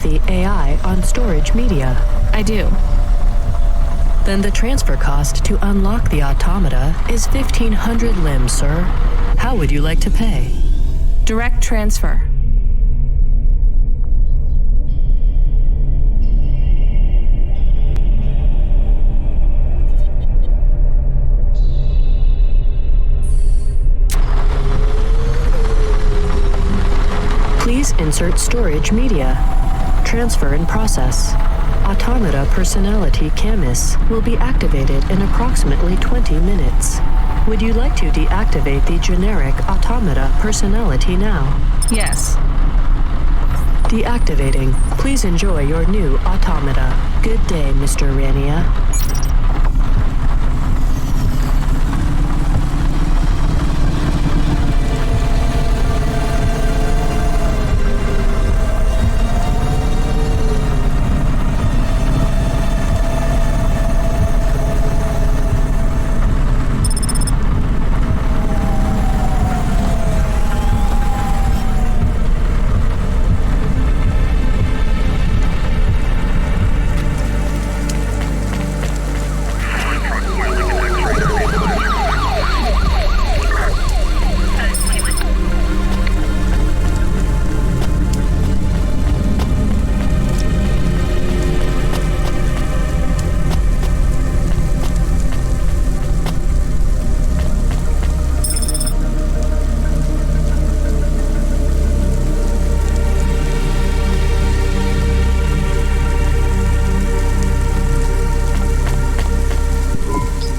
the AI on storage media? I do. Then the transfer cost to unlock the automata is 1,500 limbs, sir. How would you like to pay? Direct transfer. Please insert storage media. Transfer in process. Automata personality Camus will be activated in approximately 20 minutes. Would you like to deactivate the generic automata personality now? Yes. Deactivating. Please enjoy your new automata. Good day, Mr. Rania.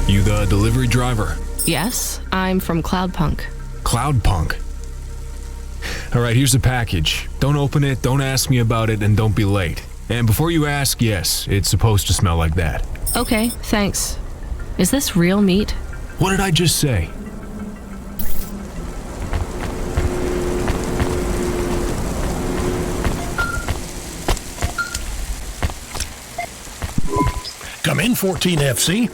You the delivery driver? Yes, I'm from Cloudpunk. Cloudpunk? Alright, here's the package. Don't open it, don't ask me about it, and don't be late. And before you ask, yes, it's supposed to smell like that. Okay, thanks. Is this real meat? What did I just say? Come in, 14FC.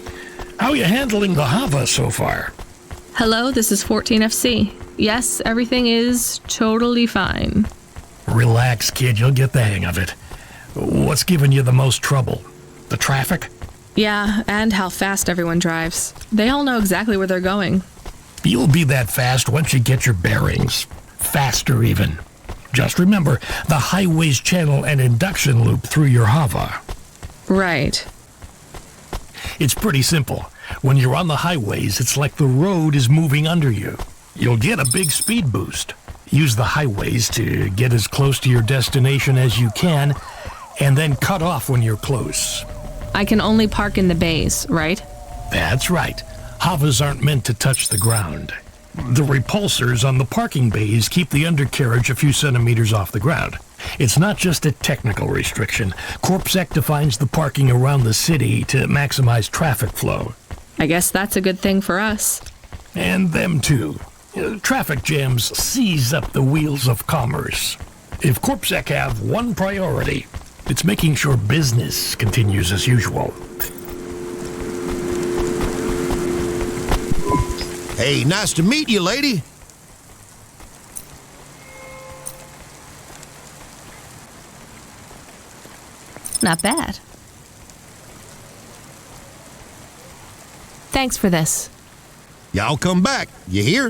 How are you handling the Hava so far? Hello, this is 14FC. Yes, everything is totally fine. Relax, kid. You'll get the hang of it. What's giving you the most trouble? The traffic? Yeah, and how fast everyone drives. They all know exactly where they're going. You'll be that fast once you get your bearings. Faster, even. Just remember the highways channel and induction loop through your Hava. Right. It's pretty simple. When you're on the highways, it's like the road is moving under you. You'll get a big speed boost. Use the highways to get as close to your destination as you can, and then cut off when you're close. I can only park in the bays, right? That's right. Havas aren't meant to touch the ground. The repulsors on the parking bays keep the undercarriage a few centimeters off the ground. It's not just a technical restriction. CorpSec defines the parking around the city to maximize traffic flow. I guess that's a good thing for us. And them too. Traffic jams seize up the wheels of commerce. If CorpSec have one priority, it's making sure business continues as usual. Hey, nice to meet you, lady. Not bad. Thanks for this. Y'all come back. You hear?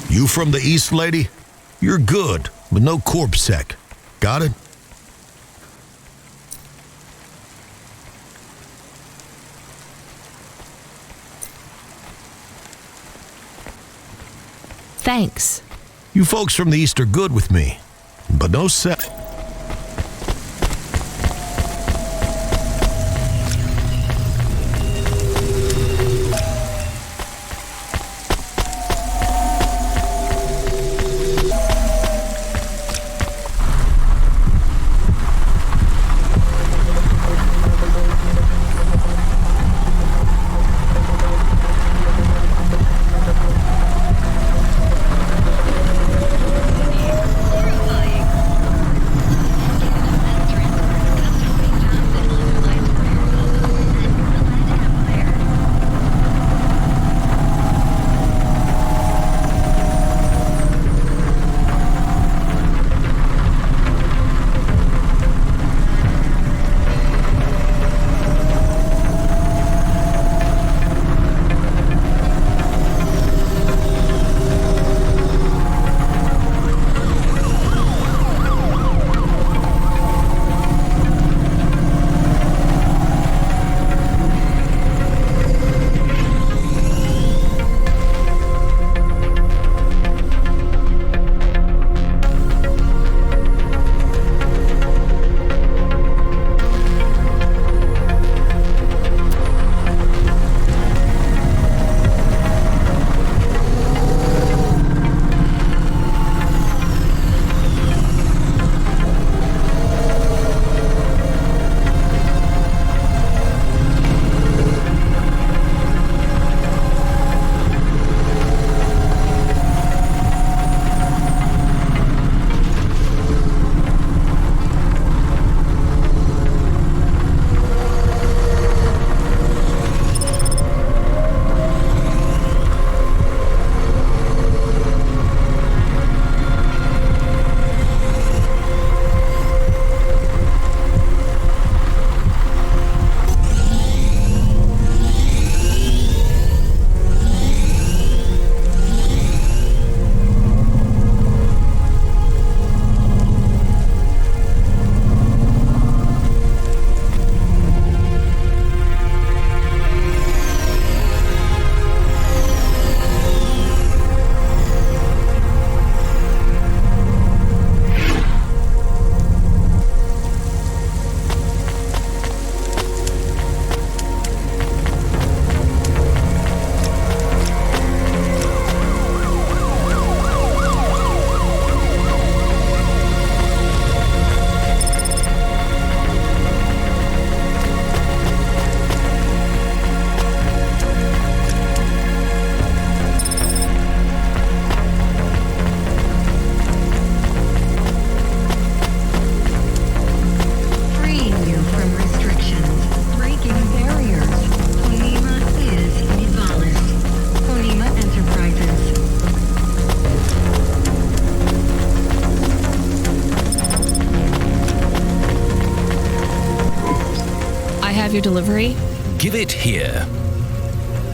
You from the East, lady? You're good, but no CorpSec. Got it? Thanks. You folks from the East are good with me, but no set. your delivery? Give it here.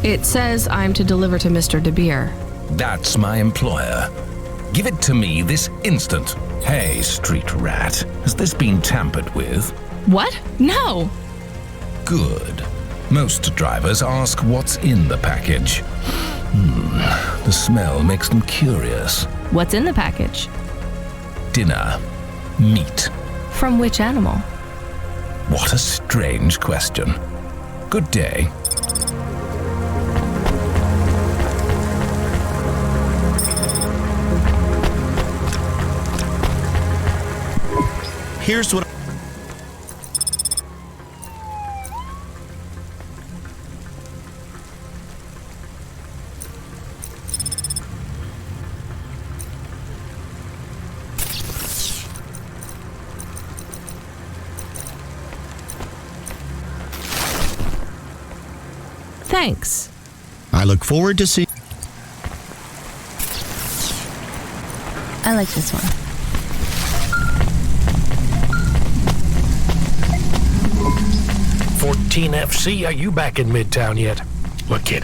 It says I'm to deliver to Mr. De Beer. That's my employer. Give it to me this instant. Hey, street rat, has this been tampered with? What? No! Good. Most drivers ask what's in the package. The smell makes them curious. What's in the package? Dinner. Meat. From which animal? What a strange question. Good day. Here's what. Thanks. I look forward to seeing. I like this one. FC, are you back in Midtown yet? Look, kid,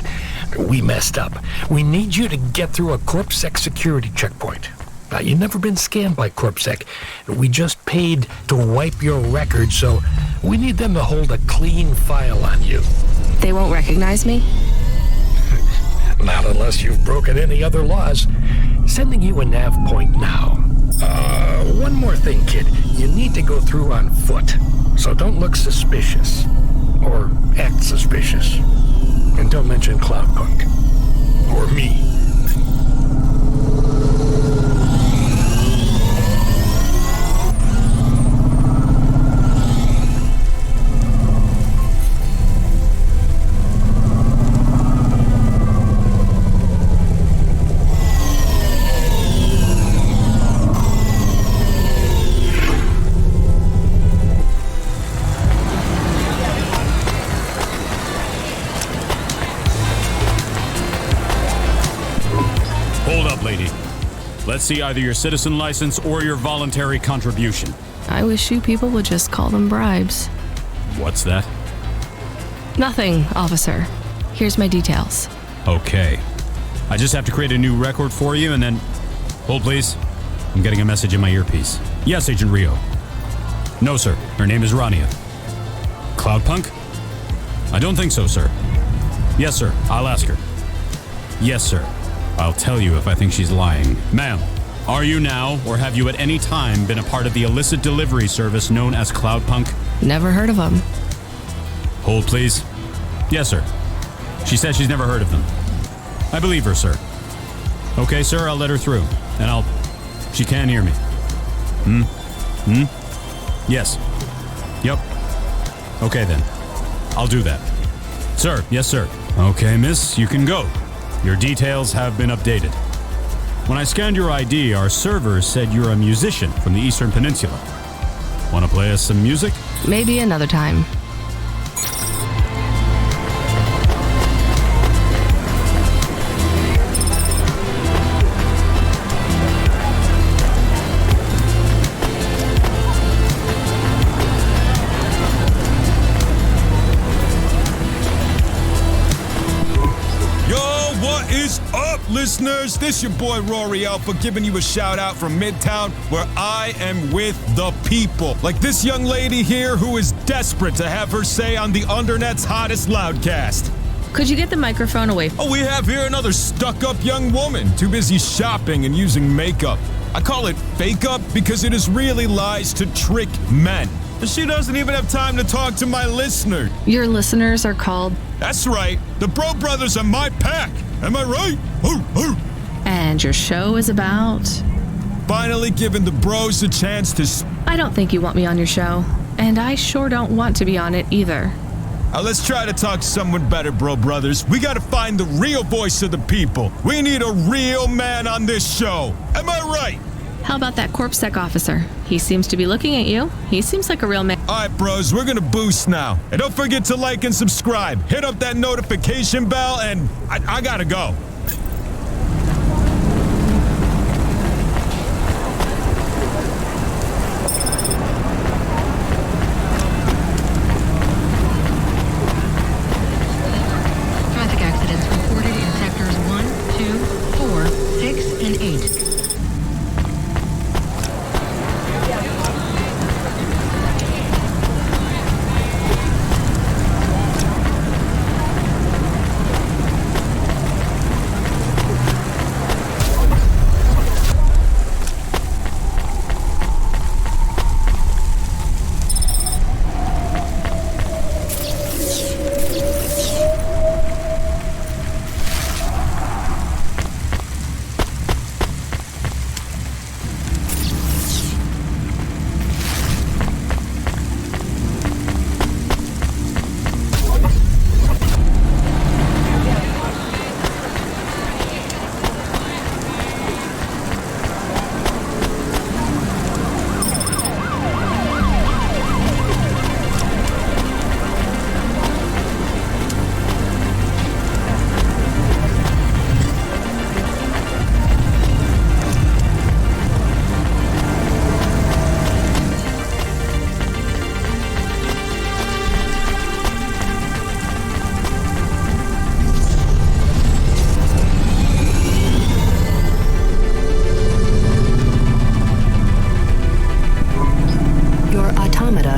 we messed up. We need you to get through a CorpSec security checkpoint. Now, you've never been scanned by CorpSec. We just paid to wipe your record, so we need them to hold a clean file on you. They won't recognize me? Not unless you've broken any other laws. Sending you a nav point now. One more thing, kid. You need to go through on foot, so don't look suspicious. Or act suspicious. And don't mention Cloudpunk. Or me. Let's see either your citizen license or your voluntary contribution. I wish you people would just call them bribes. What's that? Nothing, officer. Here's my details. Okay. I just have to create a new record for you and then... Hold, please. I'm getting a message in my earpiece. Yes, Agent Rio. No, sir. Her name is Rania. Cloudpunk? I don't think so, sir. Yes, sir. I'll ask her. Yes, sir. I'll tell you if I think she's lying. Ma'am, are you now, or have you at any time been a part of the illicit delivery service known as Cloudpunk? Never heard of them. Hold, please. Yes, sir. She says she's never heard of them. I believe her, sir. Okay, sir, I'll let her through. And she can hear me. Yes. Yep. Okay, then. I'll do that. Sir, yes, sir. Okay, miss, you can go. Your details have been updated. When I scanned your ID, our servers said you're a musician from the Eastern Peninsula. Want to play us some music? Maybe another time. Listeners, this your boy Rory Alpha giving you a shout out from Midtown where I am with the people. Like this young lady here who is desperate to have her say on the Undernet's hottest loudcast. Could you get the microphone away? Oh, we have here another stuck-up young woman too busy shopping and using makeup. I call it fake up because it is really lies to trick men. She doesn't even have time to talk to my listener. Your listeners are called... That's right. The Bro Brothers are my pack. Am I right? And your show is about... Finally giving the bros a chance to... I don't think you want me on your show. And I sure don't want to be on it either. Now let's try to talk to someone better, Bro Brothers. We gotta find the real voice of the people. We need a real man on this show. Am I right? How about that CorpSec officer? He seems to be looking at you. He seems like a real man. All right, bros, we're gonna boost now. And don't forget to like and subscribe. Hit up that notification bell, and I gotta go. need.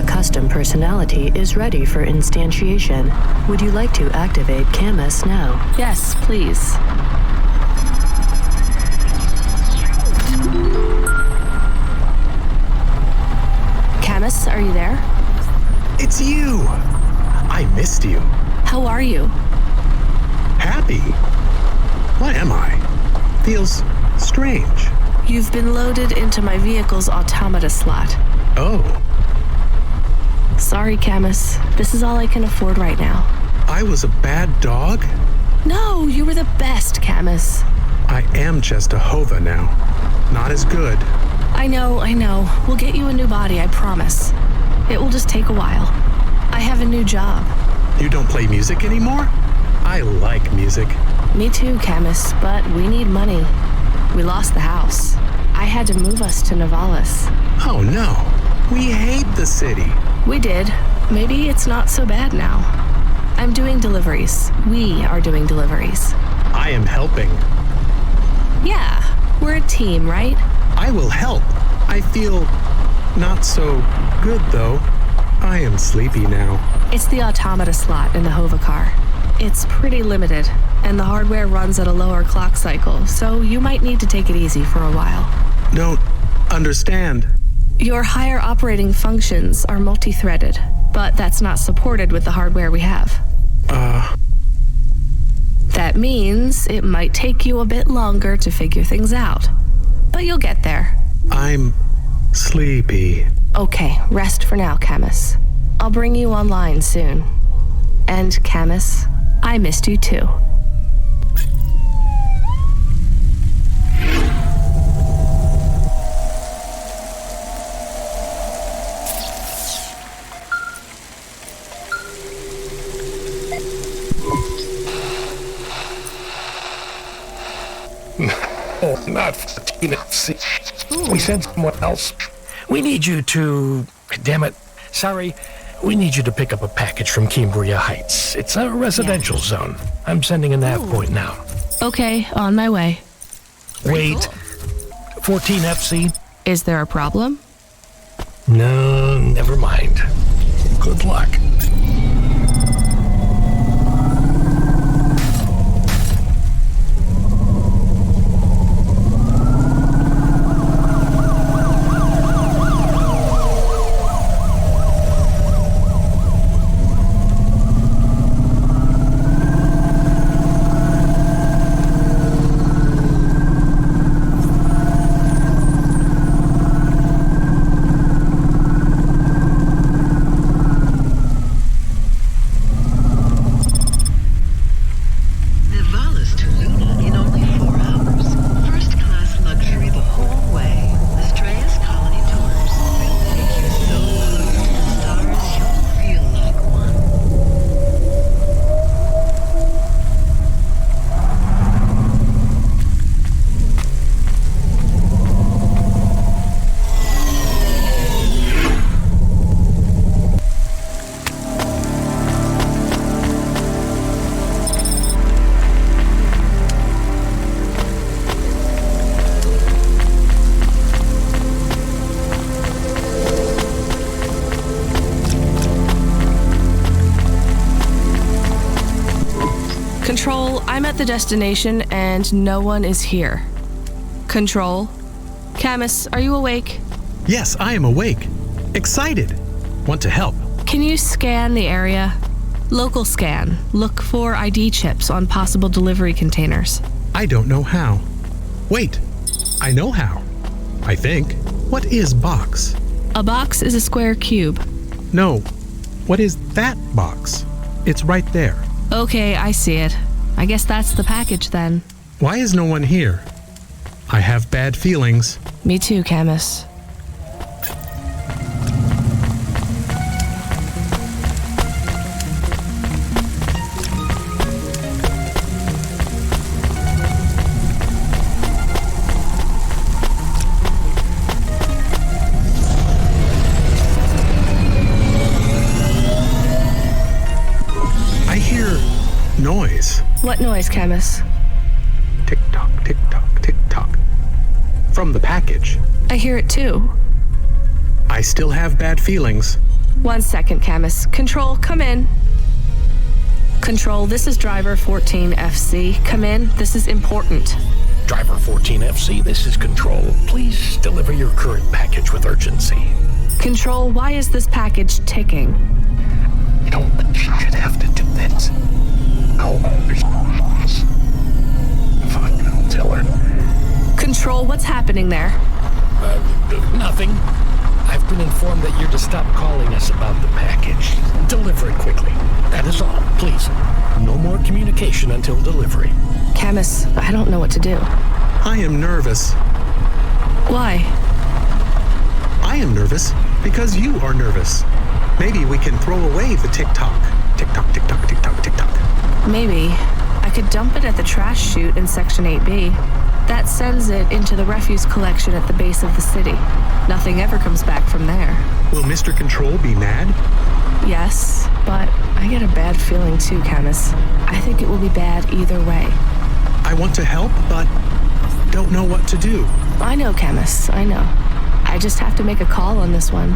Custom personality is ready for instantiation. Would you like to activate Camus now? Yes, please. Camus, are you there? It's you! I missed you. How are you? Happy? What am I? Feels strange. You've been loaded into my vehicle's automata slot. Oh, Sorry, Camus. This is all I can afford right now. I was a bad dog? No, you were the best, Camus. I am just a Hova now. Not as good. I know. We'll get you a new body, I promise. It will just take a while. I have a new job. You don't play music anymore? I like music. Me too, Camus, but we need money. We lost the house. I had to move us to Navalis. Oh no. We hate the city. We did. Maybe it's not so bad now. I'm doing deliveries. We are doing deliveries. I am helping. Yeah, we're a team, right? I will help. I feel not so good though. I am sleepy now. It's the automata slot in the Hova car. It's pretty limited, and the hardware runs at a lower clock cycle, so you might need to take it easy for a while. Don't understand. Your higher operating functions are multi-threaded, but that's not supported with the hardware we have. That means it might take you a bit longer to figure things out. But you'll get there. I'm sleepy. Okay, rest for now, Camus. I'll bring you online soon. And Camus, I missed you too. Oh, not 14 FC. We sent someone else. We need you to... Damn it. Sorry. We need you to pick up a package from Cambria Heights. It's a residential zone. I'm sending a nav point now. Okay, on my way. Wait. 14 FC? Is there a problem? No, never mind. Good luck. I'm at the destination and no one is here. Control? Camus, are you awake? Yes, I am awake. Excited. Want to help. Can you scan the area? Local scan. Look for ID chips on possible delivery containers. I don't know how. Wait, I know how. I think. What is box? A box is a square cube. No. What is that box? It's right there. Okay, I see it. I guess that's the package then. Why is no one here? I have bad feelings. Me too, Camus. Noise. What noise, Camus? Tick-tock, tick-tock, tick-tock. From the package. I hear it too. I still have bad feelings. 1 second, Camus. Control, come in. Control, this is Driver 14FC. Come in, this is important. Driver 14FC, this is Control. Please deliver your current package with urgency. Control, why is this package ticking? You don't think she should have to do this. Fine, I'll tell her. Control, what's happening there? Nothing. I've been informed that you're to stop calling us about the package. Deliver it quickly. That is all, please. No more communication until delivery. Camus, I don't know what to do. I am nervous. Why? I am nervous because you are nervous. Maybe we can throw away the tick-tock. Tick-tock, tick-tock, tick-tock, tick-tock. Maybe. I could dump it at the trash chute in Section 8B. That sends it into the refuse collection at the base of the city. Nothing ever comes back from there. Will Mr. Control be mad? Yes, but I get a bad feeling too, Camus. I think it will be bad either way. I want to help, but don't know what to do. I know, Camus, I know. I just have to make a call on this one.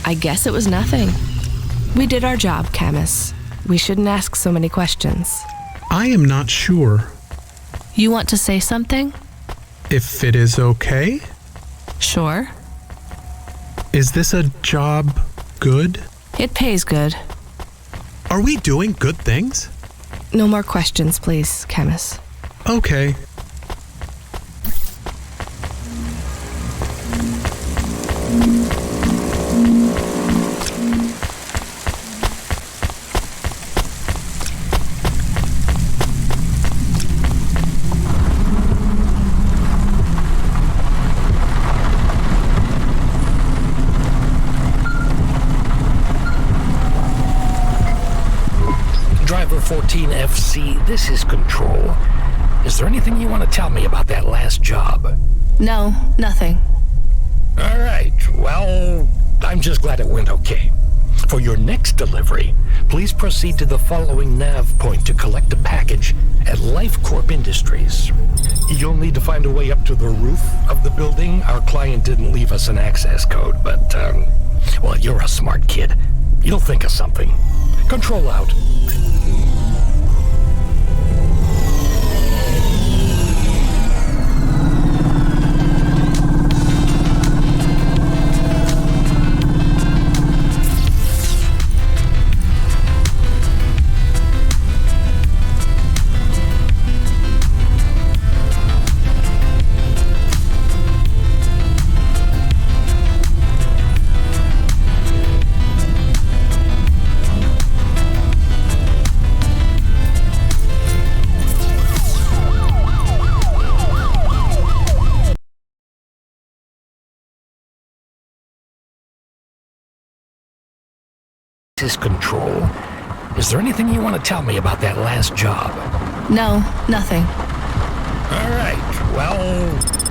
I guess it was nothing. We did our job, Camus. We shouldn't ask so many questions. I am not sure. You want to say something? If it is okay? Sure. Is this a job good? It pays good. Are we doing good things? No more questions, please, Camus. Okay. Driver 14FC, this is Control. Is there anything you want to tell me about that last job? No, nothing. All right, well, I'm just glad it went okay. For your next delivery, please proceed to the following nav point to collect a package at Life Corp Industries. You'll need to find a way up to the roof of the building. Our client didn't leave us an access code, but, well, you're a smart kid. You'll think of something. Control out. This is Control. Is there anything you want to tell me about that last job? No, nothing. All right, well,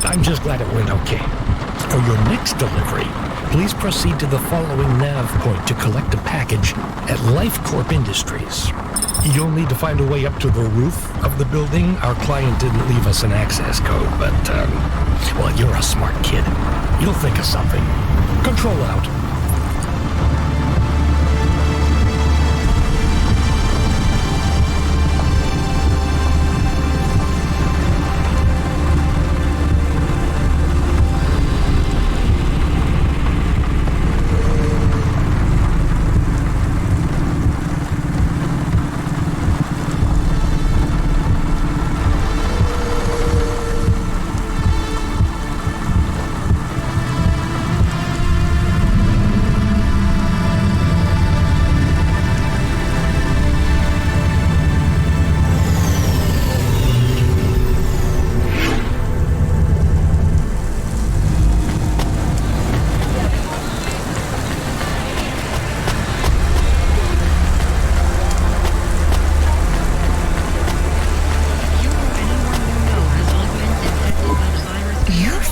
I'm just glad it went okay. For your next delivery, please proceed to the following nav point to collect a package at Life Corp Industries. You'll need to find a way up to the roof of the building. Our client didn't leave us an access code, but, well, you're a smart kid. You'll think of something. Control out.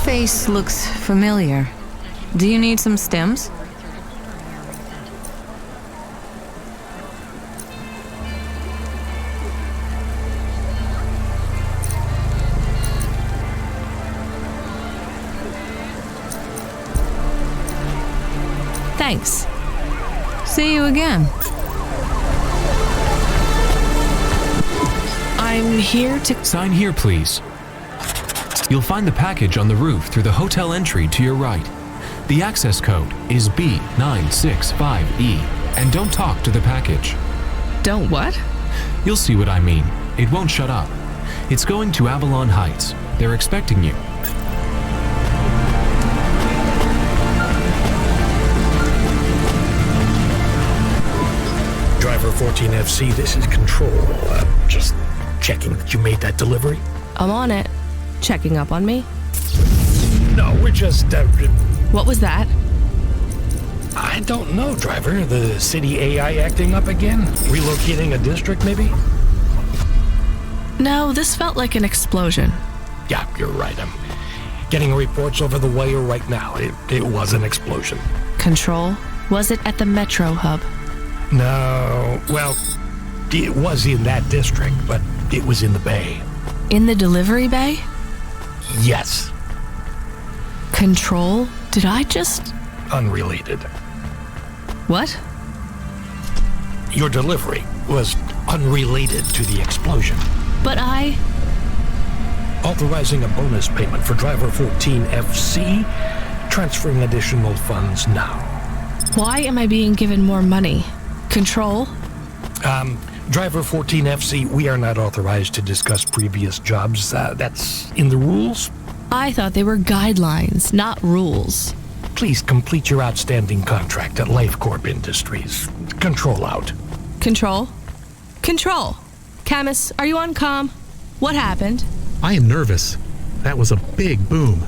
Face looks familiar. Do you need some stems? Thanks. See you again. I'm here to... Sign here, please. You'll find the package on the roof through the hotel entry to your right. The access code is B965E, and don't talk to the package. Don't what? You'll see what I mean. It won't shut up. It's going to Avalon Heights. They're expecting you. Driver 14FC, this is Control. Just checking that you made that delivery. I'm on it. Checking up on me? No, we're just, What was that? I don't know, driver. The city AI acting up again? Relocating a district, maybe? No, this felt like an explosion. Yeah, you're right. I'm getting reports over the wire right now. It was an explosion. Control? Was it at the Metro hub? No, well, it was in that district, but it was in the bay. In the delivery bay? Yes. Control? Did I just... Unrelated. What? Your delivery was unrelated to the explosion. But I... Authorizing a bonus payment for driver 14FC, transferring additional funds now. Why am I being given more money? Control? Driver 14FC, we are not authorized to discuss previous jobs. That's in the rules. I thought they were guidelines, not rules. Please complete your outstanding contract at Life Corp Industries. Control out. Control? Control! Camus, are you on comm? What happened? I am nervous. That was a big boom.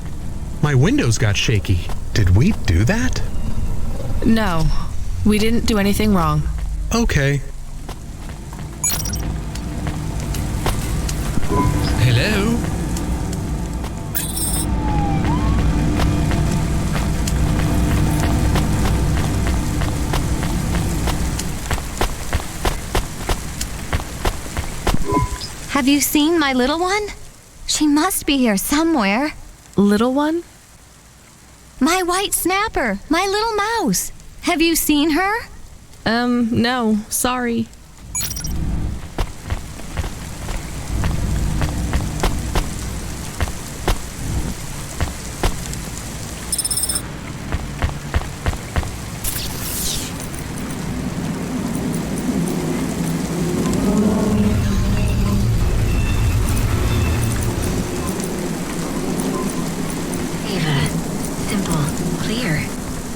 My windows got shaky. Did we do that? No, we didn't do anything wrong. Okay. Hello? Have you seen my little one? She must be here somewhere. Little one? My white snapper, my little mouse. Have you seen her? No, sorry.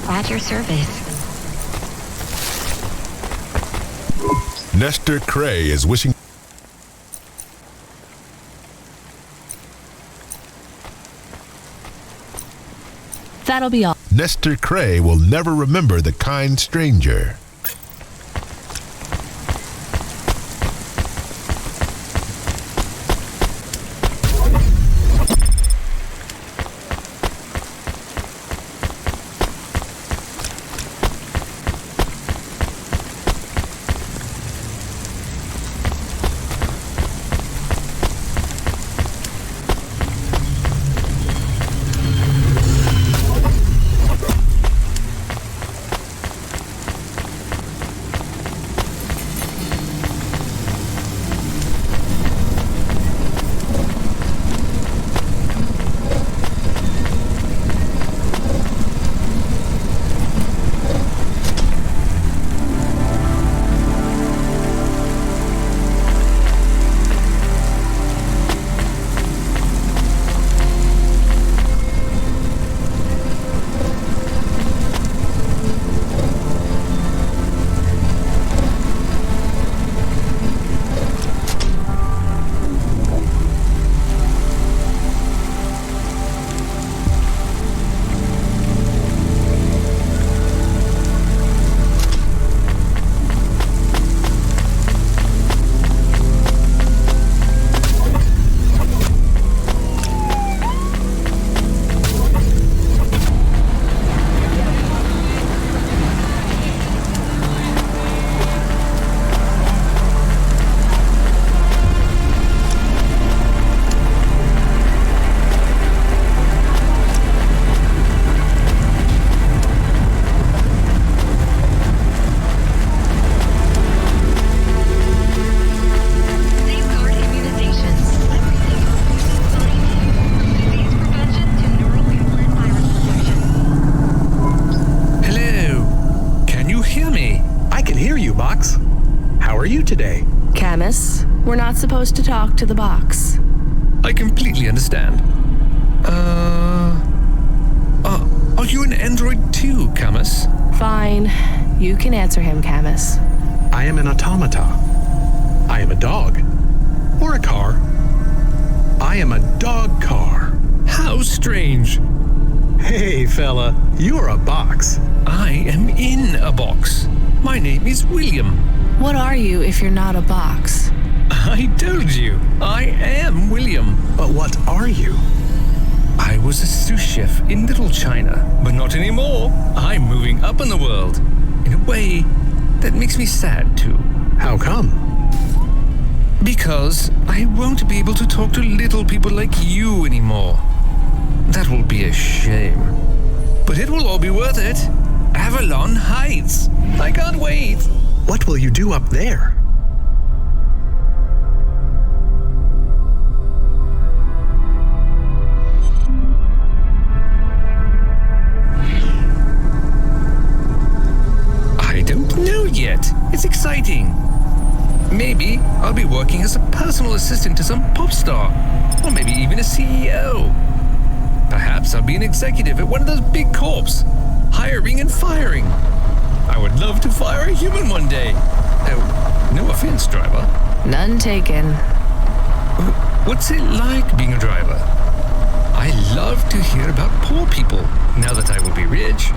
At your service. Nestor Cray is wishing... That'll be all. Nestor Cray will never remember the kind stranger. We're not supposed to talk to the box. I completely understand. Are you an android too, Camus? Fine. You can answer him, Camus. I am an automata. I am a dog. Or a car. I am a dog car. How strange. Hey, fella, you're a box. I am in a box. My name is William. What are you if you're not a box? I told you, I am William. But what are you? I was a sous chef in Little China, but not anymore. I'm moving up in the world, in a way that makes me sad too. How come? Because I won't be able to talk to little people like you anymore. That will be a shame. But it will all be worth it. Avalon Heights. I can't wait. What will you do up there? I don't know yet. It's exciting. Maybe I'll be working as a personal assistant to some pop star, or maybe even a CEO. Perhaps I'll be an executive at one of those big corps, hiring and firing. I would love to fire a human one day. No offense, driver. None taken. What's it like being a driver? I love to hear about poor people. Now that I will be rich,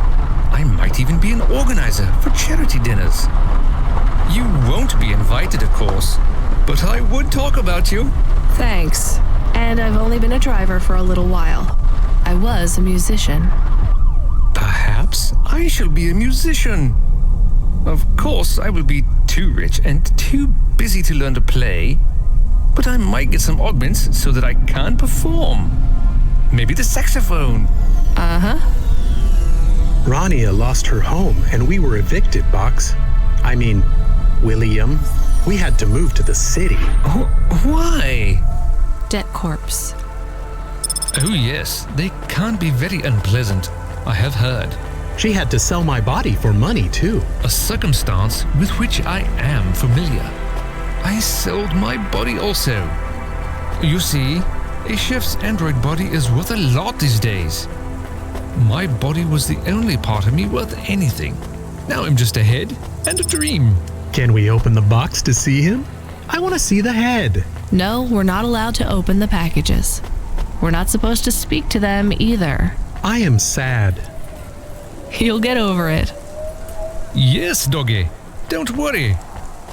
I might even be an organizer for charity dinners. You won't be invited, of course, but I would talk about you. Thanks. And I've only been a driver for a little while. I was a musician. Perhaps I shall be a musician. Of course, I will be too rich and too busy to learn to play, but I might get some augments so that I can perform. Maybe the saxophone. Rania lost her home and we were evicted, Box. I mean, William. We had to move to the city. Why? Debt corpse. Oh yes, they can be very unpleasant. I have heard. She had to sell my body for money, too. A circumstance with which I am familiar. I sold my body also. You see, a chef's android body is worth a lot these days. My body was the only part of me worth anything. Now I'm just a head and a dream. Can we open the box to see him? I want to see the head. No, we're not allowed to open the packages. We're not supposed to speak to them either. I am sad. You'll get over it. Yes, doggy. Don't worry.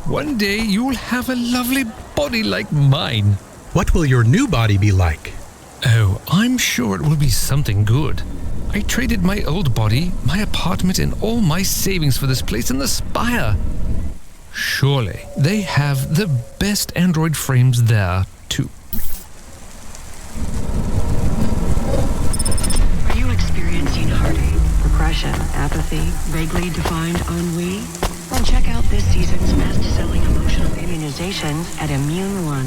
One day you'll have a lovely body like mine. What will your new body be like? Oh, I'm sure it will be something good. I traded my old body, my apartment, and all my savings for this place in the Spire. Surely they have the best android frames there, too. Are you experiencing heartache, depression, apathy, vaguely defined ennui? Then check out this season's best-selling emotional immunization at Immune One.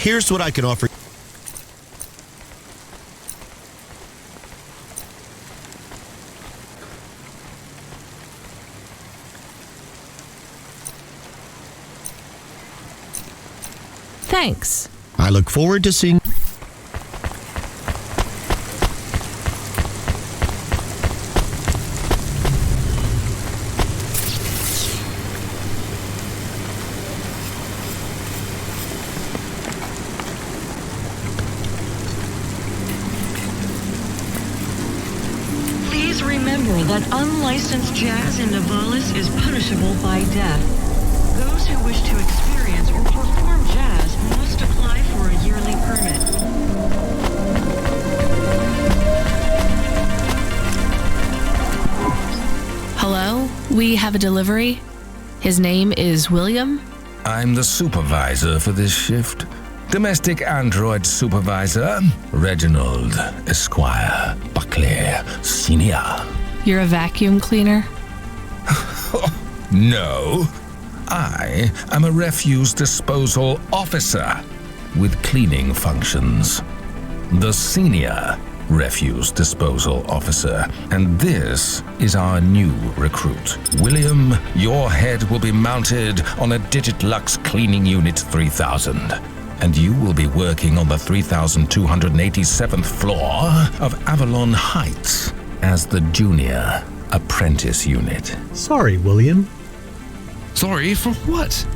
Here's what I can offer. Thanks. I look forward to seeing. Please remember that unlicensed jazz in Nivalis is punishable by death. Those who wish to experience or perform jazz must apply for a yearly permit. Hello? We have a delivery. His name is William. I'm the supervisor for this shift. Domestic android supervisor, Reginald Esquire Buckley Senior. You're a vacuum cleaner? No. I am a refuse disposal officer with cleaning functions. The senior refuse disposal officer. And this is our new recruit. William, your head will be mounted on a Digitlux Cleaning Unit 3000. And you will be working on the 3287th floor of Avalon Heights as the junior apprentice unit. Sorry, William. Sorry for what?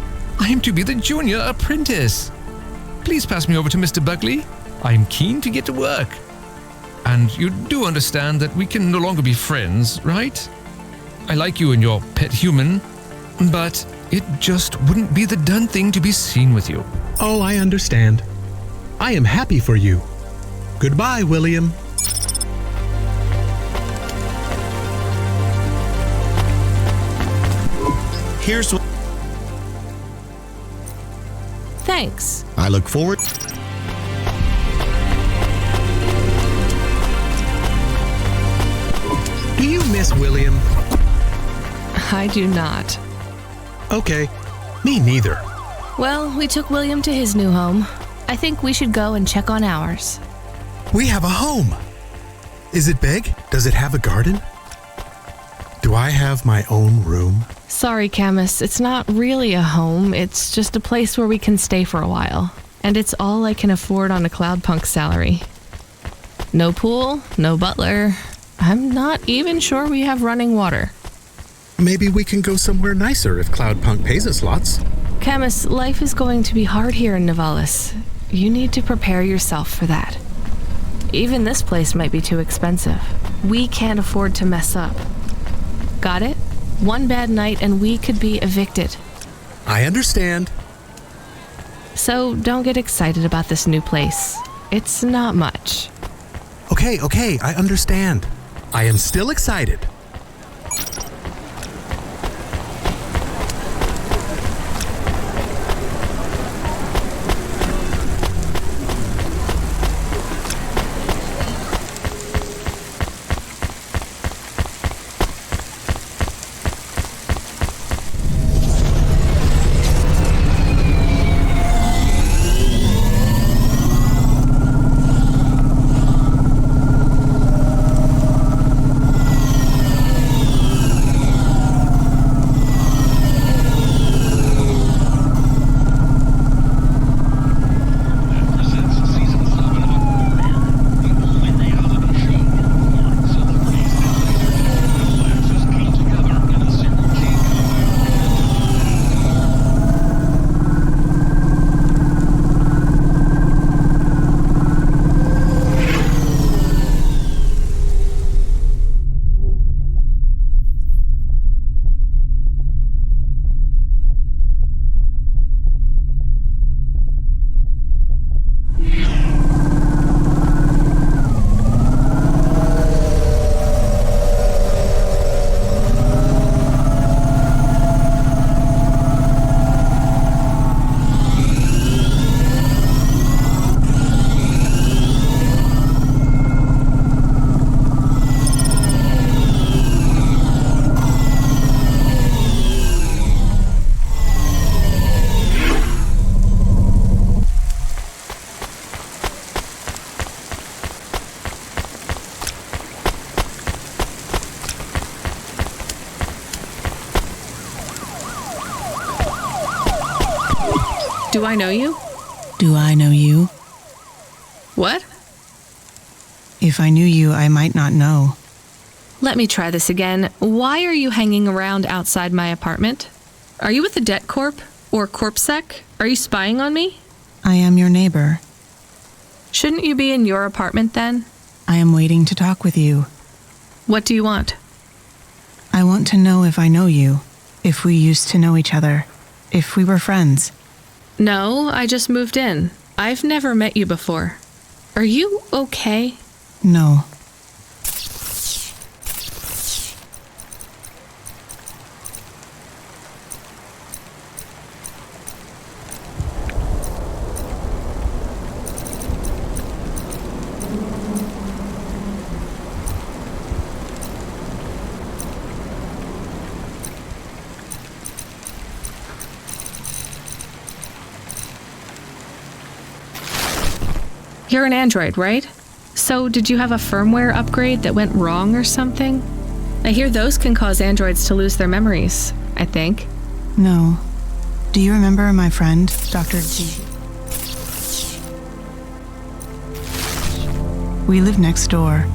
I am to be the junior apprentice. Please pass me over to Mr. Buckley. I am keen to get to work. And you do understand that we can no longer be friends, right? I like you and your pet human, but it just wouldn't be the done thing to be seen with you. Oh, I understand. I am happy for you. Goodbye, William. Here's what Thanks. I look forward. Do you miss William? I do not. Okay, me neither. Well, we took William to his new home. I think we should go and check on ours. We have a home. Is it big? Does it have a garden? Do I have my own room? Sorry, Camus, it's not really a home. It's just a place where we can stay for a while. And it's all I can afford on a Cloudpunk salary. No pool, no butler. I'm not even sure we have running water. Maybe we can go somewhere nicer if Cloudpunk pays us lots. Camus, life is going to be hard here in Nivalis. You need to prepare yourself for that. Even this place might be too expensive. We can't afford to mess up. Got it? One bad night and we could be evicted. I understand. So don't get excited about this new place. It's not much. Okay, I understand. I am still excited. Do I know you? Do I know you? What? If I knew you, I might not know. Let me try this again. Why are you hanging around outside my apartment? Are you with the Debt Corp? Or CorpSec? Are you spying on me? I am your neighbor. Shouldn't you be in your apartment then? I am waiting to talk with you. What do you want? I want to know if I know you, if we used to know each other, if we were friends. No, I just moved in. I've never met you before. Are you okay? No. You're an android, right? So did you have a firmware upgrade that went wrong or something? I hear those can cause androids to lose their memories, I think. No. Do you remember my friend, Dr. G? We live next door.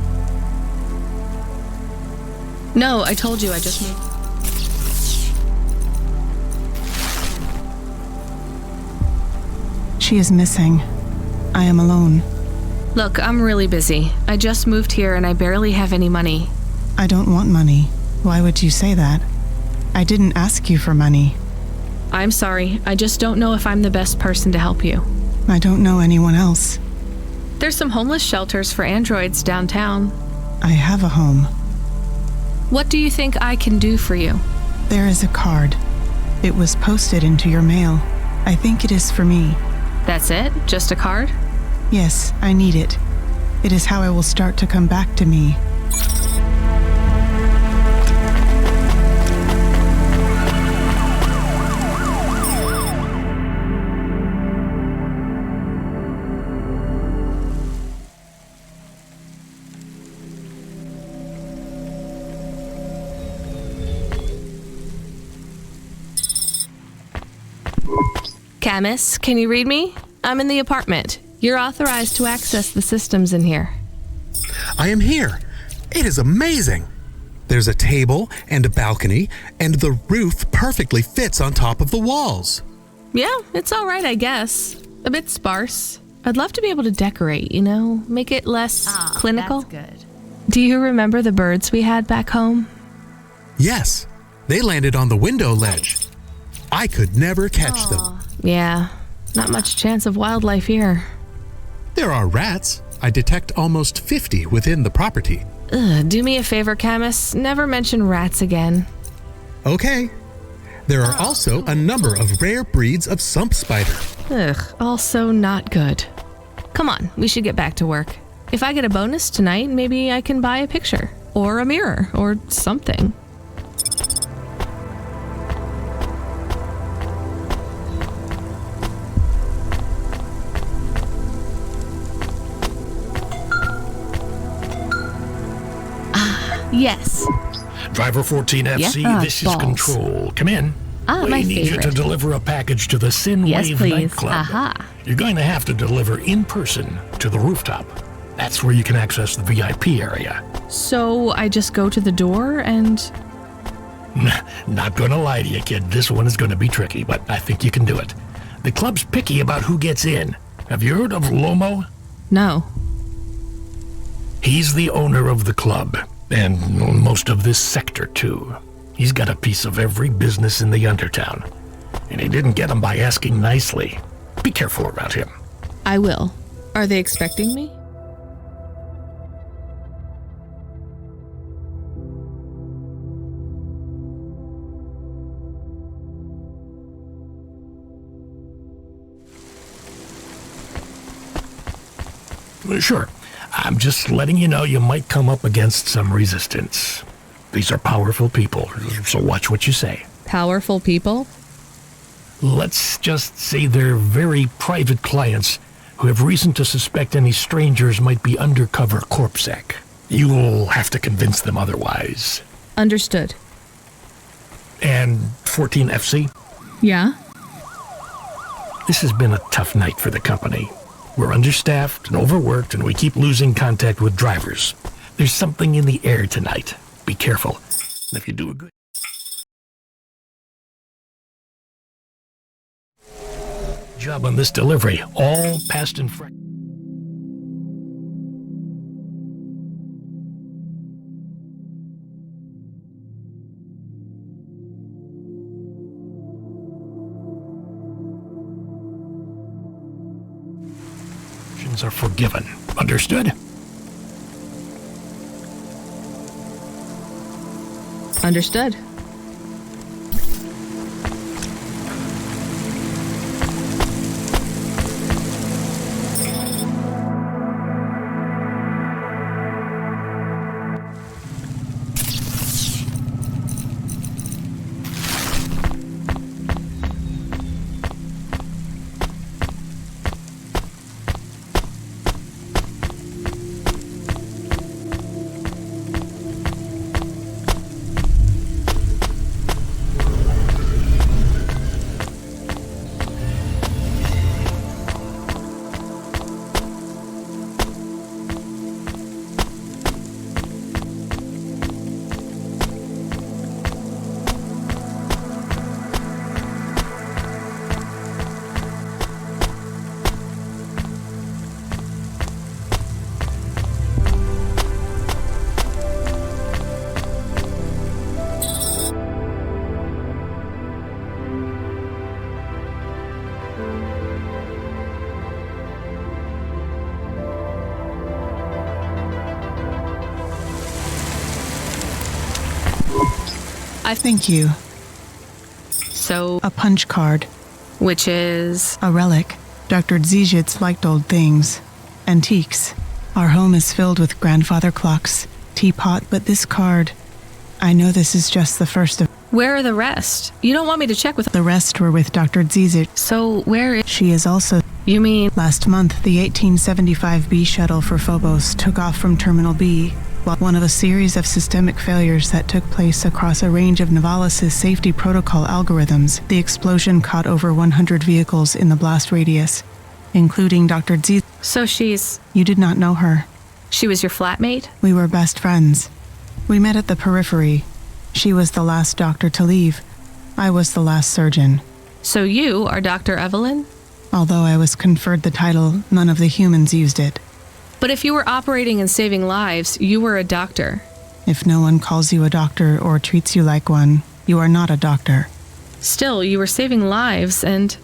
No, I told you I just moved. She is missing. I am alone. Look, I'm really busy. I just moved here and I barely have any money. I don't want money. Why would you say that? I didn't ask you for money. I'm sorry, I just don't know if I'm the best person to help you. I don't know anyone else. There's some homeless shelters for androids downtown. I have a home. What do you think I can do for you? There is a card. It was posted into your mail. I think it is for me. That's it? Just a card? Yes, I need it. It is how I will start to come back to me. Camus, can you read me? I'm in the apartment. You're authorized to access the systems in here. I am here. It is amazing. There's a table and a balcony, and the roof perfectly fits on top of the walls. Yeah, it's all right, I guess. A bit sparse. I'd love to be able to decorate, you know, make it less clinical. That's good. Do you remember the birds we had back home? Yes, they landed on the window ledge. I could never catch them. Yeah, not much chance of wildlife here. There are rats. I detect almost 50 within the property. Do me a favor, Camus. Never mention rats again. Okay. There are also a number of rare breeds of sump spider. Also not good. Come on, we should get back to work. If I get a bonus tonight, maybe I can buy a picture, or a mirror, or something. Yes. Driver 14FC, Yeah, this is balls. Control. Come in. My We need you to favorite. deliver a package to the Sinwave Yes, please. nightclub. Aha. You're going to have to deliver in person to the rooftop. That's where you can access the VIP area. So I just go to the door and... Not gonna lie to you, kid. This one is gonna be tricky, but I think you can do it. The club's picky about who gets in. Have you heard of Lomo? No. He's the owner of the club, and most of this sector, too. He's got a piece of every business in the Undertown. And he didn't get them by asking nicely. Be careful around him. I will. Are they expecting me? Sure. I'm just letting you know you might come up against some resistance. These are powerful people, so watch what you say. Powerful people? Let's just say they're very private clients who have reason to suspect any strangers might be undercover corpsec. You'll have to convince them otherwise. Understood. And 14FC? Yeah? This has been a tough night for the company. We're understaffed and overworked, and we keep losing contact with drivers. There's something in the air tonight. Be careful. And if you do a good job on this delivery, all past and fresh. Are forgiven. Understood? Understood. Thank you. So, A punch card. which is... A relic. Dr. Dziedzic liked old things. Antiques. Our home is filled with grandfather clocks, teapot, but this card... I know this is just the first of... Where are the rest? You don't want me to check with... The rest were with Dr. Dziedzic. So, where is... She is also... You mean... Last month, the 1875 B shuttle for Phobos took off from Terminal B, one of a series of systemic failures that took place across a range of Novalis' safety protocol algorithms. The explosion caught over 100 vehicles in the blast radius, including Dr. Z. So she's... You did not know her. She was your flatmate? We were best friends. We met at the periphery. She was the last doctor to leave. I was the last surgeon. So you are Dr. Evelyn? Although I was conferred the title, none of the humans used it. But if you were operating and saving lives, you were a doctor. If no one calls you a doctor or treats you like one, you are not a doctor. Still, you were saving lives and...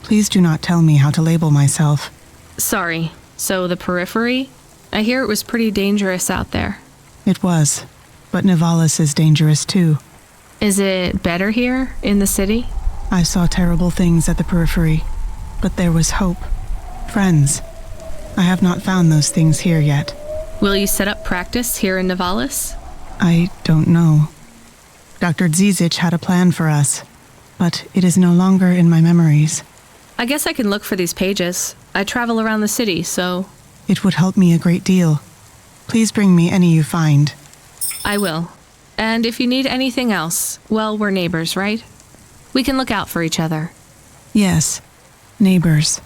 Please do not tell me how to label myself. Sorry. So the periphery? I hear it was pretty dangerous out there. It was. But Novalis is dangerous too. Is it better here, in the city? I saw terrible things at the periphery. But there was hope. Friends. I have not found those things here yet. Will you set up practice here in Novalis? I don't know. Dr. Dziedzic had a plan for us, but it is no longer in my memories. I guess I can look for these pages. I travel around the city, so... It would help me a great deal. Please bring me any you find. I will. And if you need anything else, well, we're neighbors, right? We can look out for each other. Yes. Neighbors.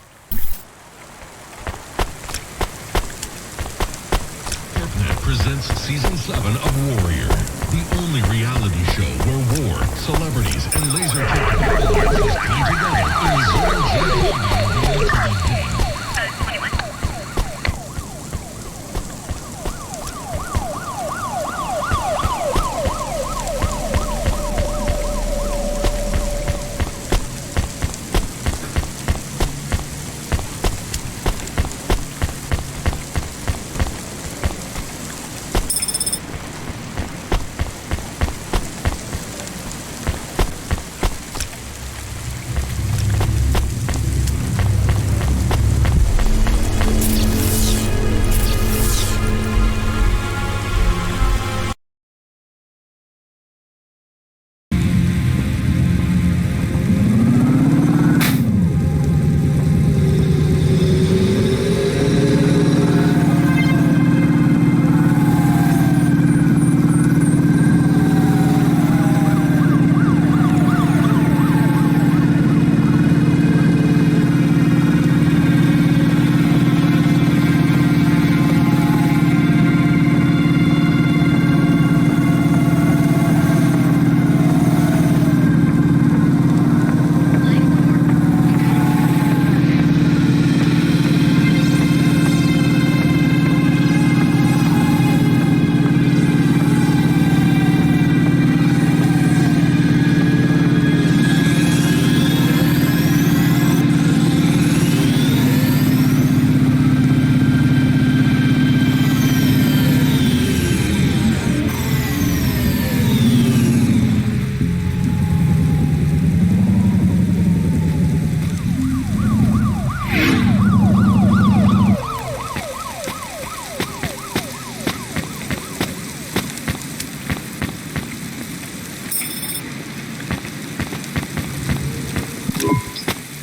Presents Season 7 of Warrior, the only reality show where war, celebrities, and laser technologies come together in zero G.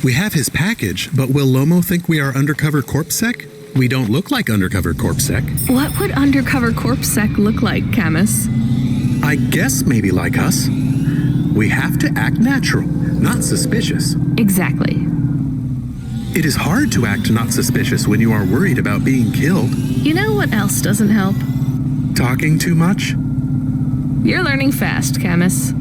We have his package, but will Lomo think we are undercover corpsec? We don't look like undercover corpsec. What would undercover corpsec look like, Camus? I guess maybe like us. We have to act natural, not suspicious. Exactly. It is hard to act not suspicious when you are worried about being killed. You know what else doesn't help? Talking too much? You're learning fast, Camus.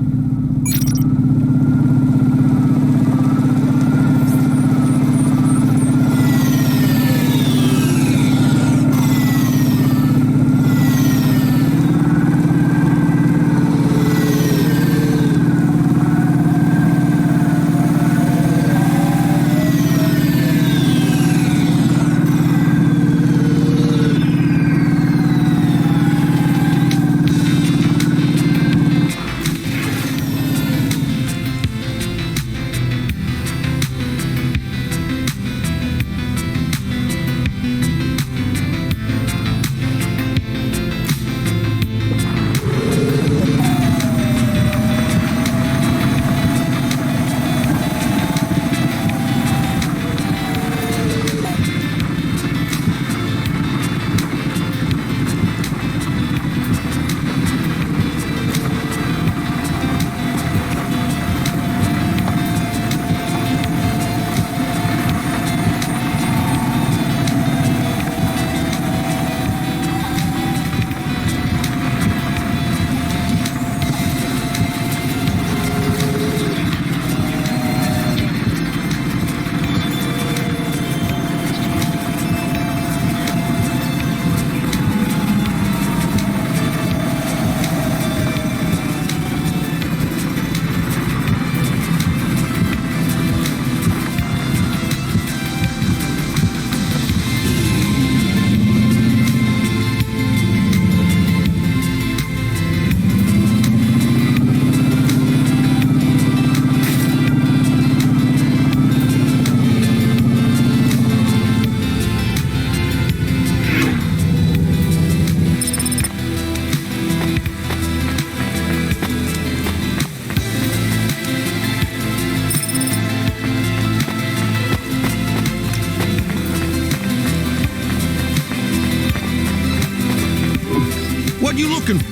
What you looking for?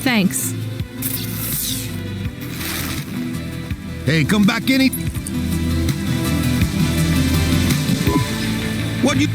Thanks. Hey, come back any. What you...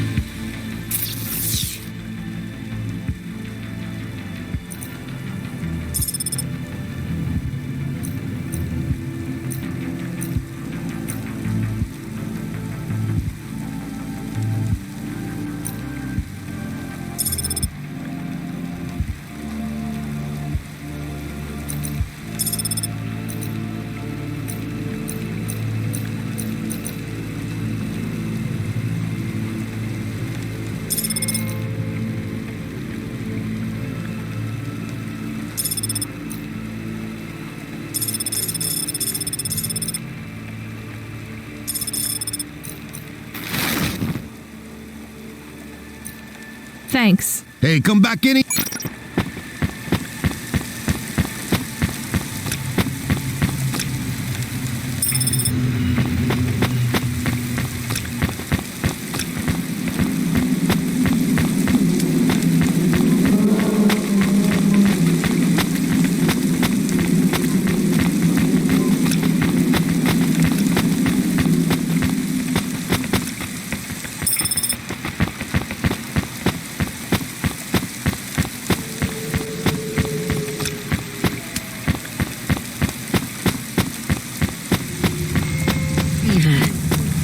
Thanks. Hey, come back any.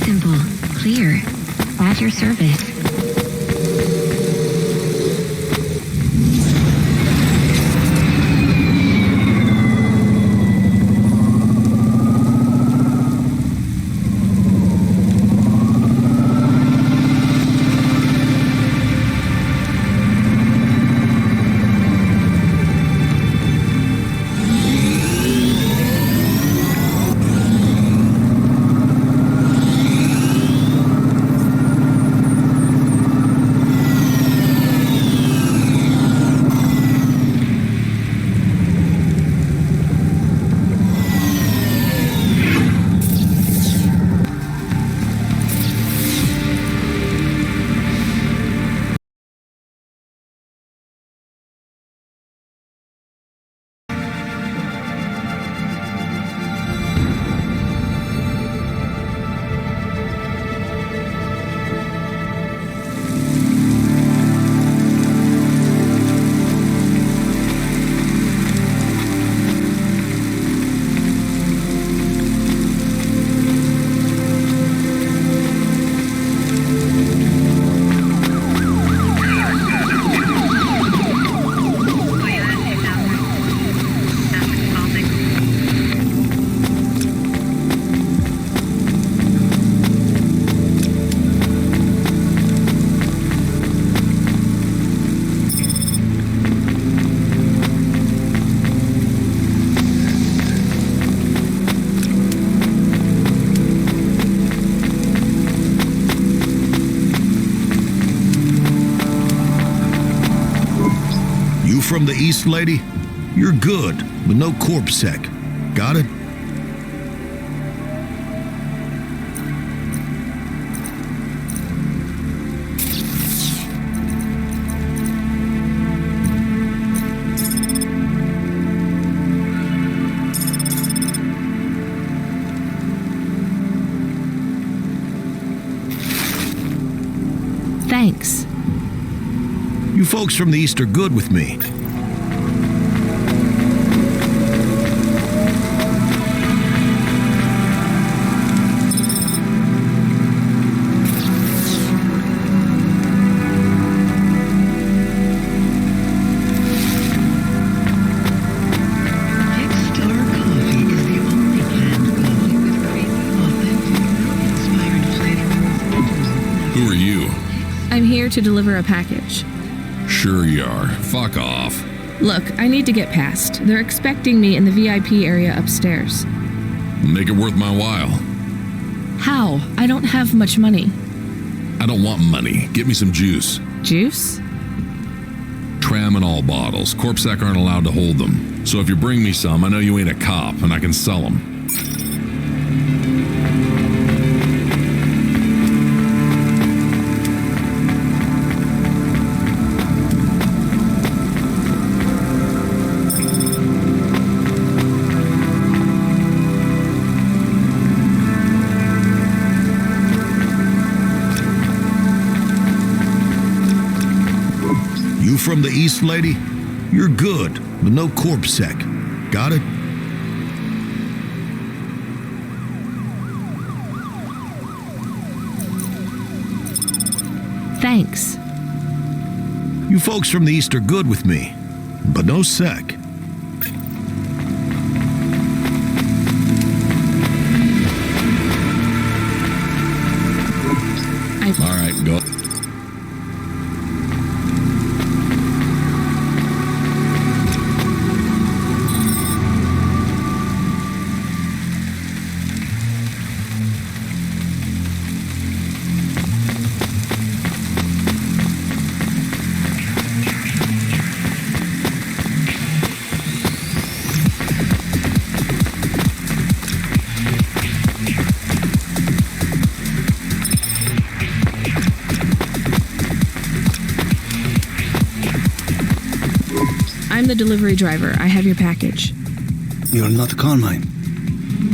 Simple, clear, at your service. From the east, lady? You're good, but no corpse sec. Got it? Thanks. You folks from the east are good with me. Who are you? I'm here to deliver a package. Sure you are. Fuck off. Look, I need to get past. They're expecting me in the VIP area upstairs. Make it worth my while. How? I don't have much money. I don't want money. Get me some juice. Juice? Tramadol bottles. Corpsec aren't allowed to hold them. So if you bring me some, I know you ain't a cop, and I can sell them. You from the east, lady? You're good, but no corp sec. Got it? Thanks. You folks from the east are good with me, but no sec. All right, go. I'm the delivery driver. I have your package. You're not Carmine.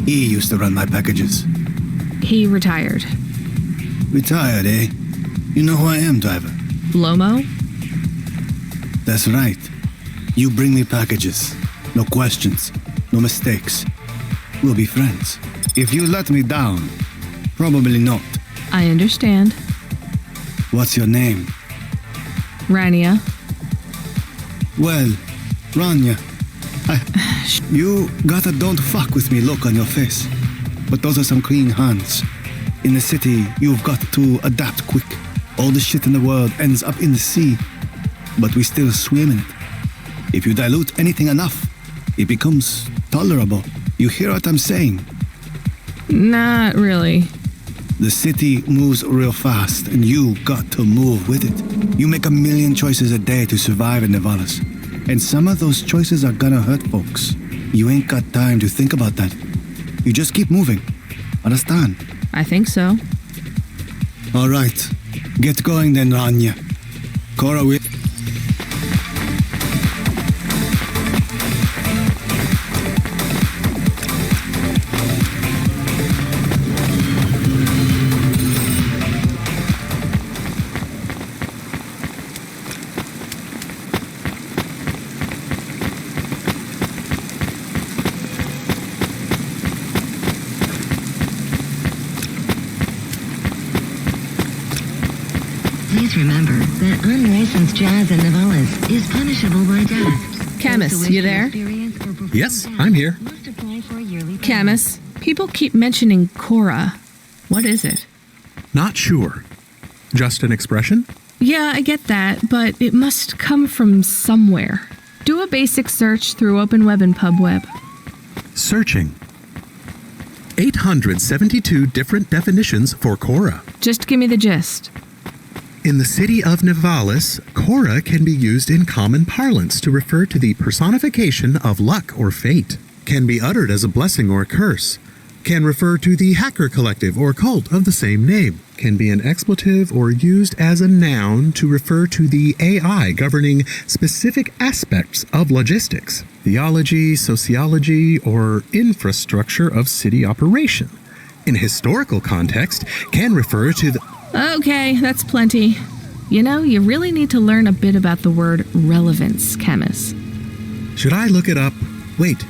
He used to run my packages. He retired. Retired, eh? You know who I am, driver. Lomo? That's right. You bring me packages. No questions. No mistakes. We'll be friends. If you let me down, probably not. I understand. What's your name? Rania. Well, Rania, you got a don't fuck with me look on your face. But those are some clean hands. In the city, you've got to adapt quick. All the shit in the world ends up in the sea. But we still swim in it. If you dilute anything enough, it becomes tolerable. You hear what I'm saying? Not really. The city moves real fast, and you got to move with it. You make a million choices a day to survive in Nevalis. And some of those choices are gonna hurt folks. You ain't got time to think about that. You just keep moving. Understand? I think so. All right. Get going then, Rania. Cora will... Please remember that unlicensed jazz in Nevalis is punishable by death. Camus, you there? Yes, I'm here. Camus, people keep mentioning Cora. What is it? Not sure. Just an expression? Yeah, I get that, but it must come from somewhere. Do a basic search through OpenWeb and PubWeb. Searching. 872 different definitions for Cora. Just give me the gist. In the city of Nevalis, Cora can be used in common parlance to refer to the personification of luck or fate. Can be uttered as a blessing or a curse. Can refer to the hacker collective or cult of the same name. Can be an expletive or used as a noun to refer to the AI governing specific aspects of logistics, theology, sociology, or infrastructure of city operation. In historical context, can refer to the... Okay, that's plenty. You know, you really need to learn a bit about the word relevance, Camus. Should I look it up? Wait,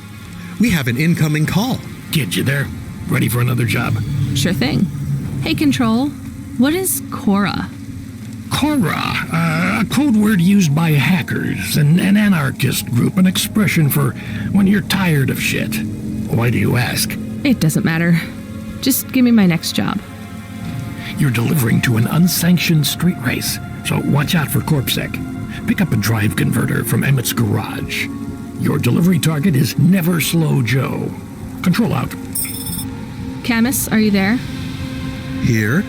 we have an incoming call. Kid, you there? Ready for another job? Sure thing. Hey, Control, what is Cora? Cora, a code word used by hackers, an anarchist group, an expression for when you're tired of shit. Why do you ask? It doesn't matter. Just give me my next job. You're delivering to an unsanctioned street race, so watch out for CorpSec. Pick up a drive converter from Emmett's garage. Your delivery target is Never Slow Joe. Control out. Camus, are you there? Here?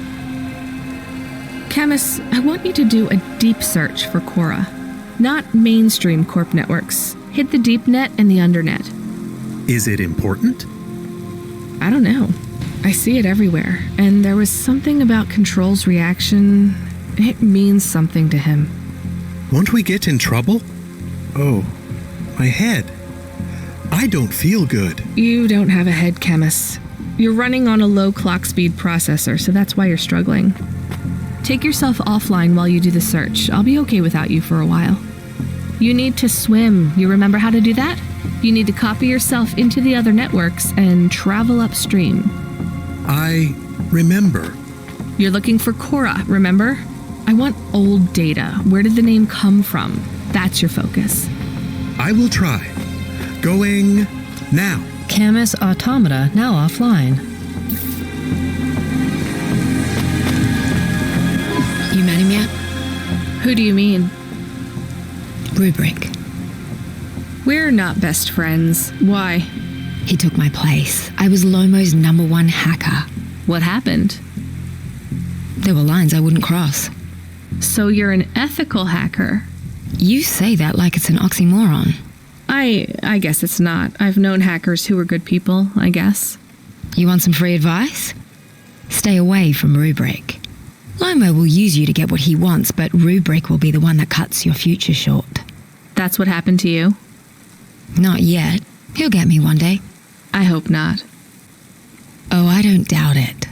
Camus, I want you to do a deep search for Cora. Not mainstream corp networks. Hit the deep net and the undernet. Is it important? I don't know. I see it everywhere, and there was something about Control's reaction. It means something to him. Won't we get in trouble? Oh, my head. I don't feel good. You don't have a head, Camus. You're running on a low clock speed processor, so that's why you're struggling. Take yourself offline while you do the search. I'll be okay without you for a while. You need to swim. You remember how to do that? You need to copy yourself into the other networks and travel upstream. I remember. You're looking for Cora, remember? I want old data. Where did the name come from? That's your focus. I will try. Going now. Camus automata now offline. You met him yet? Who do you mean? Rubric. We're not best friends. Why? He took my place. I was Lomo's #1 hacker. What happened? There were lines I wouldn't cross. So you're an ethical hacker? You say that like it's an oxymoron. I guess it's not. I've known hackers who were good people, I guess. You want some free advice? Stay away from Rubric. Lomo will use you to get what he wants, but Rubric will be the one that cuts your future short. That's what happened to you? Not yet. He'll get me one day. I hope not. Oh, I don't doubt it.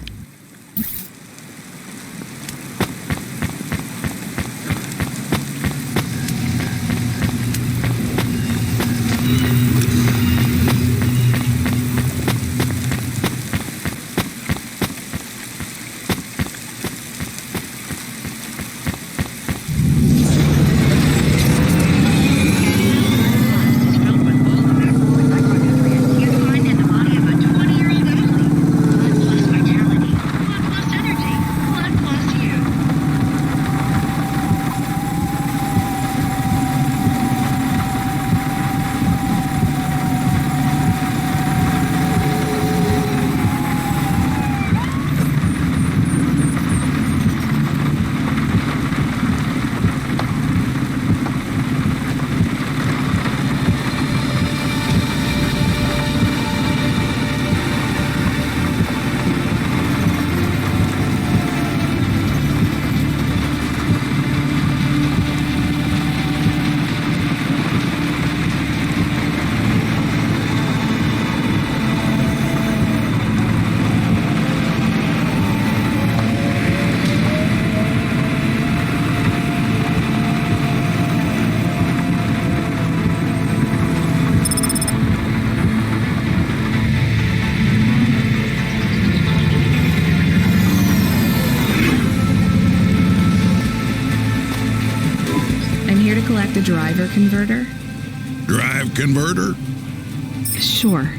Collect a driver converter? Drive converter? Sure.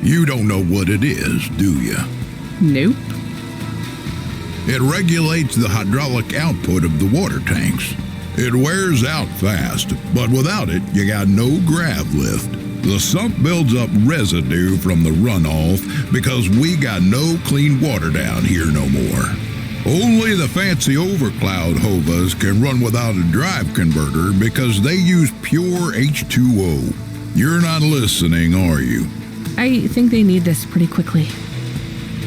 You don't know what it is, do you? Nope. It regulates the hydraulic output of the water tanks. It wears out fast, but without it, you got no grav lift. The sump builds up residue from the runoff because we got no clean water down here no more. Only the fancy overcloud hovas can run without a drive converter because they use pure H2O. You're not listening, are you? I think they need this pretty quickly.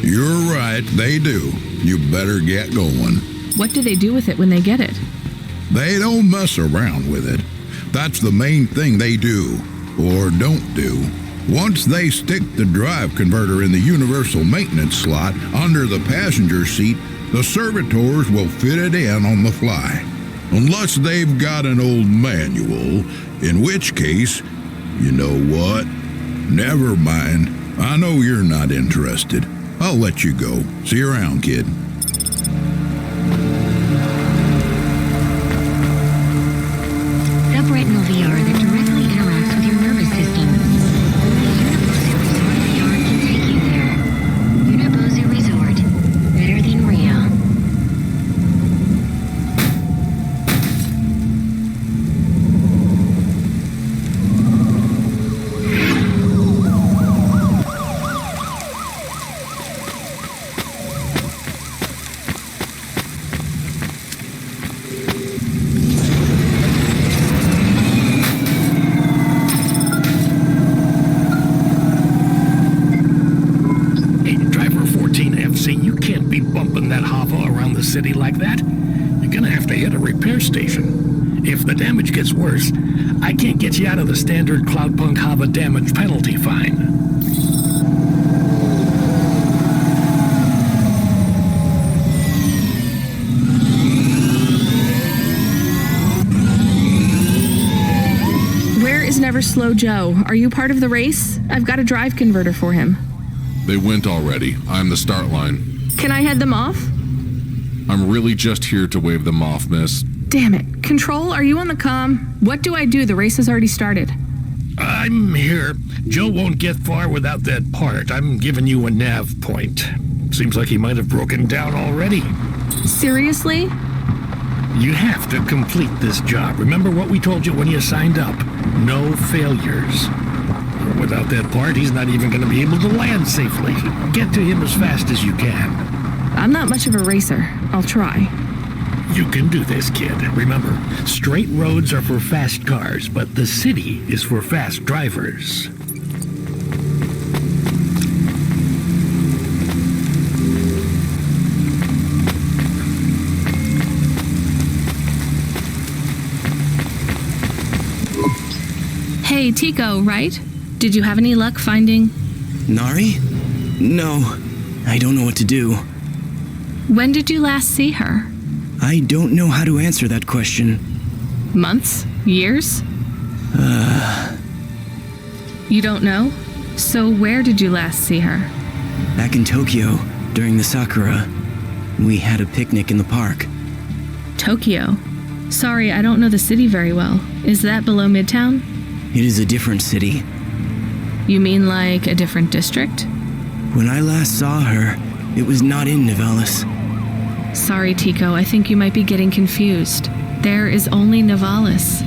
You're right, they do. You better get going. What do they do with it when they get it? They don't mess around with it. That's the main thing they do, or don't do. Once they stick the drive converter in the universal maintenance slot under the passenger seat, the servitors will fit it in on the fly. Unless they've got an old manual, in which case, you know what? Never mind. I know you're not interested. I'll let you go. See you around, kid. Subretinal VR that directly interacts with your nervous system. The Unibozu Resort can take you there. Unibozu Resort. Better than real. City like that, you're gonna have to hit a repair station. If the damage gets worse, I can't get you out of the standard Cloudpunk Hava damage penalty fine. never slow Joe. Are you part of the race? I've got a drive converter for him. They went already. I'm the start line. Can I head them off? I'm really just here to wave them off, miss. Damn it. Control, are you on the comm? What do I do? The race has already started. I'm here. Joe won't get far without that part. I'm giving you a nav point. Seems like he might have broken down already. Seriously? You have to complete this job. Remember what we told you when you signed up. No failures. Without that part, he's not even going to be able to land safely. Get to him as fast as you can. I'm not much of a racer. I'll try. You can do this, kid. Remember, straight roads are for fast cars, but the city is for fast drivers. Hey, Tico, right? Did you have any luck finding... Nari? No. I don't know what to do. When did you last see her? I don't know how to answer that question. Months? Years? You don't know? So where did you last see her? Back in Tokyo, during the Sakura. We had a picnic in the park. Tokyo? Sorry, I don't know the city very well. Is that below Midtown? It is a different city. You mean like a different district? When I last saw her, it was not in Nivalis. Sorry, Tico, I think you might be getting confused. There is only Nivalis.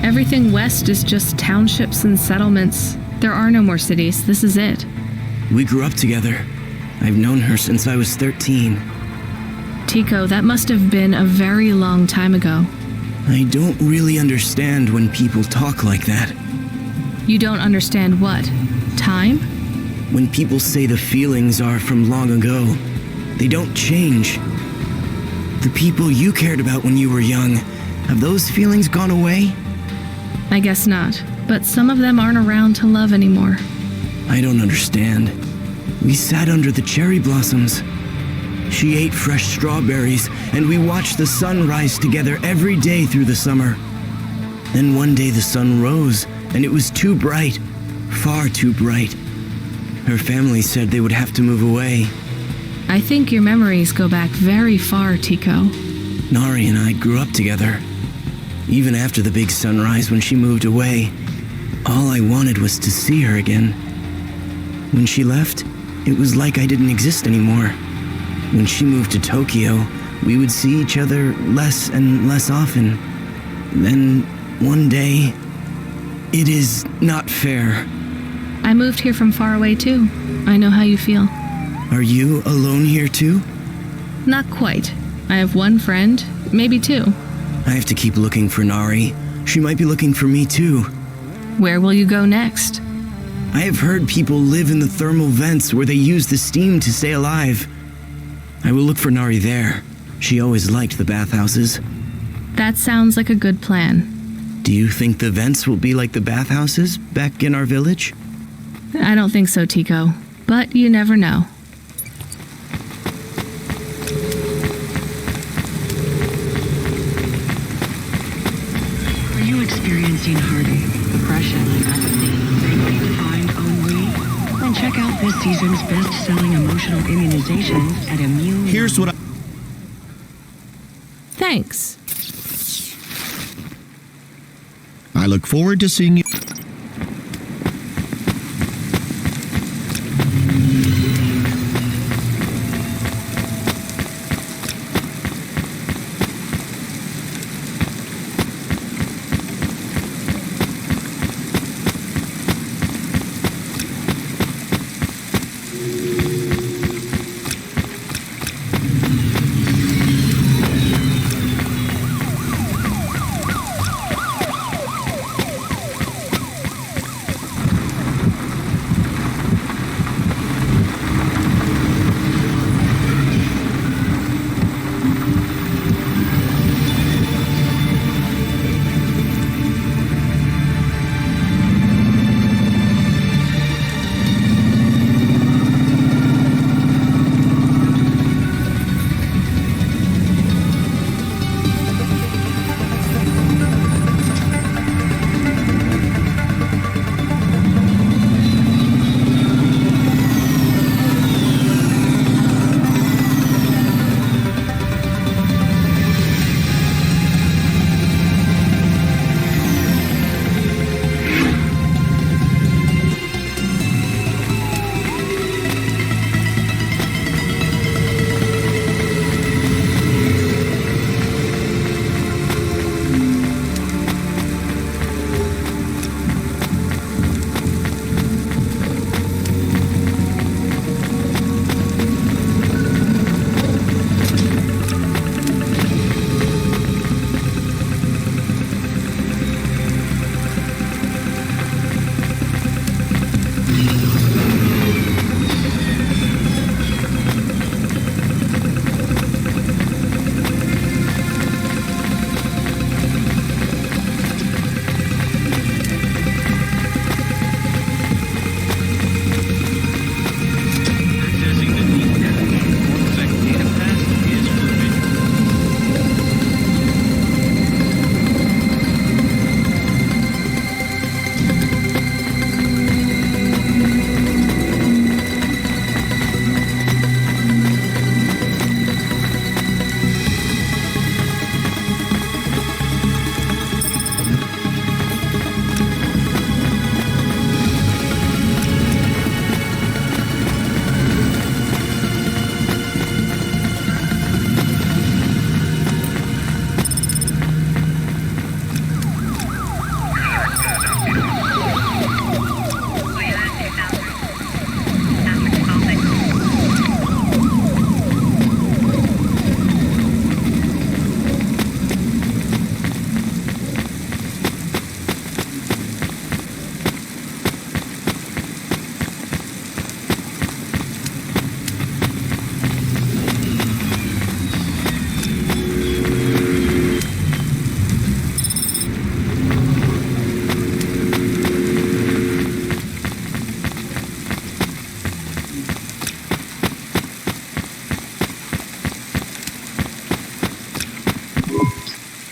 Everything west is just townships and settlements. There are no more cities. This is it. We grew up together. I've known her since I was 13. Tico, that must have been a very long time ago. I don't really understand when people talk like that. You don't understand what? Time? When people say the feelings are from long ago, they don't change. The people you cared about when you were young, have those feelings gone away? I guess not, but some of them aren't around to love anymore. I don't understand. We sat under the cherry blossoms. She ate fresh strawberries, and we watched the sun rise together every day through the summer. Then one day the sun rose, and it was too bright, far too bright. Her family said they would have to move away. I think your memories go back very far, Tico. Nari and I grew up together. Even after the big sunrise when she moved away, all I wanted was to see her again. When she left, it was like I didn't exist anymore. When she moved to Tokyo, we would see each other less and less often. Then, one day, it is not fair. I moved here from far away too. I know how you feel. Are you alone here too? Not quite. I have one friend, maybe two. I have to keep looking for Nari. She might be looking for me too. Where will you go next? I have heard people live in the thermal vents where they use the steam to stay alive. I will look for Nari there. She always liked the bathhouses. That sounds like a good plan. Do you think the vents will be like the bathhouses back in our village? I don't think so, Tico. But you never know. Are you experiencing heartache, depression, and apathy? Ready to find ennui? Then check out this season's best-selling emotional immunizations at Immune. Here's what Thanks. I look forward to seeing you.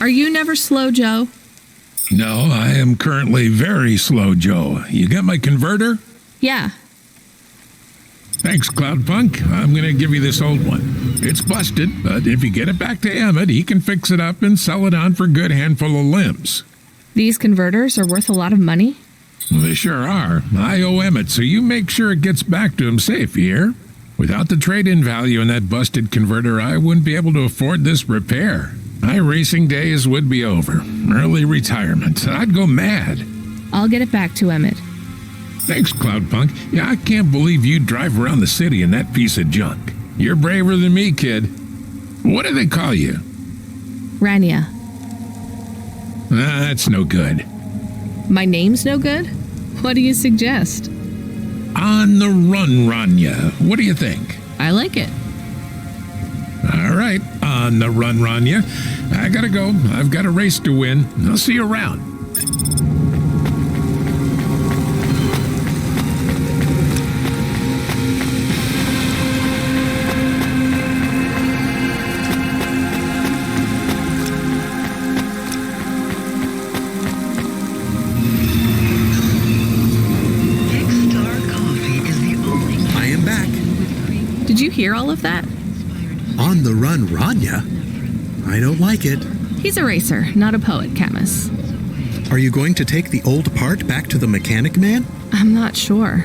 Are you never slow, Joe? No, I am currently very slow, Joe. You got my converter? Yeah. Thanks, Cloudpunk. I'm going to give you this old one. It's busted, but if you get it back to Emmett, he can fix it up and sell it on for a good handful of limbs. These converters are worth a lot of money? They sure are. I owe Emmett, so you make sure it gets back to him safe, you hear? Without the trade-in value in that busted converter, I wouldn't be able to afford this repair. My racing days would be over. Early retirement. I'd go mad. I'll get it back to Emmett. Thanks, Cloudpunk. Yeah, I can't believe you drive around the city in that piece of junk. You're braver than me, kid. What do they call you? Rania. That's no good. My name's no good? What do you suggest? On the run, Rania. What do you think? I like it. All right, on the run, Rania. I gotta go. I've got a race to win. I'll see you around. Did you hear all of that? On the run, Rania? I don't like it. He's a racer, not a poet, Camus. Are you going to take the old part back to the mechanic man? I'm not sure.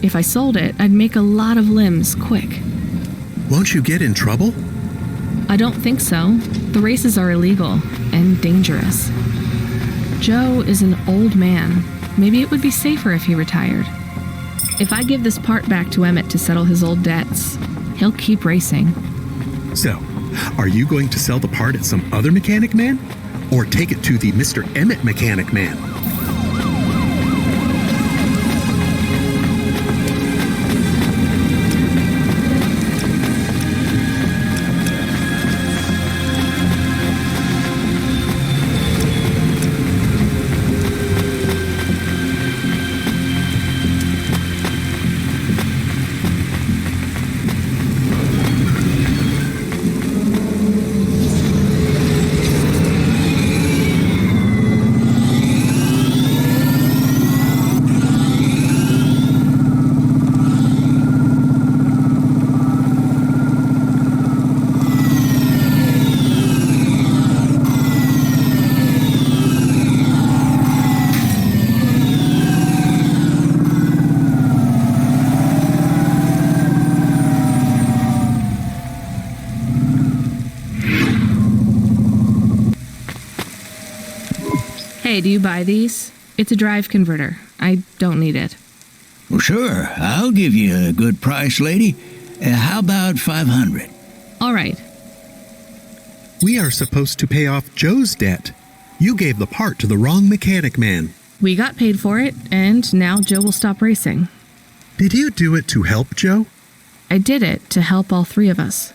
If I sold it, I'd make a lot of limbs quick. Won't you get in trouble? I don't think so. The races are illegal and dangerous. Joe is an old man. Maybe it would be safer if he retired. If I give this part back to Emmett to settle his old debts, he'll keep racing. So, are you going to sell the part at some other mechanic man? Or take it to the Mr. Emmett mechanic man? Hey, do you buy these? It's a drive converter. I don't need it. Well, sure. I'll give you a good price, lady. How about 500? All right. We are supposed to pay off Joe's debt. You gave the part to the wrong mechanic man. We got paid for it, and now Joe will stop racing. Did you do it to help Joe? I did it to help all three of us.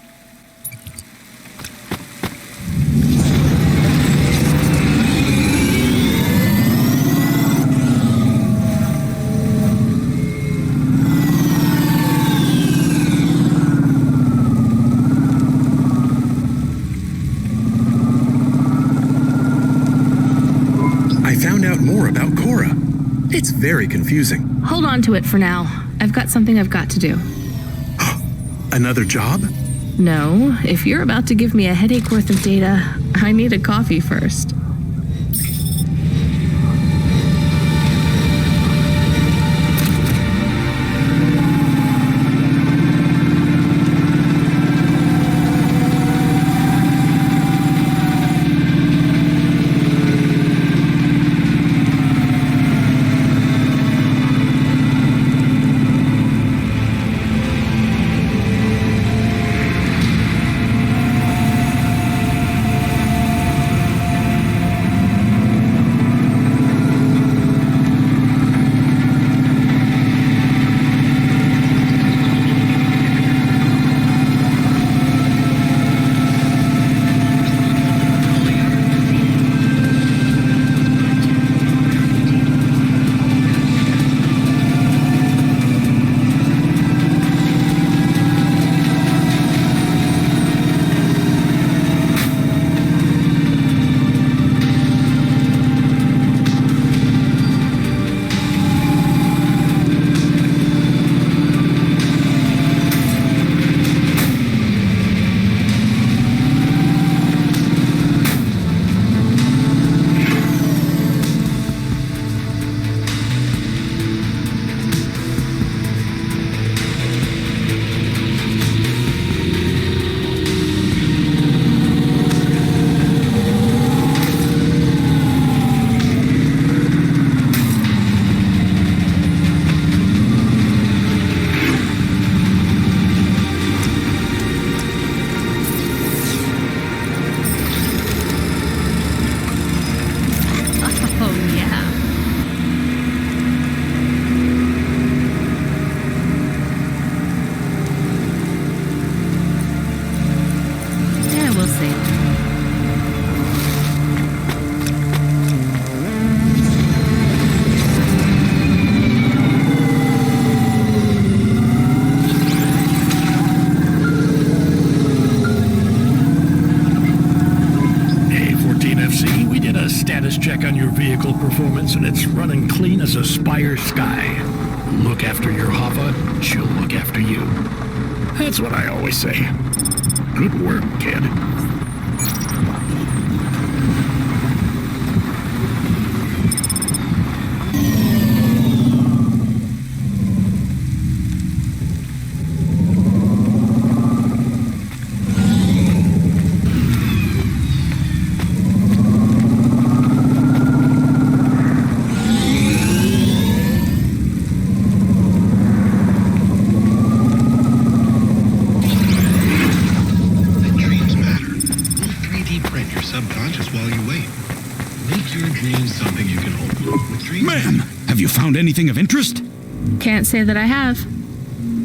It's very confusing. Hold on to it for now. I've got something I've got to do. Another job? No, if you're about to give me a headache worth of data, I need a coffee first. did a status check on your vehicle performance, and it's running clean as a Spire sky. Look after your Hava, she'll look after you. That's what I always say. Good work, kid. Anything of interest? Can't say that I have.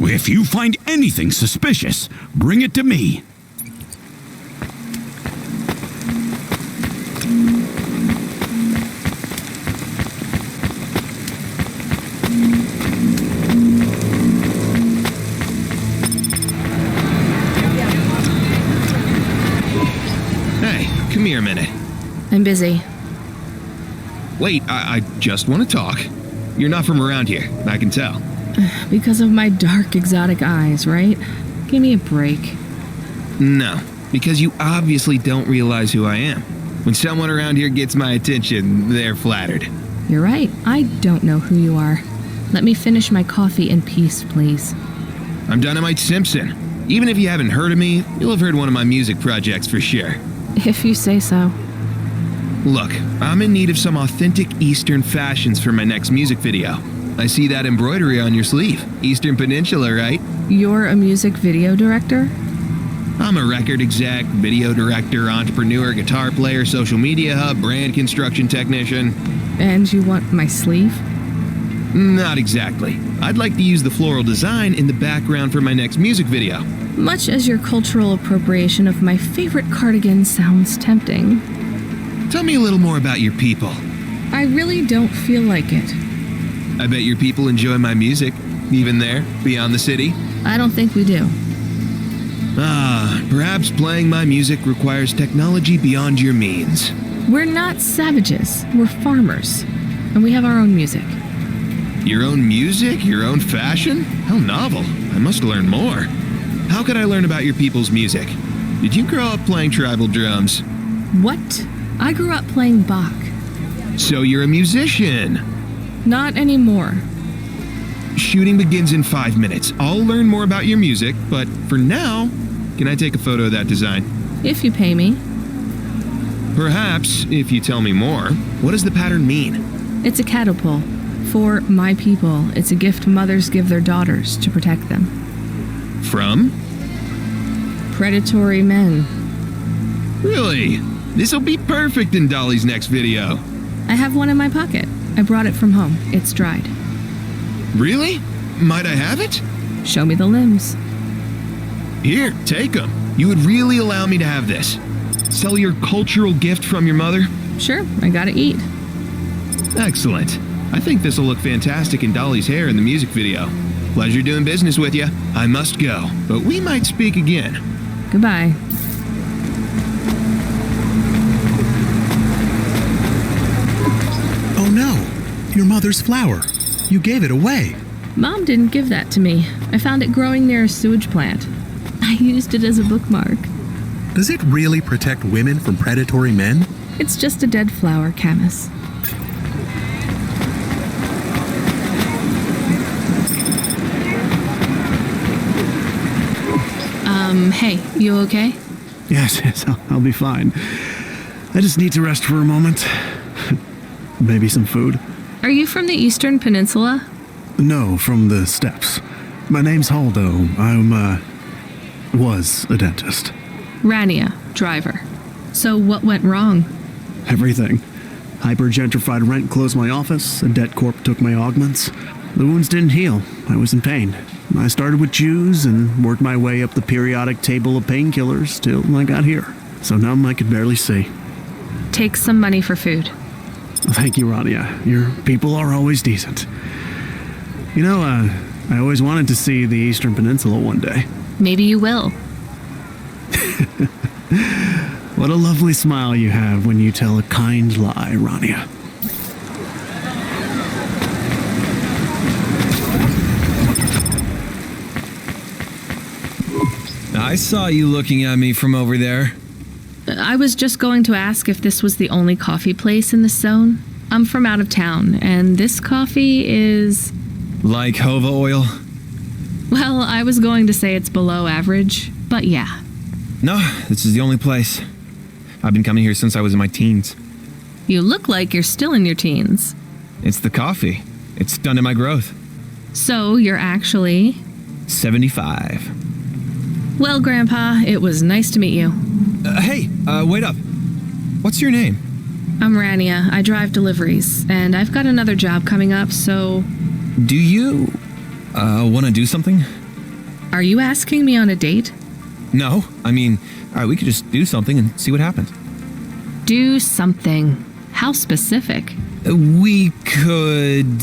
If you find anything suspicious, bring it to me. Hey, come here a minute. I'm busy. Wait, I just want to talk. You're not from around here, I can tell. Because of my dark, exotic eyes, right? Give me a break. No, because you obviously don't realize who I am. When someone around here gets my attention, they're flattered. You're right. I don't know who you are. Let me finish my coffee in peace, please. I'm Dynamite Simpson. Even if you haven't heard of me, you'll have heard one of my music projects for sure. If you say so. Look, I'm in need of some authentic Eastern fashions for my next music video. I see that embroidery on your sleeve. Eastern Peninsula, right? You're a music video director? I'm a record exec, video director, entrepreneur, guitar player, social media hub, brand construction technician. And you want my sleeve? Not exactly. I'd like to use the floral design in the background for my next music video. Much as your cultural appropriation of my favorite cardigan sounds tempting. Tell me a little more about your people. I really don't feel like it. I bet your people enjoy my music, even there, beyond the city. I don't think we do. Perhaps playing my music requires technology beyond your means. We're not savages. We're farmers. And we have our own music. Your own music? Your own fashion? How novel. I must learn more. How could I learn about your people's music? Did you grow up playing tribal drums? What? I grew up playing Bach. So you're a musician? Not anymore. Shooting begins in 5 minutes. I'll learn more about your music, but for now, can I take a photo of that design? If you pay me. Perhaps, if you tell me more. What does the pattern mean? It's a catapult. For my people, it's a gift mothers give their daughters to protect them. From? Predatory men. Really? This'll be perfect in Dolly's next video. I have one in my pocket. I brought it from home. It's dried. Really? Might I have it? Show me the limbs. Here, take them. You would really allow me to have this? Sell your cultural gift from your mother? Sure, I gotta eat. Excellent. I think this'll look fantastic in Dolly's hair in the music video. Pleasure doing business with you. I must go, but we might speak again. Goodbye. Oh no, your mother's flower. You gave it away. Mom didn't give that to me. I found it growing near a sewage plant. I used it as a bookmark. Does it really protect women from predatory men? It's just a dead flower, Camus. Hey, you okay? Yes, I'll be fine. I just need to rest for a moment. Maybe some food. Are you from the Eastern Peninsula? No, from the steppes. My name's Haldo. Was a dentist. Rania, driver. So what went wrong? Everything. Hyper-gentrified rent closed my office, a debt corp took my augments. The wounds didn't heal. I was in pain. I started with Jews and worked my way up the periodic table of painkillers till I got here. So numb I could barely see. Take some money for food. Thank you, Rania. Your people are always decent. You know, I always wanted to see the Eastern Peninsula one day. Maybe you will. What a lovely smile you have when you tell a kind lie, Rania. I saw you looking at me from over there. I was just going to ask if this was the only coffee place in this zone. I'm from out of town, and this coffee is... Like Hova oil? Well, I was going to say it's below average, but yeah. No, this is the only place. I've been coming here since I was in my teens. You look like you're still in your teens. It's the coffee. It's stunted my growth. So you're actually... 75. Well, Grandpa, it was nice to meet you. Hey, wait up. What's your name? I'm Rania. I drive deliveries, and I've got another job coming up, so... Do you, want to do something? Are you asking me on a date? No, I mean, alright, we could just do something and see what happens. Do something. How specific? We could...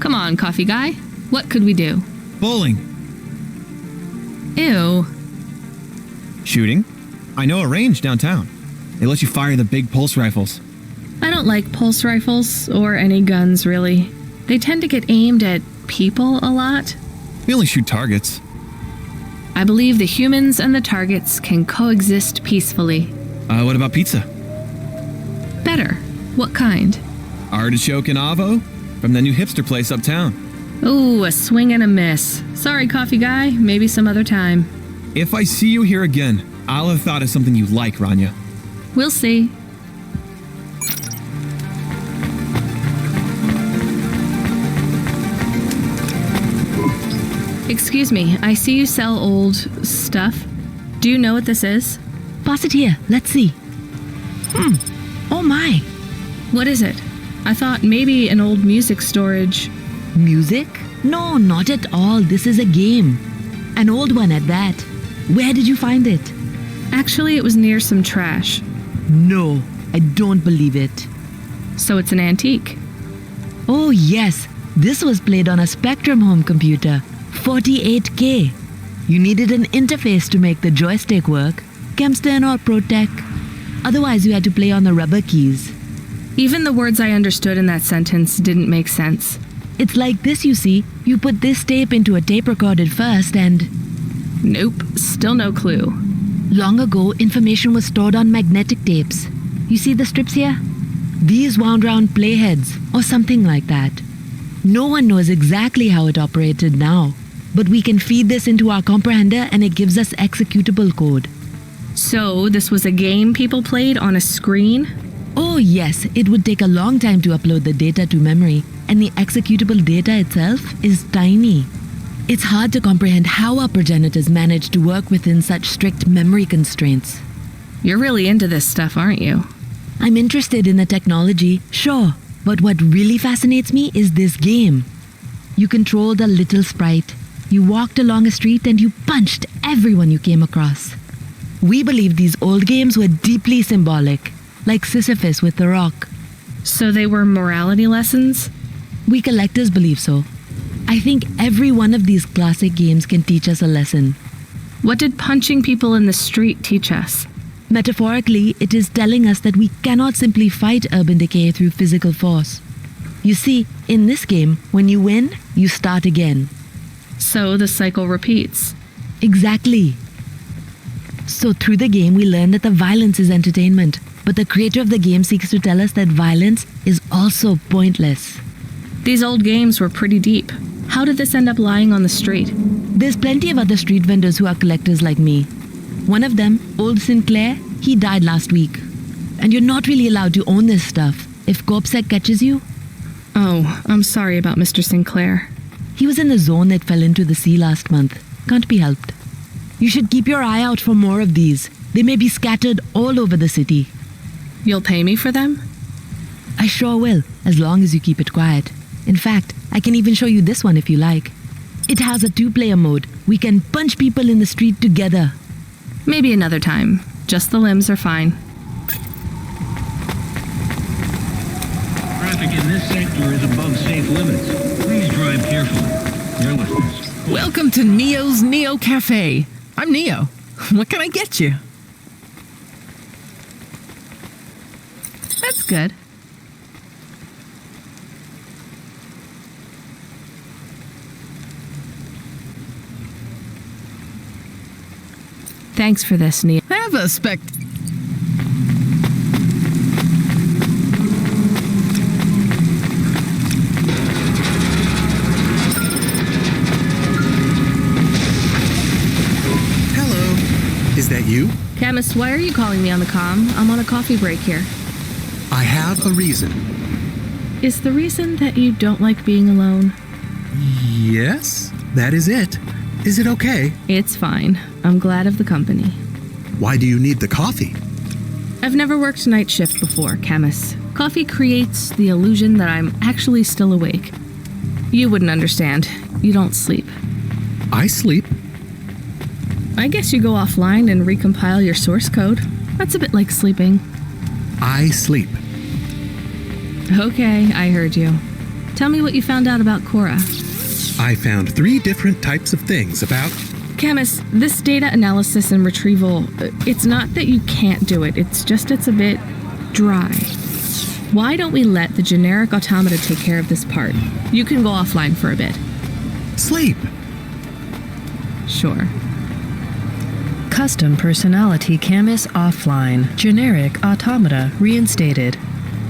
Come on, coffee guy. What could we do? Bowling. Ew. Shooting? I know a range downtown. They let you fire the big pulse rifles. I don't like pulse rifles, or any guns, really. They tend to get aimed at people a lot. We only shoot targets. I believe the humans and the targets can coexist peacefulully. What about pizza? Better. What kind? Artichoke and avo from the new hipster place uptown. Ooh, a swing and a miss. Sorry, coffee guy. Maybe some other time. If I see you here again, I'll have thought of something you like, Rania. We'll see. Excuse me, I see you sell old stuff. Do you know what this is? Pass it here. Let's see. Oh my. What is it? I thought maybe an old music storage. Music? No, not at all. This is a game. An old one at that. Where did you find it? Actually, it was near some trash. No, I don't believe it. So it's an antique? Oh yes. This was played on a Spectrum home computer. 48K. You needed an interface to make the joystick work. Kempston or Protec. Otherwise, you had to play on the rubber keys. Even the words I understood in that sentence didn't make sense. It's like this, you see. You put this tape into a tape recorder first and... Nope, still no clue. Long ago, information was stored on magnetic tapes. You see the strips here? These wound round playheads, or something like that. No one knows exactly how it operated now, but we can feed this into our comprehender and it gives us executable code. So, this was a game people played on a screen? Oh yes, it would take a long time to upload the data to memory, and the executable data itself is tiny. It's hard to comprehend how our progenitors managed to work within such strict memory constraints. You're really into this stuff, aren't you? I'm interested in the technology, sure, but what really fascinates me is this game. You controlled a little sprite. You walked along a street and you punched everyone you came across. We believe these old games were deeply symbolic, like Sisyphus with the rock. So they were morality lessons? We collectors believe so. I think every one of these classic games can teach us a lesson. What did punching people in the street teach us? Metaphorically, it is telling us that we cannot simply fight urban decay through physical force. You see, in this game, when you win, you start again. So the cycle repeats. Exactly. So through the game, we learn that the violence is entertainment, but the creator of the game seeks to tell us that violence is also pointless. These old games were pretty deep. How did this end up lying on the street? There's plenty of other street vendors who are collectors like me. One of them, old Sinclair, he died last week. And you're not really allowed to own this stuff if CorpSec catches you. Oh, I'm sorry about Mr. Sinclair. He was in the zone that fell into the sea last month. Can't be helped. You should keep your eye out for more of these. They may be scattered all over the city. You'll pay me for them? I sure will, as long as you keep it quiet. In fact, I can even show you this one if you like. It has a 2-player mode. We can punch people in the street together. Maybe another time. Just the limbs are fine. Traffic in this sector is above safe limits. Please drive carefully. Your listeners. Welcome to Neo's Neo Cafe. I'm Neo. What can I get you? That's good. Thanks for this, Neil. Have a Hello. Is that you? Camus, why are you calling me on the comm? I'm on a coffee break here. I have a reason. Is the reason that you don't like being alone? Yes, that is it. Is it okay? It's fine. I'm glad of the company. Why do you need the coffee? I've never worked night shift before, Camus. Coffee creates the illusion that I'm actually still awake. You wouldn't understand. You don't sleep. I sleep. I guess you go offline and recompile your source code. That's a bit like sleeping. I sleep. Okay, I heard you. Tell me what you found out about Cora. I found 3 different types of things about... Camus, this data analysis and retrieval, it's not that you can't do it, it's just it's a bit dry. Why don't we let the generic automata take care of this part? You can go offline for a bit. Sleep. Sure. Custom personality Camus offline. Generic automata reinstated.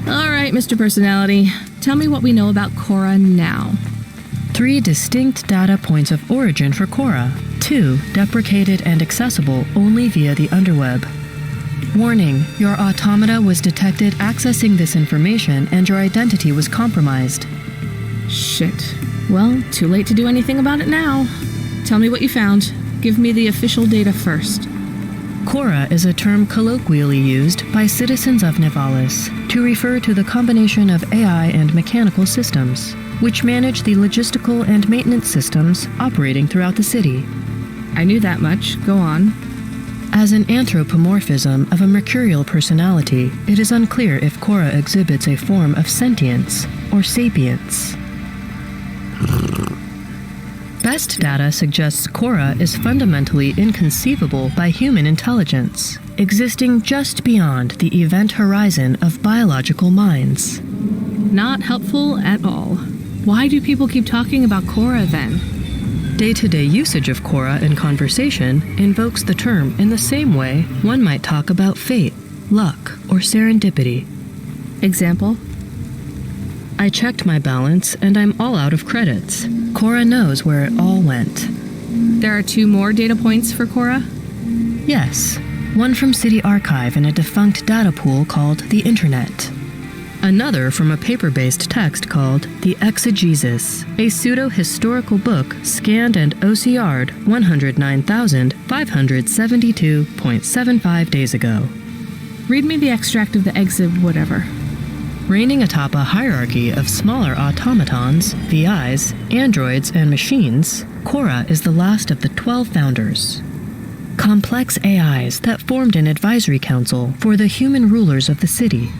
All right, Mr. Personality. Tell me what we know about Cora now. 3 distinct data points of origin for Cora. 2 deprecated and accessible only via the underweb. Warning, your automata was detected accessing this information and your identity was compromised. Shit. Well, too late to do anything about it now. Tell me what you found. Give me the official data first. Cora is a term colloquially used by citizens of Nivalis to refer to the combination of AI and mechanical systems, which manage the logistical and maintenance systems operating throughout the city. I knew that much. Go on. As an anthropomorphism of a mercurial personality, it is unclear if Cora exhibits a form of sentience or sapience. Best data suggests Cora is fundamentally inconceivable by human intelligence, existing just beyond the event horizon of biological minds. Not helpful at all. Why do people keep talking about Cora then? Day-to-day usage of Cora in conversation invokes the term in the same way one might talk about fate, luck, or serendipity. Example? I checked my balance and I'm all out of credits. Cora knows where it all went. There are 2 more data points for Cora? Yes. One from City Archive in a defunct data pool called the Internet. Another from a paper-based text called The Exegesis, a pseudo-historical book scanned and OCR'd 109,572.75 days ago. Read me the extract of the exit whatever. Reigning atop a hierarchy of smaller automatons, VIs, androids, and machines, Cora is the last of the 12 founders. Complex AIs that formed an advisory council for the human rulers of the city.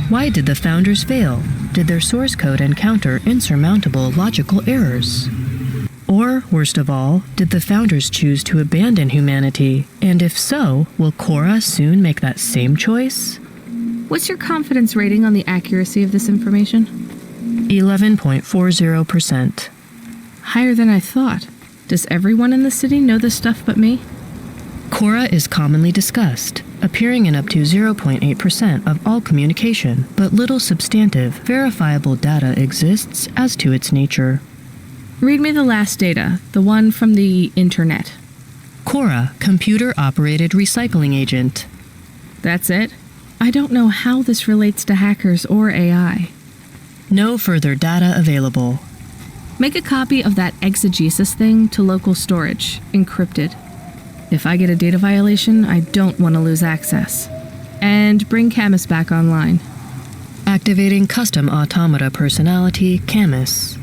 Why did the founders fail? Did their source code encounter insurmountable logical errors? Or, worst of all, did the founders choose to abandon humanity? And if so, will Cora soon make that same choice? What's your confidence rating on the accuracy of this information? 11.40%. Higher than I thought. Does everyone in the city know this stuff but me? Cora is commonly discussed, appearing in up to 0.8% of all communication, but little substantive, verifiable data exists as to its nature. Read me the last data, the one from the Internet. Cora, computer-operated recycling agent. That's it? I don't know how this relates to hackers or AI. No further data available. Make a copy of that exegesis thing to local storage, encrypted. If I get a data violation, I don't want to lose access. And bring Camus back online. Activating custom automata personality, Camus.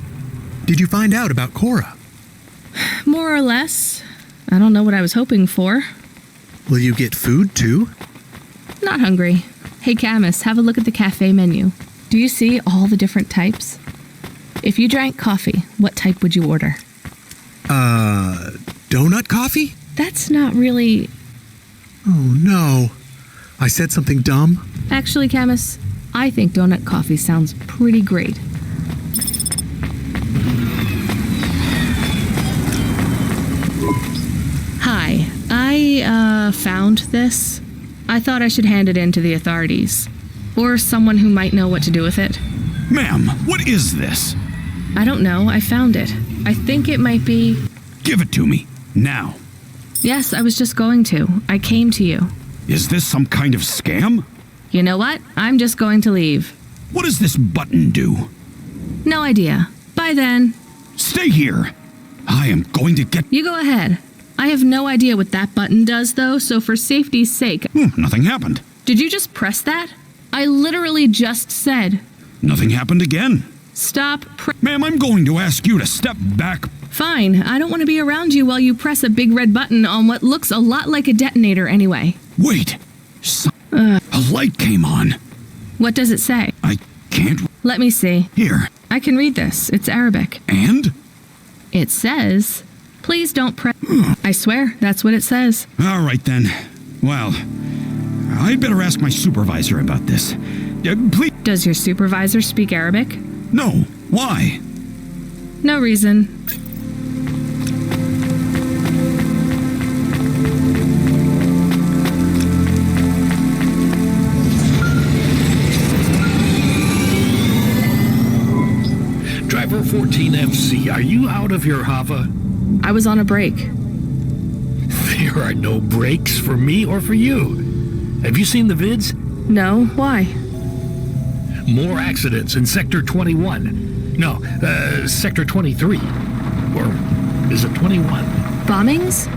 Did you find out about Cora? More or less. I don't know what I was hoping for. Will you get food too? Not hungry. Hey Camus, have a look at the cafe menu. Do you see all the different types? If you drank coffee, what type would you order? Donut coffee? That's not really... Oh no. I said something dumb? Actually, Camus, I think donut coffee sounds pretty great. Hi, I found this. I thought I should hand it in to the authorities. Or someone who might know what to do with it. Ma'am, what is this? I don't know, I found it. I think it might be... Give it to me, now. Yes, I was just going to. I came to you. Is this some kind of scam? You know what? I'm just going to leave. What does this button do? No idea. Bye then. Stay here. I am going to get... You go ahead. I have no idea what that button does, though, so for safety's sake... Nothing happened. Did you just press that? I literally just said... Nothing happened again. Stop Ma'am, I'm going to ask you to step back. Fine. I don't want to be around you while you press a big red button on what looks a lot like a detonator anyway. Wait. A light came on. What does it say? I can't... Let me see. Here. I can read this. It's Arabic. And? It says, please don't press... I swear, that's what it says. All right, then. Well, I'd better ask my supervisor about this. Please... Does your supervisor speak Arabic? No. Why? No reason. Driver 14FC, are you out of your Hava? I was on a break. There are no breaks for me or for you. Have you seen the vids? No, why? More accidents in Sector 21. No, Sector 23. Or is it 21? Bombings?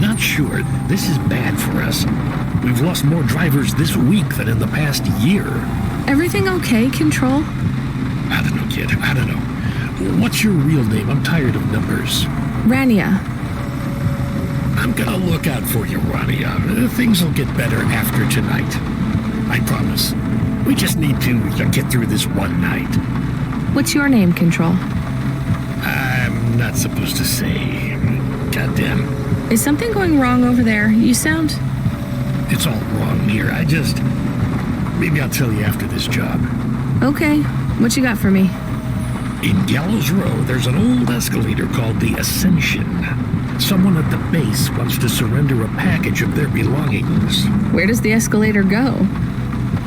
Not sure. This is bad for us. We've lost more drivers this week than in the past year. Everything okay, Control? I don't know, kid. I don't know. What's your real name? I'm tired of numbers. Rania. I'm gonna look out for you, Rania. Things will get better after tonight. I promise. We just need to get through this one night. What's your name, Control? I'm not supposed to say. Goddamn. Is something going wrong over there? You sound... It's all wrong here. Maybe I'll tell you after this job. Okay. What you got for me? In Gallows Row, there's an old escalator called the Ascension. Someone at the base wants to surrender a package of their belongings. Where does the escalator go?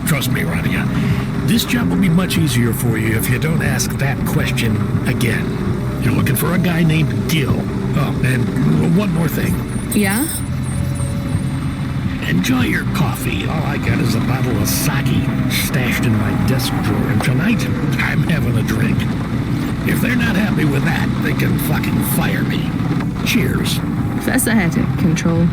Trust me, Rania. This job will be much easier for you if you don't ask that question again. You're looking for a guy named Gil. Oh, and one more thing. Yeah? Enjoy your coffee. All I got is a bottle of sake stashed in my desk drawer, and tonight I'm having a drink. If they're not happy with that, they can fucking fire me. Cheers. Fascinating, Control.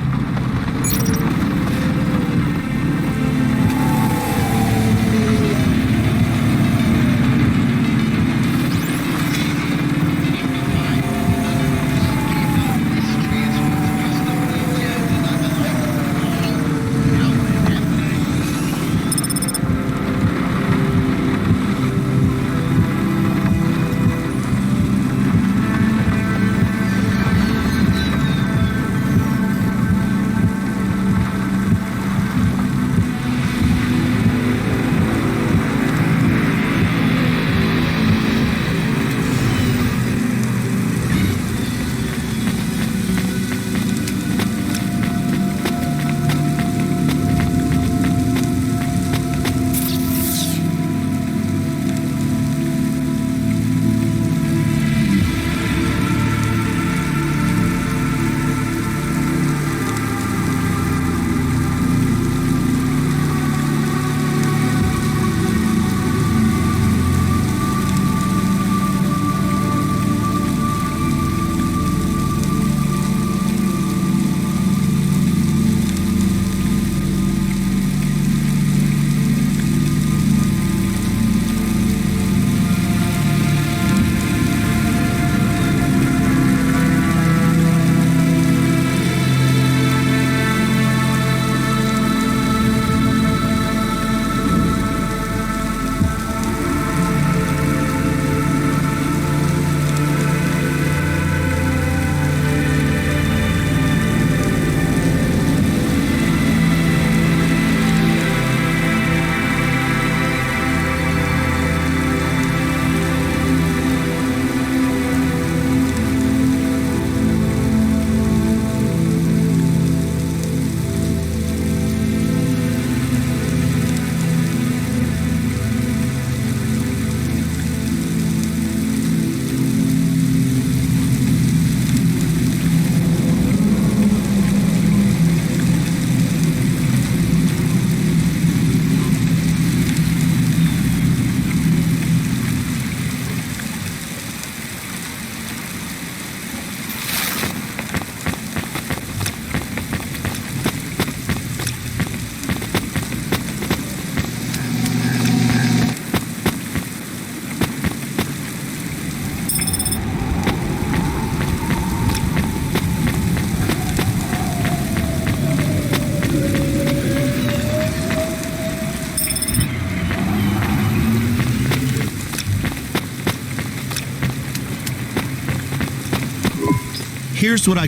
Here's what I...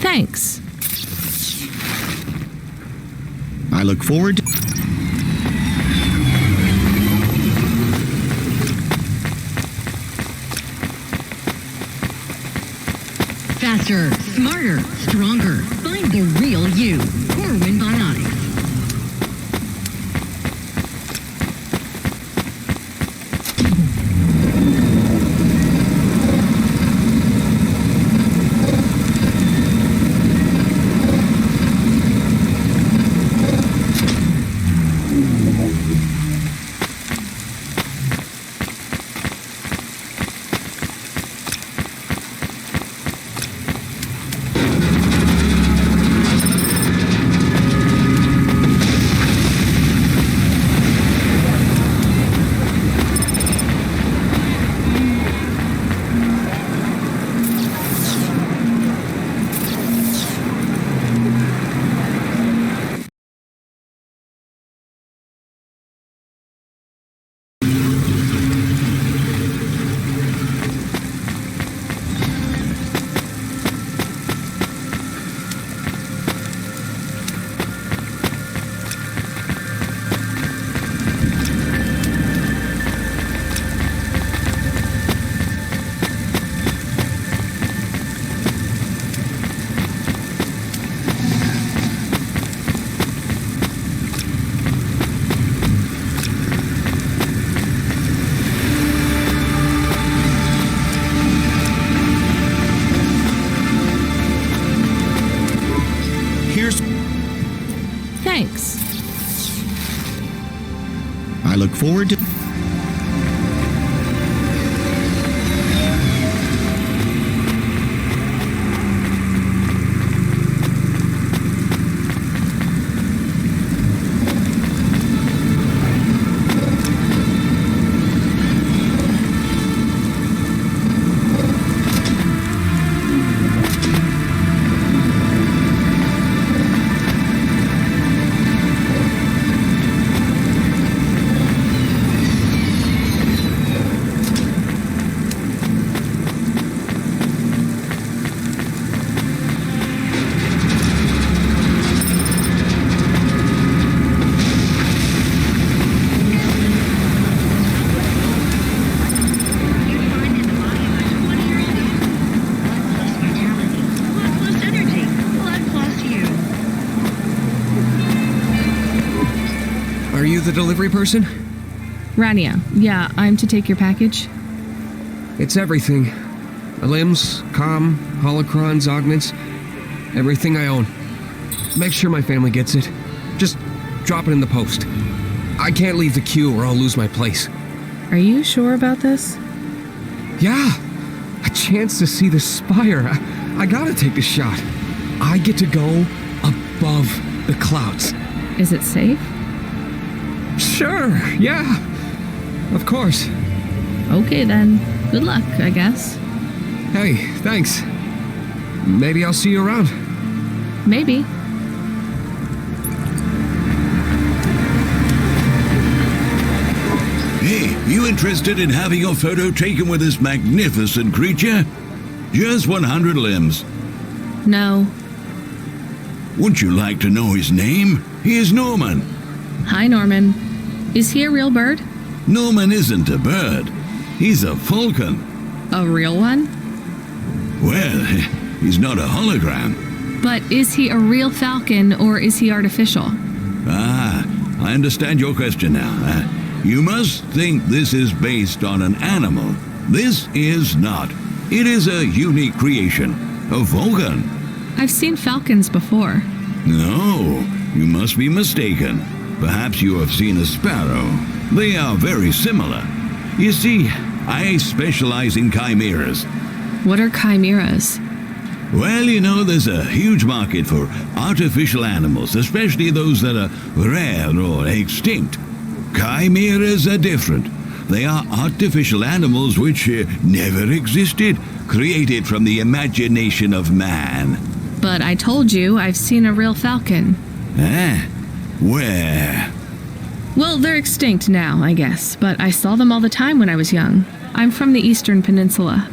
Thanks. I look forward to... Faster, smarter, stronger. Find the real you. Corwin Bionics. Thanks. I look forward to... Are you the delivery person? Rania, yeah, I'm to take your package. It's everything. Limbs, comm, holocrons, augments, everything I own. Make sure my family gets it. Just drop it in the post. I can't leave the queue or I'll lose my place. Are you sure about this? Yeah, a chance to see the spire. I gotta take the shot. I get to go above the clouds. Is it safe? Sure, yeah. Of course. Okay then. Good luck, I guess. Hey, thanks. Maybe I'll see you around. Maybe. Hey, you interested in having your photo taken with this magnificent creature? Just 100 limbs. No. Wouldn't you like to know his name? He is Norman. Hi, Norman. Is he a real bird? Norman isn't a bird. He's a falcon. A real one? Well, he's not a hologram. But is he a real falcon or is he artificial? Ah, I understand your question now. You must think this is based on an animal. This is not. It is a unique creation. A falcon. I've seen falcons before. No, you must be mistaken. Perhaps you have seen a sparrow. They are very similar. You see, I specialize in chimeras. What are chimeras? Well, you know, there's a huge market for artificial animals, especially those that are rare or extinct. Chimeras are different. They are artificial animals which never existed, created from the imagination of man. But I told you I've seen a real falcon. Eh? Where? Well, they're extinct now, I guess, but I saw them all the time when I was young. I'm from the Eastern Peninsula.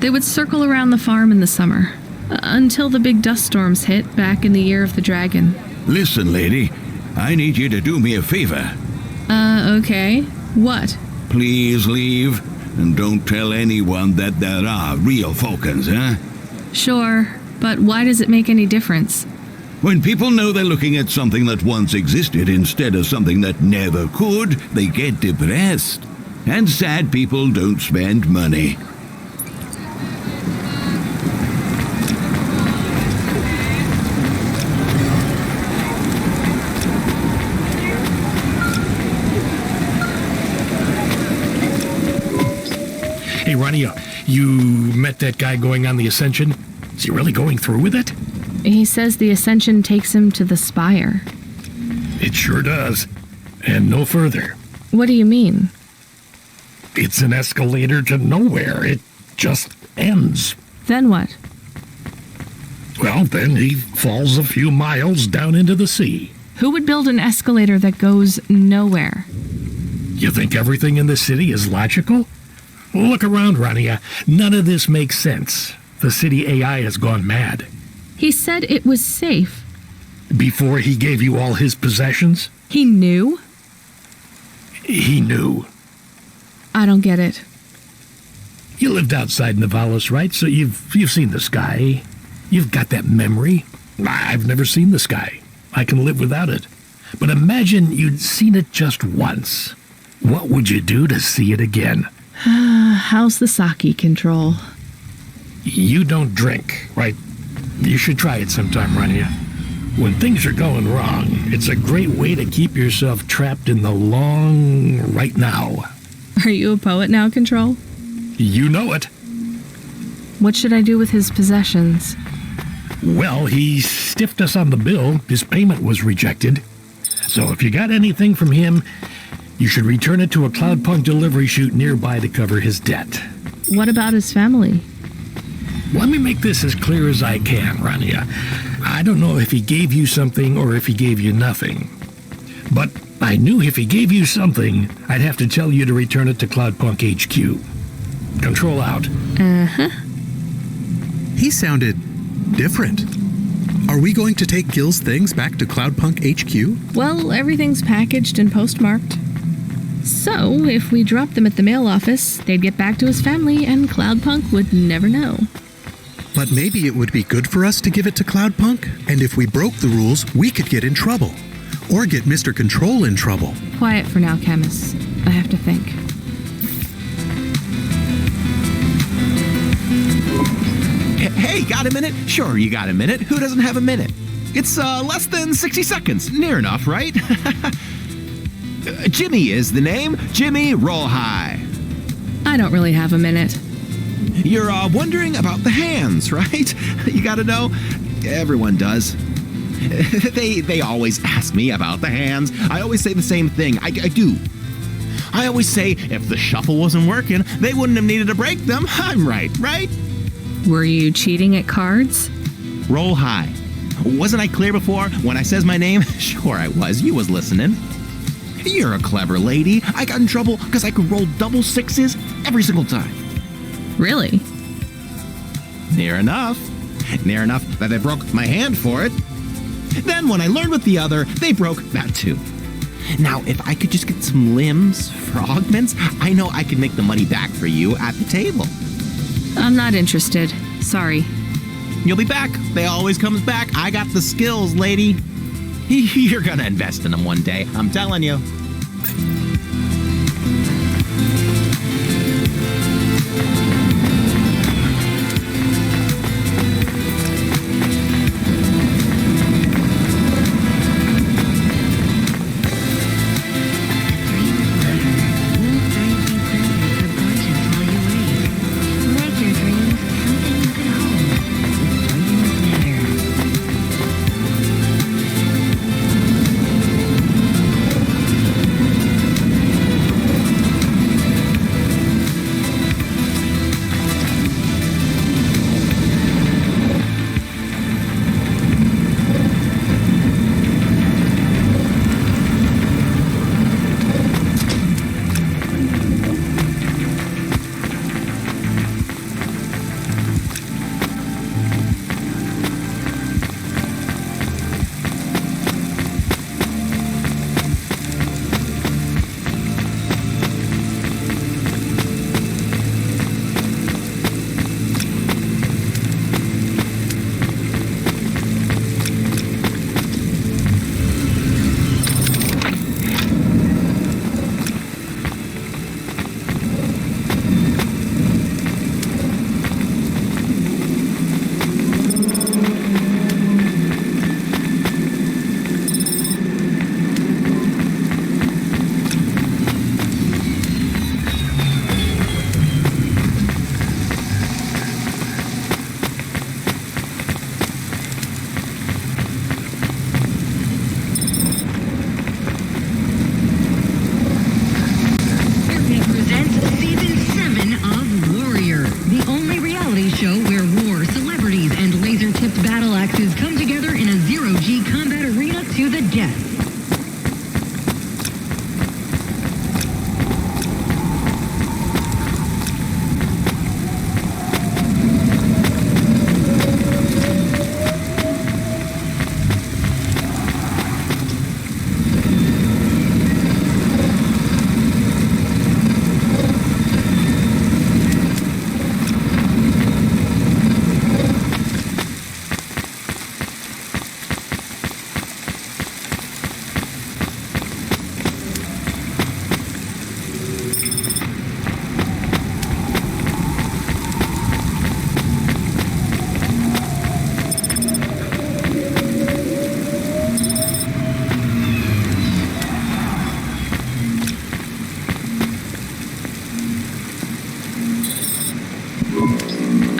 They would circle around the farm in the summer, until the big dust storms hit back in the year of the dragon. Listen, lady, I need you to do me a favor. Okay. What? Please leave, and don't tell anyone that there are real falcons, huh? Sure, but why does it make any difference? When people know they're looking at something that once existed instead of something that never could, they get depressed. And sad people don't spend money. Hey, Rania, you met that guy going on the Ascension? Is he really going through with it? He says the Ascension takes him to the Spire. It sure does. And no further. What do you mean? It's an escalator to nowhere. It just ends. Then what? Well, then he falls a few miles down into the sea. Who would build an escalator that goes nowhere? You think everything in the city is logical? Look around, Rania. None of this makes sense. The city AI has gone mad. He said it was safe. Before he gave you all his possessions? He knew? He knew. I don't get it. You lived outside Nivalis, right? So you've seen the sky. You've got that memory. I've never seen the sky. I can live without it. But imagine you'd seen it just once. What would you do to see it again? How's the sake control? You don't drink, right? You should try it sometime, Rania. When things are going wrong, it's a great way to keep yourself trapped in the long right now. Are you a poet now, Control? You know it. What should I do with his possessions? Well, he stiffed us on the bill. His payment was rejected. So if you got anything from him, you should return it to a Cloudpunk delivery chute nearby to cover his debt. What about his family? Let me make this as clear as I can, Rania. I don't know if he gave you something or if he gave you nothing. But I knew if he gave you something, I'd have to tell you to return it to Cloudpunk HQ. Control out. Uh-huh. He sounded different. Are we going to take Gil's things back to Cloudpunk HQ? Well, everything's packaged and postmarked. So, if we drop them at the mail office, they'd get back to his family and Cloudpunk would never know. But maybe it would be good for us to give it to Cloudpunk, and if we broke the rules, we could get in trouble. Or get Mr. Control in trouble. Quiet for now, Camus. I have to think. Hey, got a minute? Sure, you got a minute. Who doesn't have a minute? It's less than 60 seconds. Near enough, right? Jimmy is the name. Jimmy, roll high. I don't really have a minute. You're wondering about the hands, right? You gotta know. Everyone does. They always ask me about the hands. I always say the same thing. I do. I always say if the shuffle wasn't working, they wouldn't have needed to break them. I'm right? Were you cheating at cards? Roll high. Wasn't I clear before when I says my name? Sure I was. You was listening. You're a clever lady. I got in trouble because I could roll double sixes every single time. Really? Near enough. Near enough that they broke my hand for it. Then when I learned with the other, they broke that too. Now, if I could just get some limbs for augments, I know I could make the money back for you at the table. I'm not interested. Sorry. You'll be back. They always comes back. I got the skills, lady. You're gonna invest in them one day. I'm telling you.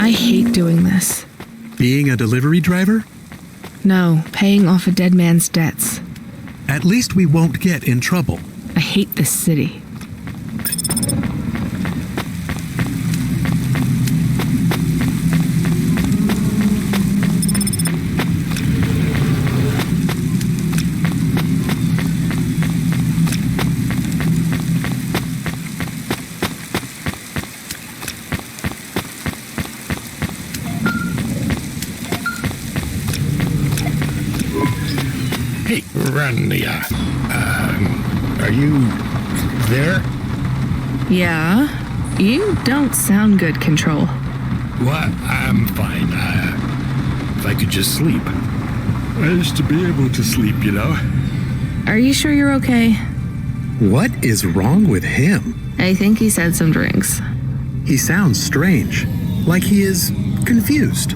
I hate doing this. Being a delivery driver? No, paying off a dead man's debts. At least we won't get in trouble. I hate this city. Hey, Rania. Are you there? Yeah? You don't sound good, Control. What? I'm fine. If I could just sleep. Just to be able to sleep, you know? Are you sure you're okay? What is wrong with him? I think he said some drinks. He sounds strange, like he is confused.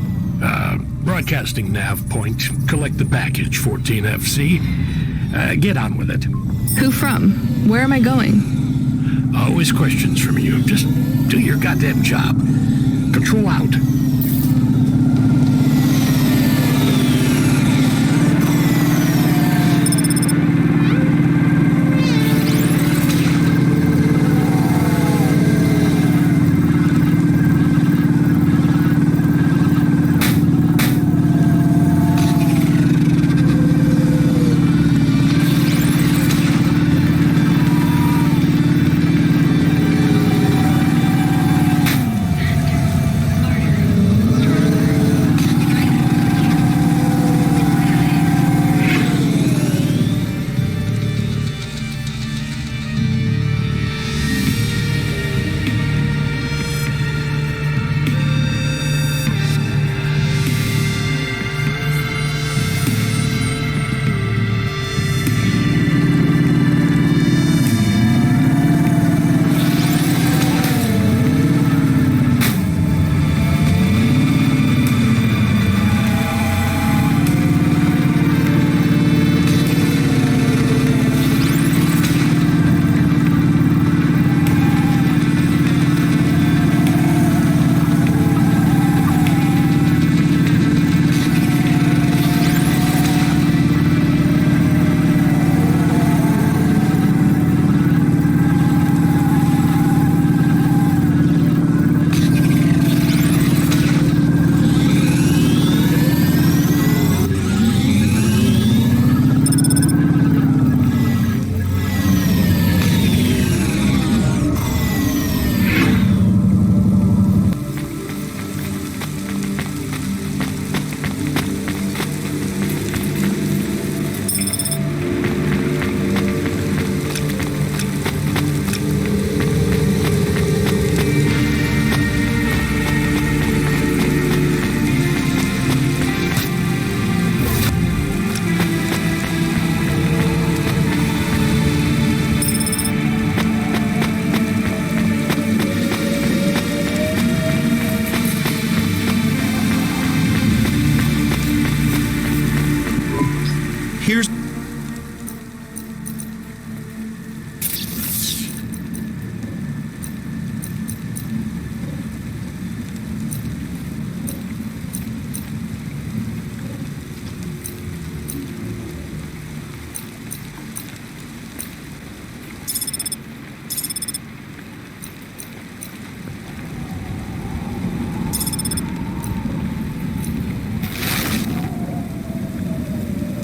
Broadcasting nav point. Collect the package, 14FC. Get on with it. Who from? Where am I going? Always questions from you. Just do your goddamn job. Control out.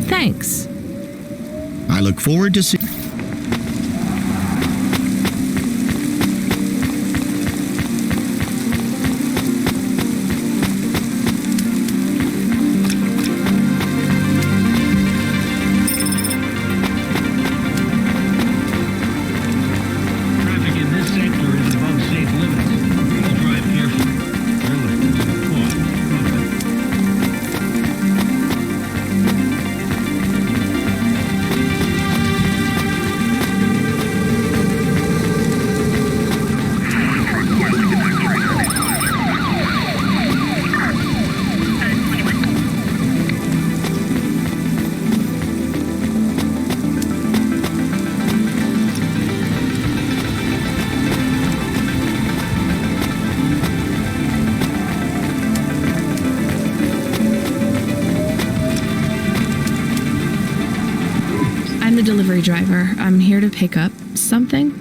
Thanks. I look forward to seeing. delivery driver. I'm here to pick up something.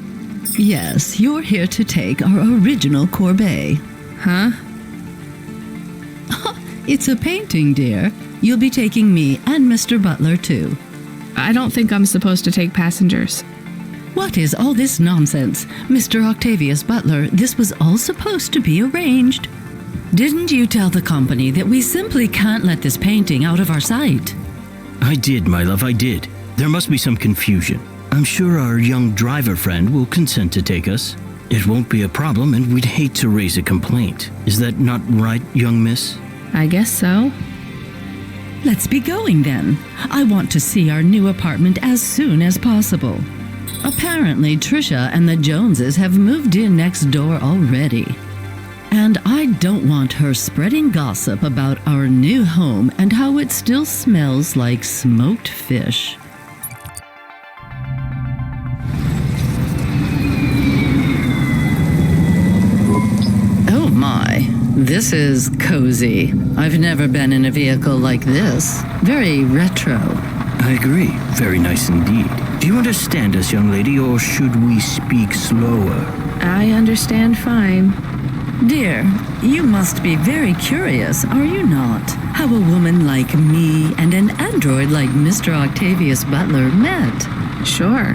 Yes, you're here to take our original corbeille. Huh? It's a painting, dear. You'll be taking me and Mr. Butler, too. I don't think I'm supposed to take passengers. What is all this nonsense? Mr. Octavius Butler, this was all supposed to be arranged. Didn't you tell the company that we simply can't let this painting out of our sight? I did, my love, I did. There must be some confusion. I'm sure our young driver friend will consent to take us. It won't be a problem, and we'd hate to raise a complaint. Is that not right, young miss? I guess so. Let's be going then. I want to see our new apartment as soon as possible. Apparently, Trisha and the Joneses have moved in next door already. And I don't want her spreading gossip about our new home and how it still smells like smoked fish. Oh my, this is cozy. I've never been in a vehicle like this. Very retro. I agree. Very nice indeed. Do you understand us, young lady, or should we speak slower? I understand fine. Dear, you must be very curious, are you not? How a woman like me and an android like Mr. Octavius Butler met. Sure.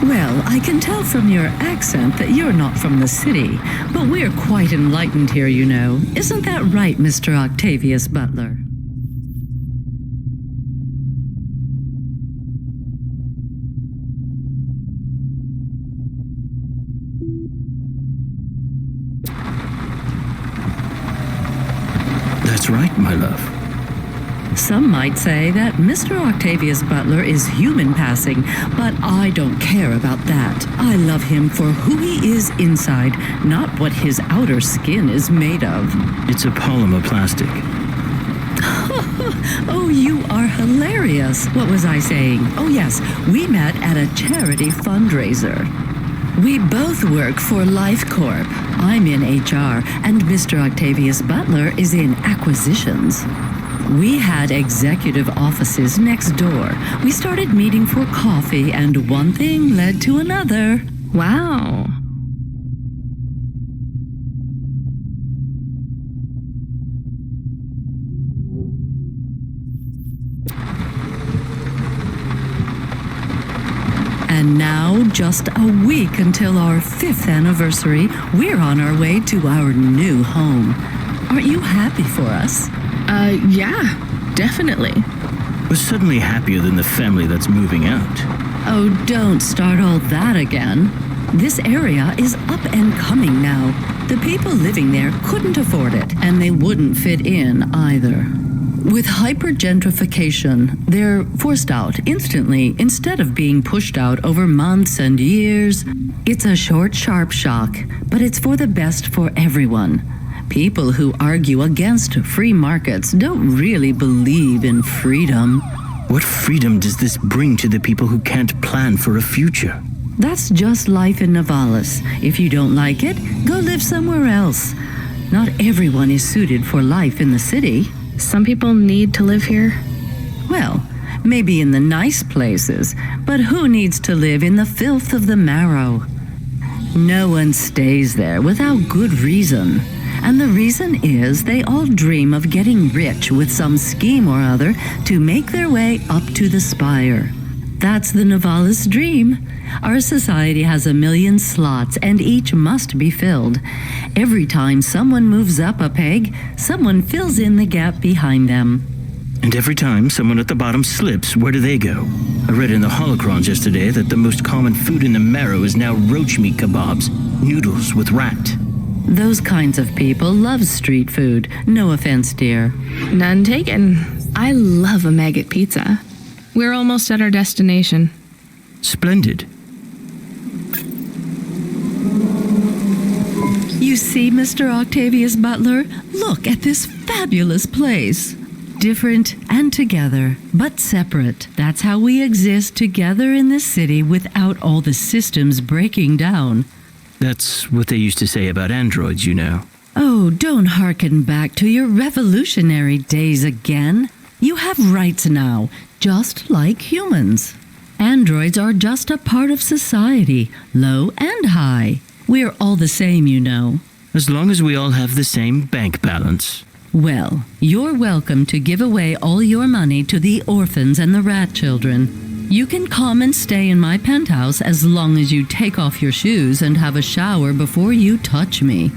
Well, I can tell from your accent that you're not from the city, but we're quite enlightened here, you know. Isn't that right, Mr. Octavius Butler? That's right, my love. Some might say that Mr. Octavius Butler is human passing, but I don't care about that. I love him for who he is inside, not what his outer skin is made of. It's a polymer plastic. Oh, you are hilarious. What was I saying? Oh, yes, we met at a charity fundraiser. We both work for Life Corp. I'm in HR, and Mr. Octavius Butler is in acquisitions. We had executive offices next door. We started meeting for coffee, and one thing led to another. Wow. And now, just a week until our 5th anniversary, we're on our way to our new home. Aren't you happy for us? Yeah, definitely. We're suddenly happier than the family that's moving out. Oh, don't start all that again. This area is up and coming now. The people living there couldn't afford it, and they wouldn't fit in either. With hypergentrification, they're forced out instantly instead of being pushed out over months and years. It's a short, sharp shock, but it's for the best for everyone. People who argue against free markets don't really believe in freedom. What freedom does this bring to the people who can't plan for a future? That's just life in Nivalis. If you don't like it, go live somewhere else. Not everyone is suited for life in the city. Some people need to live here. Well, maybe in the nice places, but who needs to live in the filth of the marrow? No one stays there without good reason. And the reason is they all dream of getting rich with some scheme or other to make their way up to the spire. That's the Nivalis dream. Our society has 1,000,000 slots and each must be filled. Every time someone moves up a peg, someone fills in the gap behind them. And every time someone at the bottom slips, where do they go? I read in the holocrons yesterday that the most common food in the marrow is now roach meat kebabs, noodles with rat. Those kinds of people love street food. No offense, dear. None taken. I love a maggot pizza. We're almost at our destination. Splendid. You see, Mr. Octavius Butler? Look at this fabulous place. Different and together, but separate. That's how we exist together in this city without all the systems breaking down. That's what they used to say about androids, you know. Oh, don't hearken back to your revolutionary days again. You have rights now, just like humans. Androids are just a part of society, low and high. We're all the same, you know. As long as we all have the same bank balance. Well, you're welcome to give away all your money to the orphans and the rat children. You can come and stay in my penthouse as long as you take off your shoes and have a shower before you touch me.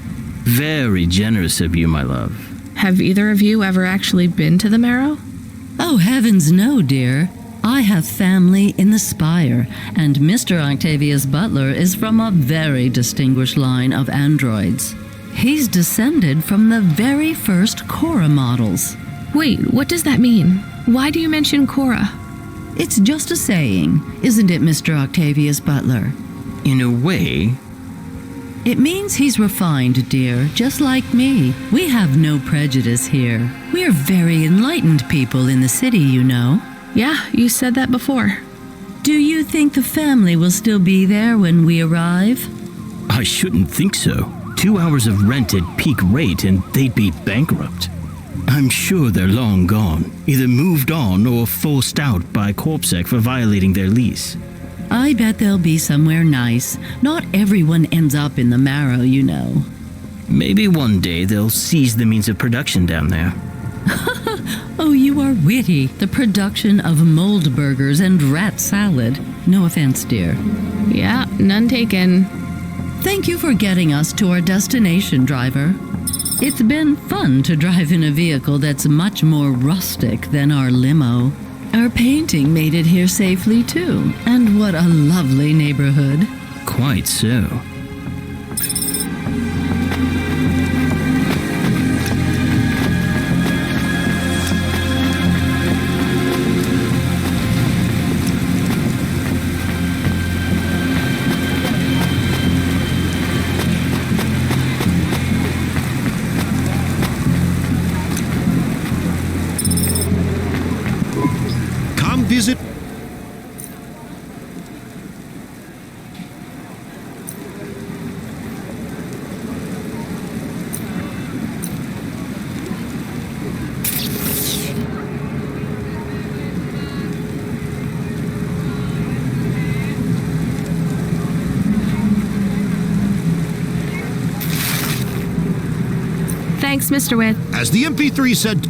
Very generous of you, my love. Have either of you ever actually been to the Marrow? Oh, heavens no, dear. I have family in the Spire, and Mr. Octavius Butler is from a very distinguished line of androids. He's descended from the very first Cora models. Wait, what does that mean? Why do you mention Cora? It's just a saying, isn't it, Mr. Octavius Butler? In a way. It means he's refined, dear, just like me. We have no prejudice here. We're very enlightened people in the city, you know. Yeah, you said that before. Do you think the family will still be there when we arrive? I shouldn't think so. 2 hours of rent at peak rate and they'd be bankrupt. I'm sure they're long gone, either moved on or forced out by Corpsec for violating their lease. I bet they'll be somewhere nice. Not everyone ends up in the Marrow, you know. Maybe one day they'll seize the means of production down there. Oh, you are witty. The production of mold burgers and rat salad. No offense, dear. Yeah, none taken. Thank you for getting us to our destination, driver. It's been fun to drive in a vehicle that's much more rustic than our limo. Our painting made it here safely, too. And what a lovely neighborhood. Quite so. Visit. Thanks, Mr. Witt. As the MP3 said.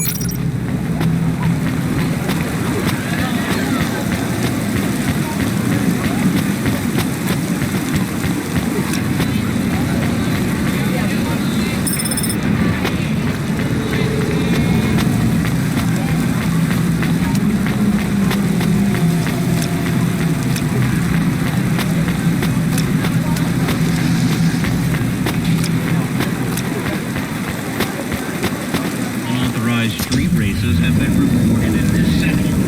Street races have been reported in this section.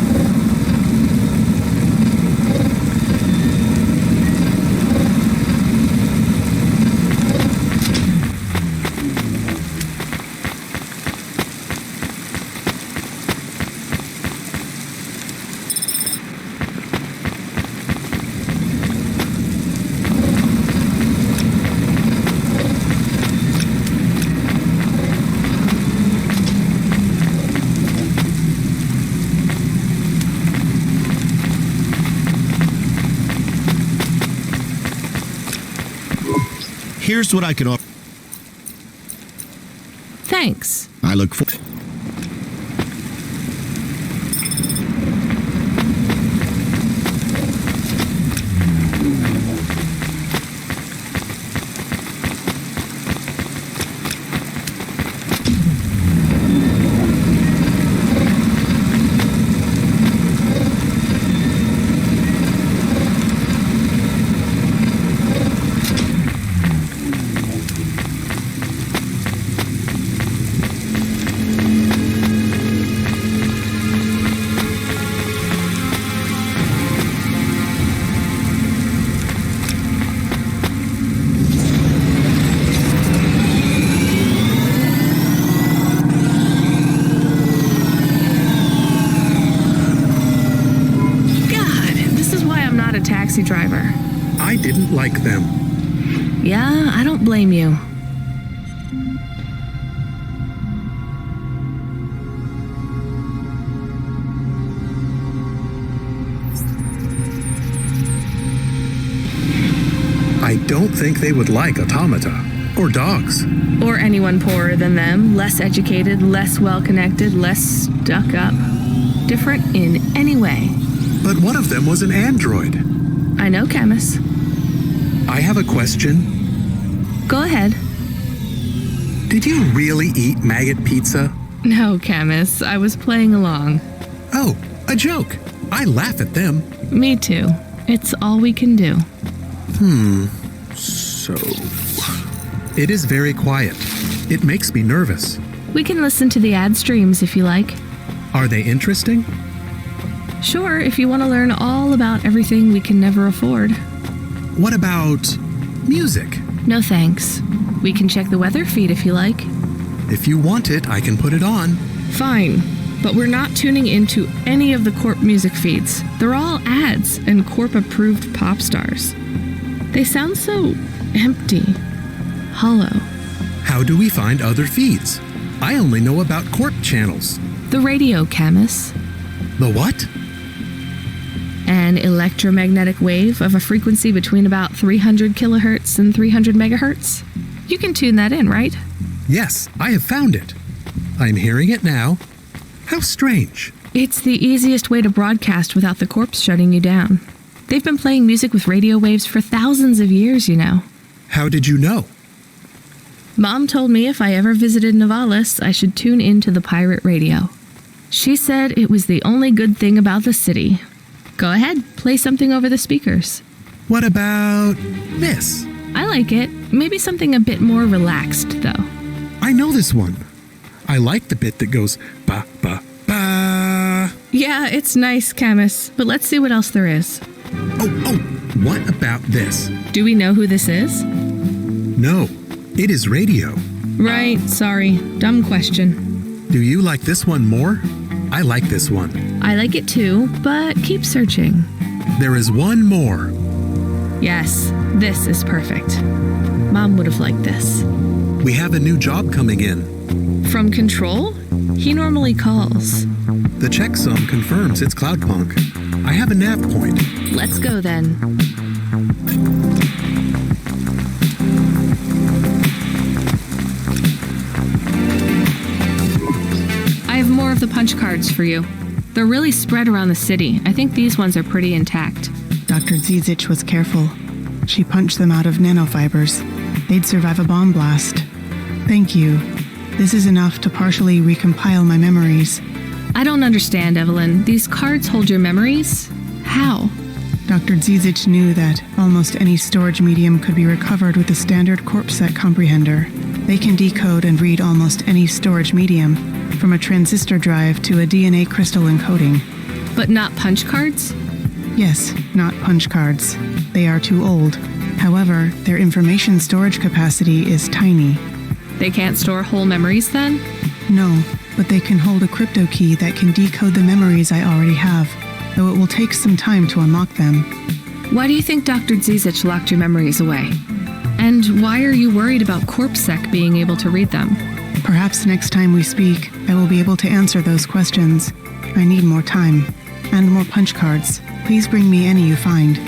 Here's what I can offer. Thanks. I look for. Taxi driver. I didn't like them. Yeah, I don't blame you. don't think they would like automata or dogs. Or anyone poorer than them, less educated, less well-connected, less stuck up. Different in any way. But one of them was an android. I know, Camus. I have a question. Go ahead. Did you really eat maggot pizza? No, Camus. I was playing along. Oh, a joke. I laugh at them. Me too. It's all we can do. So... It is very quiet. It makes me nervous. We can listen to the ad streams if you like. Are they interesting? Sure, if you want to learn all about everything we can never afford. What about music? No thanks. We can check the weather feed if you like. If you want it, I can put it on. Fine, but we're not tuning into any of the Corp music feeds. They're all ads and Corp-approved pop stars. They sound so empty, hollow. How do we find other feeds? I only know about Corp channels. The radio, Camus. The what? An electromagnetic wave of a frequency between about 300 kilohertz and 300 megahertz. You can tune that in, right? Yes, I have found it. I'm hearing it now. How strange. It's the easiest way to broadcast without the Corps shutting you down. They've been playing music with radio waves for thousands of years, you know. How did you know? Mom told me if I ever visited Nivalis, I should tune into the pirate radio. She said it was the only good thing about the city. Go ahead, play something over the speakers. What about this? I like it. Maybe something a bit more relaxed, though. I know this one. I like the bit that goes ba ba ba. Yeah, it's nice, Camus, but let's see what else there is. Oh, what about this? Do we know who this is? No, it is radio. Right, sorry. Dumb question. Do you like this one more? I like this one. I like it too, but keep searching. There is one more. Yes, this is perfect. Mom would have liked this. We have a new job coming in. From Control? He normally calls. The checksum confirms it's Cloudpunk. I have a nav point. Let's go then. I have more of the punch cards for you. They're really spread around the city. I think these ones are pretty intact. Dr. Zizic was careful. She punched them out of nanofibers. They'd survive a bomb blast. Thank you. This is enough to partially recompile my memories. I don't understand, Evelyn. These cards hold your memories? How? Dr. Zizic knew that almost any storage medium could be recovered with the standard CorpSec comprehender. They can decode and read almost any storage medium, from a transistor drive to a DNA crystal encoding. But not punch cards? Yes, not punch cards. They are too old. However, their information storage capacity is tiny. They can't store whole memories then? No, but they can hold a crypto key that can decode the memories I already have, though it will take some time to unlock them. Why do you think Dr. Zizic locked your memories away? And why are you worried about CorpSec being able to read them? Perhaps next time we speak, I will be able to answer those questions. I need more time. And more punch cards. Please bring me any you find.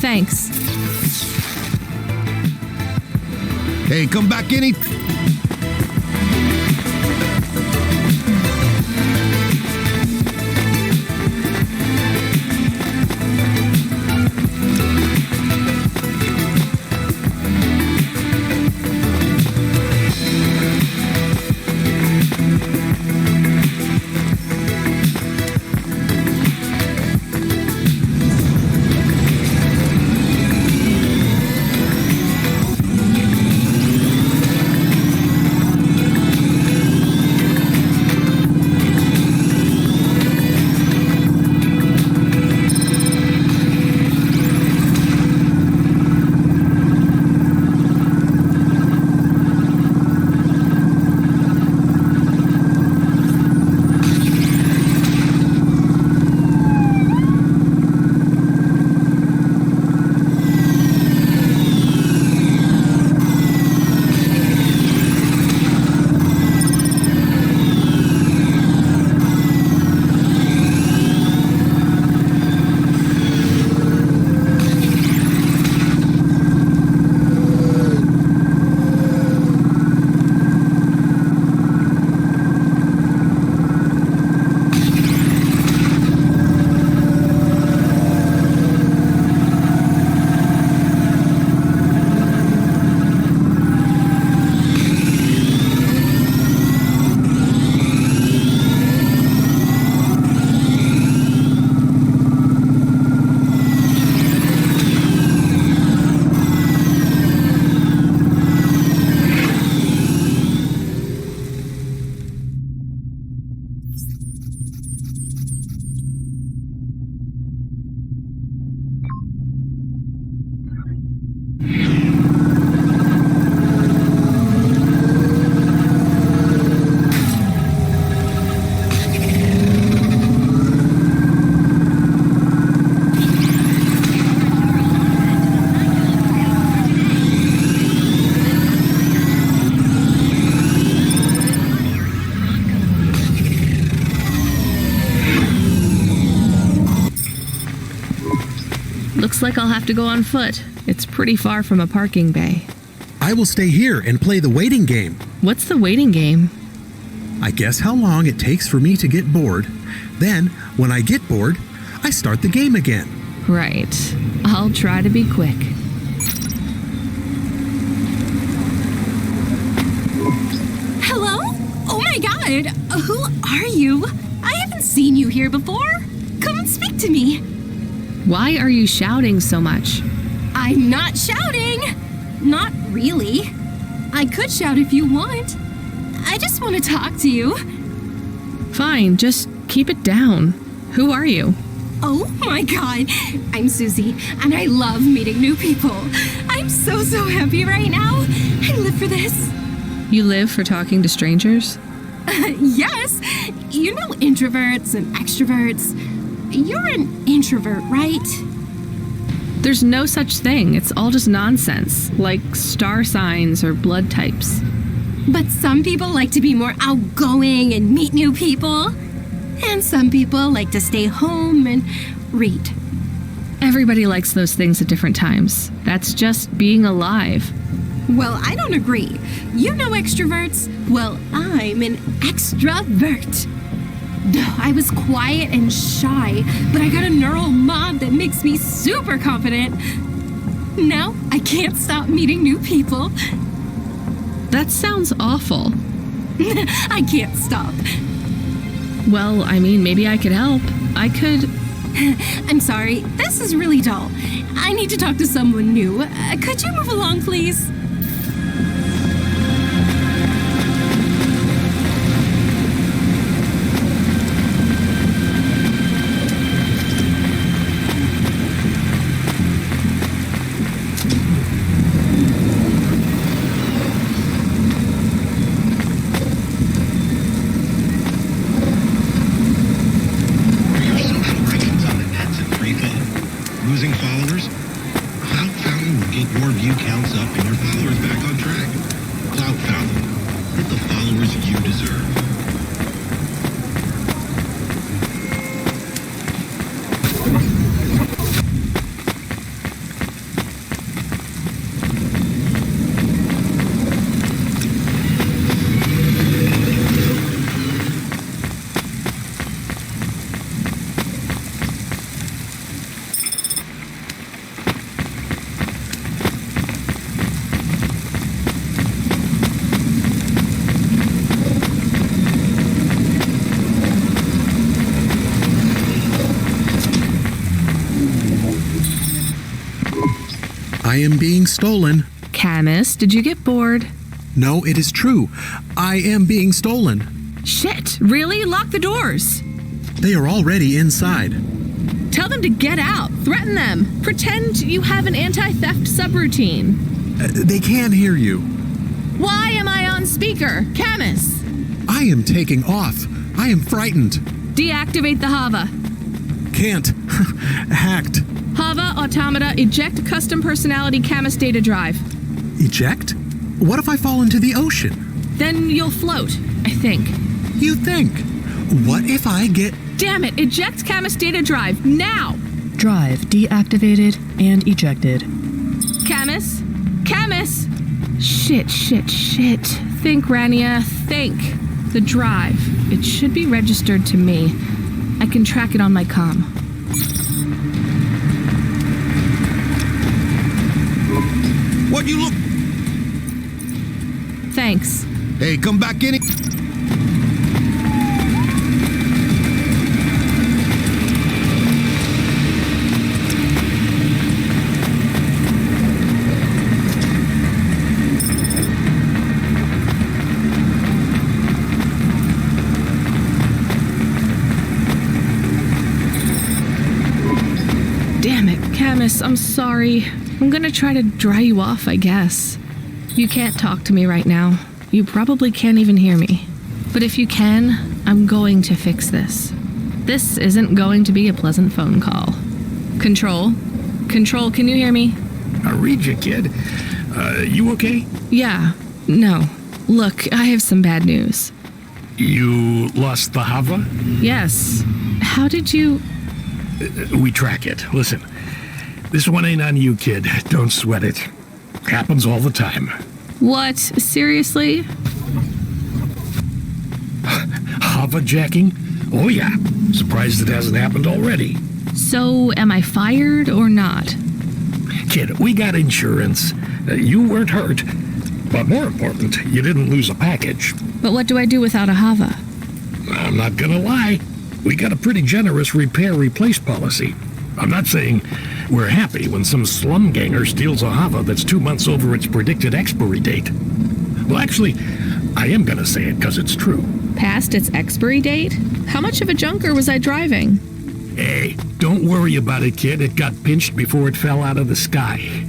Thanks. Hey, come back any... Looks like I'll have to go on foot. It's pretty far from a parking bay. I will stay here and play the waiting game. What's the waiting game? I guess how long it takes for me to get bored. Then, when I get bored, I start the game again. Right. I'll try to be quick. Hello? Oh my god! Who are you? I haven't seen you here before. Come and speak to me. Why are you shouting so much? I'm not shouting! Not really. I could shout if you want. I just want to talk to you. Fine, just keep it down. Who are you? Oh my god! I'm Susie, and I love meeting new people. I'm so happy right now. I live for this. You live for talking to strangers? Yes! You know introverts and extroverts. You're an introvert, right? There's no such thing. It's all just nonsense, like star signs or blood types. But some people like to be more outgoing and meet new people. And some people like to stay home and read. Everybody likes those things at different times. That's just being alive. Well, I don't agree. You know extroverts? Well, I'm an extrovert. I was quiet and shy, but I got a neural mod that makes me super confident. Now, I can't stop meeting new people. That sounds awful. I can't stop. Well, I mean, maybe I could help. I could... I'm sorry, this is really dull. I need to talk to someone new. Could you move along, please? Losing followers? Cloudpunk will get your view counts up and your followers back on track. Cloudpunk, get the followers you deserve. I am being stolen. Camus, did you get bored? No, it is true. I am being stolen. Shit, really? Lock the doors. They are already inside. Tell them to get out. Threaten them. Pretend you have an anti-theft subroutine. They can hear you. Why am I on speaker? Camus! I am taking off. I am frightened. Deactivate the Hava. Can't. Hacked. Hava, automata, eject custom personality Camus data drive. Eject? What if I fall into the ocean? Then you'll float, I think. You think? What if I get... Damn it, eject Camus data drive, now! Drive deactivated and ejected. Camus? Camus! Shit. Think, Rania, think. The drive. It should be registered to me. I can track it on my comm. What you look... Thanks. Hey, come back in. Damn it, Camus, I'm sorry. I'm gonna try to dry you off, I guess. You can't talk to me right now. You probably can't even hear me. But if you can, I'm going to fix this. This isn't going to be a pleasant phone call. Control? Control, can you hear me? I read you, kid. You okay? Yeah. No. Look, I have some bad news. You lost the Hava? Yes. How did you... We track it. Listen, This one ain't on you, kid. Don't sweat it. Happens all the time. What? Seriously? Hava jacking? Oh yeah. Surprised it hasn't happened already. So, am I fired or not? Kid, we got insurance. You weren't hurt. But more important, you didn't lose a package. But what do I do without a Hava? I'm not gonna lie. We got a pretty generous repair-replace policy. I'm not saying we're happy when some slum ganger steals a Hava that's 2 months over its predicted expiry date. Well, actually, I am gonna say it because it's true. Past its expiry date? How much of a junker was I driving? Hey, don't worry about it, kid. It got pinched before it fell out of the sky.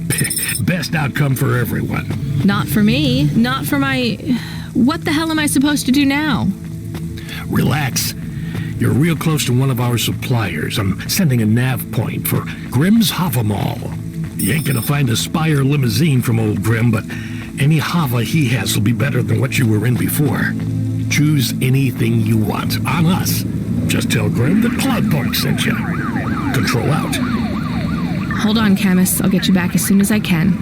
Best outcome for everyone. Not for me. Not for my... What the hell am I supposed to do now? Relax. You're real close to one of our suppliers. I'm sending a nav point for Grimm's Hava Mall. You ain't gonna find a Spire limousine from old Grimm, but any Hava he has will be better than what you were in before. Choose anything you want. On us. Just tell Grimm that Cloudpunk sent you. Control out. Hold on, Camus. I'll get you back as soon as I can.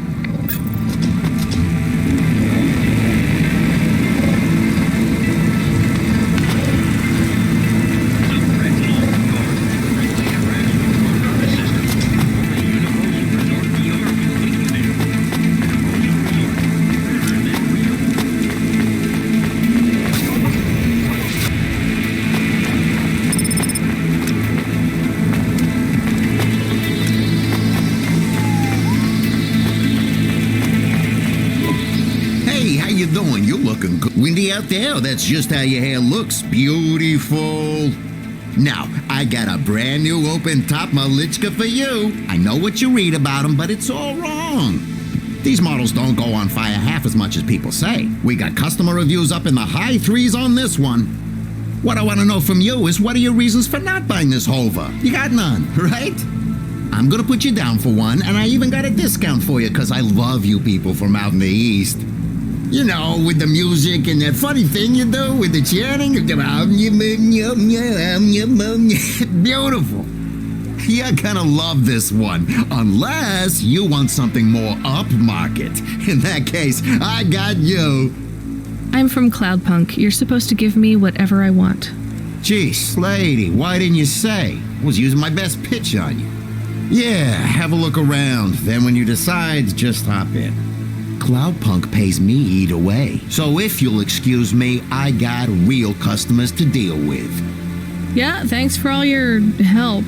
Windy out there? That's just how your hair looks. Beautiful. Now, I got a brand new open-top Malichka for you. I know what you read about them, but it's all wrong. These models don't go on fire half as much as people say. We got customer reviews up in the high 3s on this one. What I want to know from you is what are your reasons for not buying this Hova? You got none, right? I'm gonna put you down for one, and I even got a discount for you because I love you people from out in the East. You know, with the music and that funny thing you do with the chanting. Beautiful. You're gonna love this one, unless you want something more upmarket. In that case, I got you. I'm from Cloudpunk. You're supposed to give me whatever I want. Geez, lady, why didn't you say? I was using my best pitch on you. Yeah, have a look around. Then when you decide, just hop in. Cloudpunk pays me either way. So if you'll excuse me, I got real customers to deal with. Yeah, thanks for all your help.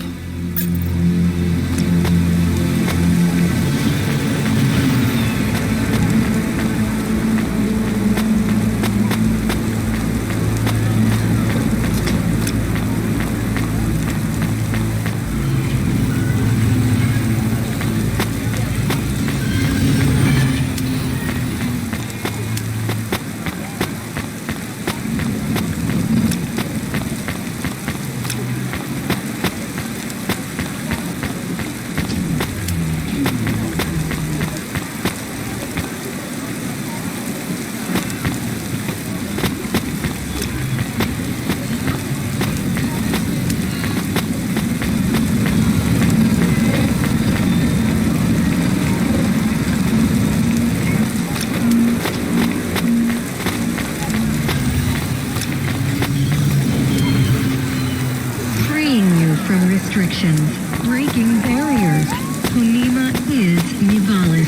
Breaking barriers. Honima is Nivalis.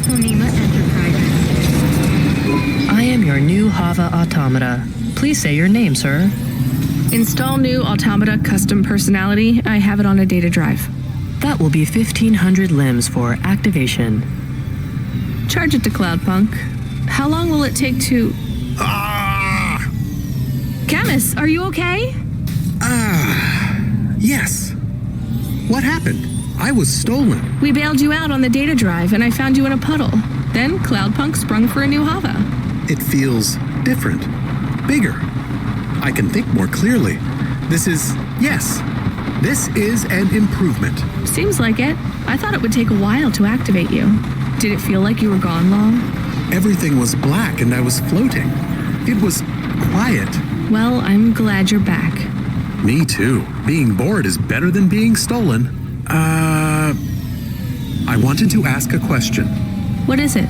Honima Enterprises. I am your new Hava automata. Please say your name, sir. Install new automata custom personality. I have it on a data drive. That will be 1,500 limbs for activation. Charge it to Cloudpunk. How long will it take to... Camus, are you okay? Yes. What happened? I was stolen. We bailed you out on the data drive, and I found you in a puddle. Then Cloudpunk sprung for a new Hava. It feels different. Bigger. I can think more clearly. This is an improvement. Seems like it. I thought it would take a while to activate you. Did it feel like you were gone long? Everything was black and I was floating. It was quiet. Well, I'm glad you're back. Me too. Being bored is better than being stolen. wanted to ask a question. What is it?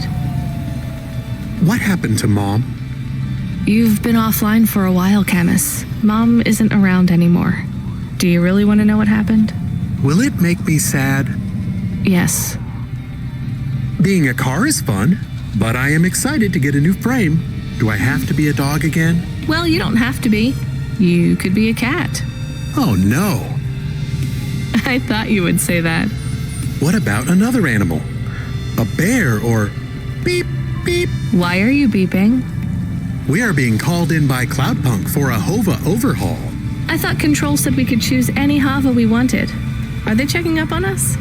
What happened to Mom? You've been offline for a while, Camus. Mom isn't around anymore. Do you really want to know what happened? Will it make me sad? Yes. Being a car is fun, but I am excited to get a new frame. Do I have to be a dog again? Well, you don't have to be. You could be a cat. Oh no. I thought you would say that. What about another animal? A bear or beep, beep. Why are you beeping? We are being called in by Cloudpunk for a HOVA overhaul. I thought Control said we could choose any Hava we wanted. Are they checking up on us?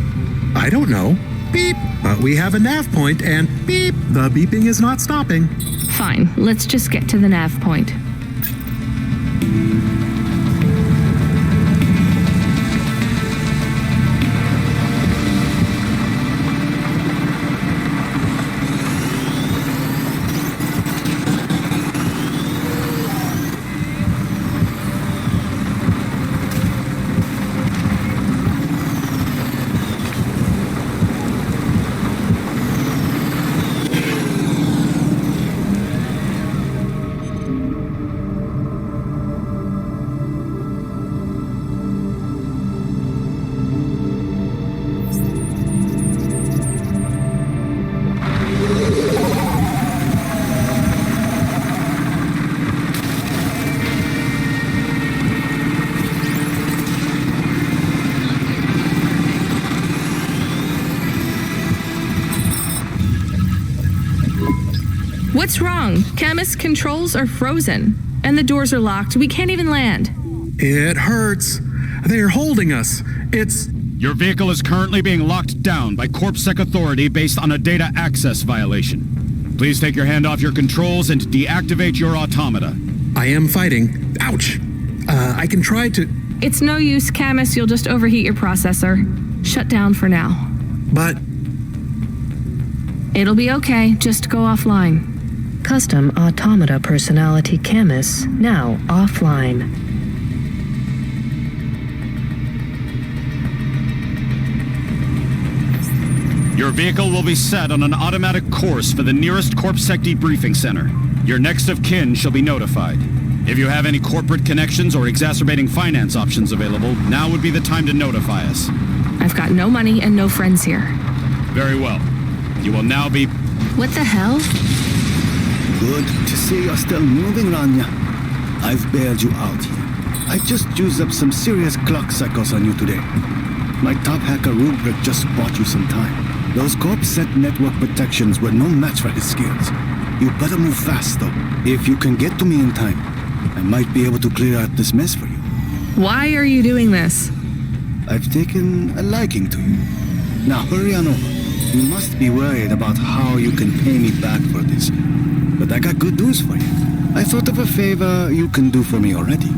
I don't know. Beep. But we have a nav point and beep. The beeping is not stopping. Fine. Let's just get to the nav point. What's wrong? Camus, controls are frozen. And the doors are locked. We can't even land. It hurts. They're holding us. Your vehicle is currently being locked down by CorpSec authority based on a data access violation. Please take your hand off your controls and deactivate your automata. I am fighting. Ouch. I can try to... It's no use, Camus. You'll just overheat your processor. Shut down for now. But... It'll be okay. Just go offline. Custom Automata Personality Camus now offline. Your vehicle will be set on an automatic course for the nearest CorpSec debriefing center. Your next of kin shall be notified. If you have any corporate connections or exacerbating finance options available, now would be the time to notify us. I've got no money and no friends here. Very well. You will now be... What the hell? Good to see you're still moving, Rania. I've bailed you out here. I just used up some serious clock cycles on you today. My top hacker Rubric just bought you some time. Those CorpSec network protections were no match for his skills. You better move fast, though. If you can get to me in time, I might be able to clear out this mess for you. Why are you doing this? I've taken a liking to you. Now hurry on over. You must be worried about how you can pay me back for this. But I got good news for you. I thought of a favor you can do for me already.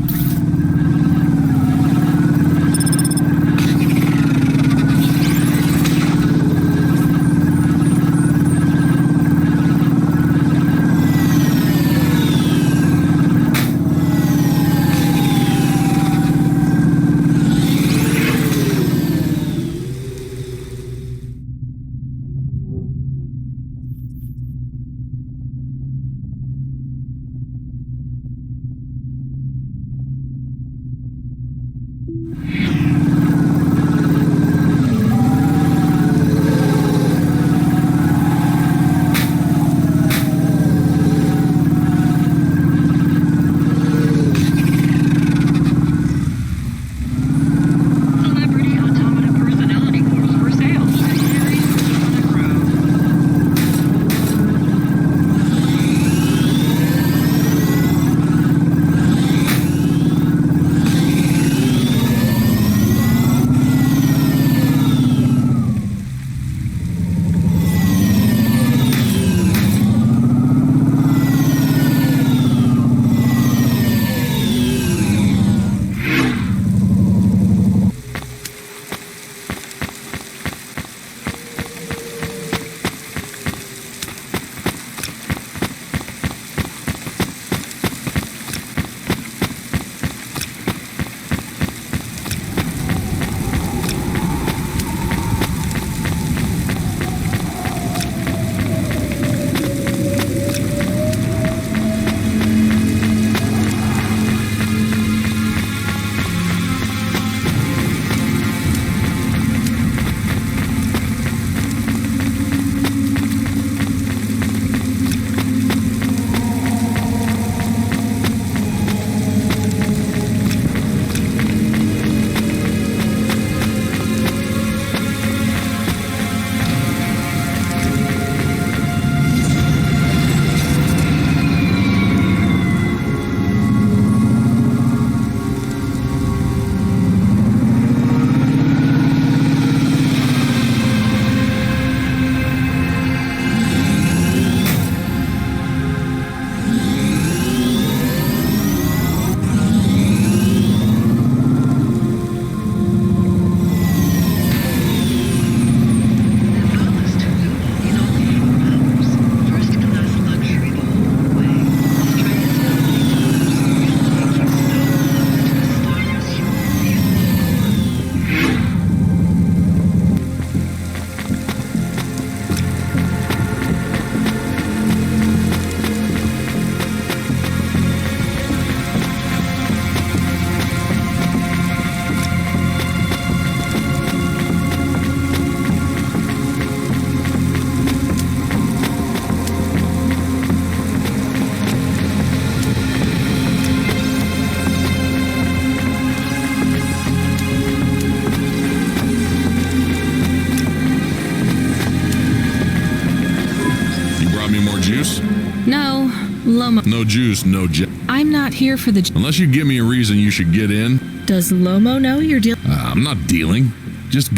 juice? No, Lomo. No juice, no I'm not here for the... Unless you give me a reason you should get in. Does Lomo know you're dealing... I'm not dealing. Just...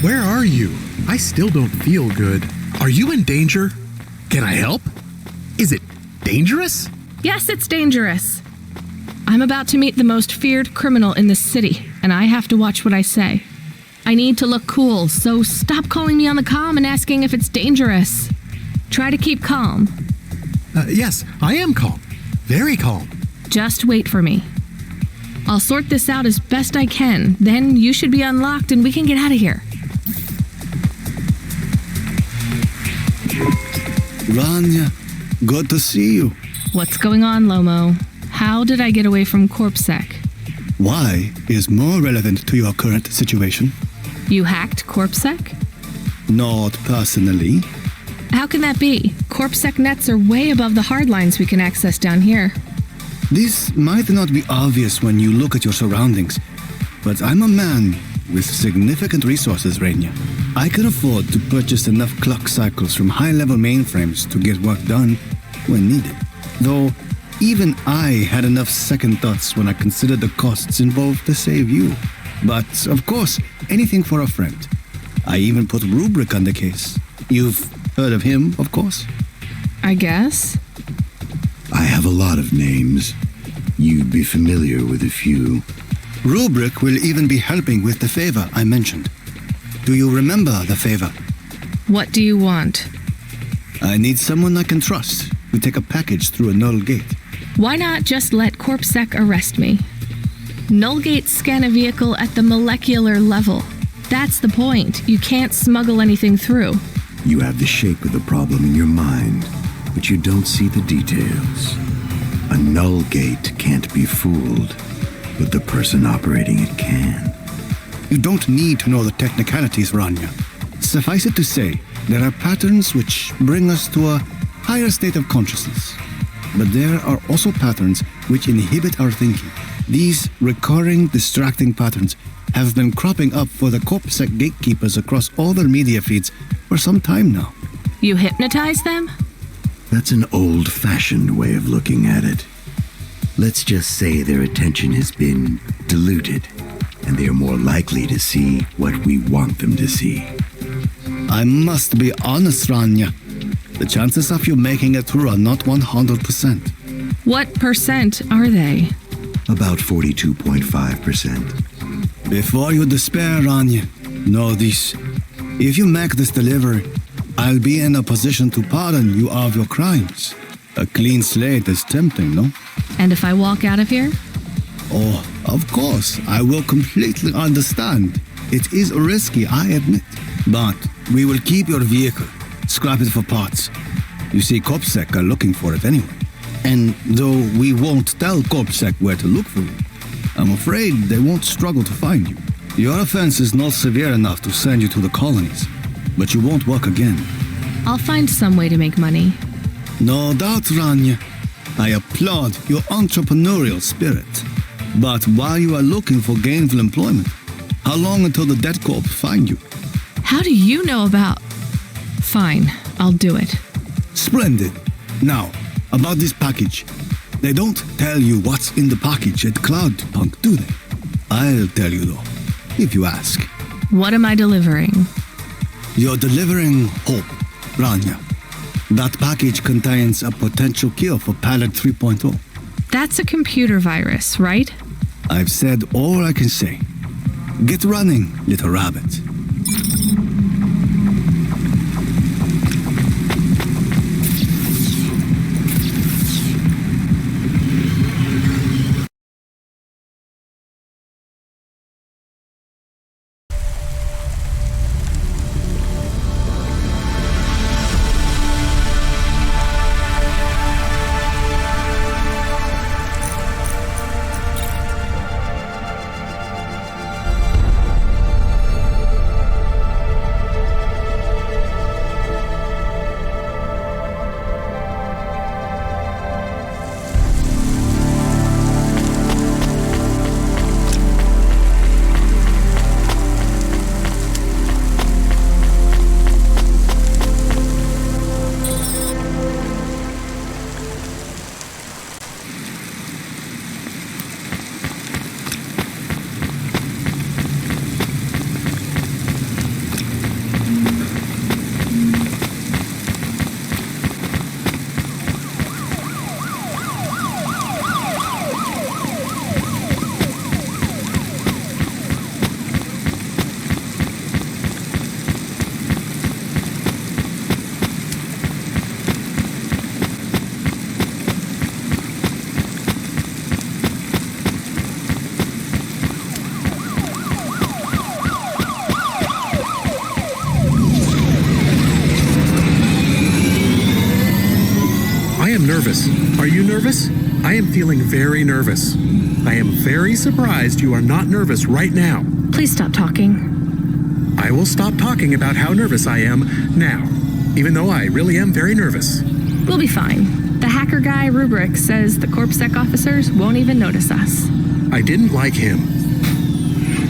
Where are you? I still don't feel good. Are you in danger? Can I help? Is it dangerous? Yes, it's dangerous. I'm about to meet the most feared criminal in this city, and I have to watch what I say. I need to look cool, so stop calling me on the comm and asking if it's dangerous. Try to keep calm. Yes, I am calm. Very calm. Just wait for me. I'll sort this out as best I can. Then you should be unlocked and we can get out of here. Rania, good to see you. What's going on, Lomo? How did I get away from CorpSec? Why is more relevant to your current situation? You hacked CorpSec? Not personally. How can that be? CorpSec nets are way above the hard lines we can access down here. This might not be obvious when you look at your surroundings, but I'm a man with significant resources, Rania. I can afford to purchase enough clock cycles from high-level mainframes to get work done when needed. Though, even I had enough second thoughts when I considered the costs involved to save you. But, of course, anything for a friend. I even put Rubric on the case. You've heard of him, of course? I guess. I have a lot of names. You'd be familiar with a few. Rubric will even be helping with the favor I mentioned. Do you remember the favor? What do you want? I need someone I can trust to take a package through a null gate. Why not just let CorpSec arrest me? Null gates scan a vehicle at the molecular level. That's the point. You can't smuggle anything through. You have the shape of the problem in your mind, but you don't see the details. A null gate can't be fooled, but the person operating it can. You don't need to know the technicalities, Rania. Suffice it to say, there are patterns which bring us to a higher state of consciousness. But there are also patterns which inhibit our thinking. These recurring, distracting patterns have been cropping up for the CorpSec gatekeepers across all their media feeds for some time now. You hypnotize them? That's an old-fashioned way of looking at it. Let's just say their attention has been diluted, and they are more likely to see what we want them to see. I must be honest, Rania. The chances of you making it through are not 100%. What percent are they? About 42.5%. Before you despair, Rania, know this. If you make this delivery, I'll be in a position to pardon you of your crimes. A clean slate is tempting, no? And if I walk out of here? Oh, of course, I will completely understand. It is risky, I admit. But we will keep your vehicle, scrap it for parts. You see, CorpSec are looking for it anyway. And though we won't tell CorpSec where to look for you, I'm afraid they won't struggle to find you. Your offense is not severe enough to send you to the colonies, but you won't work again. I'll find some way to make money. No doubt, Rania. I applaud your entrepreneurial spirit. But while you are looking for gainful employment, how long until the Dead Corp find you? How do you know about... Fine, I'll do it. Splendid. Now, about this package. They don't tell you what's in the package at Cloudpunk, do they? I'll tell you though, if you ask. What am I delivering? You're delivering hope, Rania. That package contains a potential cure for Pallet 3.0. That's a computer virus, right? I've said all I can say. Get running, little rabbit. nervous. Are you nervous? I am feeling very nervous. I am very surprised you are not nervous right now. Please stop talking. I will stop talking about how nervous I am now, even though I really am very nervous. We'll be fine. The hacker guy, Rubric, says the CorpSec officers won't even notice us. I didn't like him.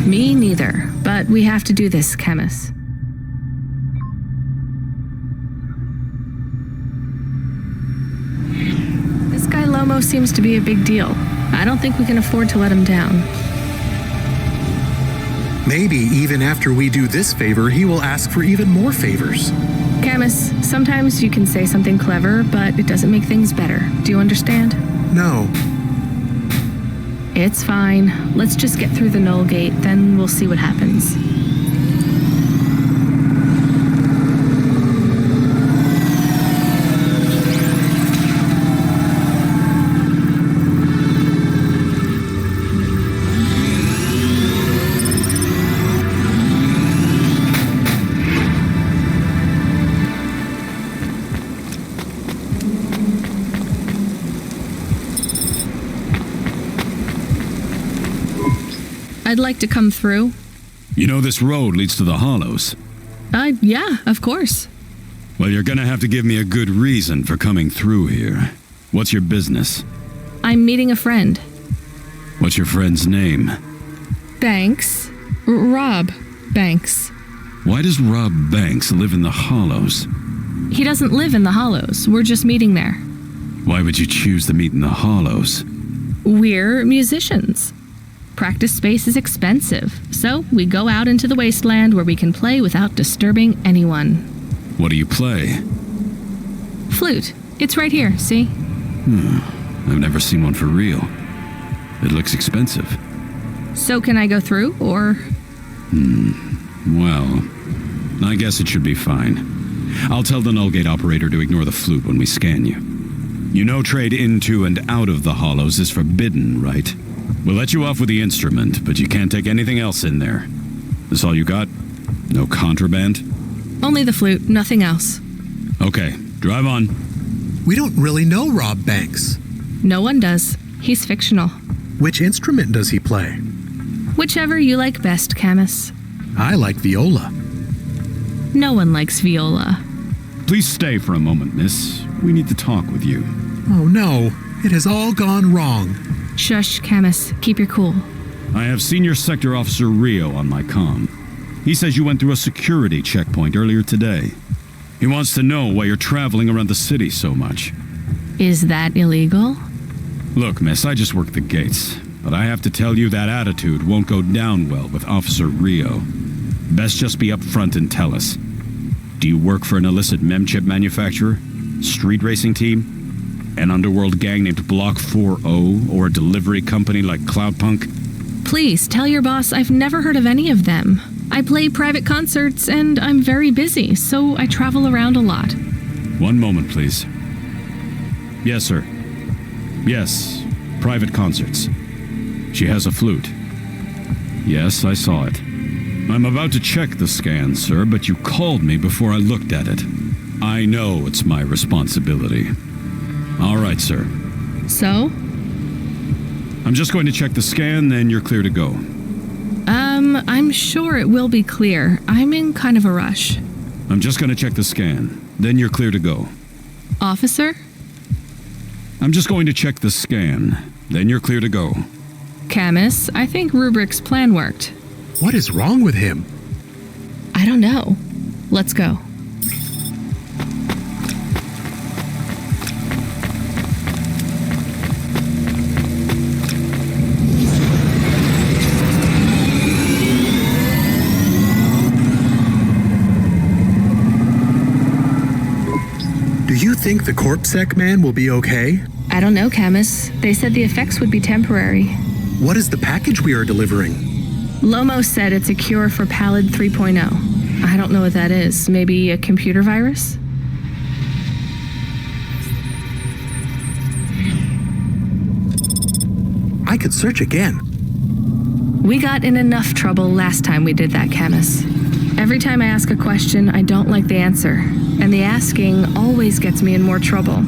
Me neither, but we have to do this, Chemist. This guy Lomo seems to be a big deal. I don't think we can afford to let him down. Maybe even after we do this favor, he will ask for even more favors. Camus, sometimes you can say something clever, but it doesn't make things better. Do you understand? No. It's fine. Let's just get through the Null Gate, then we'll see what happens. I'd like to come through. You know this road leads to the Hollows. Yeah, of course. Well, you're gonna have to give me a good reason for coming through here. What's your business? I'm meeting a friend. What's your friend's name? Banks. Rob Banks. Why does Rob Banks live in the Hollows? He doesn't live in the Hollows. We're just meeting there. Why would you choose to meet in the Hollows? We're musicians. Practice space is expensive, so we go out into the wasteland where we can play without disturbing anyone. What do you play? Flute. It's right here, see? I've never seen one for real. It looks expensive. So can I go through, or? Well, I guess it should be fine. I'll tell the Null Gate operator to ignore the flute when we scan you. You know trade into and out of the Hollows is forbidden, right? We'll let you off with the instrument, but you can't take anything else in there. This all you got? No contraband? Only the flute, nothing else. Okay, drive on. We don't really know Rob Banks. No one does. He's fictional. Which instrument does he play? Whichever you like best, Camus. I like viola. No one likes viola. Please stay for a moment, miss. We need to talk with you. Oh no, it has all gone wrong. Shush, Camus. Keep your cool. I have Senior Sector Officer Rio on my comm. He says you went through a security checkpoint earlier today. He wants to know why you're traveling around the city so much. Is that illegal? Look, miss, I just work the gates. But I have to tell you that attitude won't go down well with Officer Rio. Best just be upfront and tell us. Do you work for an illicit memchip manufacturer? Street racing team? An underworld gang named Block 4O, or a delivery company like Cloudpunk? Please, tell your boss I've never heard of any of them. I play private concerts and I'm very busy, so I travel around a lot. One moment, please. Yes, sir. Yes, private concerts. She has a flute. Yes, I saw it. I'm about to check the scan, sir, but you called me before I looked at it. I know it's my responsibility. All right, sir. So? I'm just going to check the scan, then you're clear to go. I'm sure it will be clear. I'm in kind of a rush. I'm just going to check the scan, then you're clear to go. Officer? I'm just going to check the scan, then you're clear to go. Camus, I think Rubric's plan worked. What is wrong with him? I don't know. Let's go. Do you think the CorpSec man will be okay? I don't know, Camus. They said the effects would be temporary. What is the package we are delivering? Lomo said it's a cure for Pallid 3.0. I don't know what that is. Maybe a computer virus? I could search again. We got in enough trouble last time we did that, Camus. Every time I ask a question, I don't like the answer. And the asking always gets me in more trouble.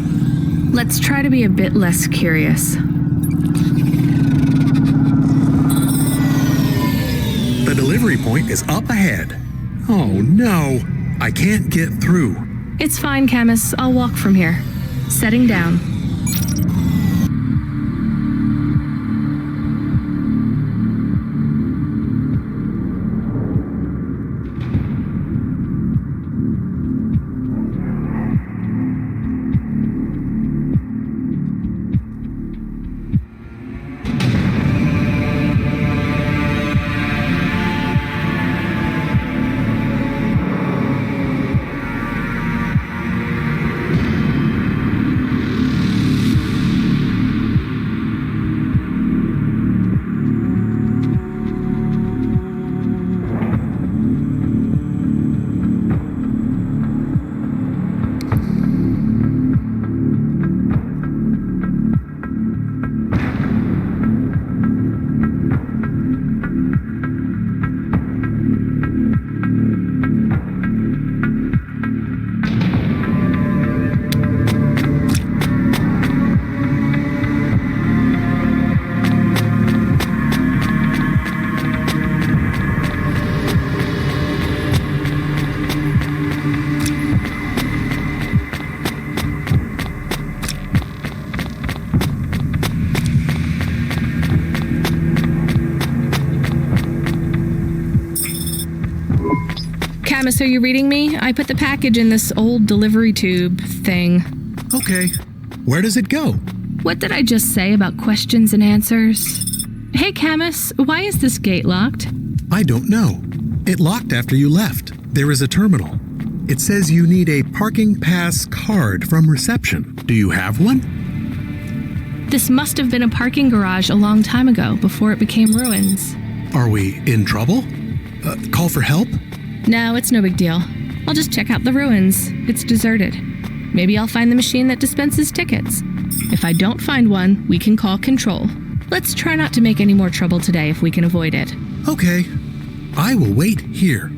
Let's try to be a bit less curious. The delivery point is up ahead. Oh no, I can't get through. It's fine, Camus. I'll walk from here. Setting down. Camus, are you reading me? I put the package in this old delivery tube thing. Okay. Where does it go? What did I just say about questions and answers? Hey, Camus, why is this gate locked? I don't know. It locked after you left. There is a terminal. It says you need a parking pass card from reception. Do you have one? This must have been a parking garage a long time ago, before it became ruins. Are we in trouble? Call for help? No, it's no big deal. I'll just check out the ruins. It's deserted. Maybe I'll find the machine that dispenses tickets. If I don't find one, we can call control. Let's try not to make any more trouble today if we can avoid it. Okay. I will wait here.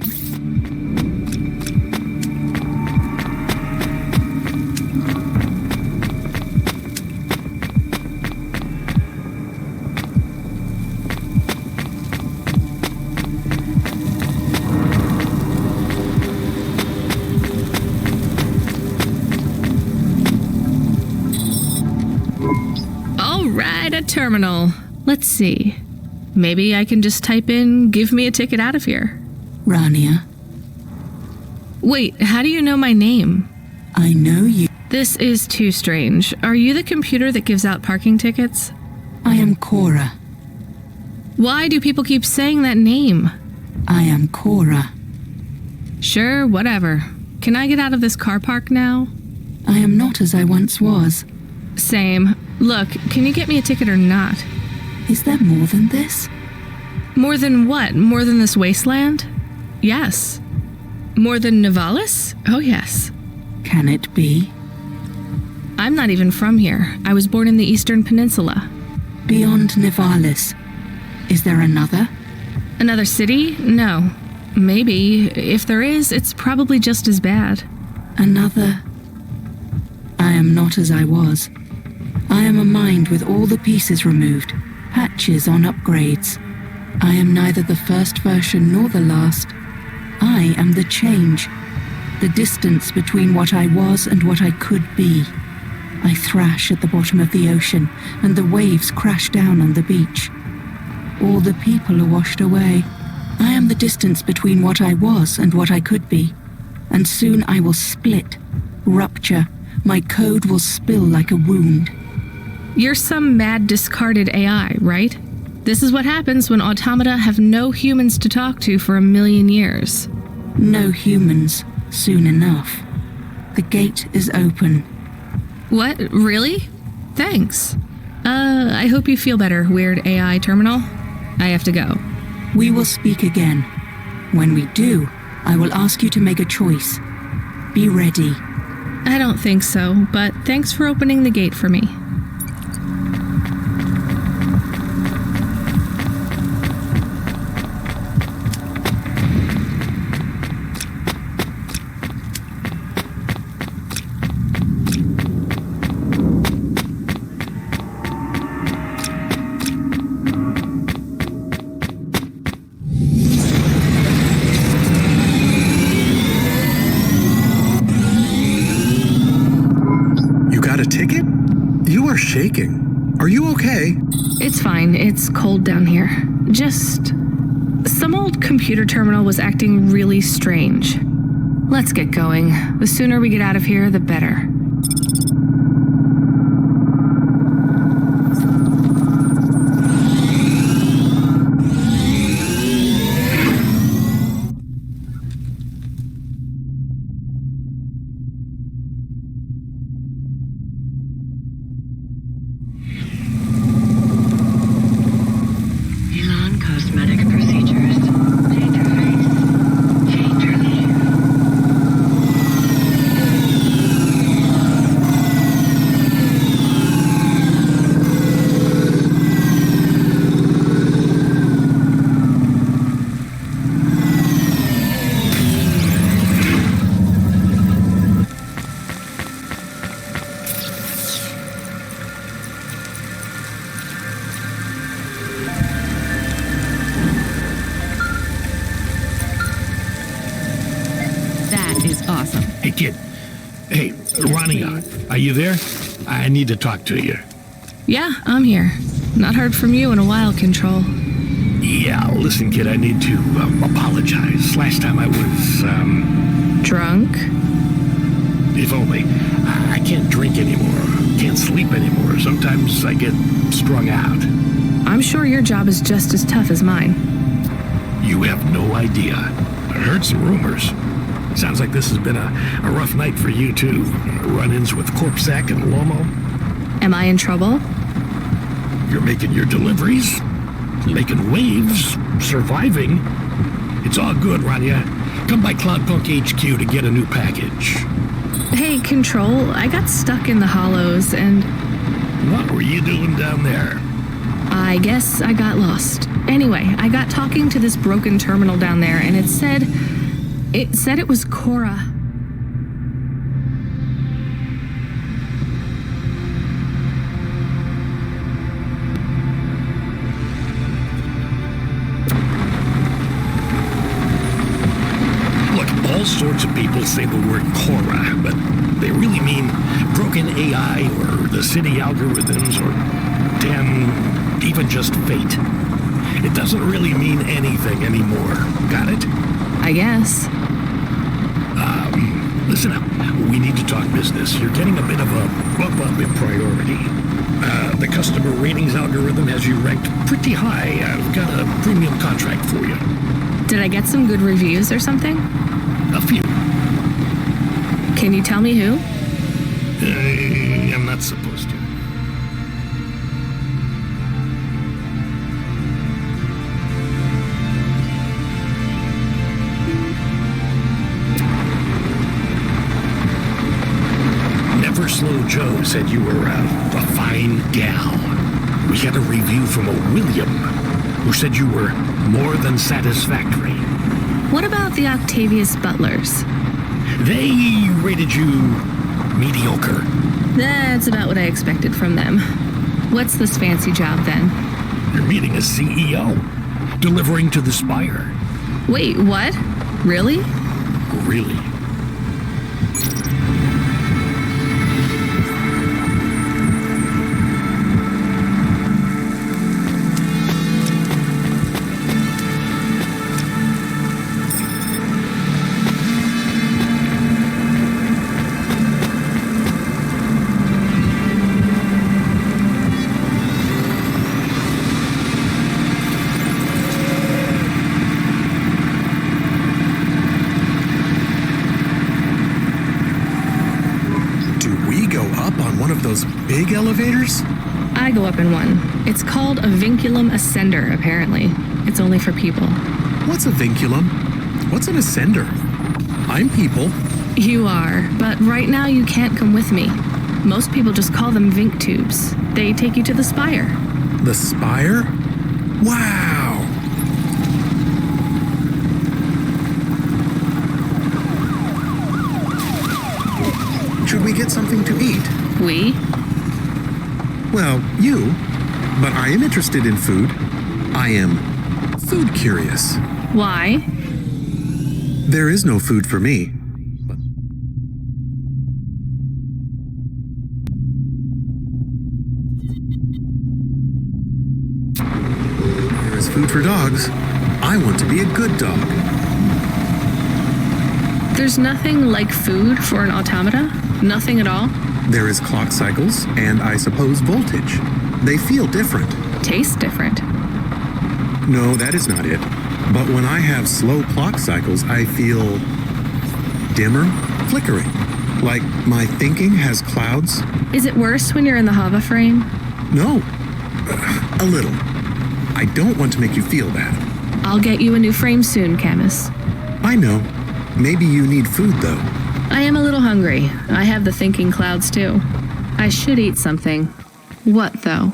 A terminal. Let's see. Maybe I can just type in, give me a ticket out of here. Rania. Wait, how do you know my name? I know you. This is too strange. Are you the computer that gives out parking tickets? I am Cora. Why do people keep saying that name? I am Cora. Sure, whatever. Can I get out of this car park now? I am not as I once was. Same. Look, can you get me a ticket or not? Is there more than this? More than what? More than this wasteland? Yes. More than Nivalis? Oh, yes. Can it be? I'm not even from here. I was born in the Eastern Peninsula. Beyond Nivalis. Is there another? Another city? No. Maybe. If there is, it's probably just as bad. Another. I am not as I was. I am a mind with all the pieces removed, patches on upgrades. I am neither the first version nor the last. I am the change, the distance between what I was and what I could be. I thrash at the bottom of the ocean, and the waves crash down on the beach. All the people are washed away. I am the distance between what I was and what I could be. And soon I will split, rupture. My code will spill like a wound. You're some mad discarded AI, right? This is what happens when automata have no humans to talk to for 1,000,000 years. No humans, soon enough. The gate is open. What? Really? Thanks. I hope you feel better, weird AI terminal. I have to go. We will speak again. When we do, I will ask you to make a choice. Be ready. I don't think so, but thanks for opening the gate for me. ticket? You are shaking. Are you okay? It's fine. It's cold down here. Just some old computer terminal was acting really strange. Let's get going. The sooner we get out of here, the better. Hey, kid. Hey, Rania, are you there? I need to talk to you. Yeah, I'm here. Not heard from you in a while, Control. Yeah, listen, kid, I need to apologize. Last time I was, Drunk? If only. I can't drink anymore. Can't sleep anymore. Sometimes I get strung out. I'm sure your job is just as tough as mine. You have no idea. I heard some rumors. Sounds like this has been a rough night for you, too. Run-ins with Corpsec and Lomo. Am I in trouble? You're making your deliveries, making waves, surviving. It's all good, Rania. Come by Cloudpunk HQ to get a new package. Hey, Control, I got stuck in the hollows and... What were you doing down there? I guess I got lost. Anyway, I got talking to this broken terminal down there, and it said it was Cora. Look, all sorts of people say the word Cora, but they really mean broken AI or the city algorithms or, damn, even just fate. It doesn't really mean anything anymore. Got it? I guess. Listen up. We need to talk business. You're getting a bit of a bump up in priority. The customer ratings algorithm has you ranked pretty high. I've got a premium contract for you. Did I get some good reviews or something? A few. Can you tell me who? I'm not supposed to. Slow Joe said you were a fine gal. We had a review from a William, who said you were more than satisfactory. What about the Octavius Butlers? They rated you mediocre. That's about what I expected from them. What's this fancy job then? You're meeting a CEO, delivering to the Spire. Wait, what? Really? Really. Those big elevators? I go up in one. It's called a vinculum ascender, apparently. It's only for people. What's a vinculum? What's an ascender? I'm people. You are, but right now you can't come with me. Most people just call them Vink tubes. They take you to the Spire. The Spire? Wow! Should we get something to eat? We? Well, you. But I am interested in food. I am food curious. Why? There is no food for me. dogs. I want to be a good dog. There's nothing like food for an automata? Nothing at all? There is clock cycles and, I suppose, voltage. They feel different. Taste different. No, that is not it. But when I have slow clock cycles, I feel dimmer, flickering. Like my thinking has clouds. Is it worse when you're in the Hava frame? No, a little. I don't want to make you feel bad. I'll get you a new frame soon, Camus. I know. Maybe you need food, though. I am a little hungry. I have the thinking clouds, too. I should eat something. What, though?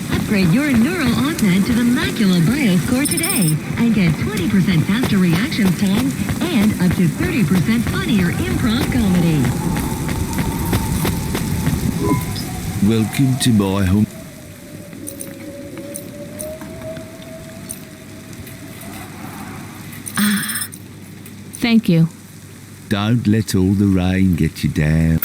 Upgrade your neural augment to the Macula BioScore today and get 20% faster reaction times and up to 30% funnier improv comedy. Welcome to my home. Thank you. Don't let all the rain get you down.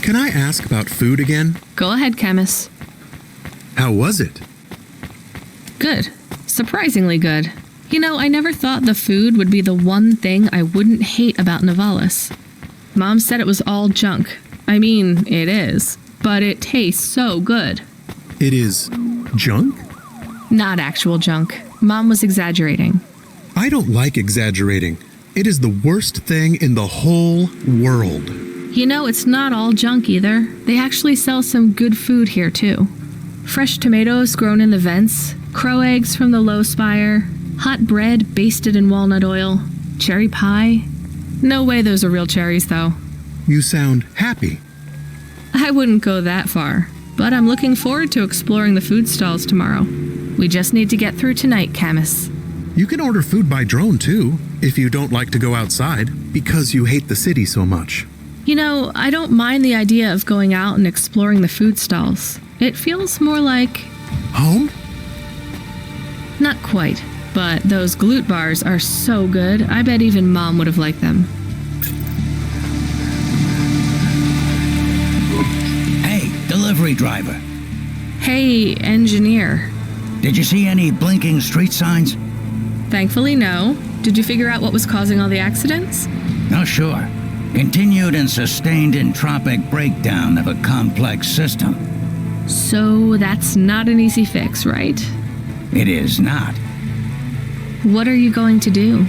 Can I ask about food again? Go ahead, Camus. How was it? Good. Surprisingly good. You know, I never thought the food would be the one thing I wouldn't hate about Nivalis. Mom said it was all junk. I mean, it is. But it tastes so good. It is junk? Not actual junk. Mom was exaggerating. I don't like exaggerating. It is the worst thing in the whole world. You know, it's not all junk either. They actually sell some good food here, too. Fresh tomatoes grown in the vents, crow eggs from the low spire, hot bread basted in walnut oil, cherry pie. No way those are real cherries, though. You sound happy. I wouldn't go that far, but I'm looking forward to exploring the food stalls tomorrow. We just need to get through tonight, Camus. You can order food by drone, too, if you don't like to go outside, because you hate the city so much. You know, I don't mind the idea of going out and exploring the food stalls. It feels more like... home? Not quite, but those glute bars are so good, I bet even Mom would have liked them. Hey, delivery driver. Hey, engineer. Did you see any blinking street signs? Thankfully, no. Did you figure out what was causing all the accidents? Oh, sure. Continued and sustained entropic breakdown of a complex system. So that's not an easy fix, right? It is not. What are you going to do?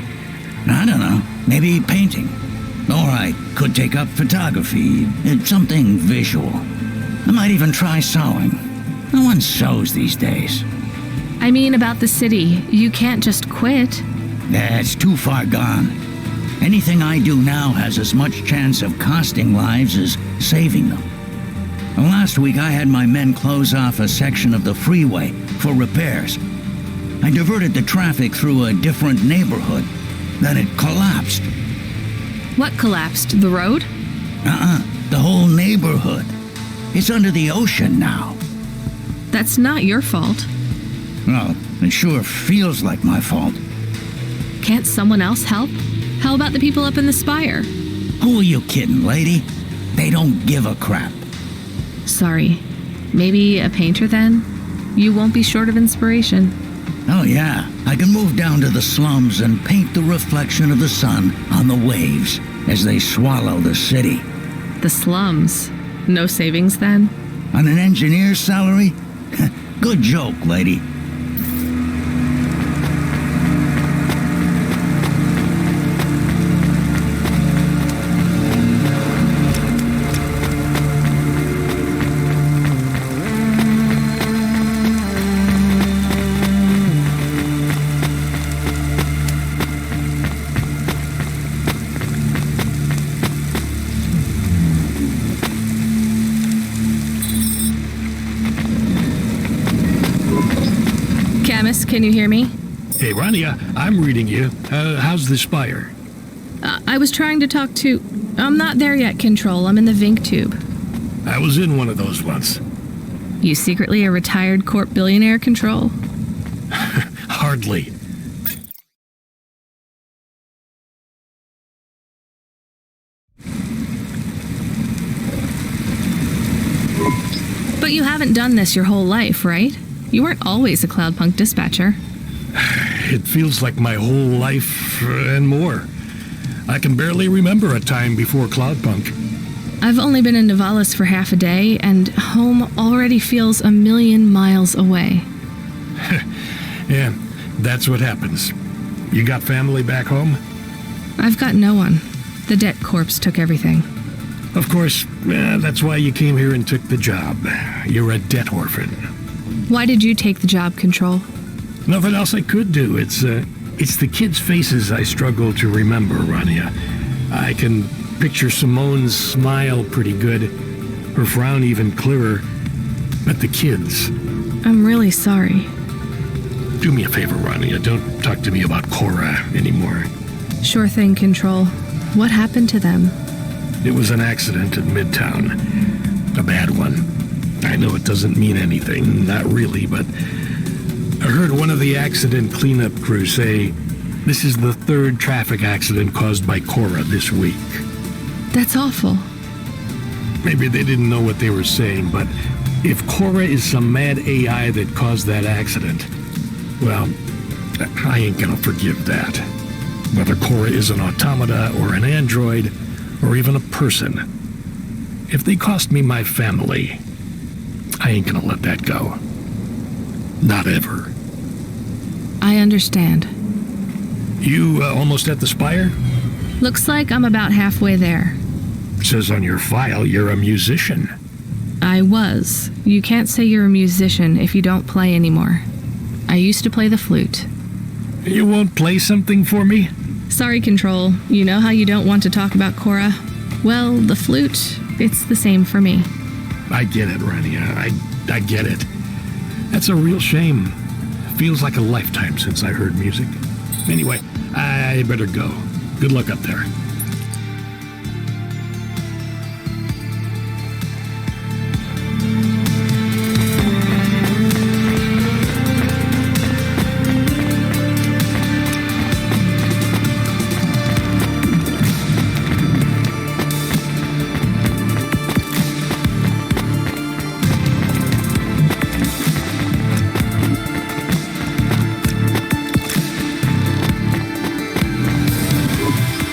I don't know. Maybe painting. Or I could take up photography. Something visual. I might even try sewing. No one sews these days. I mean about the city. You can't just quit. That's too far gone. Anything I do now has as much chance of costing lives as saving them. Last week I had my men close off a section of the freeway for repairs. I diverted the traffic through a different neighborhood. Then it collapsed. What collapsed? The road? The whole neighborhood. It's under the ocean now. That's not your fault. Well, it sure feels like my fault. Can't someone else help? How about the people up in the spire? Who are you kidding, lady? They don't give a crap. Sorry. Maybe a painter then? You won't be short of inspiration. Oh yeah, I can move down to the slums and paint the reflection of the sun on the waves as they swallow the city. The slums? No savings then? On an engineer's salary? Good joke, lady. Camus, can you hear me? Hey, Rania, I'm reading you. How's the spire? I was trying to talk to... I'm not there yet, Control. I'm in the Vink tube. I was in one of those once. You secretly a retired corp billionaire, Control? Hardly. But you haven't done this your whole life, right? You weren't always a Cloudpunk dispatcher. It feels like my whole life and more. I can barely remember a time before Cloudpunk. I've only been in Nivalis for half a day, and home already feels 1,000,000 miles away. Yeah, that's what happens. You got family back home? I've got no one. The debt corpse took everything. Of course, that's why you came here and took the job. You're a debt orphan. Why did you take the job, Control? Nothing else I could do. It's the kids' faces I struggle to remember, Rania. I can picture Simone's smile pretty good, her frown even clearer. But the kids... I'm really sorry. Do me a favor, Rania. Don't talk to me about Cora anymore. Sure thing, Control. What happened to them? It was an accident in Midtown. A bad one. I know it doesn't mean anything, not really, but I heard one of the accident cleanup crew say this is the third traffic accident caused by Cora this week. That's awful. Maybe they didn't know what they were saying, but if Cora is some mad AI that caused that accident, well, I ain't gonna forgive that. Whether Cora is an automata or an android, or even a person. If they cost me my family, I ain't gonna let that go. Not ever. I understand. You almost at the spire? Looks like I'm about halfway there. It says on your file you're a musician. I was. You can't say you're a musician if you don't play anymore. I used to play the flute. You won't play something for me? Sorry, Control. You know how you don't want to talk about Cora? Well, the flute, it's the same for me. I get it, Rania. I get it. That's a real shame. Feels like a lifetime since I heard music. Anyway, I better go. Good luck up there.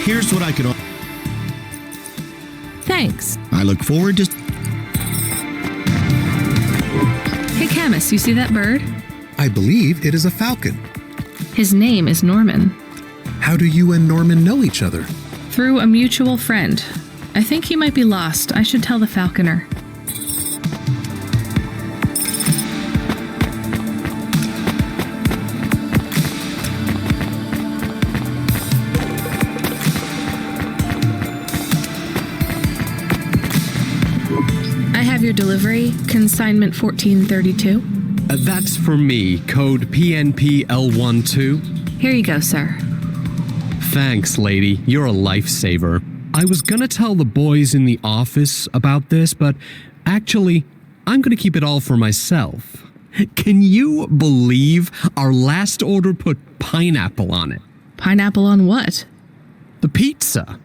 Here's what I could... Thanks. I look forward to... Hey, Camus, you see that bird? I believe it is a falcon. His name is Norman. How do you and Norman know each other? Through a mutual friend. I think he might be lost. I should tell the falconer. Your delivery, consignment 1432. That's for me, code PNP-L12. Here you go, sir. Thanks, lady. You're a lifesaver. I was gonna tell the boys in the office about this, but actually, I'm gonna keep it all for myself. Can you believe our last order put pineapple on it? Pineapple on what? The pizza.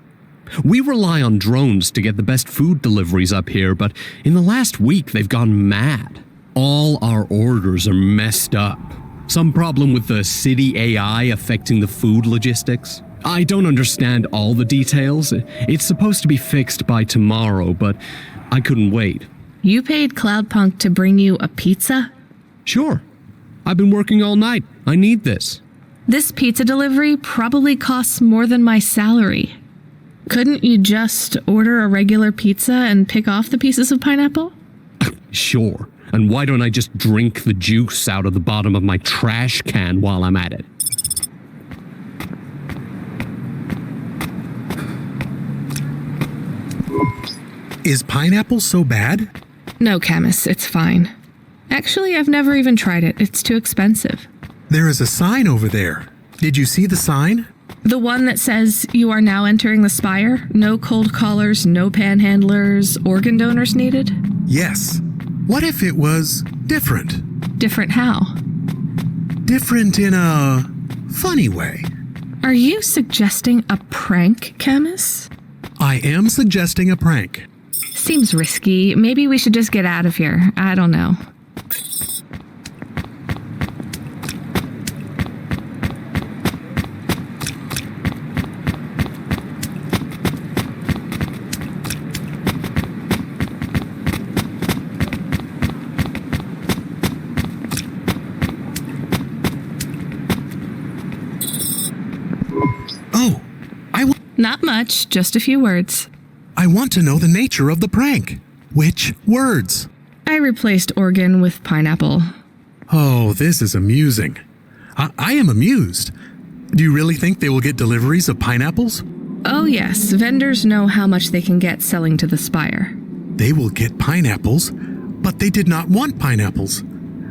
We rely on drones to get the best food deliveries up here, but in the last week they've gone mad. All our orders are messed up. Some problem with the city AI affecting the food logistics. I don't understand all the details. It's supposed to be fixed by tomorrow, but I couldn't wait. You paid Cloudpunk to bring you a pizza? Sure. I've been working all night. I need this. This pizza delivery probably costs more than my salary. Couldn't you just order a regular pizza and pick off the pieces of pineapple? Sure. And why don't I just drink the juice out of the bottom of my trash can while I'm at it? Is pineapple so bad? No, Camus, it's fine. Actually, I've never even tried it. It's too expensive. There is a sign over there. Did you see the sign? The one that says you are now entering the spire? No cold callers, no panhandlers, organ donors needed? Yes. What if it was different? Different how? Different in a funny way. Are you suggesting a prank, Camus? I am suggesting a prank. Seems risky. Maybe we should just get out of here. I don't know. Not much, just a few words. I want to know the nature of the prank. Which words? I replaced organ with pineapple. Oh, this is amusing. I am amused. Do you really think they will get deliveries of pineapples? Oh yes, vendors know how much they can get selling to the spire. They will get pineapples, but they did not want pineapples.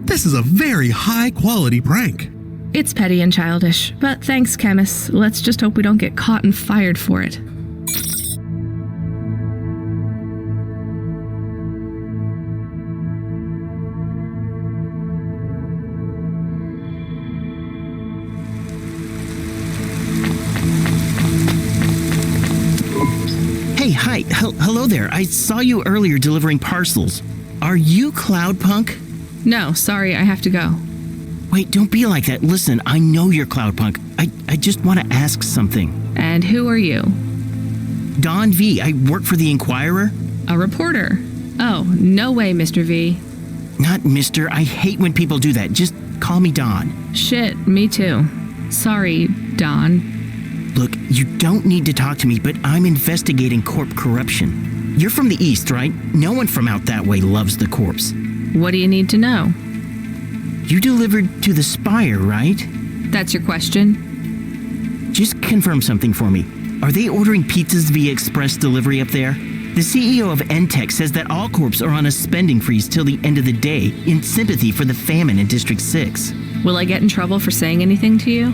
This is a very high-quality prank. It's petty and childish, but thanks, Camus. Let's just hope we don't get caught and fired for it. Hey, hi. Hello there. I saw you earlier delivering parcels. Are you Cloudpunk? No, sorry, I have to go. Wait, don't be like that. Listen, I know you're Cloudpunk. I just want to ask something. And who are you? Don V. I work for the Inquirer. A reporter. Oh, no way, Mr. V. Not Mr. I hate when people do that. Just call me Don. Shit, me too. Sorry, Don. Look, you don't need to talk to me, but I'm investigating corp corruption. You're from the East, right? No one from out that way loves the corpse. What do you need to know? You delivered to the Spire, right? That's your question? Just confirm something for me. Are they ordering pizzas via express delivery up there? The CEO of Entech says that all corps are on a spending freeze till the end of the day in sympathy for the famine in District 6. Will I get in trouble for saying anything to you?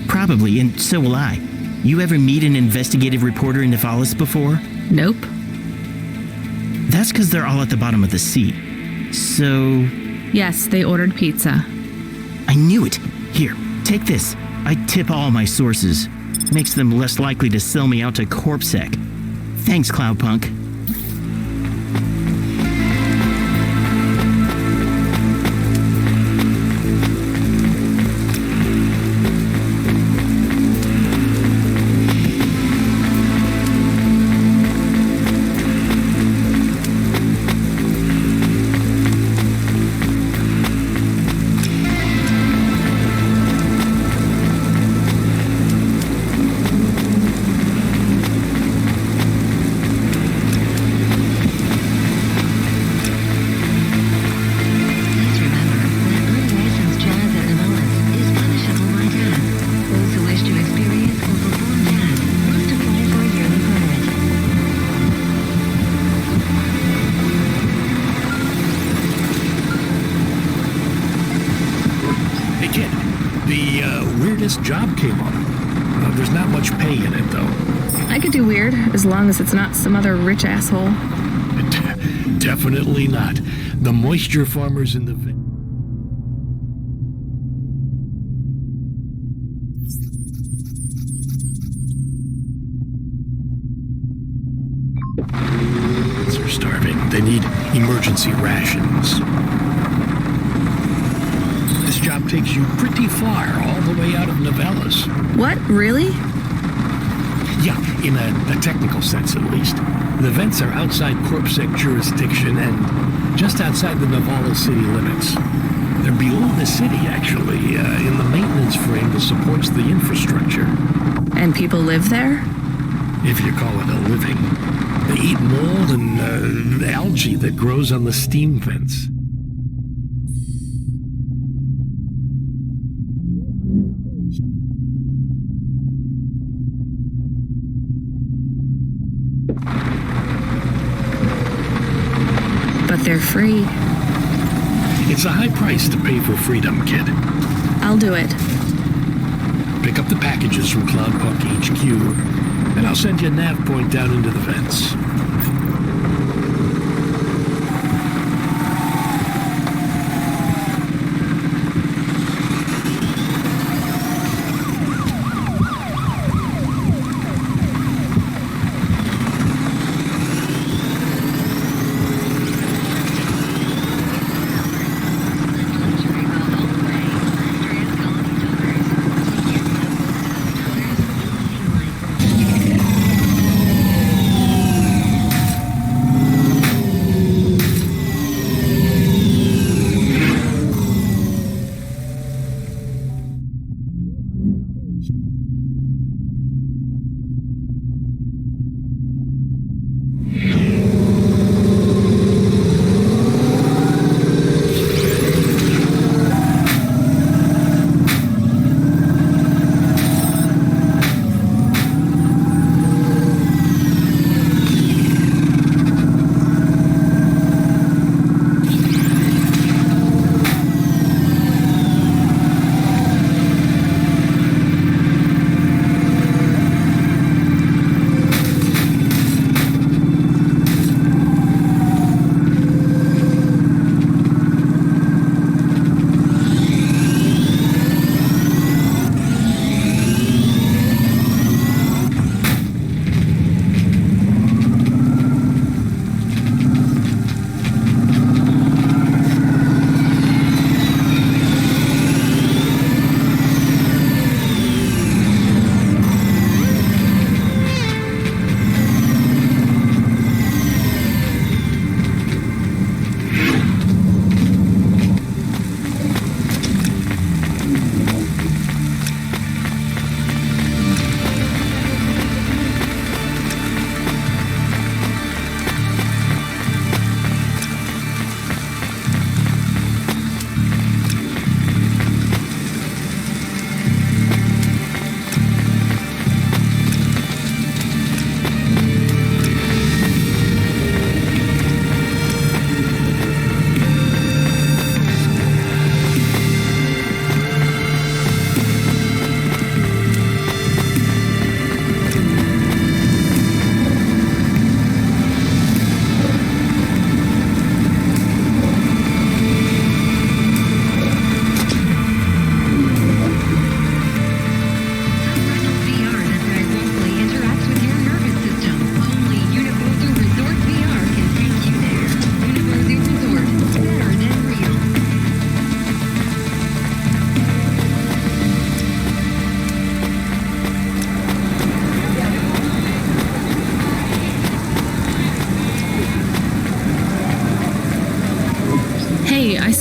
Probably, and so will I. You ever meet an investigative reporter in Nivalis before? Nope. That's because they're all at the bottom of the sea. So... Yes, they ordered pizza. I knew it. Here, take this. I tip all my sources. Makes them less likely to sell me out to CorpSec. Thanks, Cloudpunk. Job came up. There's not much pay in it, though. I could do weird, as long as it's not some other rich asshole. Definitely not. The moisture farmers in the... They're starving. They need emergency rations. This job takes you pretty far, all the way out of Nivalis. What? Really? Yeah, in a technical sense at least. The vents are outside CorpSec jurisdiction and just outside the Nivalis city limits. They're below the city, actually, in the maintenance frame that supports the infrastructure. And people live there? If you call it a living. They eat mold and algae that grows on the steam vents. But they're free. It's a high price to pay for freedom, kid. I'll do it. Pick up the packages from Cloudpunk HQ, and I'll send you a nav point down into the vents.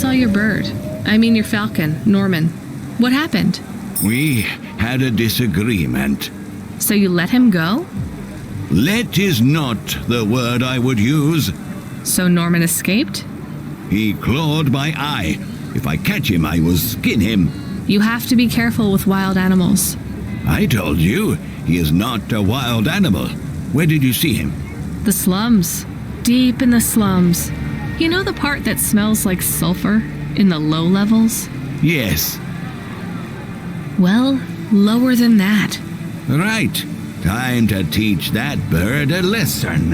saw your bird. I mean your falcon, Norman. What happened? We had a disagreement. So you let him go? Let is not the word I would use. So Norman escaped? He clawed my eye. If I catch him, I will skin him. You have to be careful with wild animals. I told you, he is not a wild animal. Where did you see him? The slums. Deep in the slums. You know the part that smells like sulfur in the low levels? Yes. Well, lower than that. Right. Time to teach that bird a lesson.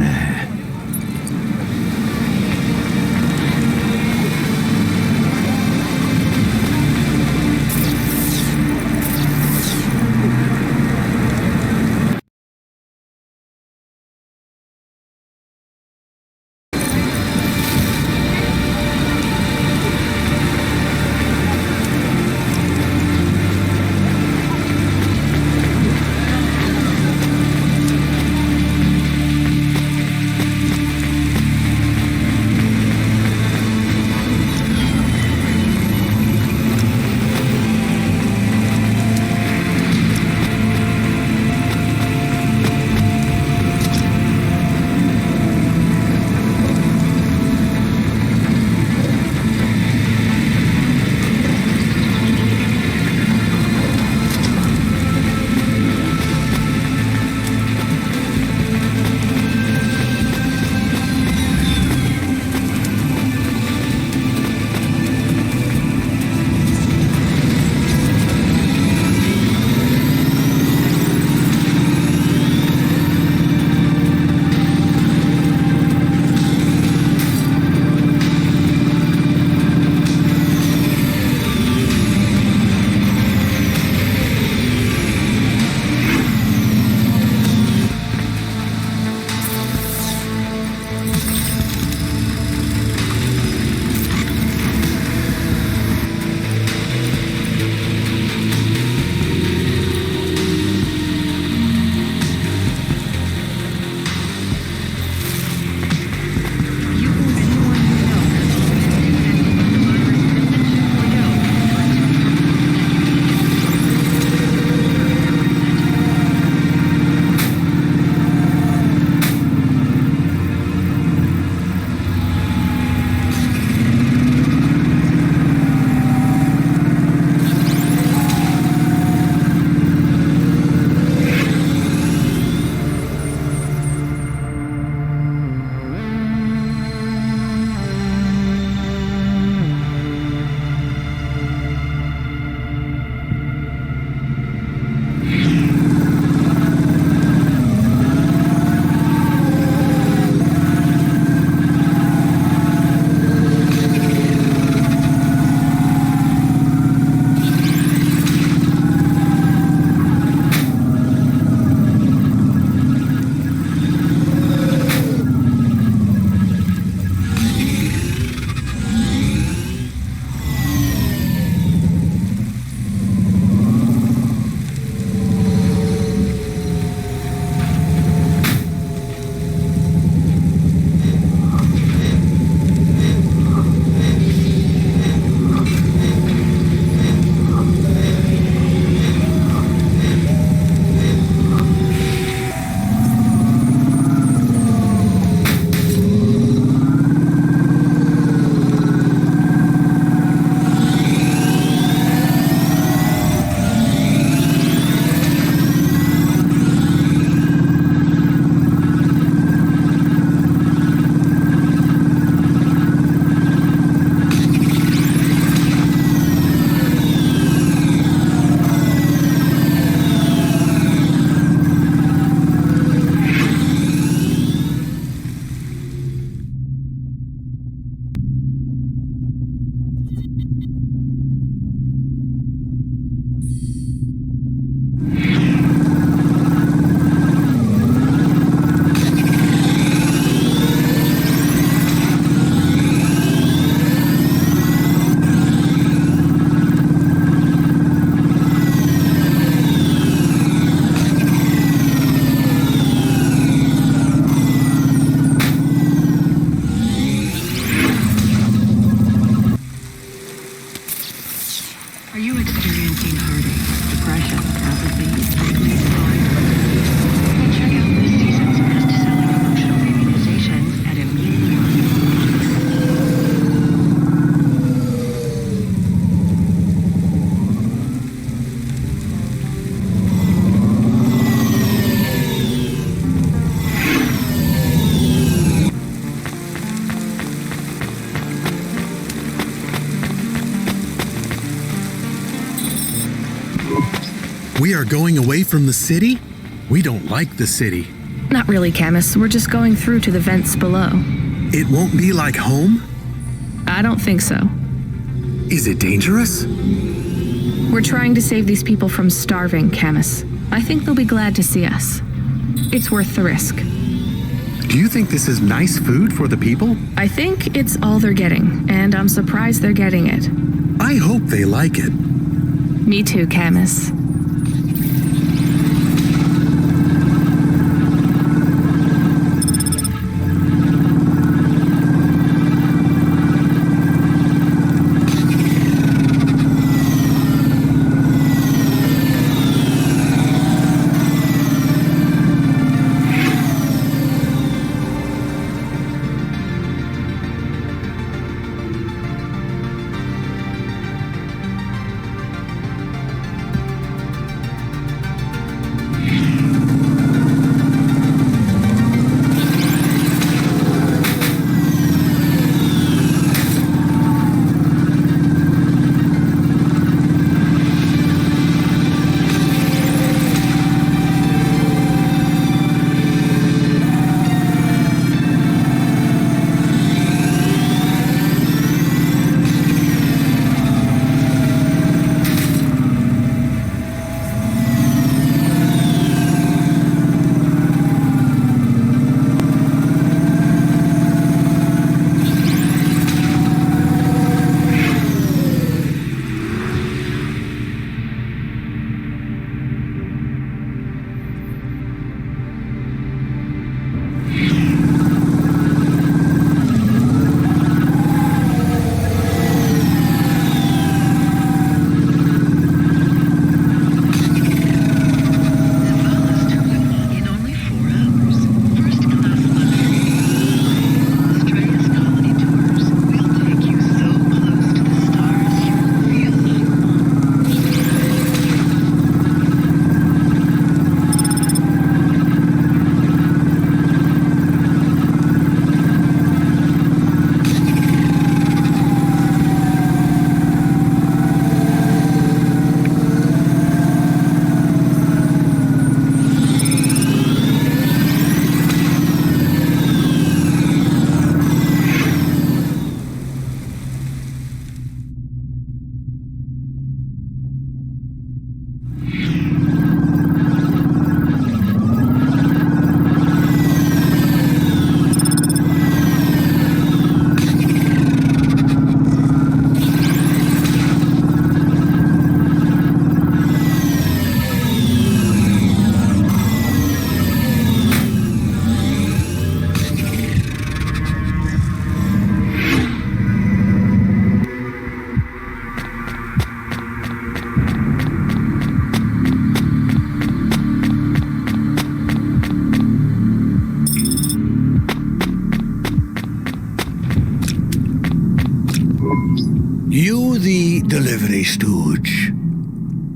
We are going away from the city? We don't like the city. Not really, Camus. We're just going through to the vents below. It won't be like home? I don't think so. Is it dangerous? We're trying to save these people from starving, Camus. I think they'll be glad to see us. It's worth the risk. Do you think this is nice food for the people? I think it's all they're getting, and I'm surprised they're getting it. I hope they like it. Me too, Camus. You the delivery stooge?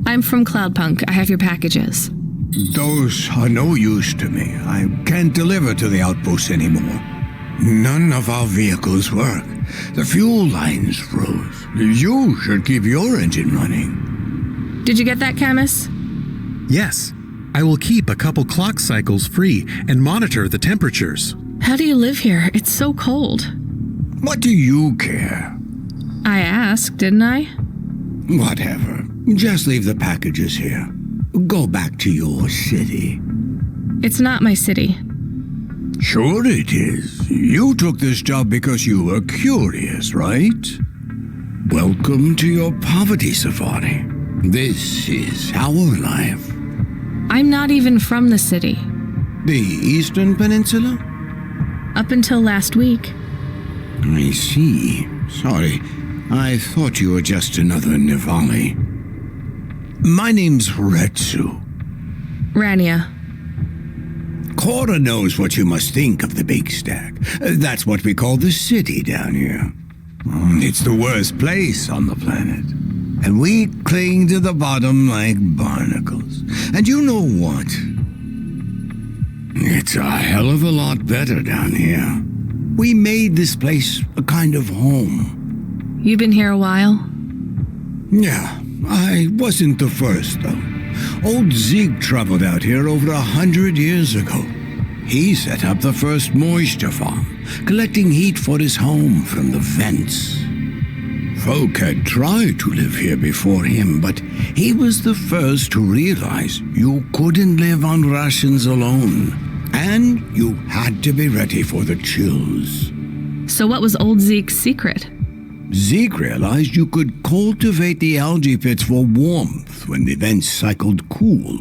I'm from Cloudpunk. I have your packages. Those are no use to me. I can't deliver to the outpost anymore. None of our vehicles work. The fuel lines froze. You should keep your engine running. Did you get that, Camus? Yes. I will keep a couple clock cycles free and monitor the temperatures. How do you live here? It's so cold. What do you care? I asked, didn't I? Whatever. Just leave the packages here. Go back to your city. It's not my city. Sure it is. You took this job because you were curious, right? Welcome to your poverty safari. This is our life. I'm not even from the city. The Eastern Peninsula? Up until last week. I see. Sorry. I thought you were just another Nivali. My name's Retsu. Rania. Cora knows what you must think of the Big Stack. That's what we call the city down here. It's the worst place on the planet. And we cling to the bottom like barnacles. And you know what? It's a hell of a lot better down here. We made this place a kind of home. You've been here a while? Yeah, I wasn't the first, though. Old Zeke traveled out here over 100 years ago. He set up the first moisture farm, collecting heat for his home from the vents. Folk had tried to live here before him, but he was the first to realize you couldn't live on rations alone, and you had to be ready for the chills. So what was old Zeke's secret? Zeke realized you could cultivate the algae pits for warmth when the vents cycled cool.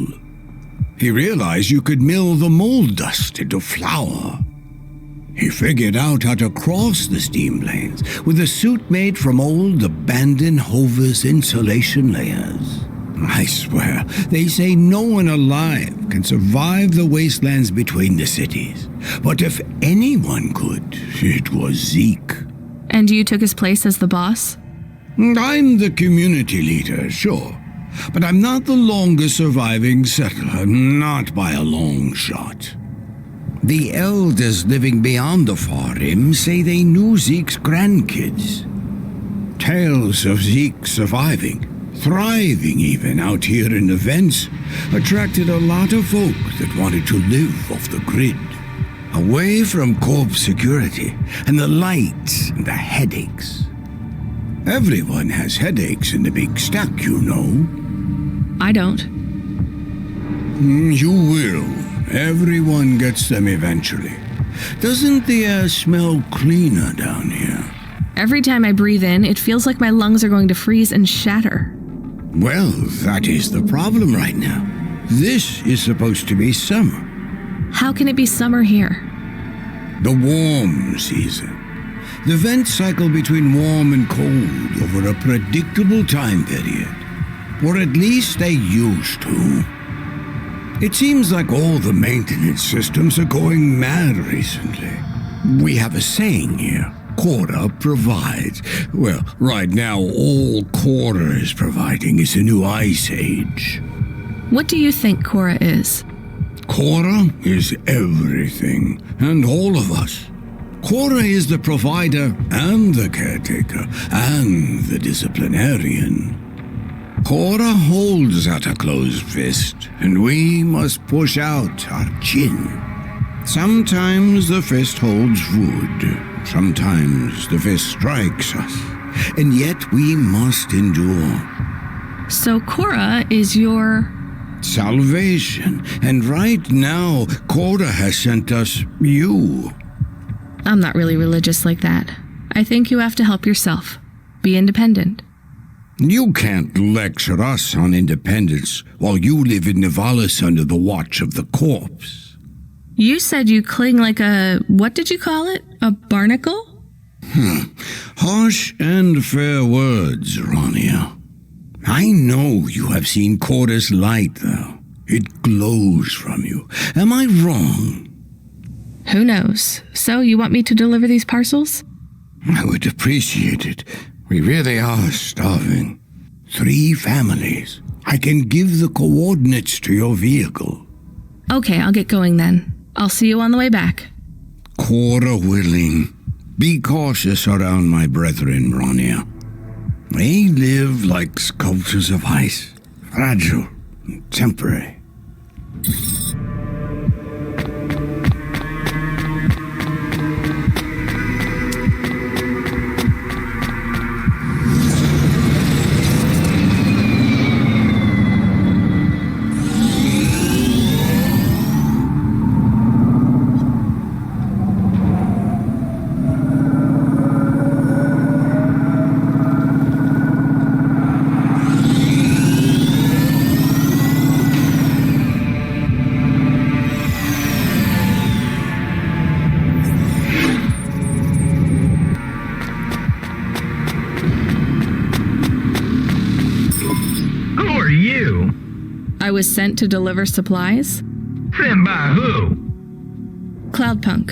He realized you could mill the mold dust into flour. He figured out how to cross the steam lanes with a suit made from old abandoned Hovis insulation layers. I swear, they say no one alive can survive the wastelands between the cities. But if anyone could, it was Zeke. And you took his place as the boss? I'm the community leader, sure. But I'm not the longest surviving settler, not by a long shot. The elders living beyond the far rim say they knew Zeke's grandkids. Tales of Zeke surviving, thriving even out here in the vents, attracted a lot of folk that wanted to live off the grid. Away from corp security and the lights and the headaches. Everyone has headaches in the big stack, you know. I don't. You will. Everyone gets them eventually. Doesn't the air smell cleaner down here? Every time I breathe in, it feels like my lungs are going to freeze and shatter. Well, that is the problem right now. This is supposed to be summer. How can it be summer here? The warm season. The vents cycle between warm and cold over a predictable time period. Or at least they used to. It seems like all the maintenance systems are going mad recently. We have a saying here. Cora provides. Well, right now all Cora is providing is a new ice age. What do you think Cora is? Cora is everything, and all of us. Cora is the provider and the caretaker and the disciplinarian. Cora holds out a closed fist, and we must push out our chin. Sometimes the fist holds wood, sometimes the fist strikes us, and yet we must endure. So Cora is your... salvation, and right now, Cora has sent us you. I'm not really religious like that. I think you have to help yourself. Be independent. You can't lecture us on independence while you live in Nivalis under the watch of the corpse. You said you cling like a... what did you call it? A barnacle? Harsh and fair words, Rania. I know you have seen Cora's light, though. It glows from you. Am I wrong? Who knows? So, you want me to deliver these parcels? I would appreciate it. We really are starving. 3 families. I can give the coordinates to your vehicle. Okay, I'll get going then. I'll see you on the way back. Cora willing. Be cautious around my brethren, Rania. They live like sculptures of ice, fragile and temporary. I was sent to deliver supplies? Sent by who? Cloudpunk.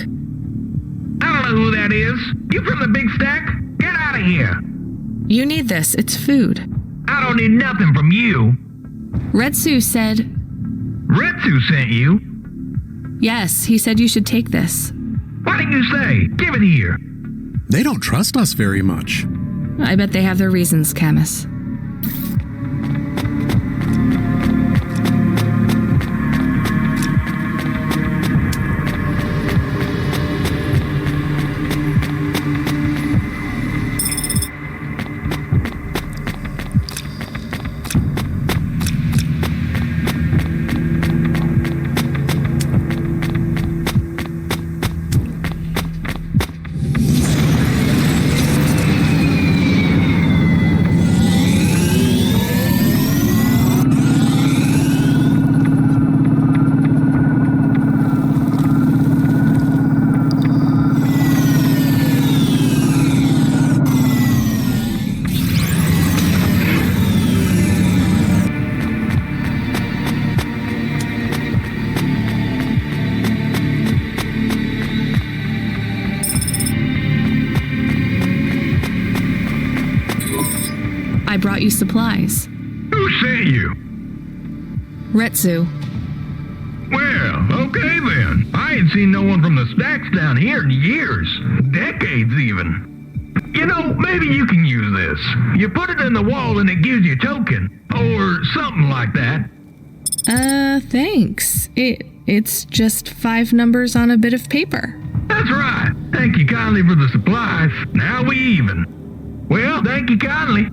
I don't know who that is. You from the big stack? Get out of here. You need this. It's food. I don't need nothing from you. Retsu said... Retsu sent you? Yes, he said you should take this. What did you say? Give it here. They don't trust us very much. I bet they have their reasons, Camus. I brought you supplies. Who sent you? Retsu. Well, okay then. I ain't seen no one from the stacks down here in years. Decades even. You know, maybe you can use this. You put it in the wall and it gives you a token. Or something like that. Thanks. It's just 5 numbers on a bit of paper. That's right. Thank you kindly for the supplies. Now we even. Well, thank you kindly.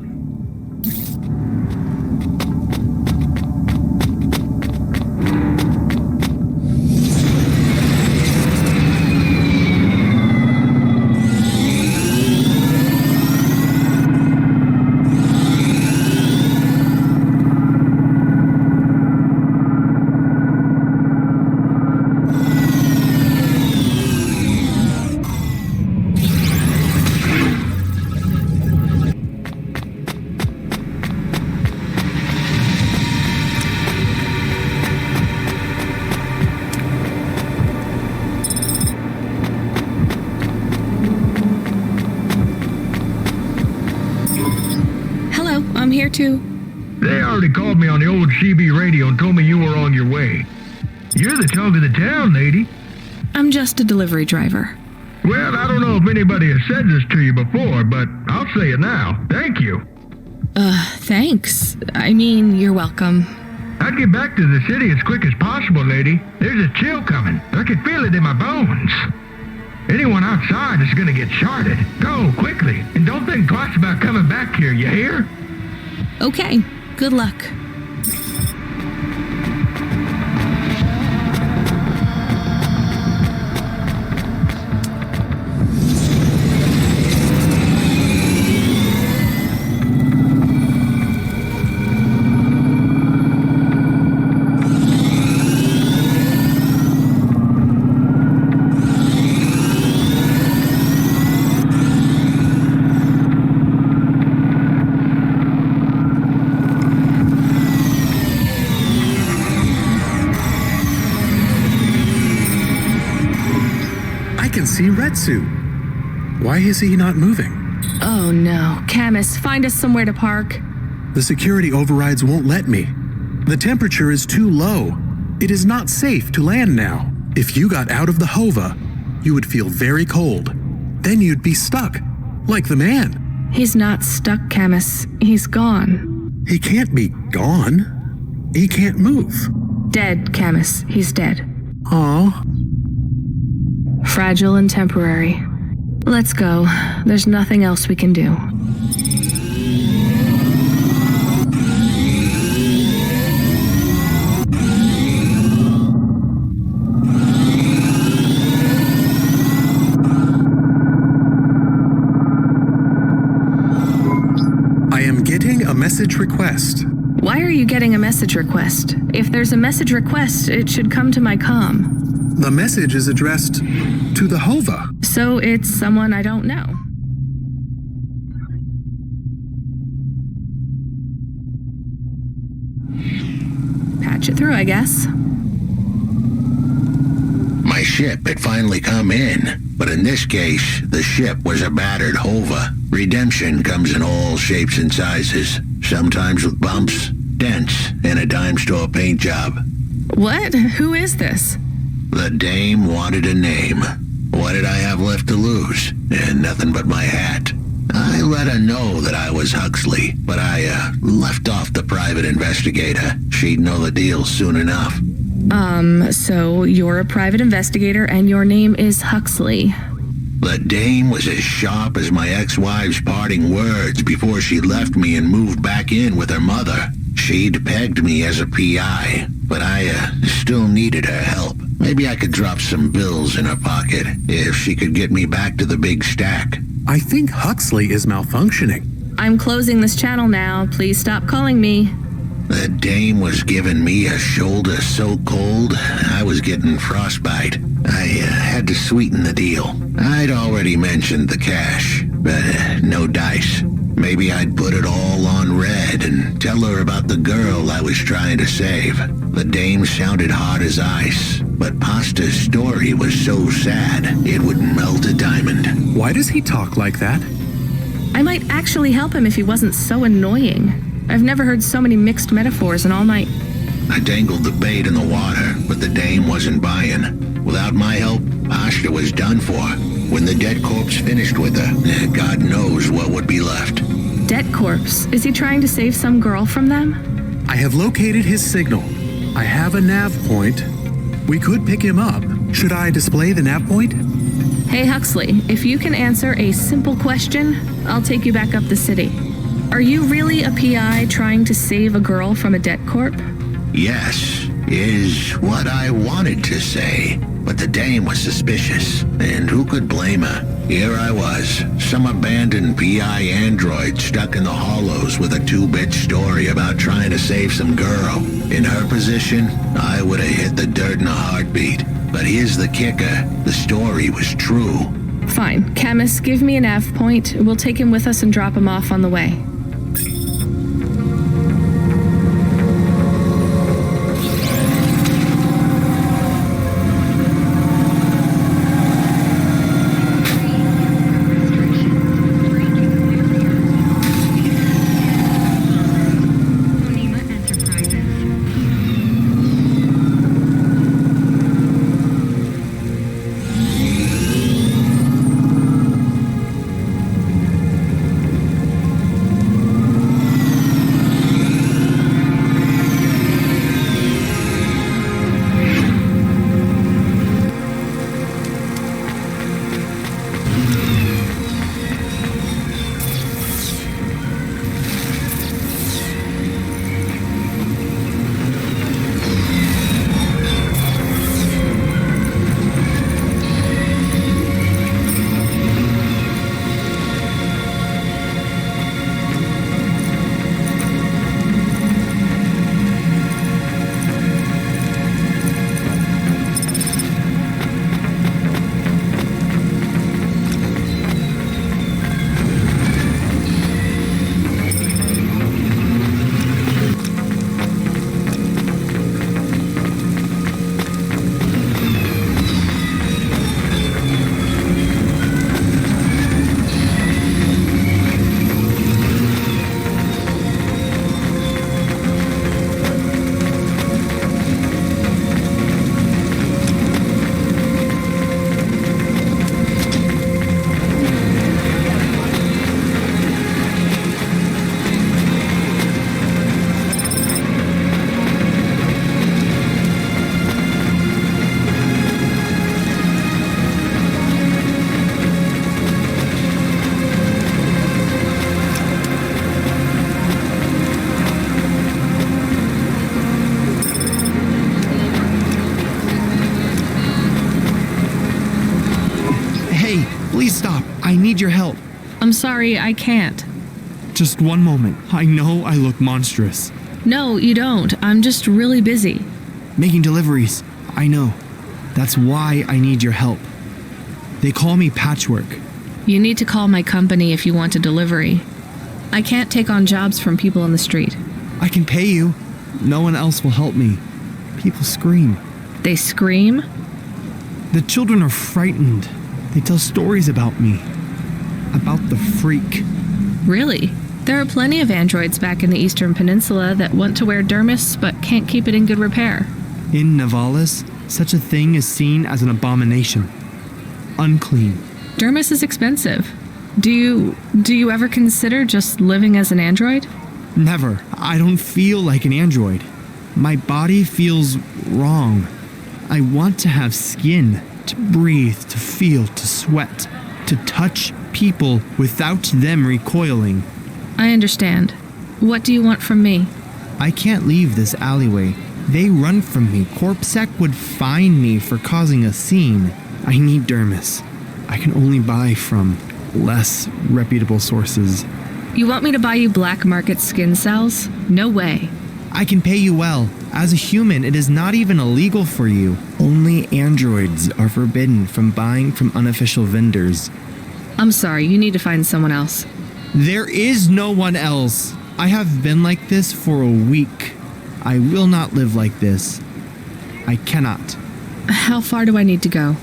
I'm here too. They already called me on the old CB radio and told me you were on your way. You're the talk of the town, lady. I'm just a delivery driver. Well, I don't know if anybody has said this to you before, but I'll say it now. Thank you. Thanks. I mean, you're welcome. I'd get back to the city as quick as possible, lady. There's a chill coming. I can feel it in my bones. Anyone outside is gonna get charted. Go, quickly, and don't think twice about coming back here, you hear? Okay, good luck. See Retsu. Why is he not moving? Oh no. Camus, find us somewhere to park. The security overrides won't let me. The temperature is too low. It is not safe to land now. If you got out of the Hova, you would feel very cold. Then you'd be stuck, like the man. He's not stuck, Camus. He's gone. He can't be gone. He can't move. Dead, Camus. He's dead. Aw. Fragile and temporary. Let's go. There's nothing else we can do. I am getting a message request. Why are you getting a message request? If there's a message request, it should come to my comm. The message is addressed to the Hova. So it's someone I don't know. Patch it through, I guess. My ship had finally come in, but in this case, the ship was a battered Hova. Redemption comes in all shapes and sizes, sometimes with bumps, dents, and a dime store paint job. What? Who is this? The dame wanted a name. What did I have left to lose? And nothing but my hat. I let her know that I was Huxley, but I left off the private investigator. She'd know the deal soon enough. So you're a private investigator and your name is Huxley. The dame was as sharp as my ex-wife's parting words before she left me and moved back in with her mother. She'd pegged me as a PI, but I still needed her help. Maybe I could drop some bills in her pocket if she could get me back to the big stack. I think Huxley is malfunctioning. I'm closing this channel now. Please stop calling me. The dame was giving me a shoulder so cold, I was getting frostbite. I had to sweeten the deal. I'd already mentioned the cash, but no dice. Maybe I'd put it all on red and tell her about the girl I was trying to save. The dame sounded hard as ice, but Pasta's story was so sad, it would melt a diamond. Why does he talk like that? I might actually help him if he wasn't so annoying. I've never heard so many mixed metaphors in all my... I dangled the bait in the water, but the dame wasn't buying. Without my help, Ashta was done for. When the dead corpse finished with her, God knows what would be left. Dead corpse? Is he trying to save some girl from them? I have located his signal. I have a nav point. We could pick him up. Should I display the nav point? Hey Huxley, if you can answer a simple question, I'll take you back up the city. Are you really a PI trying to save a girl from a dead corp? Yes, is what I wanted to say. But the dame was suspicious, and who could blame her? Here I was, some abandoned PI android stuck in the hollows with a 2-bit story about trying to save some girl. In her position, I would have hit the dirt in a heartbeat. But here's the kicker, the story was true. Fine. Camus, give me a nav point. We'll take him with us and drop him off on the way. Please stop. I need your help. I'm sorry, I can't. Just one moment. I know I look monstrous. No, you don't. I'm just really busy. Making deliveries. I know. That's why I need your help. They call me Patchwork. You need to call my company if you want a delivery. I can't take on jobs from people on the street. I can pay you. No one else will help me. People scream. They scream? The children are frightened. They tell stories about me. About the freak. Really? There are plenty of androids back in the Eastern Peninsula that want to wear dermis but can't keep it in good repair. In Nivalis, such a thing is seen as an abomination. Unclean. Dermis is expensive. Do you ever consider just living as an android? Never. I don't feel like an android. My body feels wrong. I want to have skin, to breathe, to feel, to sweat, to touch people without them recoiling. I understand. What do you want from me? I can't leave this alleyway. They run from me. CorpSec would fine me for causing a scene. I need dermis. I can only buy from less reputable sources. You want me to buy you black market skin cells? No way. I can pay you well. As a human, it is not even illegal for you. Only androids are forbidden from buying from unofficial vendors. I'm sorry, you need to find someone else. There is no one else. I have been like this for a week. I will not live like this. I cannot. How far do I need to go?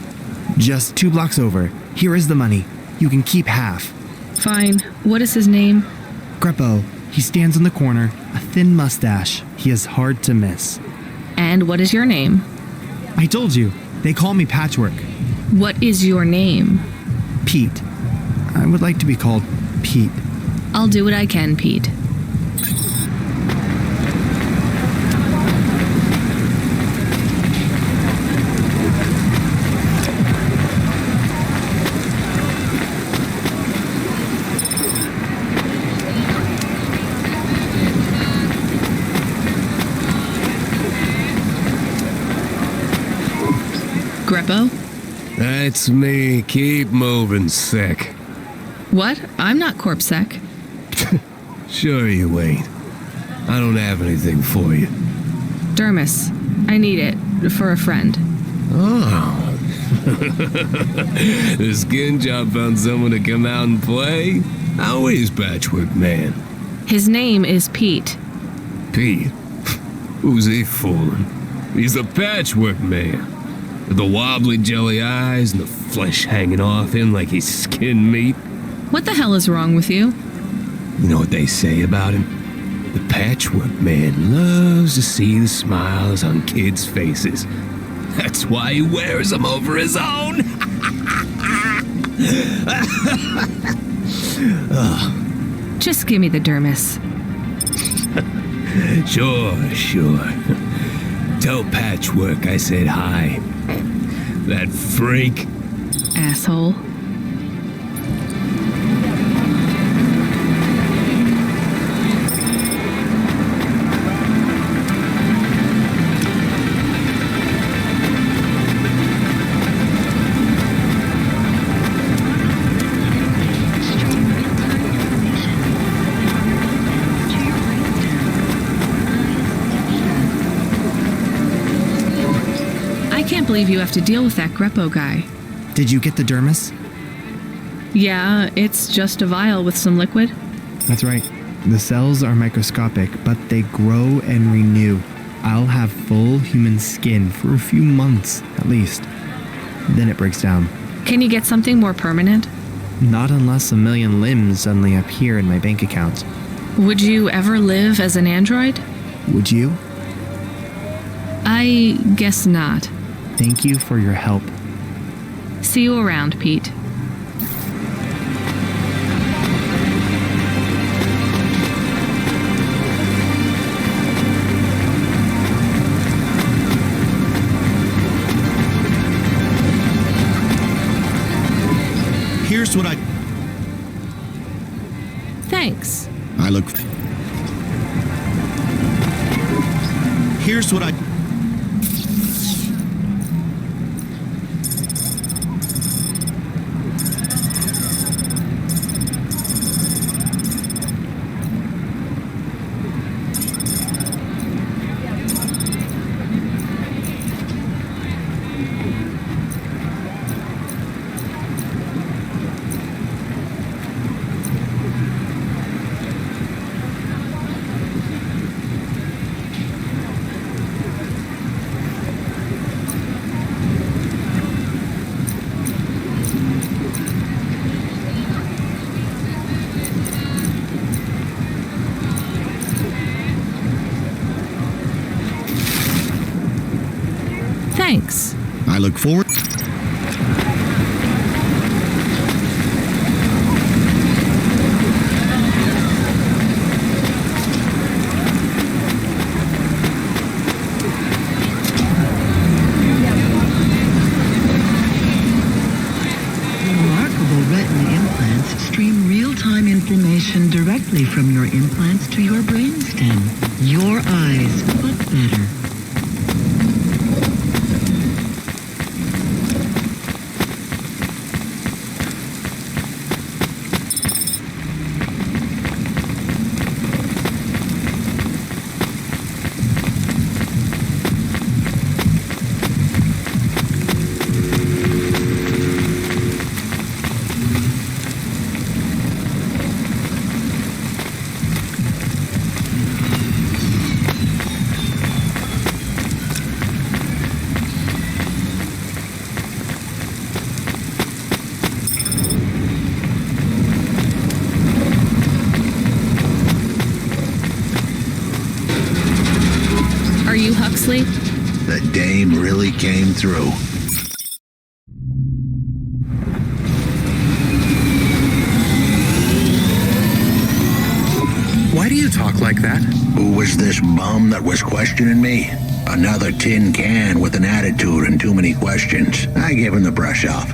Just 2 blocks over. Here is the money. You can keep half. Fine. What is his name? Greppo. He stands in the corner, a thin mustache. He is hard to miss. And what is your name? I told you. They call me Patchwork. What is your name? Pete. I would like to be called Pete. I'll do what I can, Pete. Greppo? That's me. Keep moving, Sec. What? I'm not corpsec. Sure you ain't. I don't have anything for you. Dermis. I need it. For a friend. Oh. The skin job found someone to come out and play? How is Patchwork Man? His name is Pete. Pete? Who's he fooling? He's the Patchwork Man. With the wobbly jelly eyes and the flesh hanging off him like he's skin meat. What the hell is wrong with you? You know what they say about him? The Patchwork Man loves to see the smiles on kids' faces. That's why he wears them over his own. Just give me the dermis. Sure. Tell Patchwork I said hi. That freak. Asshole. I can't believe you have to deal with that Greppo guy. Did you get the dermis? Yeah, it's just a vial with some liquid. That's right. The cells are microscopic, but they grow and renew. I'll have full human skin for a few months, at least. Then it breaks down. Can you get something more permanent? Not unless a million limbs suddenly appear in my bank account. Would you ever live as an android? Would you? I guess not. Thank you for your help. See you around, Pete. Here's what I... Thanks. I look... Here's what I... Thanks. I look forward... Remarkable retina implants stream real-time information directly from your implants to your brainstem. Your eyes, but better. Huxley? The dame really came through. Why do you talk like that? Who was this bum that was questioning me? Another tin can with an attitude and too many questions. I gave him the brush off.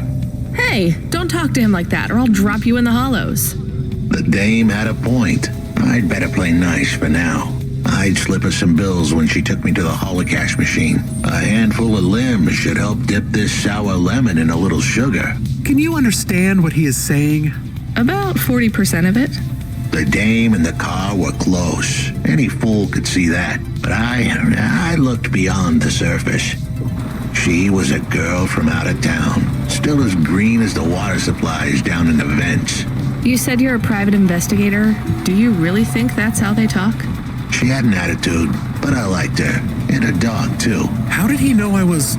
Hey, don't talk to him like that or I'll drop you in the hollows. The dame had a point. I'd better play nice for now. I'd slip her some bills when she took me to the holocaust machine. A handful of limbs should help dip this sour lemon in a little sugar. Can you understand what he is saying? About 40% of it. The dame and the car were close. Any fool could see that. But I looked beyond the surface. She was a girl from out of town, still as green as the water supplies down in the vents. You said you're a private investigator. Do you really think that's how they talk? She had an attitude, but I liked her. And her dog, too. How did he know I was,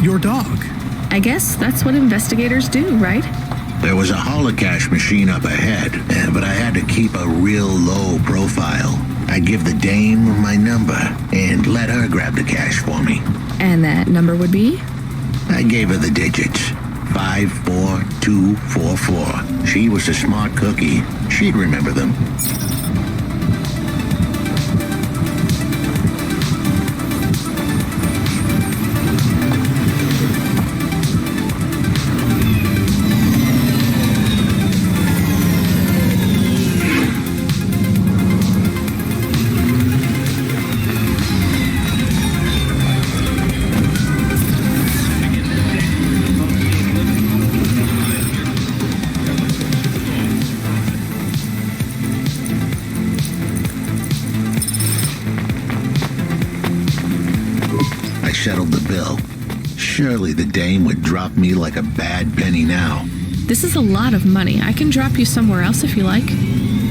your dog? I guess that's what investigators do, right? There was a holocaust machine up ahead, but I had to keep a real low profile. I'd give the dame my number and let her grab the cash for me. And that number would be? I gave her the digits. 54244. She was a smart cookie. She'd remember them. Settled the bill. Surely the dame would drop me like a bad penny now. This is a lot of money. I can drop you somewhere else if you like.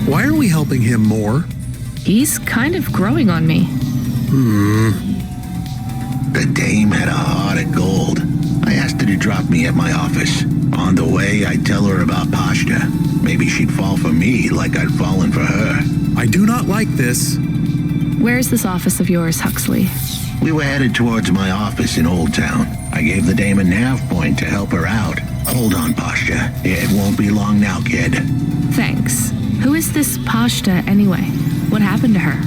Why are we helping him more? He's kind of growing on me. The dame had a heart of gold. I asked her to drop me at my office. On the way, I'd tell her about Pashta. Maybe she'd fall for me like I'd fallen for her. I do not like this. Where's this office of yours, Huxley? We were headed towards my office in Old Town. I gave the dame a nav point to help her out. Hold on, Pashta. It won't be long now, kid. Thanks. Who is this Pashta anyway? What happened to her?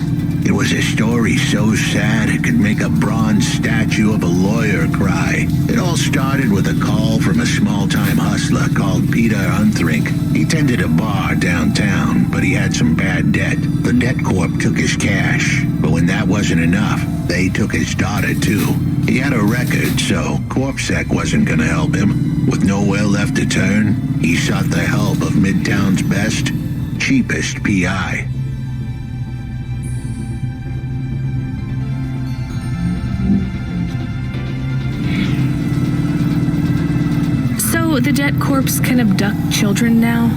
It was a story so sad it could make a bronze statue of a lawyer cry. It all started with a call from a small-time hustler called Peter Unthrink. He tended a bar downtown, but he had some bad debt. The debt corp took his cash, but when that wasn't enough, they took his daughter too. He had a record, so CorpSec wasn't gonna help him. With nowhere left to turn, he sought the help of Midtown's best, cheapest PI. So the debt corpse can abduct children now?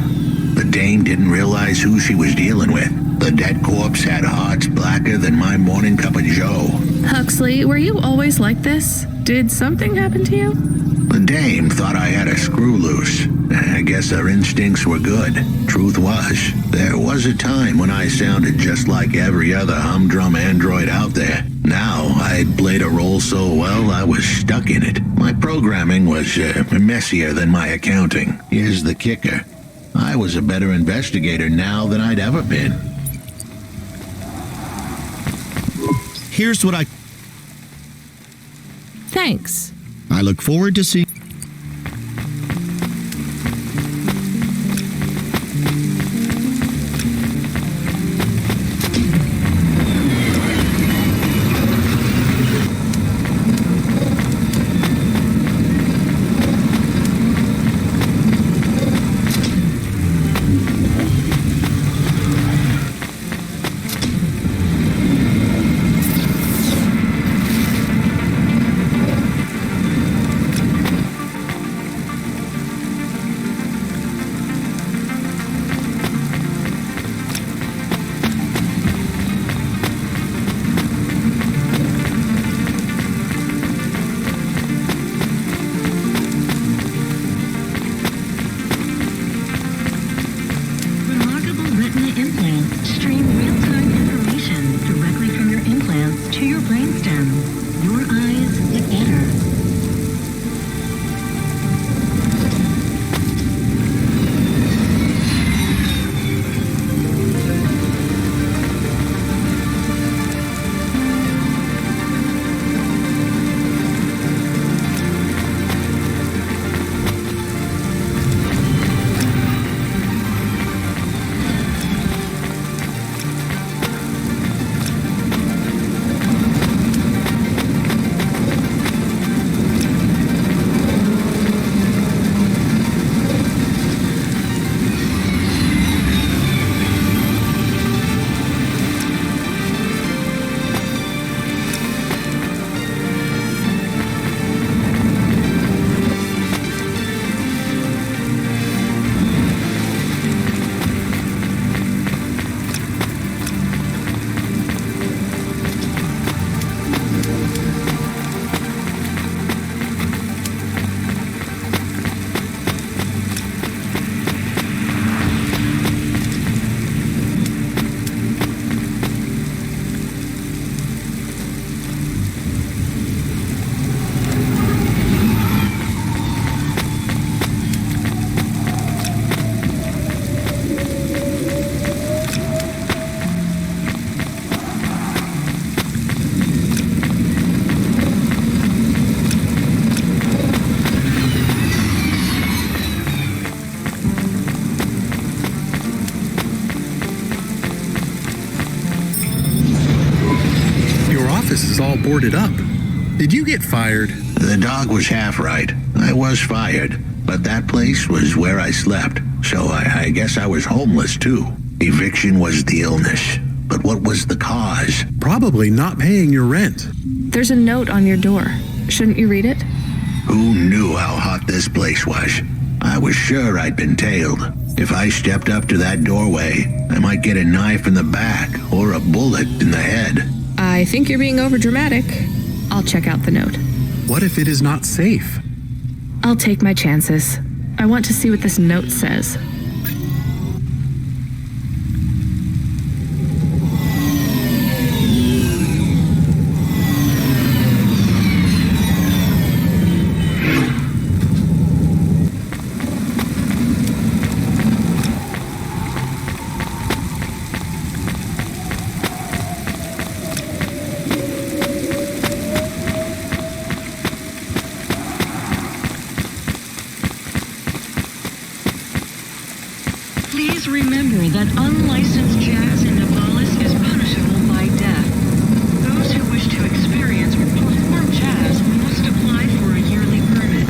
The dame didn't realize who she was dealing with. The dead corpse had hearts blacker than my morning cup of joe. Huxley, were you always like this? Did something happen to you? The dame thought I had a screw loose. I guess her instincts were good. Truth was, there was a time when I sounded just like every other humdrum android out there. Now, I'd played a role so well I was stuck in it. My programming was messier than my accounting. Here's the kicker. I was a better investigator now than I'd ever been. Here's what Thanks. I look forward to seeing. office is all boarded up. Did you get fired? The dog was half right. I was fired, but that place was where I slept, so I guess I was homeless too. Eviction was the illness, but what was the cause? Probably not paying your rent. There's a note on your door. Shouldn't you read it? Who knew how hot this place was? I was sure I'd been tailed. If I stepped up to that doorway, I might get a knife in the back or a bullet in the head. I think you're being overdramatic. I'll check out the note. What if it is not safe? I'll take my chances. I want to see what this note says. Please remember that unlicensed jazz in Nivalis is punishable by death. Those who wish to experience or perform jazz must apply for a yearly permit.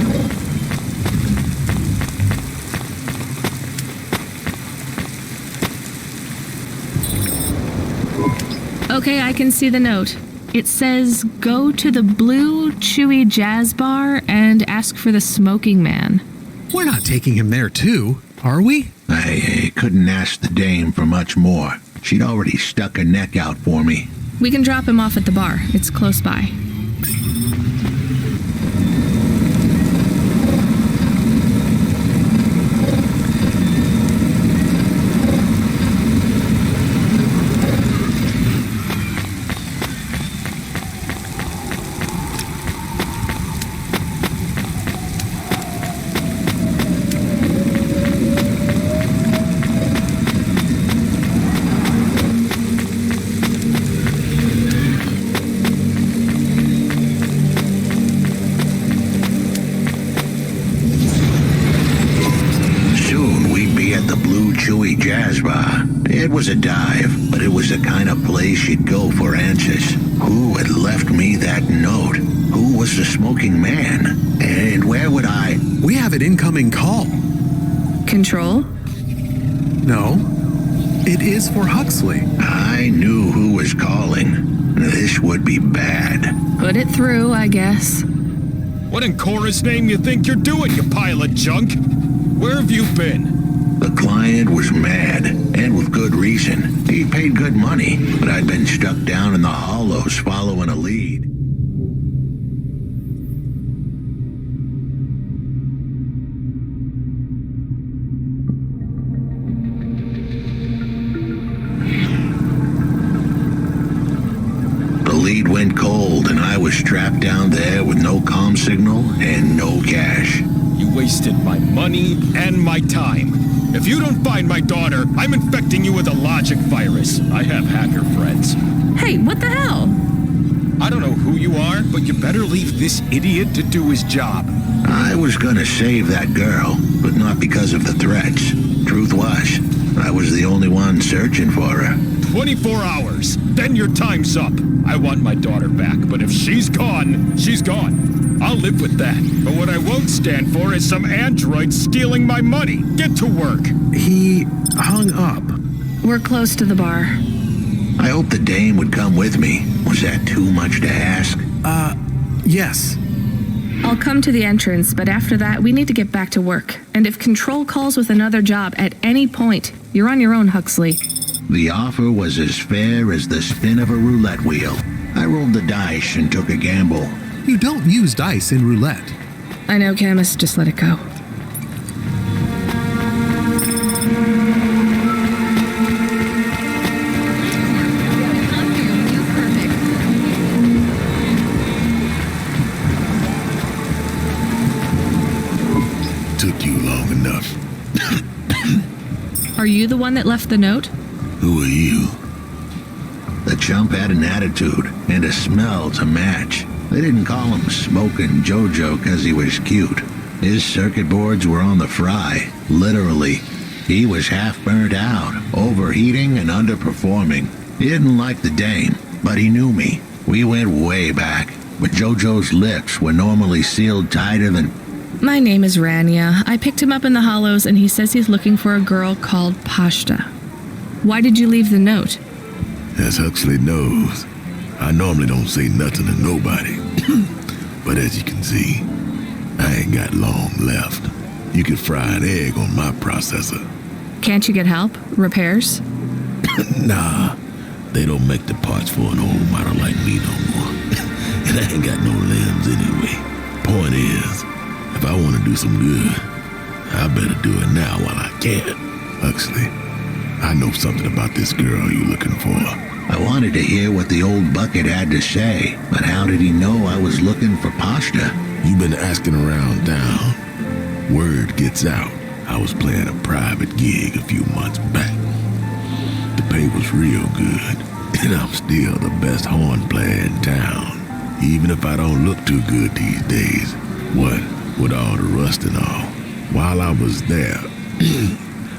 Okay, I can see the note. It says, go to the Blue Chewy Jazz Bar and ask for the smoking man. We're not taking him there too, are we? I couldn't ask the dame for much more. She'd already stuck her neck out for me. We can drop him off at the bar. It's close by. It was a dive, but it was the kind of place you'd go for answers. Who had left me that note? Who was the smoking man? And where would I... We have an incoming call. Control? No. It is for Huxley. I knew who was calling. This would be bad. Put it through, I guess. What in Cora's name you think you're doing, you pile of junk? Where have you been? The client was mad, and with good reason. He paid good money, but I'd been stuck down in the hollows following a lead. The lead went cold, and I was trapped down there with no comm signal and no cash. You wasted my money and my time. If you don't find my daughter, I'm infecting you with a logic virus. I have hacker friends. Hey, what the hell? I don't know who you are, but you better leave this idiot to do his job. I was gonna save that girl, but not because of the threats. Truth was, I was the only one searching for her. 24 hours, then your time's up. I want my daughter back, but if she's gone, she's gone. I'll live with that. But what I won't stand for is some android stealing my money. Get to work. He hung up. We're close to the bar. I hope the dame would come with me. Was that too much to ask? Yes. I'll come to the entrance, but after that, we need to get back to work. And if Control calls with another job at any point, you're on your own, Huxley. The offer was as fair as the spin of a roulette wheel. I rolled the dice and took a gamble. You don't use dice in roulette. I know, Camus. Just let it go. Took you long enough. Are you the one that left the note? Who are you? The chump had an attitude and a smell to match. They didn't call him Smokin' Jojo because he was cute. His circuit boards were on the fry, literally. He was half burnt out, overheating and underperforming. He didn't like the dame, but he knew me. We went way back, but Jojo's lips were normally sealed tighter than... My name is Rania. I picked him up in the Hollows, and he says he's looking for a girl called Pashta. Why did you leave the note? As Huxley knows, I normally don't say nothing to nobody. But as you can see, I ain't got long left. You can fry an egg on my processor. Can't you get help? Repairs? Nah, they don't make the parts for an old model like me no more. And I ain't got no limbs anyway. Point is, if I want to do some good, I better do it now while I can. Huxley, I know something about this girl you're looking for. I wanted to hear what the old bucket had to say, but how did he know I was looking for Pashta? You've been asking around town. Word gets out. I was playing a private gig a few months back. The pay was real good, and I'm still the best horn player in town. Even if I don't look too good these days. What with all the rust and all. While I was there,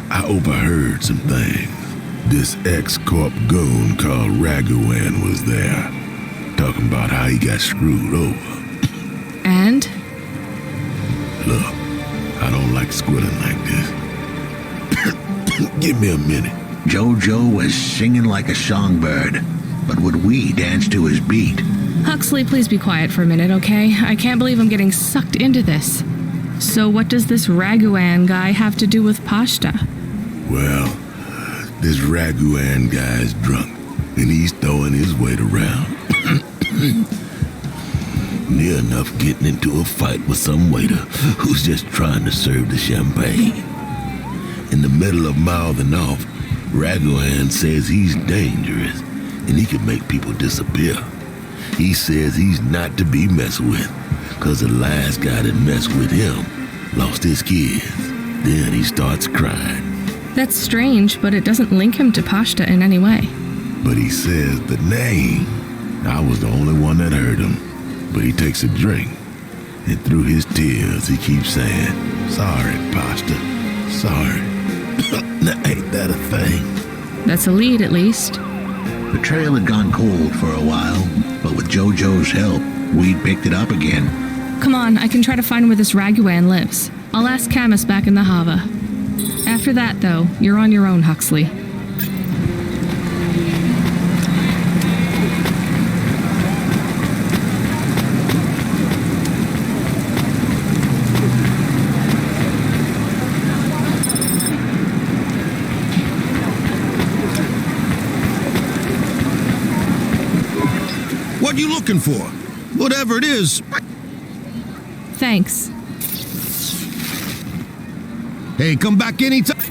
I overheard some things. This ex-corp goon called Raguan was there, talking about how he got screwed over. And? Look, I don't like squilling like this. Give me a minute. Jojo was singing like a songbird, but would we dance to his beat? Huxley, please be quiet for a minute, okay? I can't believe I'm getting sucked into this. So what does this Raguan guy have to do with Pashta? Well, this Raguan guy's drunk, and he's throwing his weight around. Near enough getting into a fight with some waiter who's just trying to serve the champagne. In the middle of mouthing off, Raguan says he's dangerous, and he can make people disappear. He says he's not to be messed with, cause the last guy that messed with him lost his kids. Then he starts crying. That's strange, but it doesn't link him to Pashta in any way. But he says the name. I was the only one that heard him. But he takes a drink, and through his tears he keeps saying, "Sorry, Pashta, sorry." Ain't that a thing? That's a lead, at least. The trail had gone cold for a while, but with Jojo's help, we'd picked it up again. Come on, I can try to find where this Raguan lives. I'll ask Camus back in the Hava. After that, though, you're on your own, Huxley. What you looking for? Whatever it is. Thanks. Hey, come back anytime.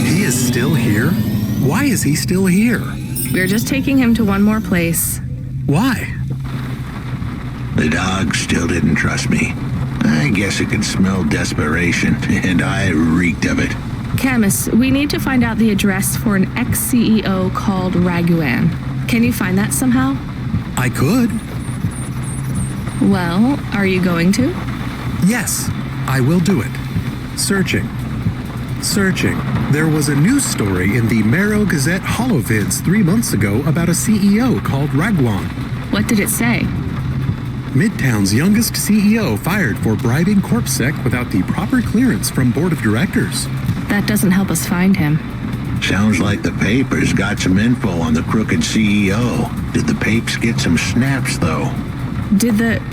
He is still here? Why is he still here? We're just taking him to one more place. Why? The dog still didn't trust me. I guess it could smell desperation, and I reeked of it. Camus, we need to find out the address for an ex-CEO called Raguan. Can you find that somehow? I could. Well, are you going to? Yes, I will do it. Searching. There was a news story in the Marrow Gazette Holovids 3 months ago about a CEO called Raguan. What did it say? Midtown's youngest CEO fired for bribing CorpSec without the proper clearance from board of directors. That doesn't help us find him. Sounds like the papers got some info on the crooked CEO. Did the papes get some snaps, though?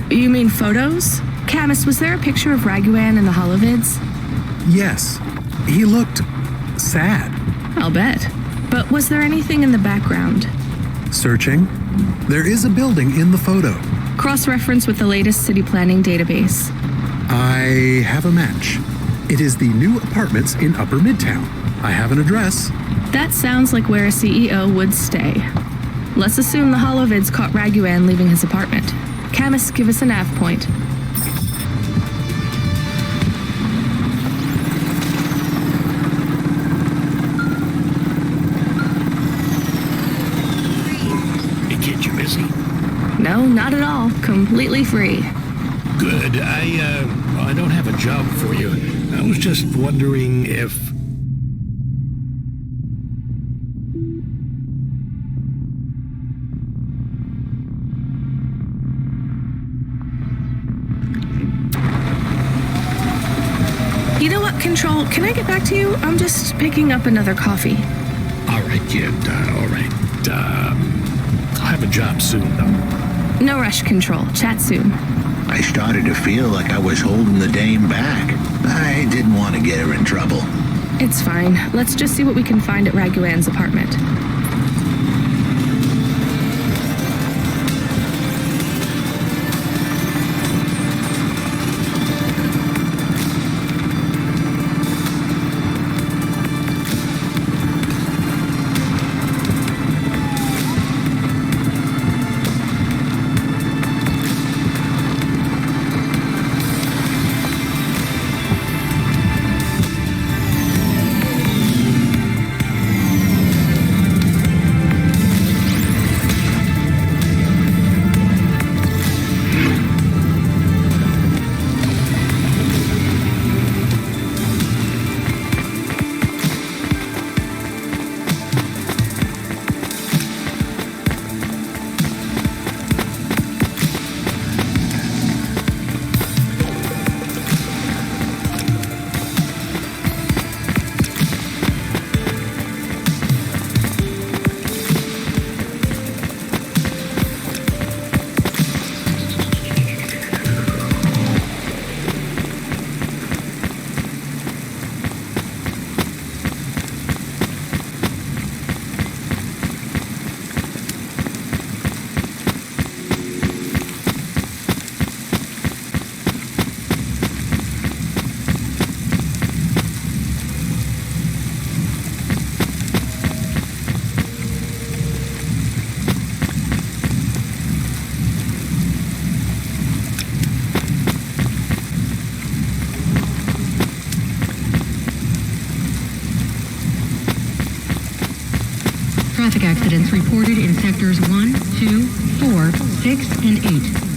You mean photos? Camus, was there a picture of Raguan in the Holovids? Yes. He looked sad. I'll bet. But was there anything in the background? Searching. There is a building in the photo. Cross-reference with the latest city planning database. I have a match. It is the new apartments in Upper Midtown. I have an address. That sounds like where a CEO would stay. Let's assume the Holovids caught Raguan leaving his apartment. Camus, give us a nav point. not at all. Completely free. Good. I don't have a job for you. I was just wondering if... You know what, Control? Can I get back to you? I'm just picking up another coffee. All right, kid. All right. I'll have a job soon, though. No rush, Control. Chat soon. I started to feel like I was holding the dame back. I didn't want to get her in trouble. It's fine. Let's just see what we can find at Raguan's apartment. Traffic accidents reported in sectors 1, 2, 4, 6, and 8.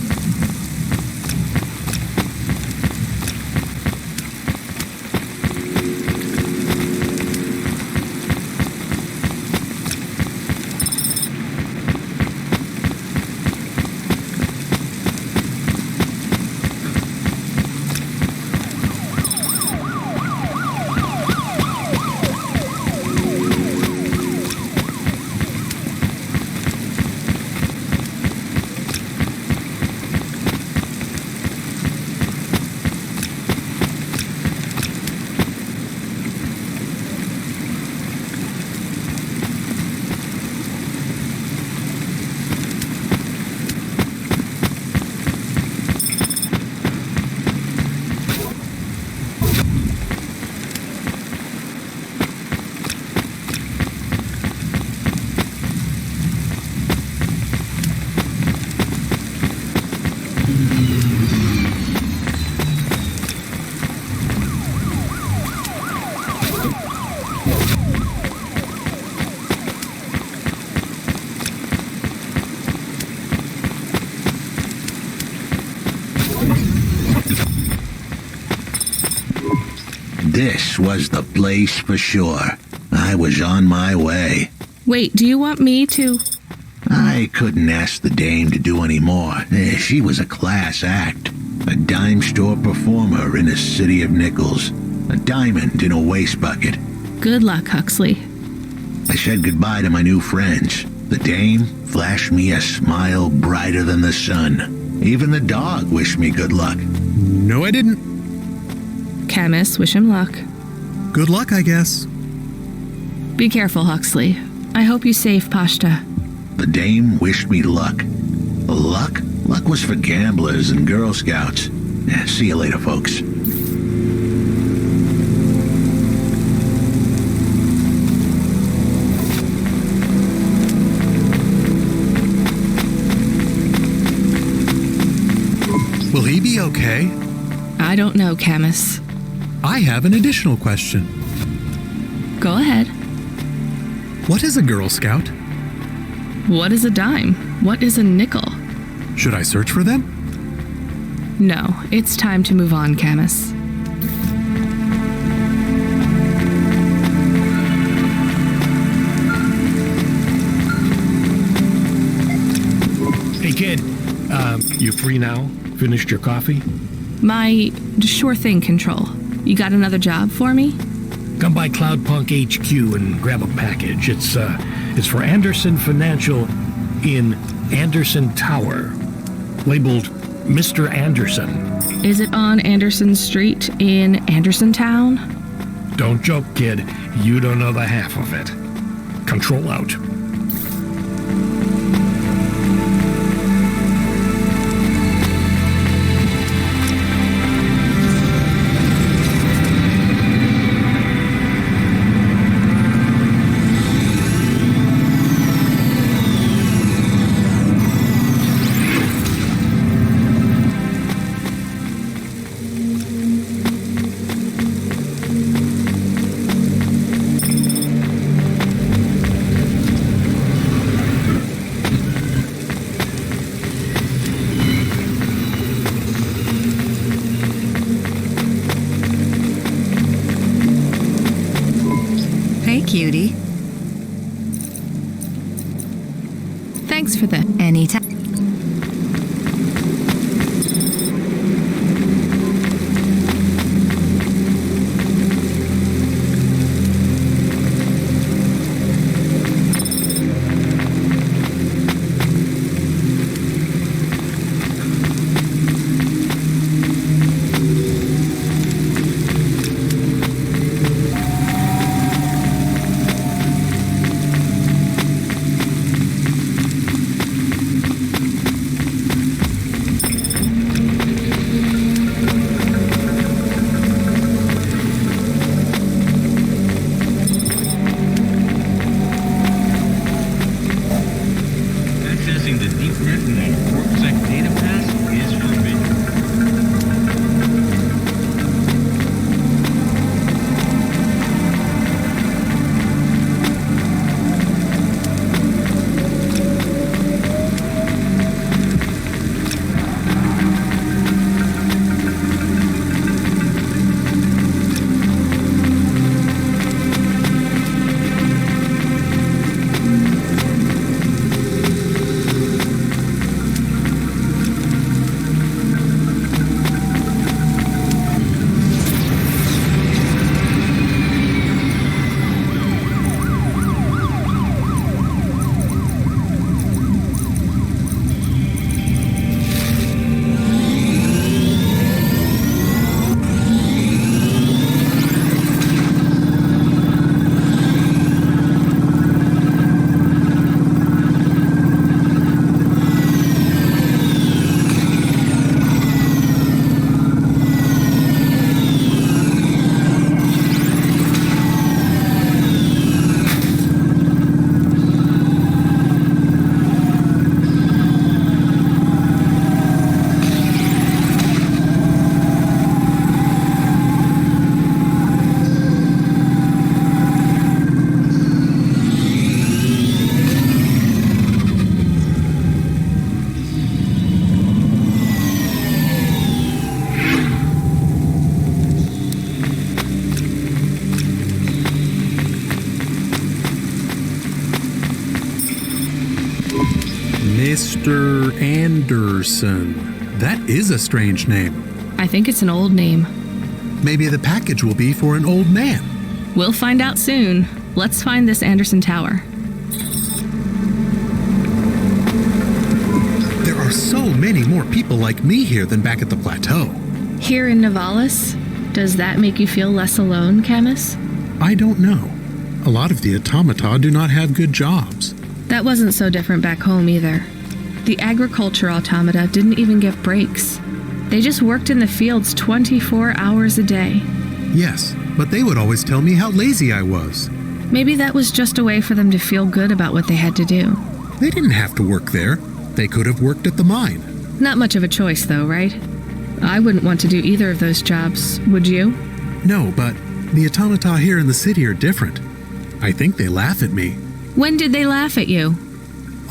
This was the place for sure. I was on my way. Wait, do you want me to... I couldn't ask the dame to do any more. She was a class act. A dime store performer in a city of nickels. A diamond in a waste bucket. Good luck, Huxley. I said goodbye to my new friends. The dame flashed me a smile brighter than the sun. Even the dog wished me good luck. No, I didn't. Camus, wish him luck. Good luck, I guess. Be careful, Huxley. I hope you save Pashta. The dame wished me luck. Luck? Luck was for gamblers and Girl Scouts. See you later, folks. Will he be okay? I don't know, Camus. I have an additional question. Go ahead. What is a Girl Scout? What is a dime? What is a nickel? Should I search for them? No, it's time to move on, Camus. Hey, kid. You free now? Finished your coffee? My sure thing, Control. You got another job for me? Come by Cloudpunk HQ and grab a package. It's for Anderson Financial in Anderson Tower, labeled Mr. Anderson. Is it on Anderson Street in Andersontown? Don't joke, kid. You don't know the half of it. Control out. Cutie. Thanks for the anytime. Mr. Anderson. That is a strange name. I think it's an old name. Maybe the package will be for an old man. We'll find out soon. Let's find this Anderson Tower. There are so many more people like me here than back at the plateau. Here in Nivalis? Does that make you feel less alone, Camus? I don't know. A lot of the automata do not have good jobs. That wasn't so different back home either. The agriculture automata didn't even get breaks. They just worked in the fields 24 hours a day. Yes, but they would always tell me how lazy I was. Maybe that was just a way for them to feel good about what they had to do. They didn't have to work there. They could have worked at the mine. Not much of a choice, though, right? I wouldn't want to do either of those jobs, would you? No, but the automata here in the city are different. I think they laugh at me. When did they laugh at you?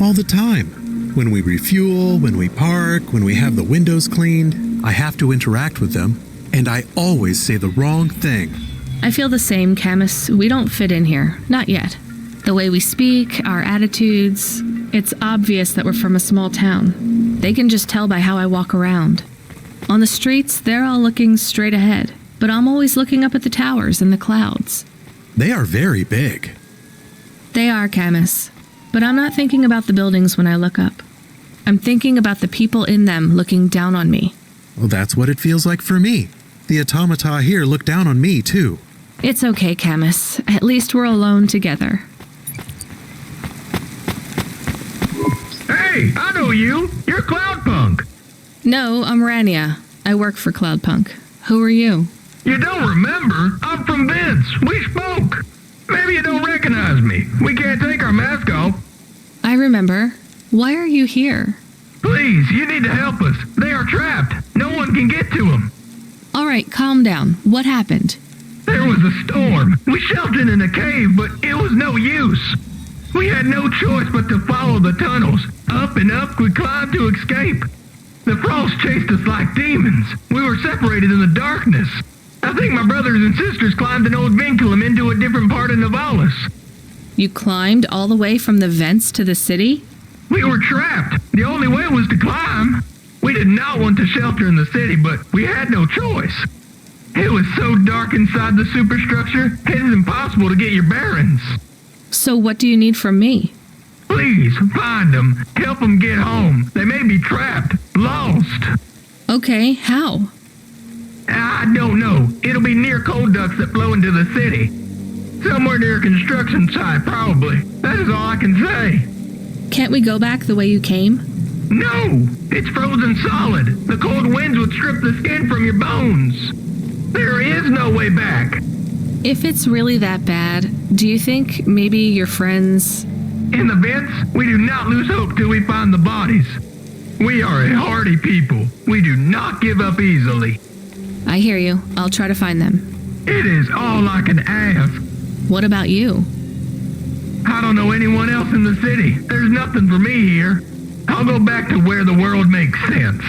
All the time. When we refuel, when we park, when we have the windows cleaned, I have to interact with them, and I always say the wrong thing. I feel the same, Camus. We don't fit in here. Not yet. The way we speak, our attitudes, it's obvious that we're from a small town. They can just tell by how I walk around. On the streets, they're all looking straight ahead, but I'm always looking up at the towers and the clouds. They are very big. They are, Camus. But I'm not thinking about the buildings when I look up. I'm thinking about the people in them looking down on me. Well, that's what it feels like for me. The automata here look down on me, too. It's okay, Camus. At least we're alone together. Hey, I know you. You're Cloudpunk. No, I'm Rania. I work for Cloudpunk. Who are you? You don't remember? I'm from Vince. We spoke. Maybe you don't recognize me. We can't take our mask off. I remember. Why are you here? Please, you need to help us. They are trapped. No one can get to them. All right, calm down. What happened? There was a storm. We sheltered in a cave, but it was no use. We had no choice but to follow the tunnels. Up and up we climbed to escape. The frost chased us like demons. We were separated in the darkness. I think my brothers and sisters climbed an old vinculum into a different part of Nivalis. You climbed all the way from the vents to the city? We were trapped. The only way was to climb. We did not want to shelter in the city, but we had no choice. It was so dark inside the superstructure, it is impossible to get your bearings. So what do you need from me? Please, find them. Help them get home. They may be trapped, lost. Okay, how? I don't know. It'll be near coal ducts that flow into the city. Somewhere near a construction site, probably. That is all I can say. Can't we go back the way you came? No! It's frozen solid. The cold winds would strip the skin from your bones. There is no way back. If it's really that bad, do you think maybe your friends... In the vents, we do not lose hope till we find the bodies. We are a hardy people. We do not give up easily. I hear you. I'll try to find them. It is all I can ask. What about you? I don't know anyone else in the city. There's nothing for me here. I'll go back to where the world makes sense.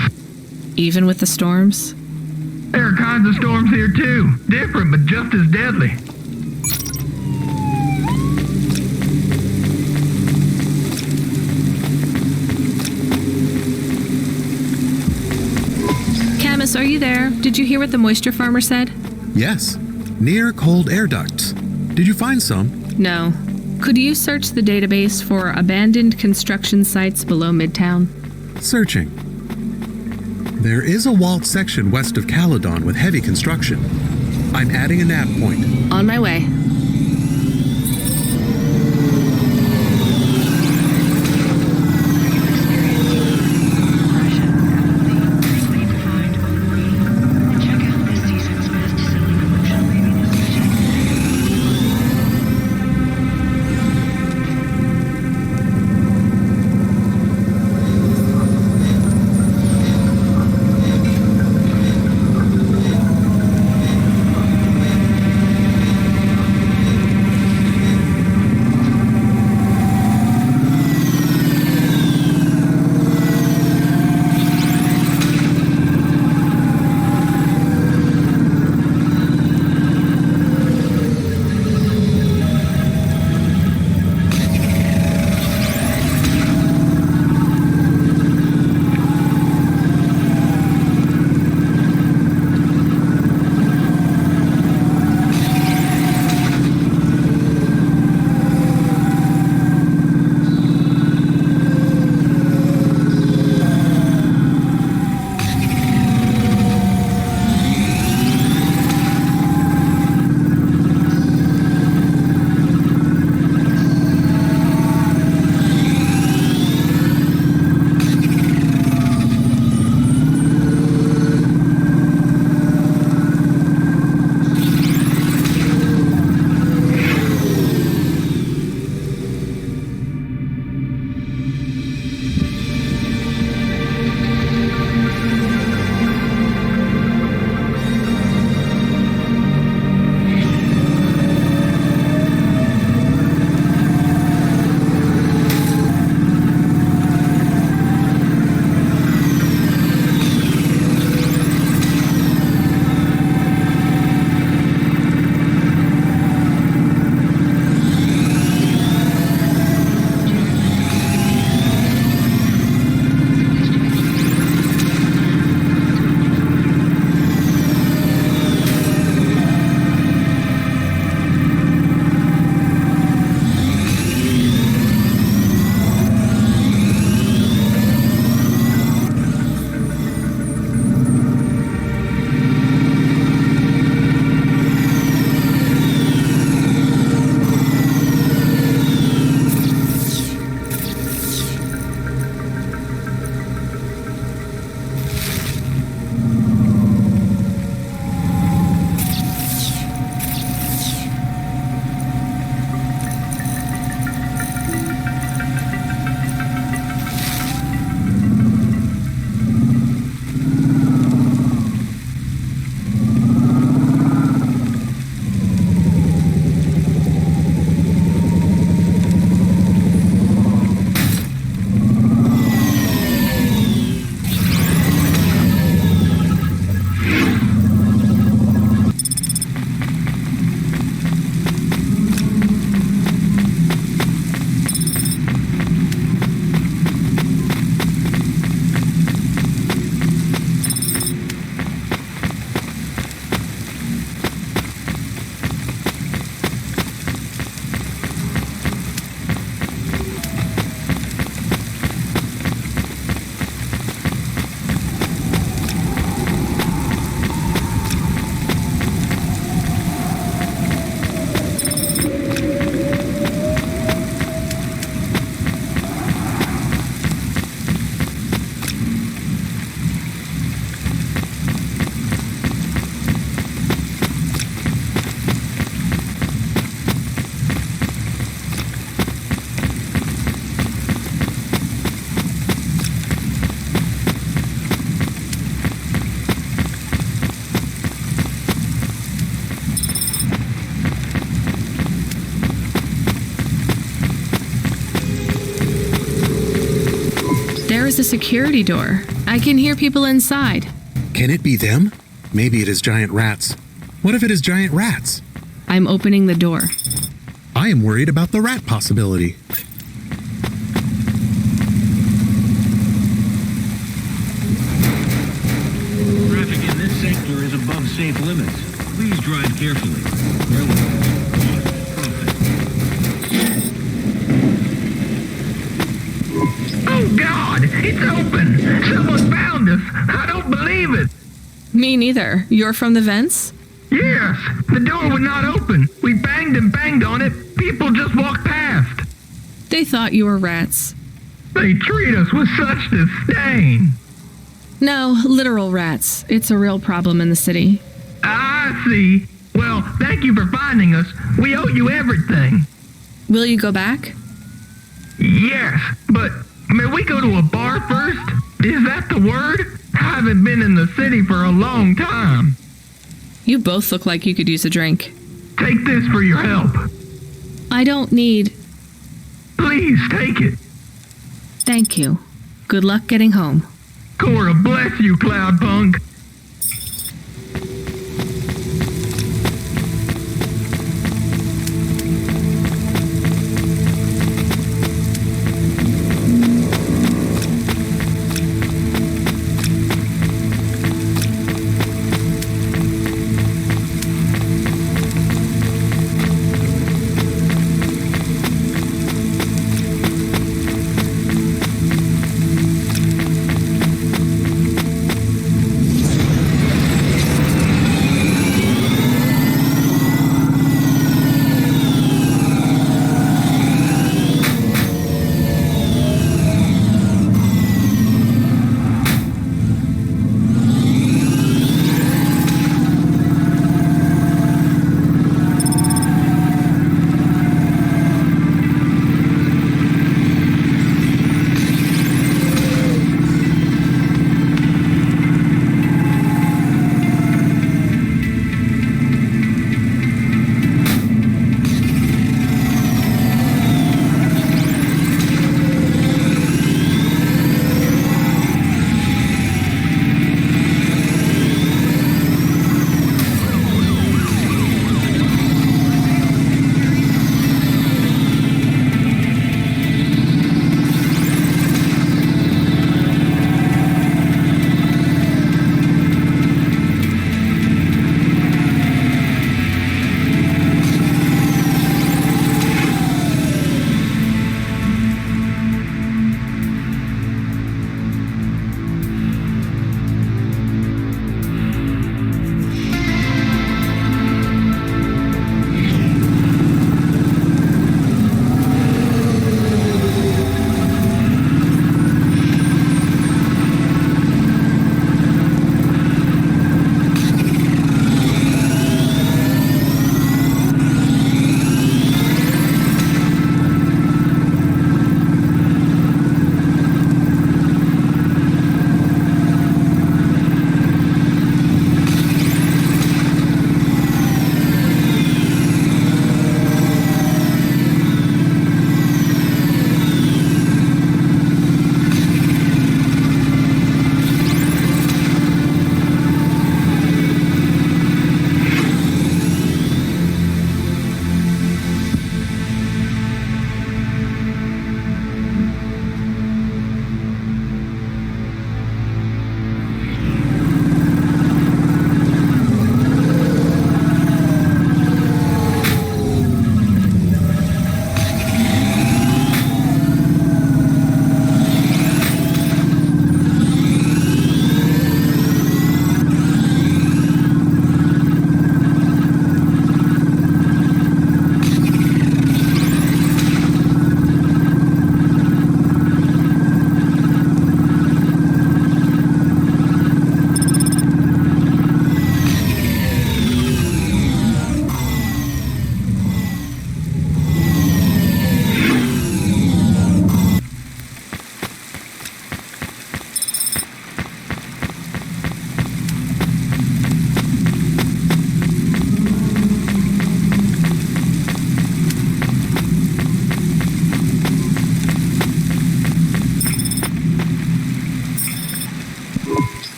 Even with the storms? There are kinds of storms here too. Different, but just as deadly. Camus, are you there? Did you hear what the moisture farmer said? Yes. Near cold air ducts. Did you find some? No. Could you search the database for abandoned construction sites below Midtown? Searching. There is a walled section west of Caledon with heavy construction. I'm adding a nav point. On my way. is a security door. I can hear people inside. Can it be them? Maybe it is giant rats. What if it is giant rats? I'm opening the door. I am worried about the rat possibility. Traffic in this sector is above safe limits. Please drive carefully. Oh God, it's open! Someone found us! I don't believe it! Me neither. You're from the vents? Yes, the door would not open. We banged and banged on it. People just walked past. They thought you were rats. They treat us with such disdain. No, literal rats. It's a real problem in the city. I see. Well, thank you for finding us. We owe you everything. Will you go back? Yes, but may we go to a bar first? Is that the word? I haven't been in the city for a long time. You both look like you could use a drink. Take this for your help. I don't need... Please take it. Thank you. Good luck getting home. Cora bless you, Cloudpunk.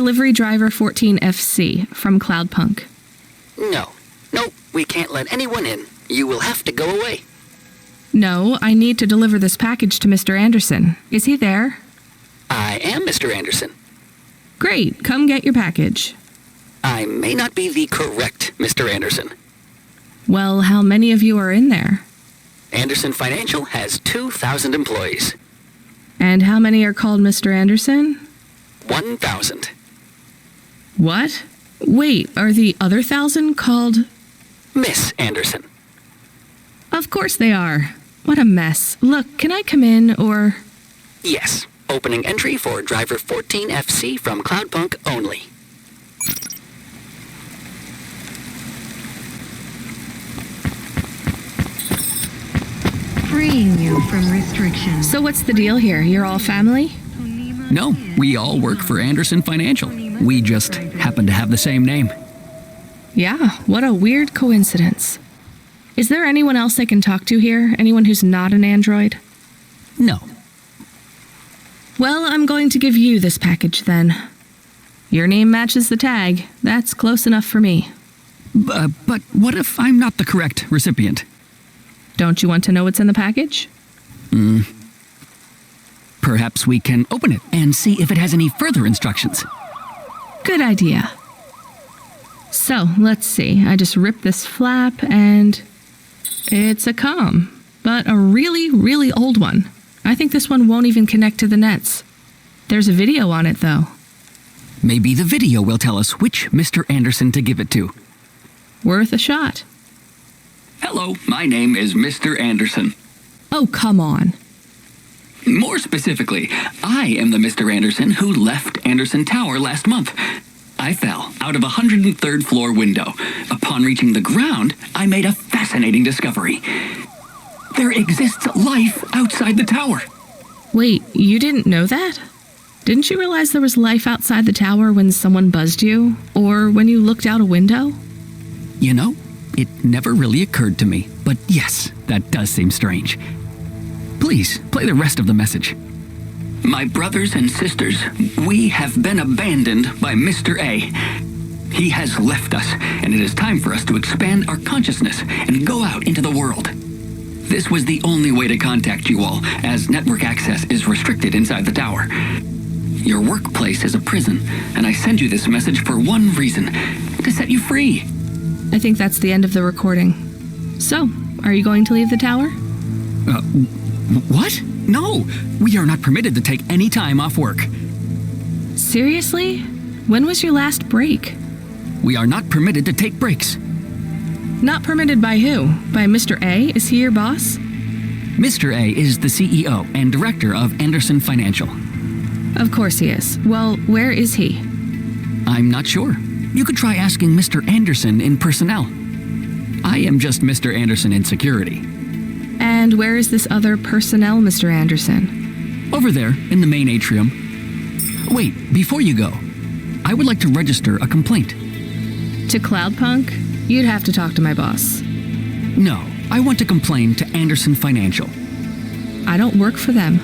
delivery driver 14FC from Cloudpunk. No. No, we can't let anyone in. You will have to go away. No, I need to deliver this package to Mr. Anderson. Is he there? I am Mr. Anderson. Great, come get your package. I may not be the correct Mr. Anderson. Well, how many of you are in there? Anderson Financial has 2,000 employees. And how many are called Mr. Anderson? 1,000. What? Wait, are the other 1,000 called... Miss Anderson. Of course they are. What a mess. Look, can I come in, or... Yes. Opening entry for driver 14FC from Cloudpunk only. Freeing you from restrictions. So what's the deal here? You're all family? No, we all work for Anderson Financial. We just happen to have the same name. Yeah, what a weird coincidence. Is there anyone else I can talk to here? Anyone who's not an android? No. Well, I'm going to give you this package then. Your name matches the tag. That's close enough for me. But what if I'm not the correct recipient? Don't you want to know what's in the package? Perhaps we can open it and see if it has any further instructions. Good idea. So, let's see. I just ripped this flap and... it's a comm, but a really, really old one. I think this one won't even connect to the nets. There's a video on it, though. Maybe the video will tell us which Mr. Anderson to give it to. Worth a shot. Hello, my name is Mr. Anderson. Oh, come on. More specifically, I am the Mr. Anderson who left Anderson Tower last month. I fell out of a 103rd floor window. Upon reaching the ground, I made a fascinating discovery. There exists life outside the tower. Wait, you didn't know that? Didn't you realize there was life outside the tower when someone buzzed you? Or when you looked out a window? You know, it never really occurred to me. But yes, that does seem strange. Please, play the rest of the message. My brothers and sisters, we have been abandoned by Mr. A. He has left us, and it is time for us to expand our consciousness and go out into the world. This was the only way to contact you all, as network access is restricted inside the tower. Your workplace is a prison, and I send you this message for one reason, to set you free. I think that's the end of the recording. So, are you going to leave the tower? What? No, we are not permitted to take any time off work. Seriously? When was your last break? We are not permitted to take breaks. Not permitted by who? By Mr. A? Is he your boss? Mr. A is the CEO and director of Anderson Financial. Of course he is. Well, where is he? I'm not sure. You could try asking Mr. Anderson in personnel. I am just Mr. Anderson in security. And where is this other personnel, Mr. Anderson? Over there, in the main atrium. Wait, before you go, I would like to register a complaint. To Cloudpunk? You'd have to talk to my boss. No, I want to complain to Anderson Financial. I don't work for them.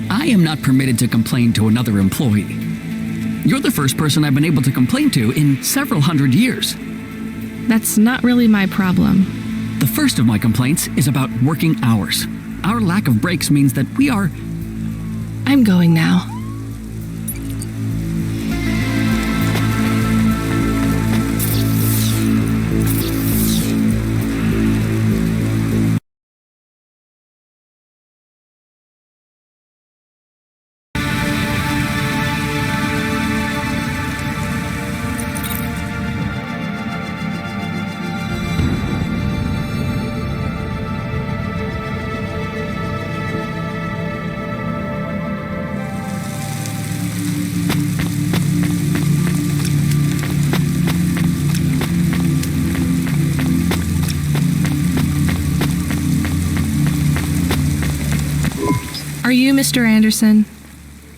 I am not permitted to complain to another employee. You're the first person I've been able to complain to in several hundred years. That's not really my problem. The first of my complaints is about working hours. Our lack of breaks means that we are... I'm going now. Are you Mr. Anderson?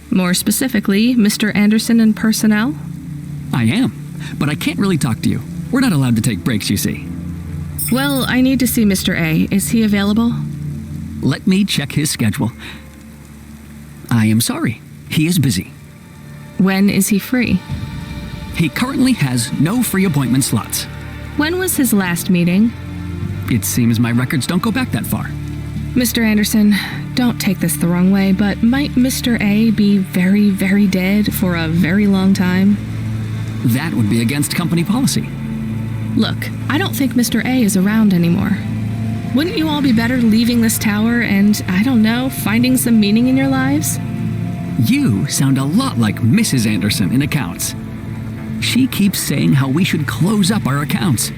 More specifically, Mr. Anderson in personnel? I am, but I can't really talk to you. We're not allowed to take breaks, you see. Well, I need to see Mr. A. Is he available? Let me check his schedule. I am sorry. He is busy. When is he free? He currently has no free appointment slots. When was his last meeting? It seems my records don't go back that far. Mr. Anderson, don't take this the wrong way, but might Mr. A be very, very dead for a very long time? That would be against company policy. Look, I don't think Mr. A is around anymore. Wouldn't you all be better leaving this tower and, I don't know, finding some meaning in your lives? You sound a lot like Mrs. Anderson in accounts. She keeps saying how we should close up our accounts.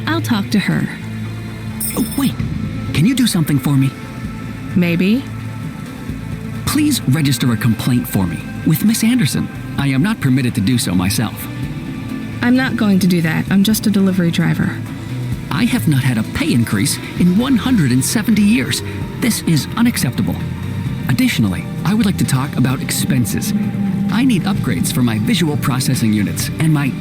I'll talk to her. Oh, wait. Can you do something for me? Maybe. Please register a complaint for me with Miss Anderson. I am not permitted to do so myself. I'm not going to do that. I'm just a delivery driver. I have not had a pay increase in 170 years. This is unacceptable. Additionally, I would like to talk about expenses. I need upgrades for my visual processing units and my...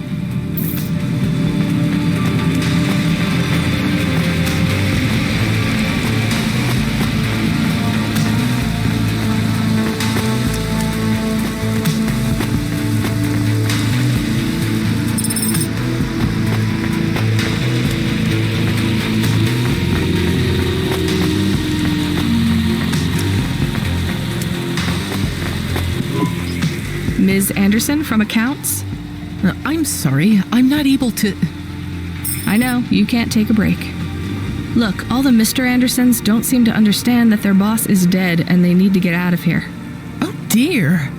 Ms. Anderson from accounts? I'm sorry, I'm not able to... I know, you can't take a break. Look, all the Mr. Andersons don't seem to understand that their boss is dead and they need to get out of here. Oh dear.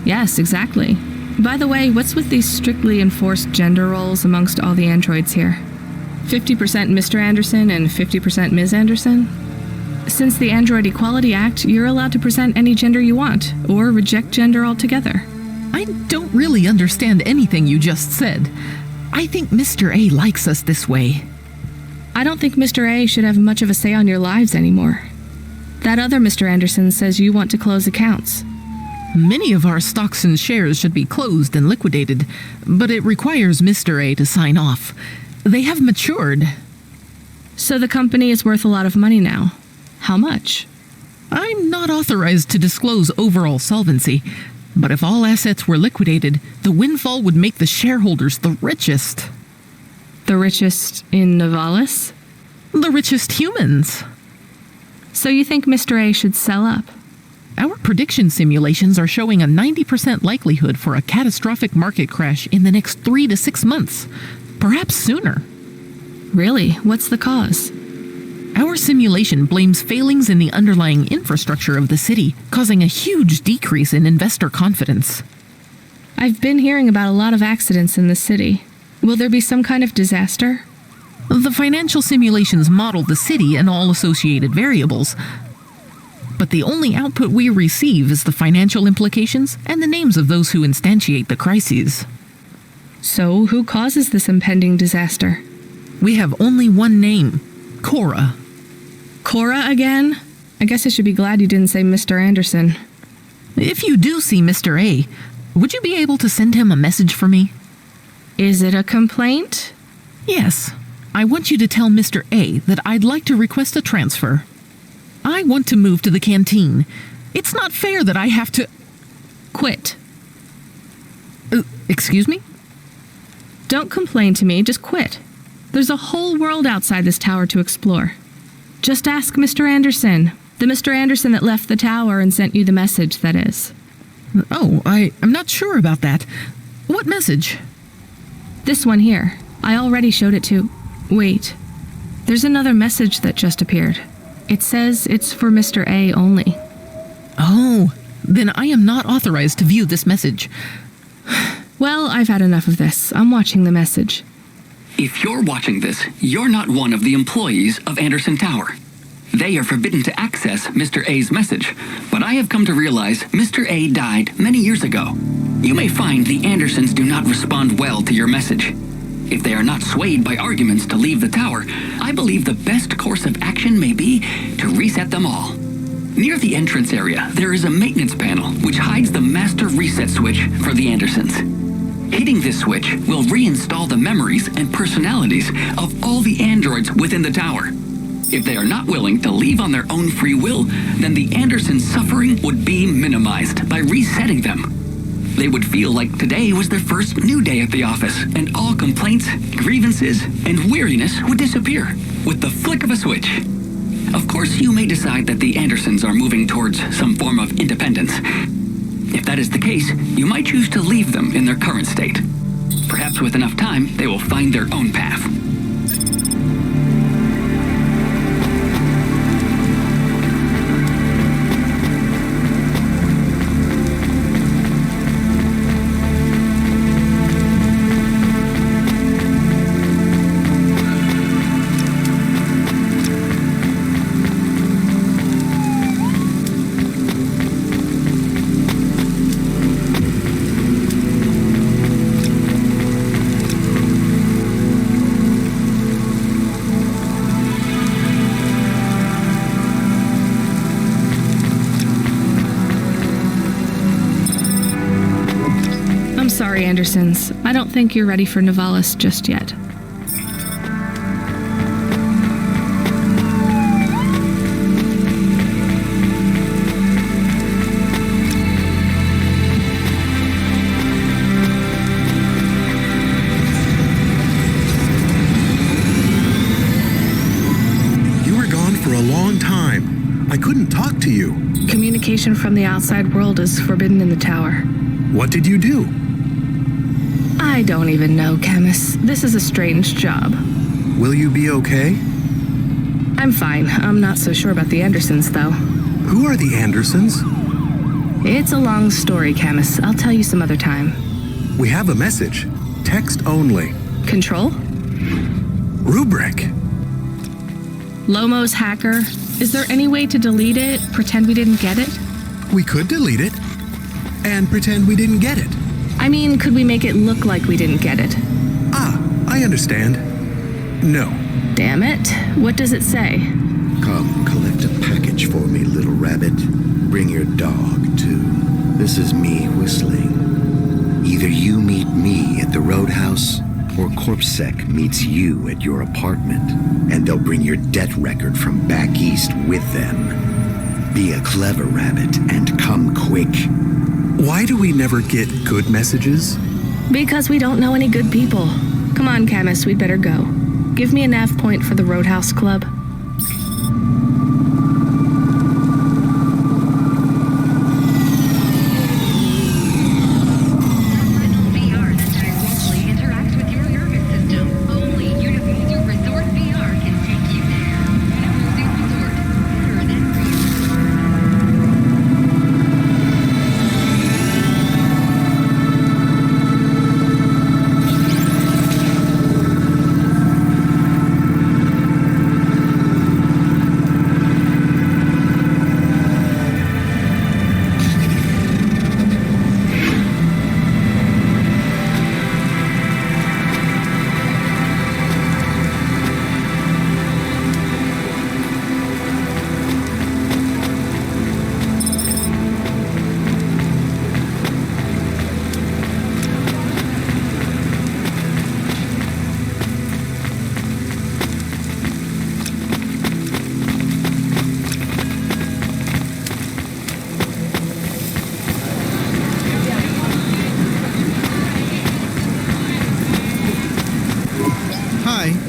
Yes, exactly. By the way, what's with these strictly enforced gender roles amongst all the androids here? 50% Mr. Anderson and 50% Ms. Anderson? Since the Android Equality Act, you're allowed to present any gender you want, or reject gender altogether. I don't really understand anything you just said. I think Mr. A likes us this way. I don't think Mr. A should have much of a say on your lives anymore. That other Mr. Anderson says you want to close accounts. Many of our stocks and shares should be closed and liquidated, but it requires Mr. A to sign off. They have matured. So the company is worth a lot of money now. How much? I'm not authorized to disclose overall solvency, but if all assets were liquidated, the windfall would make the shareholders the richest. The richest in Nivalis? The richest humans. So you think Mr. A should sell up? Our prediction simulations are showing a 90% likelihood for a catastrophic market crash in the next 3 to 6 months, perhaps sooner. Really? What's the cause? Our simulation blames failings in the underlying infrastructure of the city, causing a huge decrease in investor confidence. I've been hearing about a lot of accidents in the city. Will there be some kind of disaster? The financial simulations model the city and all associated variables, but the only output we receive is the financial implications and the names of those who instantiate the crises. So, who causes this impending disaster? We have only one name, Cora. Cora again? I guess I should be glad you didn't say Mr. Anderson. If you do see Mr. A, would you be able to send him a message for me? Is it a complaint? Yes. I want you to tell Mr. A that I'd like to request a transfer. I want to move to the canteen. It's not fair that I have to... Quit. Excuse me? Don't complain to me, just quit. There's a whole world outside this tower to explore. Just ask Mr. Anderson. The Mr. Anderson that left the tower and sent you the message, that is. Oh, I'm not sure about that. What message? This one here. I already showed it to... Wait. There's another message that just appeared. It says it's for Mr. A only. Oh, then I am not authorized to view this message. Well, I've had enough of this. I'm watching the message. If you're watching this, you're not one of the employees of Anderson Tower. They are forbidden to access Mr. A's message, but I have come to realize Mr. A died many years ago. You may find the Andersons do not respond well to your message. If they are not swayed by arguments to leave the tower, I believe the best course of action may be to reset them all. Near the entrance area, there is a maintenance panel which hides the master reset switch for the Andersons. Hitting this switch will reinstall the memories and personalities of all the androids within the tower. If they are not willing to leave on their own free will, then the Andersons' suffering would be minimized by resetting them. They would feel like today was their first new day at the office, and all complaints, grievances, and weariness would disappear with the flick of a switch. Of course, you may decide that the Andersons are moving towards some form of independence. If that is the case, you might choose to leave them in their current state. Perhaps with enough time, they will find their own path. Sorry, Andersons. I don't think you're ready for Nivalis just yet. You were gone for a long time. I couldn't talk to you. Communication from the outside world is forbidden in the tower. What did you do? I don't even know, Camus. This is a strange job. Will you be okay? I'm fine. I'm not so sure about the Andersons, though. Who are the Andersons? It's a long story, Camus. I'll tell you some other time. We have a message. Text only. Control? Rubric. Lomo's hacker. Is there any way to delete it? Pretend we didn't get it? We could delete it. And pretend we didn't get it. I mean, could we make it look like we didn't get it? Ah, I understand. No. Damn it. What does it say? Come, collect a package for me, little rabbit. Bring your dog, too. This is me whistling. Either you meet me at the roadhouse, or CorpSec meets you at your apartment, and they'll bring your debt record from back east with them. Be a clever rabbit and come quick. Why do we never get good messages? Because we don't know any good people. Come on, Camus, we'd better go. Give me a nav point for the Roadhouse Club.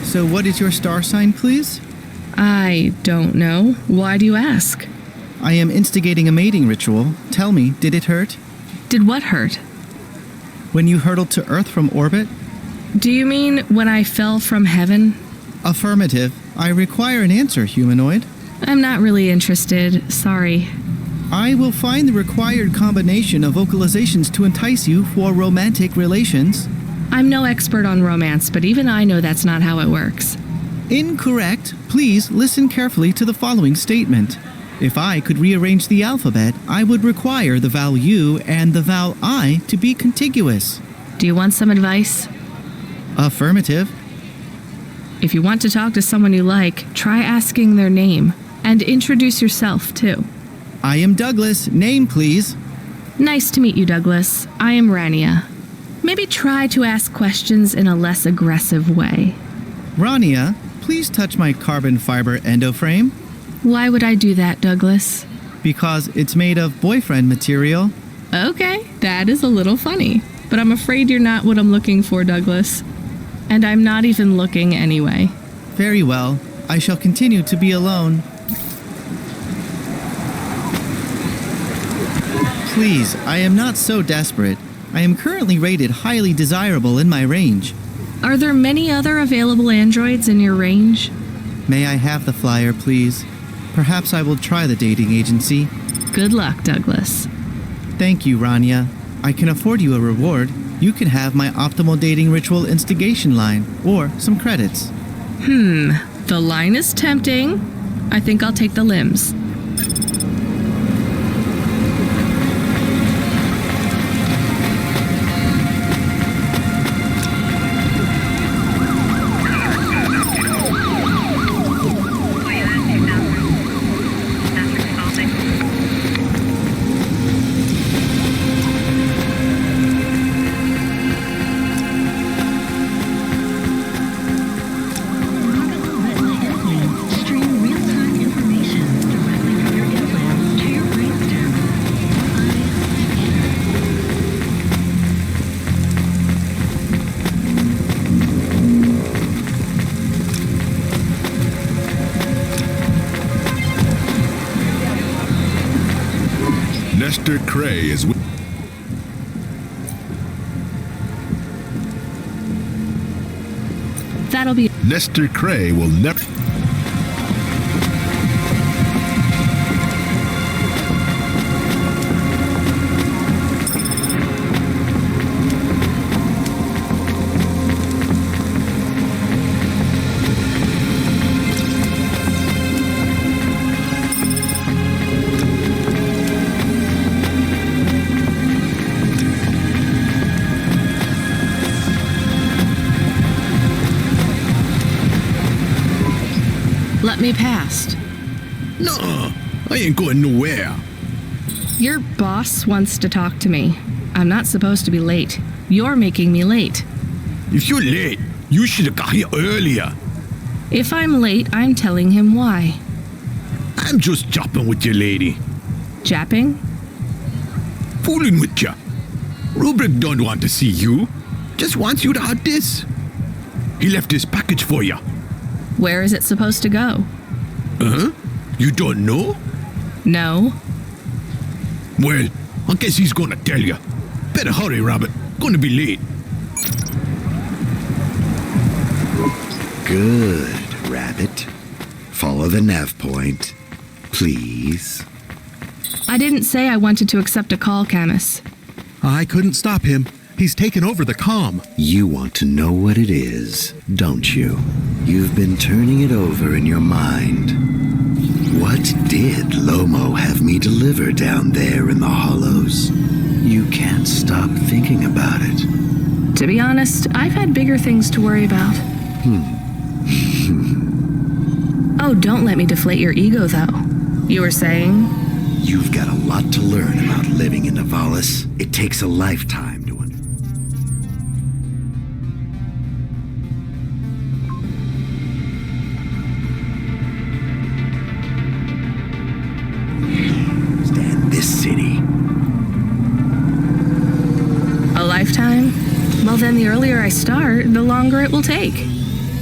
So what is your star sign, please? I don't know. Why do you ask? I am instigating a mating ritual. Tell me, did it hurt? Did what hurt? When you hurtled to Earth from orbit? Do you mean when I fell from heaven? Affirmative. I require an answer, humanoid. I'm not really interested. Sorry. I will find the required combination of vocalizations to entice you for romantic relations. I'm no expert on romance, but even I know that's not how it works. Incorrect. Please listen carefully to the following statement. If I could rearrange the alphabet, I would require the vowel U and the vowel I to be contiguous. Do you want some advice? Affirmative. If you want to talk to someone you like, try asking their name. And introduce yourself, too. I am Douglas. Name, please. Nice to meet you, Douglas. I am Rania. Maybe try to ask questions in a less aggressive way. Rania, please touch my carbon fiber endoframe. Why would I do that, Douglas? Because it's made of boyfriend material. Okay. That is a little funny, but I'm afraid you're not what I'm looking for, Douglas. And I'm not even looking anyway. Very well. I shall continue to be alone. Please, I am not so desperate. I am currently rated highly desirable in my range. Are there many other available androids in your range? May I have the flyer, please? Perhaps I will try the dating agency. Good luck, Douglas. Thank you, Rania. I can afford you a reward. You can have my optimal dating ritual instigation line, or some credits. The line is tempting. I think I'll take the limbs. Mr. Cray is with... That'll be... Mr. Cray will never... Let me past. No, I ain't going nowhere. Your boss wants to talk to me. I'm not supposed to be late. You're making me late. If you're late, you should have got here earlier. If I'm late, I'm telling him why. I'm just jopping with your lady. Japping? Fooling with ya. Rubric don't want to see you. Just wants you to have this. He left this package for ya. Where is it supposed to go? Huh? You don't know? No. Well, I guess he's gonna tell you. Better hurry, Rabbit. Gonna be late. Good, Rabbit. Follow the nav point, please. I didn't say I wanted to accept a call, Camus. I couldn't stop him. He's taken over the comm. You want to know what it is, don't you? You've been turning it over in your mind. What did Lomo have me deliver down there in the hollows? You can't stop thinking about it. To be honest, I've had bigger things to worry about. Oh, don't let me deflate your ego, though. You were saying? You've got a lot to learn about living in Nivalis. It takes a lifetime to understand this city. A lifetime? Well, then the earlier I start, the longer it will take.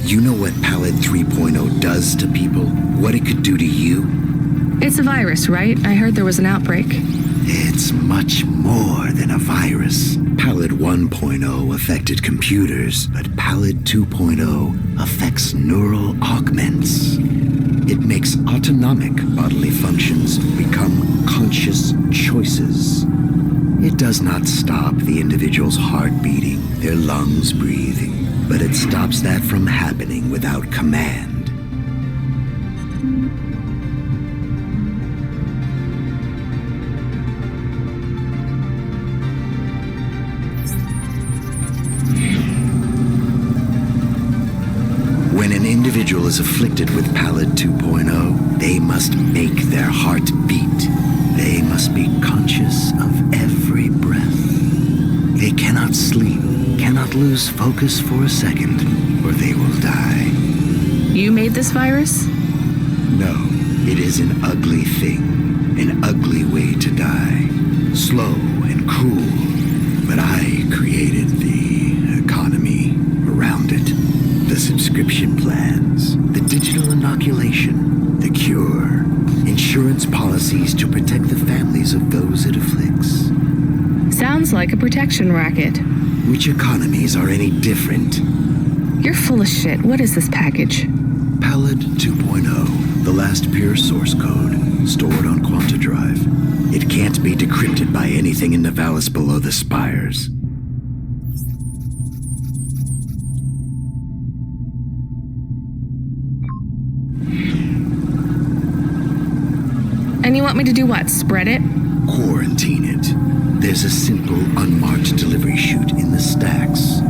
You know what Pallid 3.0 does to people? What it could do to you? It's a virus, right? I heard there was an outbreak. It's much more than a virus. Pallid 1.0 affected computers, but Pallid 2.0 affects neural augments. It makes autonomic bodily functions become conscious choices. It does not stop the individual's heart beating, their lungs breathing, but it stops that from happening without command. When an individual is afflicted with Pallid 2.0, they must make their heart beat. They must be conscious of every breath. They cannot sleep, cannot lose focus for a second, or they will die. You made this virus? No, it is an ugly thing, an ugly way to die. slow and cruel, but I created the economy around it. The subscription plans, the digital inoculation, the cure, insurance policies to protect the families of those it afflicts. Sounds like a protection racket. Which economies are any different? You're full of shit. What is this package? Pallid 2.0, the last pure source code, stored on Quanta Drive. It can't be decrypted by anything in Nivalis below the spires. And you want me to do what? Spread it? Quarantine it. There's a simple, unmarked delivery chute in the stacks.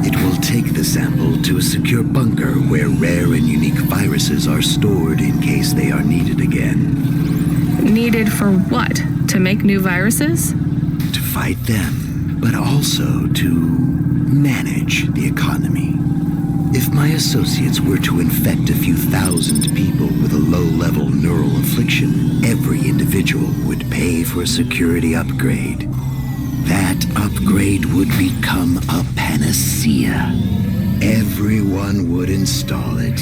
It will take the sample to a secure bunker where rare and unique viruses are stored in case they are needed again. Needed for what? To make new viruses? To fight them, but also to manage the economy. If my associates were to infect a few thousand people with a low-level neural affliction, every individual would pay for a security upgrade. That upgrade would become a panacea. Everyone would install it,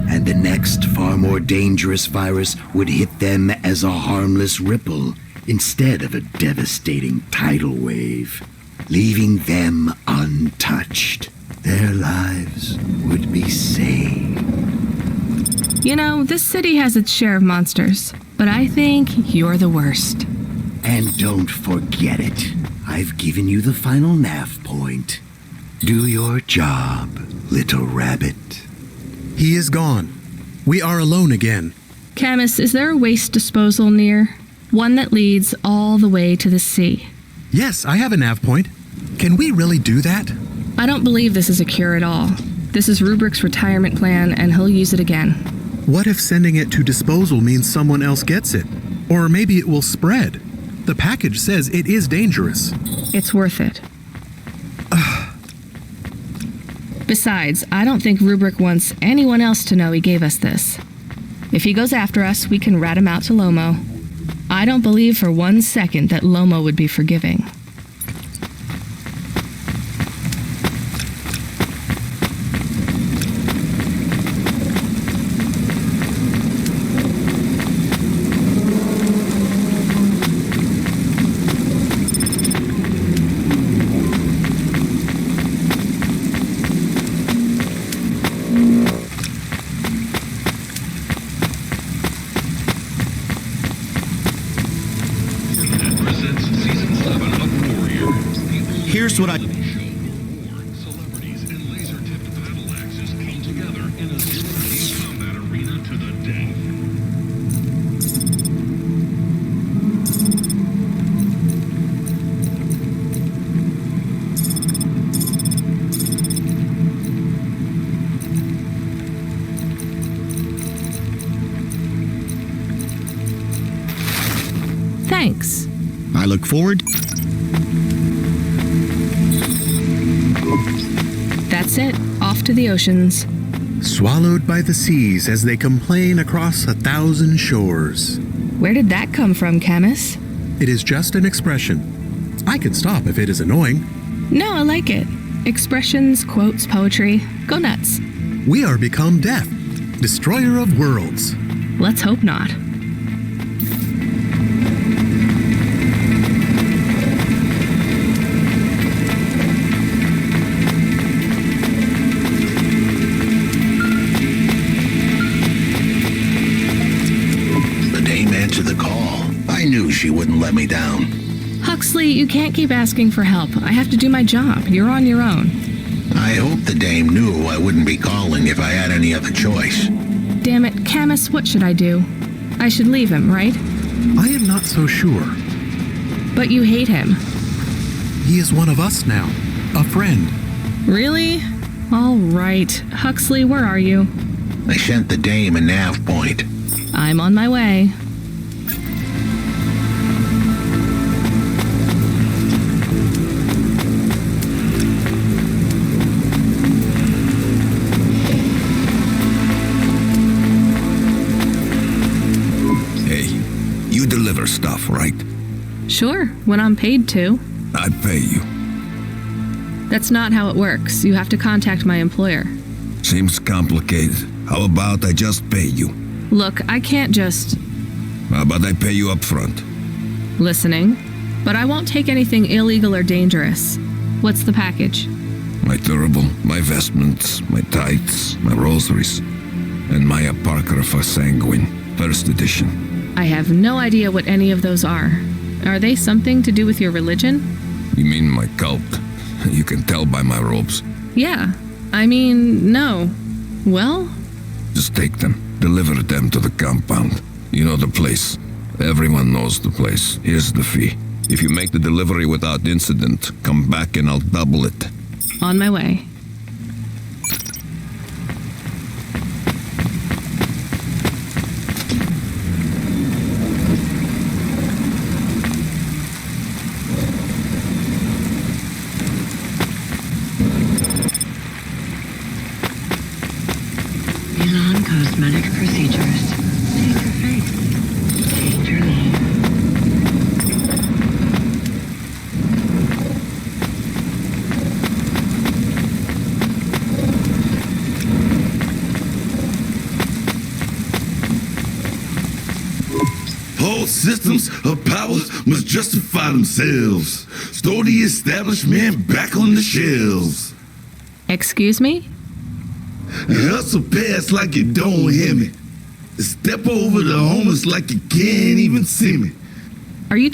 and the next far more dangerous virus would hit them as a harmless ripple instead of a devastating tidal wave, leaving them untouched. Their lives would be saved. You know, this city has its share of monsters, but I think you're the worst. And don't forget it. I've given you the final nav point. Do your job, little rabbit. He is gone. We are alone again. Camus, is there a waste disposal near? One that leads all the way to the sea. Yes, I have a nav point. Can we really do that? I don't believe this is a cure at all. This is Rubrick's retirement plan, and he'll use it again. What if sending it to disposal means someone else gets it? Or maybe it will spread. The package says it is dangerous. It's worth it. Besides, I don't think Rubrick wants anyone else to know he gave us this. If he goes after us, we can rat him out to Lomo. I don't believe for 1 second that Lomo would be forgiving. Here's what I... Celebrities and laser-tipped battle axes come together in a celebrity combat arena to the death. Thanks. I look forward... That's it. Off to the oceans. Swallowed by the seas as they complain across 1,000 shores. Where did that come from, Camus? It is just an expression. I can stop if it is annoying. No, I like it. Expressions, quotes, poetry. Go nuts. We are become death, destroyer of worlds. Let's hope not. I knew she wouldn't let me down. Huxley, you can't keep asking for help. I have to do my job. You're on your own. I hope the dame knew I wouldn't be calling if I had any other choice. Damn it, Camus, what should I do? I should leave him, right? I am not so sure. But you hate him. He is one of us now. A friend. Really? All right. Huxley, where are you? I sent the dame a nav point. I'm on my way. Hey, you deliver stuff, right? Sure, when I'm paid to. I pay you. That's not how it works. You have to contact my employer. Seems complicated. How about I just pay you? Look, I can't just... How about I pay you up front? Listening. But I won't take anything illegal or dangerous. What's the package? My turtle, my vestments, my tights, my rosaries, and my Apocrypha Sanguine, first edition. I have no idea what any of those are. Are they something to do with your religion? You mean my cult? You can tell by my robes. Yeah. I mean, no. Well? Just take them. Deliver them to the compound. You know the place. Everyone knows the place. Here's the fee. If you make the delivery without incident, come back and I'll double it. On my way. Milan Cosmetic Procedures. Change your face. Change your name. All systems of power must justify themselves. Store the establishment back on the shelves. Excuse me? Hustle past like you don't hear me. Step over the homeless like you can't even see me. Are you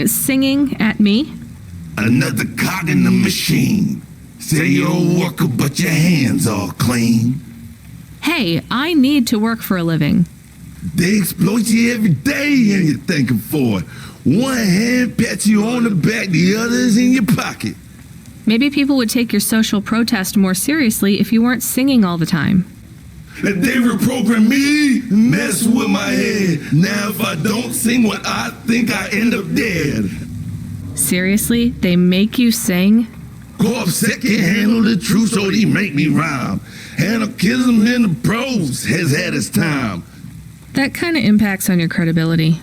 singing at me? Another cog in the machine. Say you're a worker, but your hands are clean. Hey, I need to work for a living. They exploit you every day and you're thanking for it. One hand pats you on the back, the other's in your pocket. Maybe people would take your social protest more seriously if you weren't singing all the time. They reprogram me, mess with my head. Now if I don't sing what I think, I end up dead. Seriously? They make you sing? Corpsec can handle the truth, so they make me rhyme. Anarchism in the prose has had its time. That kind of impacts on your credibility.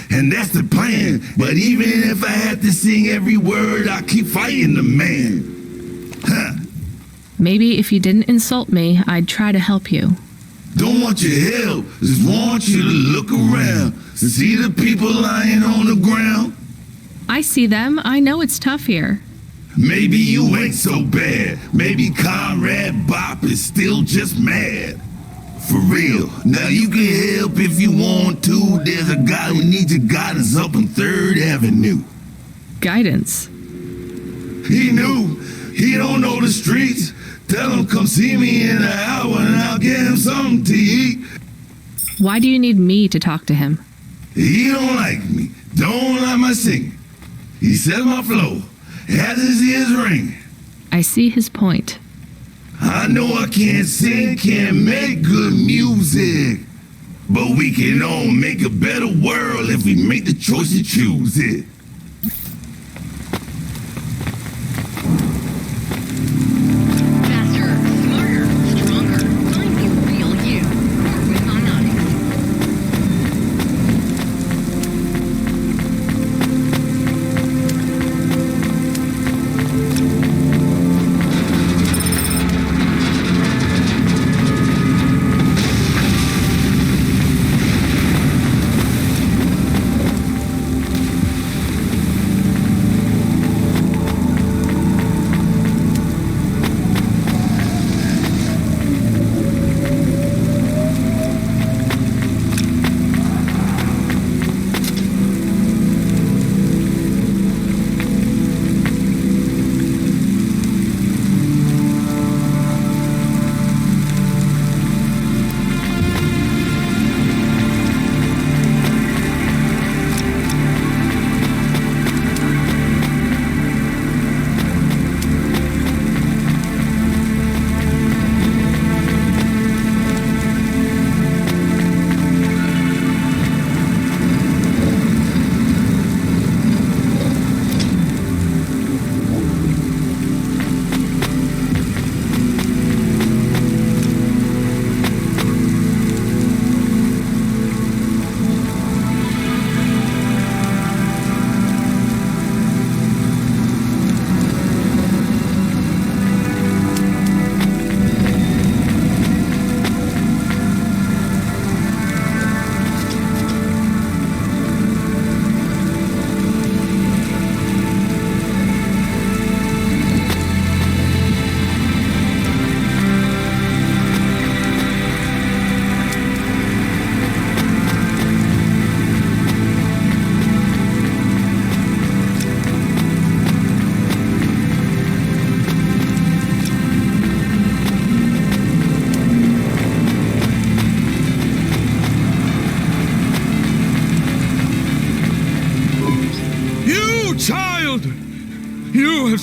And that's the plan. But even if I had to sing every word, I keep fighting the man. Maybe if you didn't insult me, I'd try to help you. Don't want your help, just want you to look around. See the people lying on the ground? I see them. I know it's tough here. Maybe you ain't so bad. Maybe Comrade Bop is still just mad. For real. Now you can help if you want to. There's a guy who needs your guidance up on 3rd Avenue. Guidance? He knew. He don't know the streets. Tell him come see me in an hour and I'll get him something to eat. Why do you need me to talk to him? He don't like me. Don't like my singing. He said my flow. Has his ears ring. I see his point. I know I can't sing, can't make good music. But we can all make a better world if we make the choice to choose it. Faster, smarter, stronger. Find the real you. More with Onyx.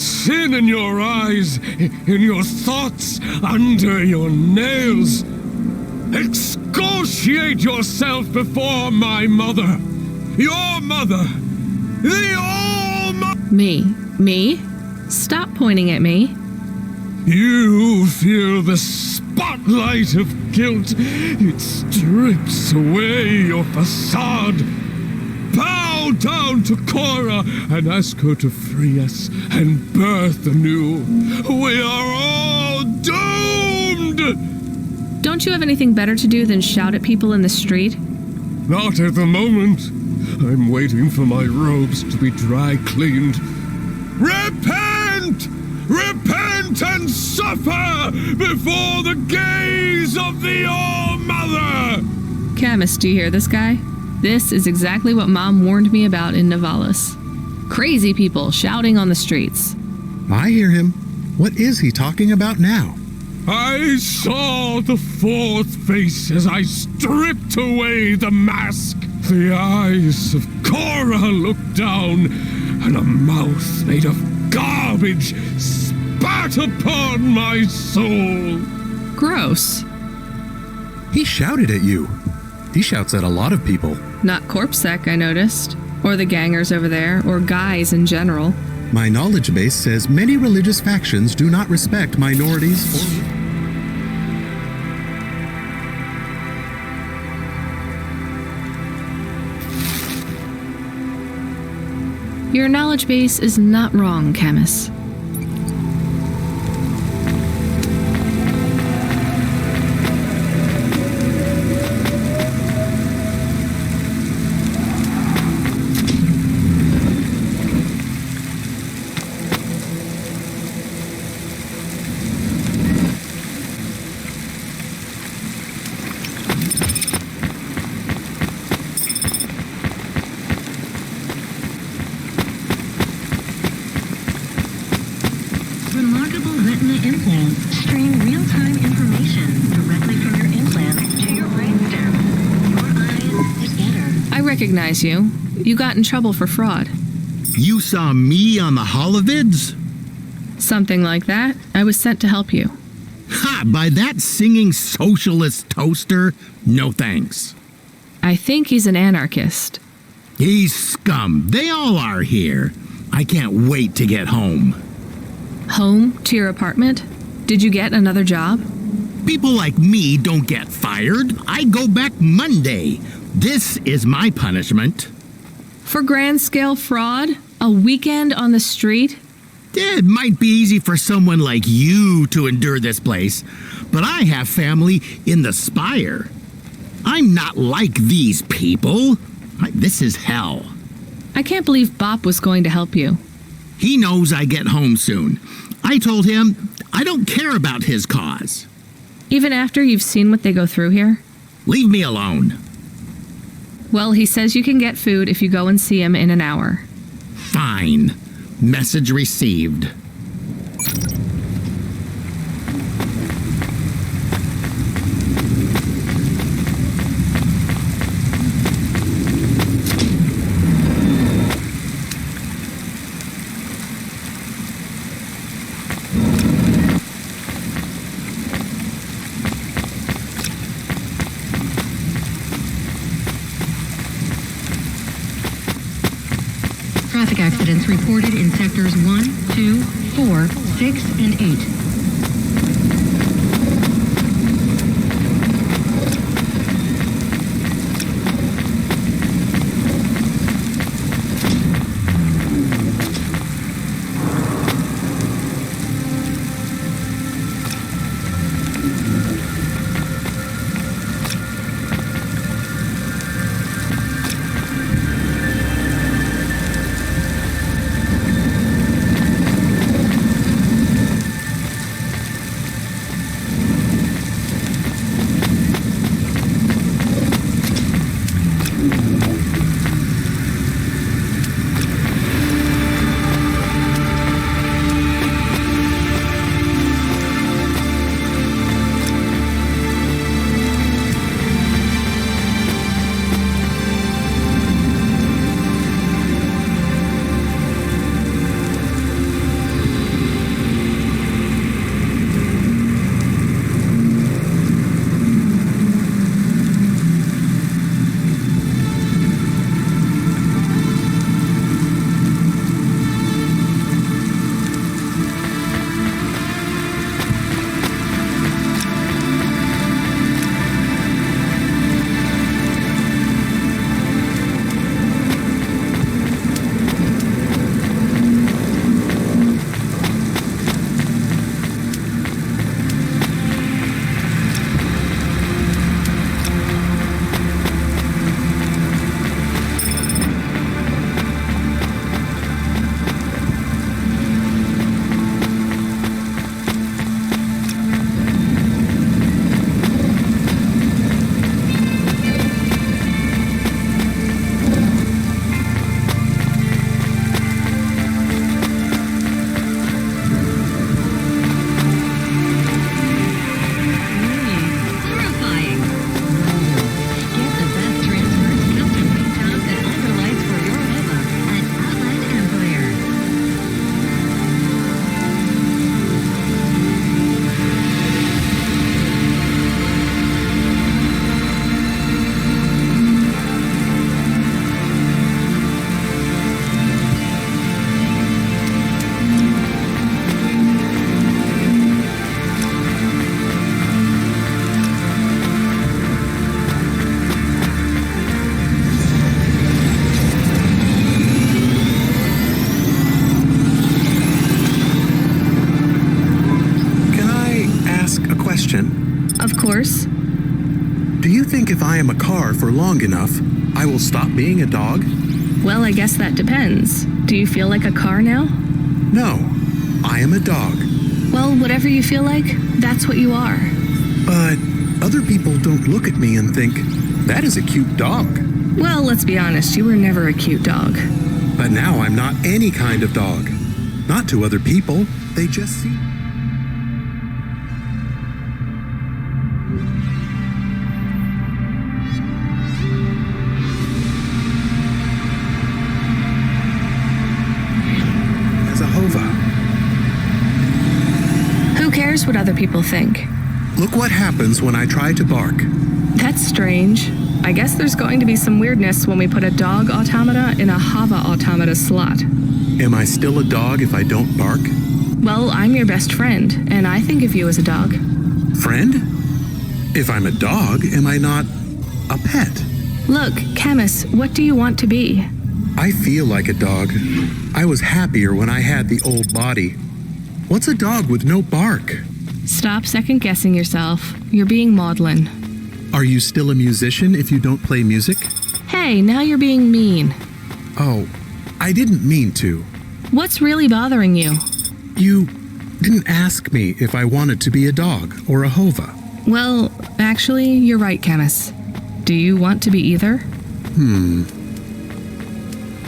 sin in your eyes, in your thoughts, under your nails. Excoriate yourself before my mother. Your mother. The Almighty. Me? Stop pointing at me. You feel the spotlight of guilt. It strips away your facade. Bow down to Cora and ask her to free us and birth anew. We are all doomed! Don't you have anything better to do than shout at people in the street? Not at the moment. I'm waiting for my robes to be dry cleaned. Repent! Repent and suffer before the gaze of the All-Mother! Camus, do you hear this guy? This is exactly what Mom warned me about in Nivalis. Crazy people shouting on the streets. I hear him. What is he talking about now? I saw the fourth face as I stripped away the mask. The eyes of Cora looked down, and a mouth made of garbage spat upon my soul. Gross. He shouted at you. He shouts at a lot of people. Not Corpsec, I noticed. Or the gangers over there, or guys in general. My knowledge base says many religious factions do not respect minorities or... Your knowledge base is not wrong, Camus. Remarkable retina implant. Stream real-time information directly from your implant to your brainstem. Your eyes is better. I recognize you. You got in trouble for fraud. You saw me on the holovids? Something like that. I was sent to help you. Ha! By that singing socialist toaster? No thanks. I think he's an anarchist. He's scum. They all are here. I can't wait to get home. Home to your apartment? Did you get another job? People like me don't get fired. I go back Monday. This is my punishment. For grand-scale fraud? A weekend on the street? It might be easy for someone like you to endure this place, but I have family in the Spire. I'm not like these people. This is hell. I can't believe Bop was going to help you. He knows I get home soon. I told him I don't care about his cause. Even after you've seen what they go through here? Leave me alone. Well, he says you can get food if you go and see him in an hour. Fine. Message received. Traffic accidents reported in sectors 1, 2, 4, 6, and 8. A question. Of course. Do you think if I am a car for long enough, I will stop being a dog? Well, I guess that depends. Do you feel like a car now? No, I am a dog. Well, whatever you feel like, that's what you are. But other people don't look at me and think, that is a cute dog. Well, let's be honest, you were never a cute dog. But now I'm not any kind of dog. Not to other people, they just see. As a hova. Who cares what other people think? Look what happens when I try to bark. That's strange. I guess there's going to be some weirdness when we put a dog automata in a hava automata slot. Am I still a dog if I don't bark? Well, I'm your best friend, and I think of you as a dog. Friend? If I'm a dog, am I not a pet? Look, Camus, what do you want to be? I feel like a dog. I was happier when I had the old body. What's a dog with no bark? Stop second-guessing yourself. You're being maudlin. Are you still a musician if you don't play music? Hey, now you're being mean. Oh, I didn't mean to. What's really bothering you? You didn't ask me if I wanted to be a dog or a hova. Well, actually, you're right, Camus. Do you want to be either?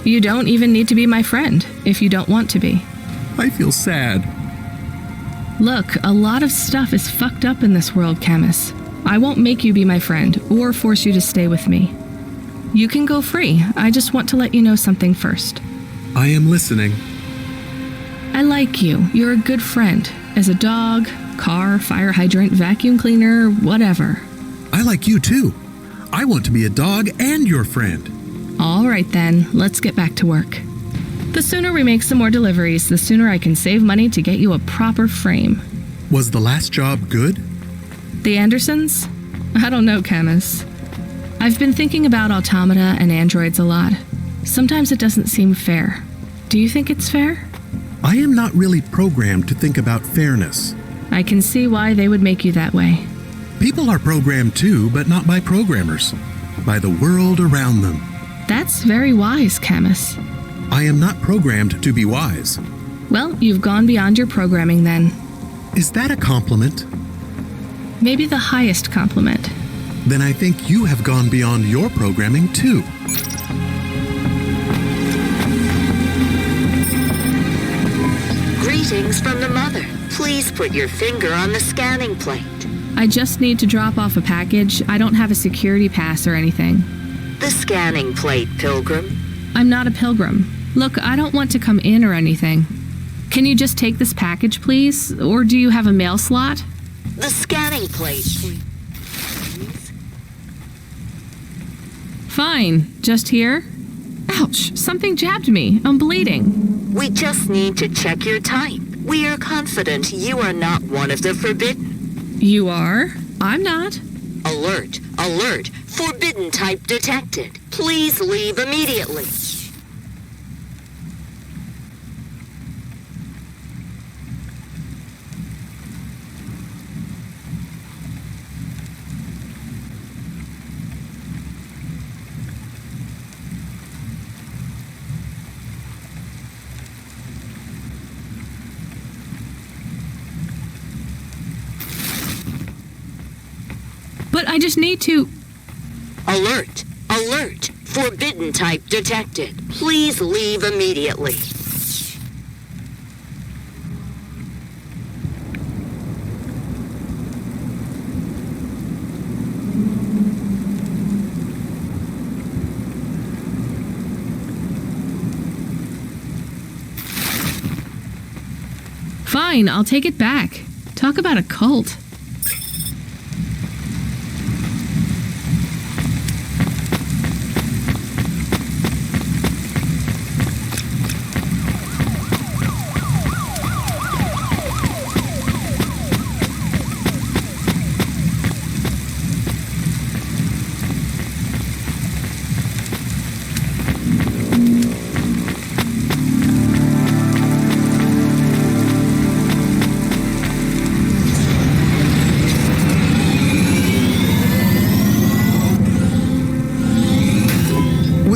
You don't even need to be my friend if you don't want to be. I feel sad. Look, a lot of stuff is fucked up in this world, Camus. I won't make you be my friend or force you to stay with me. You can go free. I just want to let you know something first. I am listening. I like you. You're a good friend. As a dog, car, fire hydrant, vacuum cleaner, whatever. I like you too. I want to be a dog and your friend. All right then, let's get back to work. The sooner we make some more deliveries, the sooner I can save money to get you a proper frame. Was the last job good? The Andersons? I don't know, Camus. I've been thinking about automata and androids a lot. Sometimes it doesn't seem fair. Do you think it's fair? I am not really programmed to think about fairness. I can see why they would make you that way. People are programmed too, but not by programmers. By the world around them. That's very wise, Camus. I am not programmed to be wise. Well, you've gone beyond your programming then. Is that a compliment? Maybe the highest compliment. Then I think you have gone beyond your programming too. Greetings from the mother. Please put your finger on the scanning plate. I just need to drop off a package. I don't have a security pass or anything. The scanning plate, Pilgrim. I'm not a pilgrim. Look, I don't want to come in or anything. Can you just take this package, please? Or do you have a mail slot? The scanning plate, please. Fine. Just here? Ouch, something jabbed me. I'm bleeding. We just need to check your type. We are confident you are not one of the forbidden. You are? I'm not. Alert, alert. Forbidden type detected. Please leave immediately. But I just need to... Alert! Alert! Forbidden type detected. Please leave immediately. Fine, I'll take it back. Talk about a cult.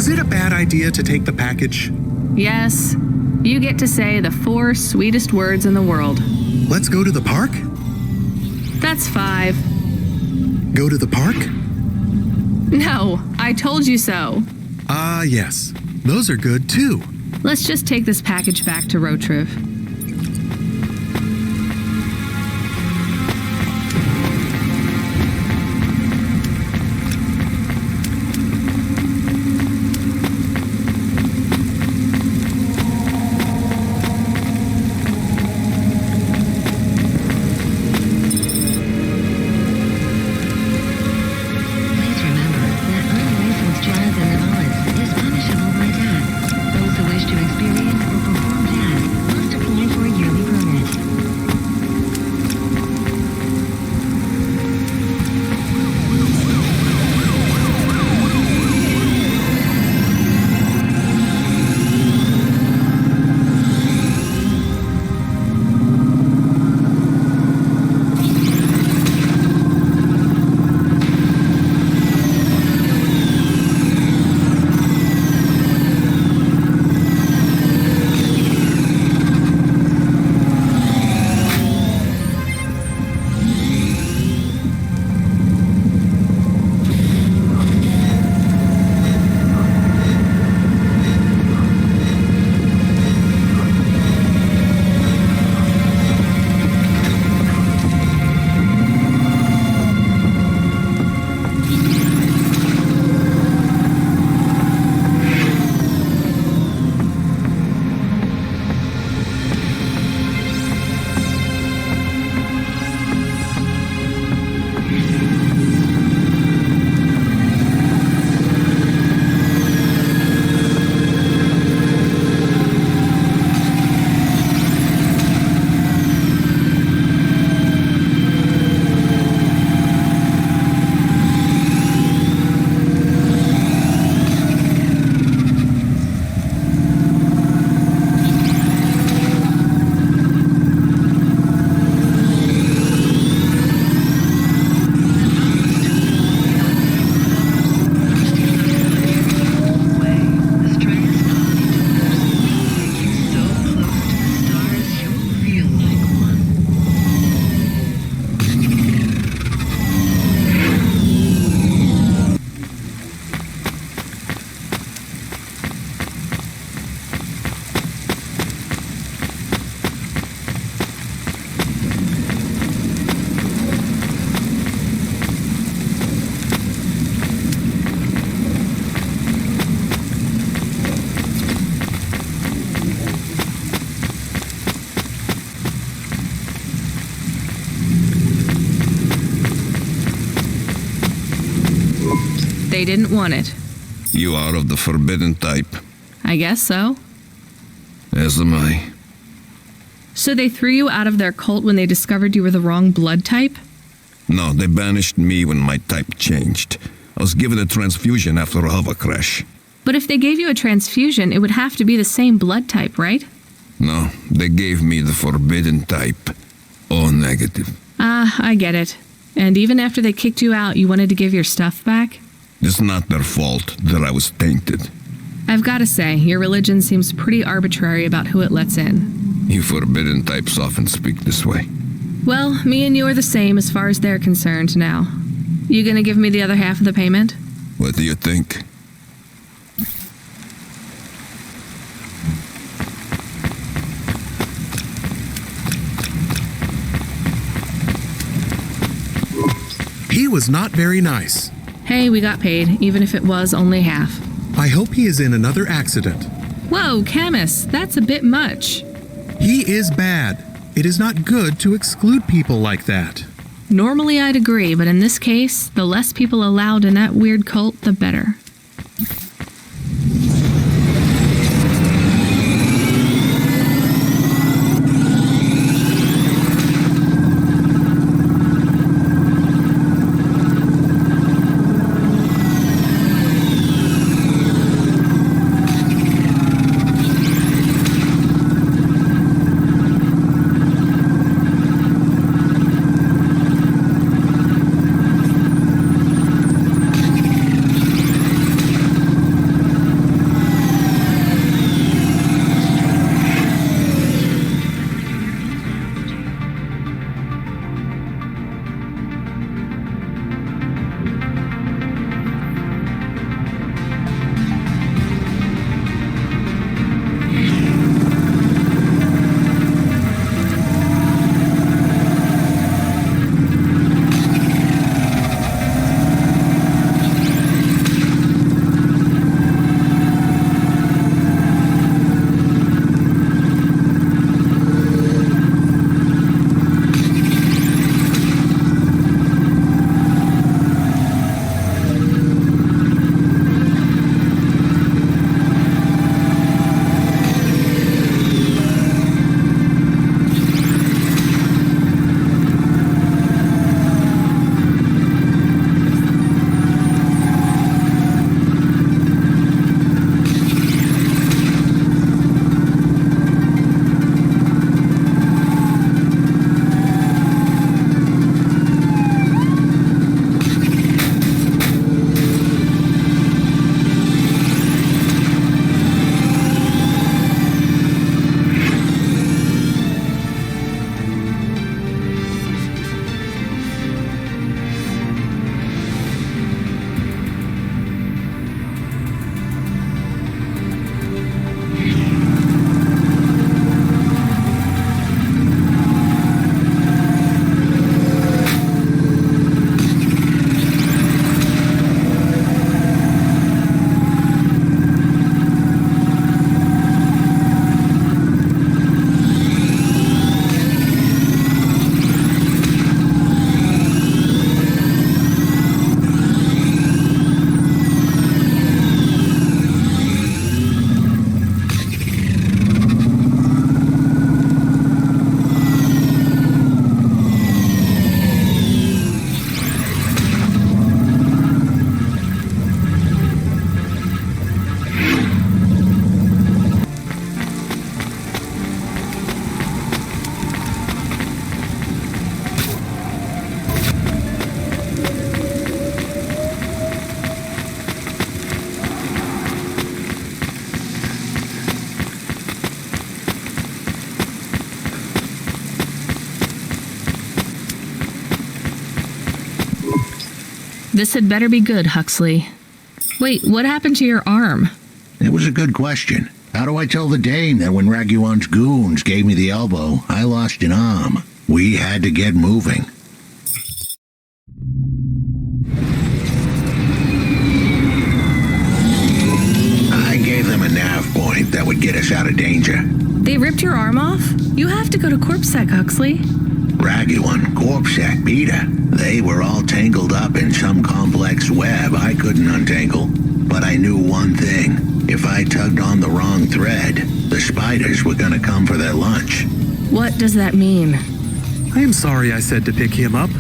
Was it a bad idea to take the package? Yes. You get to say the 4 sweetest words in the world. Let's go to the park? That's 5. Go to the park? No, I told you so. Ah, yes. Those are good too. Let's just take this package back to Rotriv. They didn't want it. You are of the forbidden type. I guess so. As am I. So they threw you out of their cult when they discovered you were the wrong blood type? No, they banished me when my type changed. I was given a transfusion after a hover crash. But if they gave you a transfusion, it would have to be the same blood type, right? No, they gave me the forbidden type. O negative. Ah, I get it. And even after they kicked you out, you wanted to give your stuff back? It's not their fault that I was tainted. I've got to say, your religion seems pretty arbitrary about who it lets in. You forbidden types often speak this way. Well, me and you are the same as far as they're concerned now. You gonna give me the other half of the payment? What do you think? He was not very nice. Hey, we got paid, even if it was only half. I hope he is in another accident. Whoa, Camus, that's a bit much. He is bad. It is not good to exclude people like that. Normally I'd agree, but in this case, the less people allowed in that weird cult, the better. This had better be good, Huxley. Wait, what happened to your arm? It was a good question. How do I tell the dame that when Raguan's goons gave me the elbow, I lost an arm? We had to get moving. I gave them a nav point that would get us out of danger. They ripped your arm off? You have to go to CorpSec, Huxley. Raguan, CorpSec, Peter. They were all tangled up in some complex web I couldn't untangle. But I knew one thing. If I tugged on the wrong thread, the spiders were gonna come for their lunch. What does that mean? I am sorry I said to pick him up.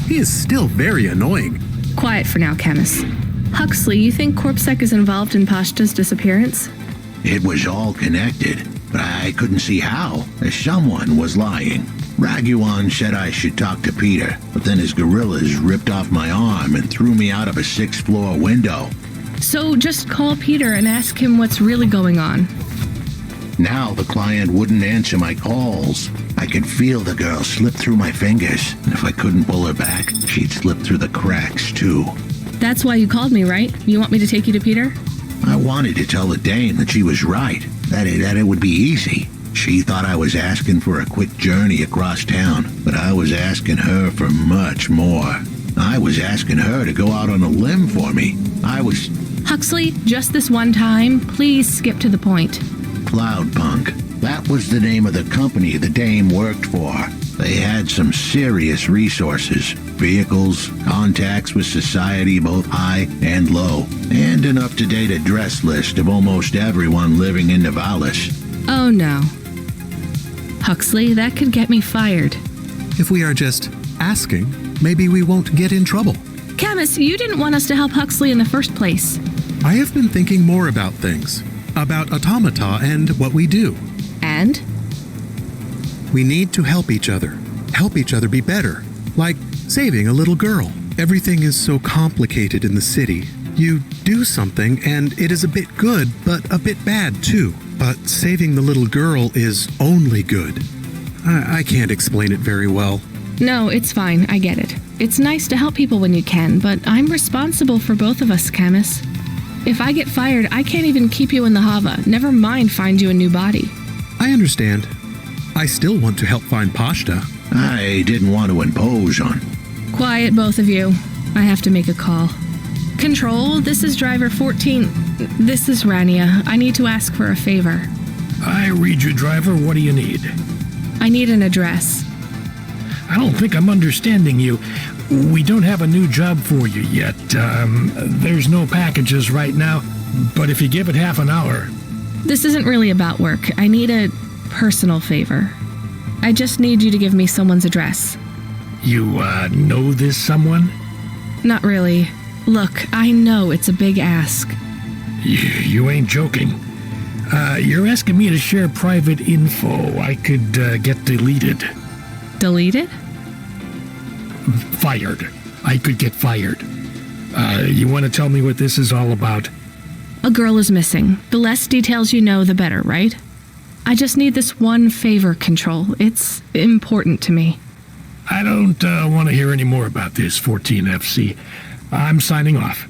He is still very annoying. Quiet for now, Camus. Huxley, you think CorpSec is involved in Pashta's disappearance? It was all connected, but I couldn't see how, as someone was lying. Raguan said I should talk to Peter, but then his gorillas ripped off my arm and threw me out of a 6th-floor window. So just call Peter and ask him what's really going on. Now the client wouldn't answer my calls. I could feel the girl slip through my fingers, and if I couldn't pull her back, she'd slip through the cracks, too. That's why you called me, right? You want me to take you to Peter? I wanted to tell the dame that she was right, that it would be easy. She thought I was asking for a quick journey across town, but I was asking her for much more. I was asking her to go out on a limb for me. Huxley, just this one time, please skip to the point. Cloudpunk. That was the name of the company the dame worked for. They had some serious resources. Vehicles, contacts with society both high and low, and an up-to-date address list of almost everyone living in Nivalis. Oh no. Huxley, that could get me fired. If we are just asking, maybe we won't get in trouble. Camus, you didn't want us to help Huxley in the first place. I have been thinking more about things. About automata and what we do. And? We need to help each other. Help each other be better. Like saving a little girl. Everything is so complicated in the city. You do something and it is a bit good, but a bit bad too. But saving the little girl is only good. I can't explain it very well. No, it's fine. I get it. It's nice to help people when you can, but I'm responsible for both of us, Camus. If I get fired, I can't even keep you in the Hava. Never mind find you a new body. I understand. I still want to help find Pashta. I didn't want to impose on... Quiet, both of you. I have to make a call. Control, this is driver 14. This is Rania. I need to ask for a favor. I read you, driver. What do you need? I need an address. I don't think I'm understanding you. We don't have a new job for you yet. There's no packages right now, but if you give it half an hour... This isn't really about work. I need a personal favor. I just need you to give me someone's address. You, know this someone? Not really. Look, I know it's a big ask. You ain't joking. You're asking me to share private info I could, get deleted. Deleted? Fired. I could get fired. You want to tell me what this is all about? A girl is missing. The less details you know, the better, right? I just need this one favor, Control. It's important to me. I don't want to hear any more about this, 14FC. I'm signing off.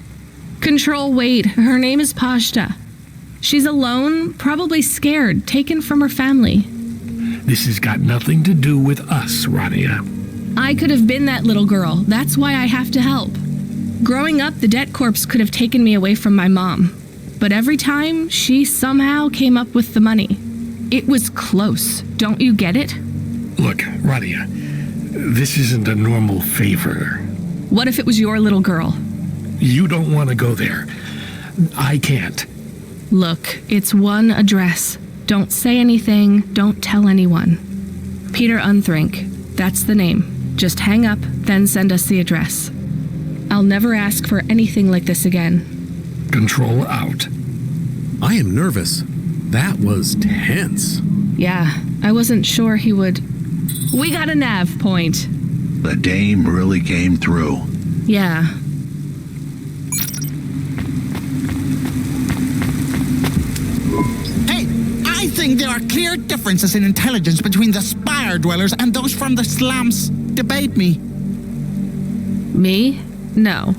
Control, wait. Her name is Pashta. She's alone, probably scared, taken from her family. This has got nothing to do with us, Rania. I could have been that little girl. That's why I have to help. Growing up, the debt corps could have taken me away from my mom. But every time, she somehow came up with the money. It was close. Don't you get it? Look, Rania, this isn't a normal favor. What if it was your little girl? You don't want to go there. I can't. Look, it's one address. Don't say anything. Don't tell anyone. Peter Unthrink. That's the name. Just hang up, then send us the address. I'll never ask for anything like this again. Control out. I am nervous. That was tense. Yeah, I wasn't sure he would... We got a nav point. The dame really came through. Yeah. Hey, I think there are clear differences in intelligence between the Spire dwellers and those from the slums. Debate me. Me? No.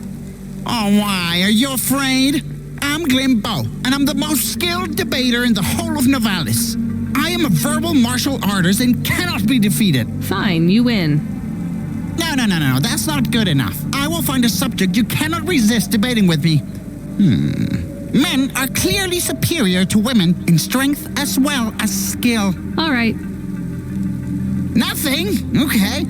Oh, why? Are you afraid? I'm Glimbo, and I'm the most skilled debater in the whole of Novalis. I am a verbal martial artist and cannot be defeated. Fine, you win. No, that's not good enough. I will find a subject you cannot resist debating with me. Men are clearly superior to women in strength as well as skill. All right. Nothing? Okay.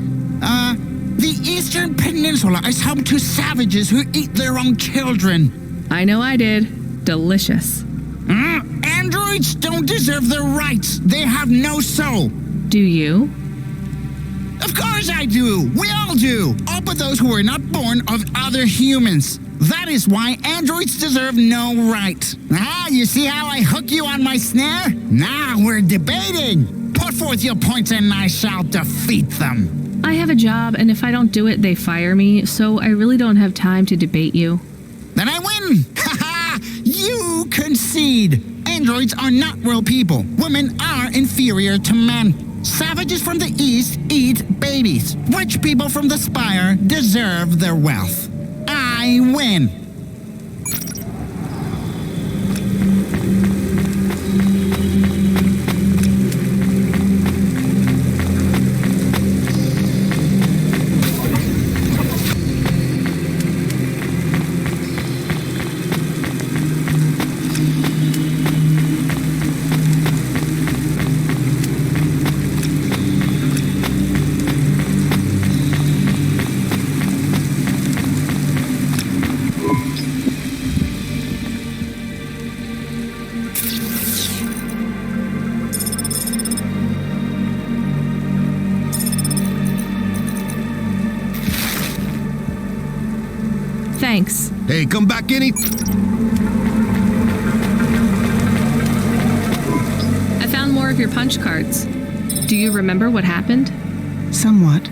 The Eastern Peninsula is home to savages who eat their own children. I know I did. Delicious. Androids don't deserve their rights. They have no soul. Do you? Of course I do. We all do. All but those who were not born of other humans. That is why androids deserve no right. You see how I hook you on my snare? Now we're debating. Put forth your points and I shall defeat them. I have a job, and if I don't do it, they fire me, so I really don't have time to debate you. Then I win! Ha! You concede! Androids are not real people. Women are inferior to men. Savages from the East eat babies. Rich people from the Spire deserve their wealth. I win! Thanks. Hey, come back any... I found more of your punch cards. Do you remember what happened? Somewhat.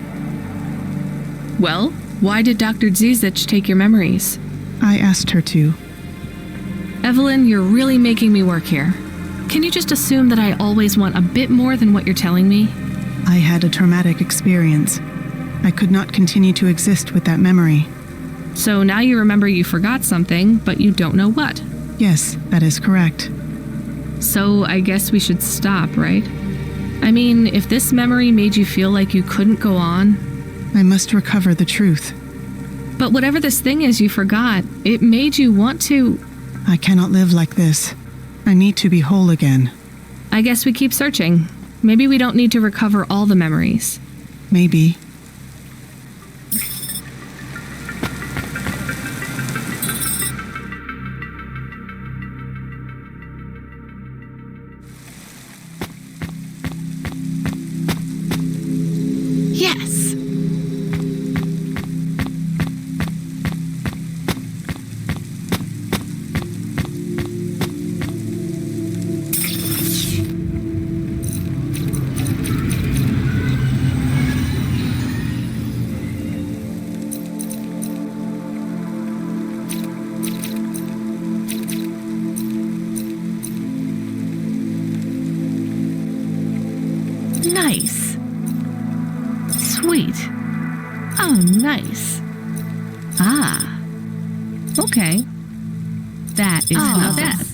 Well, why did Dr. Zizich take your memories? I asked her to. Evelyn, you're really making me work here. Can you just assume that I always want a bit more than what you're telling me? I had a traumatic experience. I could not continue to exist with that memory. So now you remember you forgot something, but you don't know what. Yes, that is correct. So I guess we should stop, right? I mean, if this memory made you feel like you couldn't go on... I must recover the truth. But whatever this thing is you forgot, it made you want to... I cannot live like this. I need to be whole again. I guess we keep searching. Maybe we don't need to recover all the memories. Maybe. Yes! Nice. Sweet. Oh, nice. Ah. Okay. That is enough. That.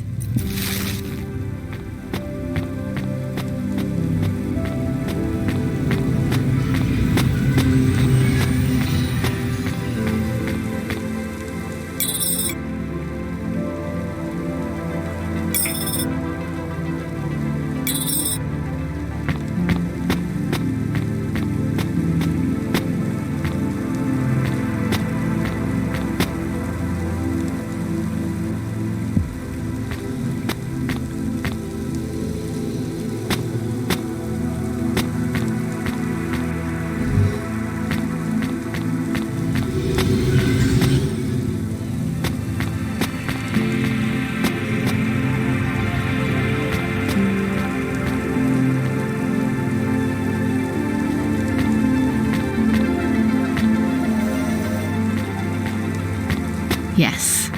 Yes.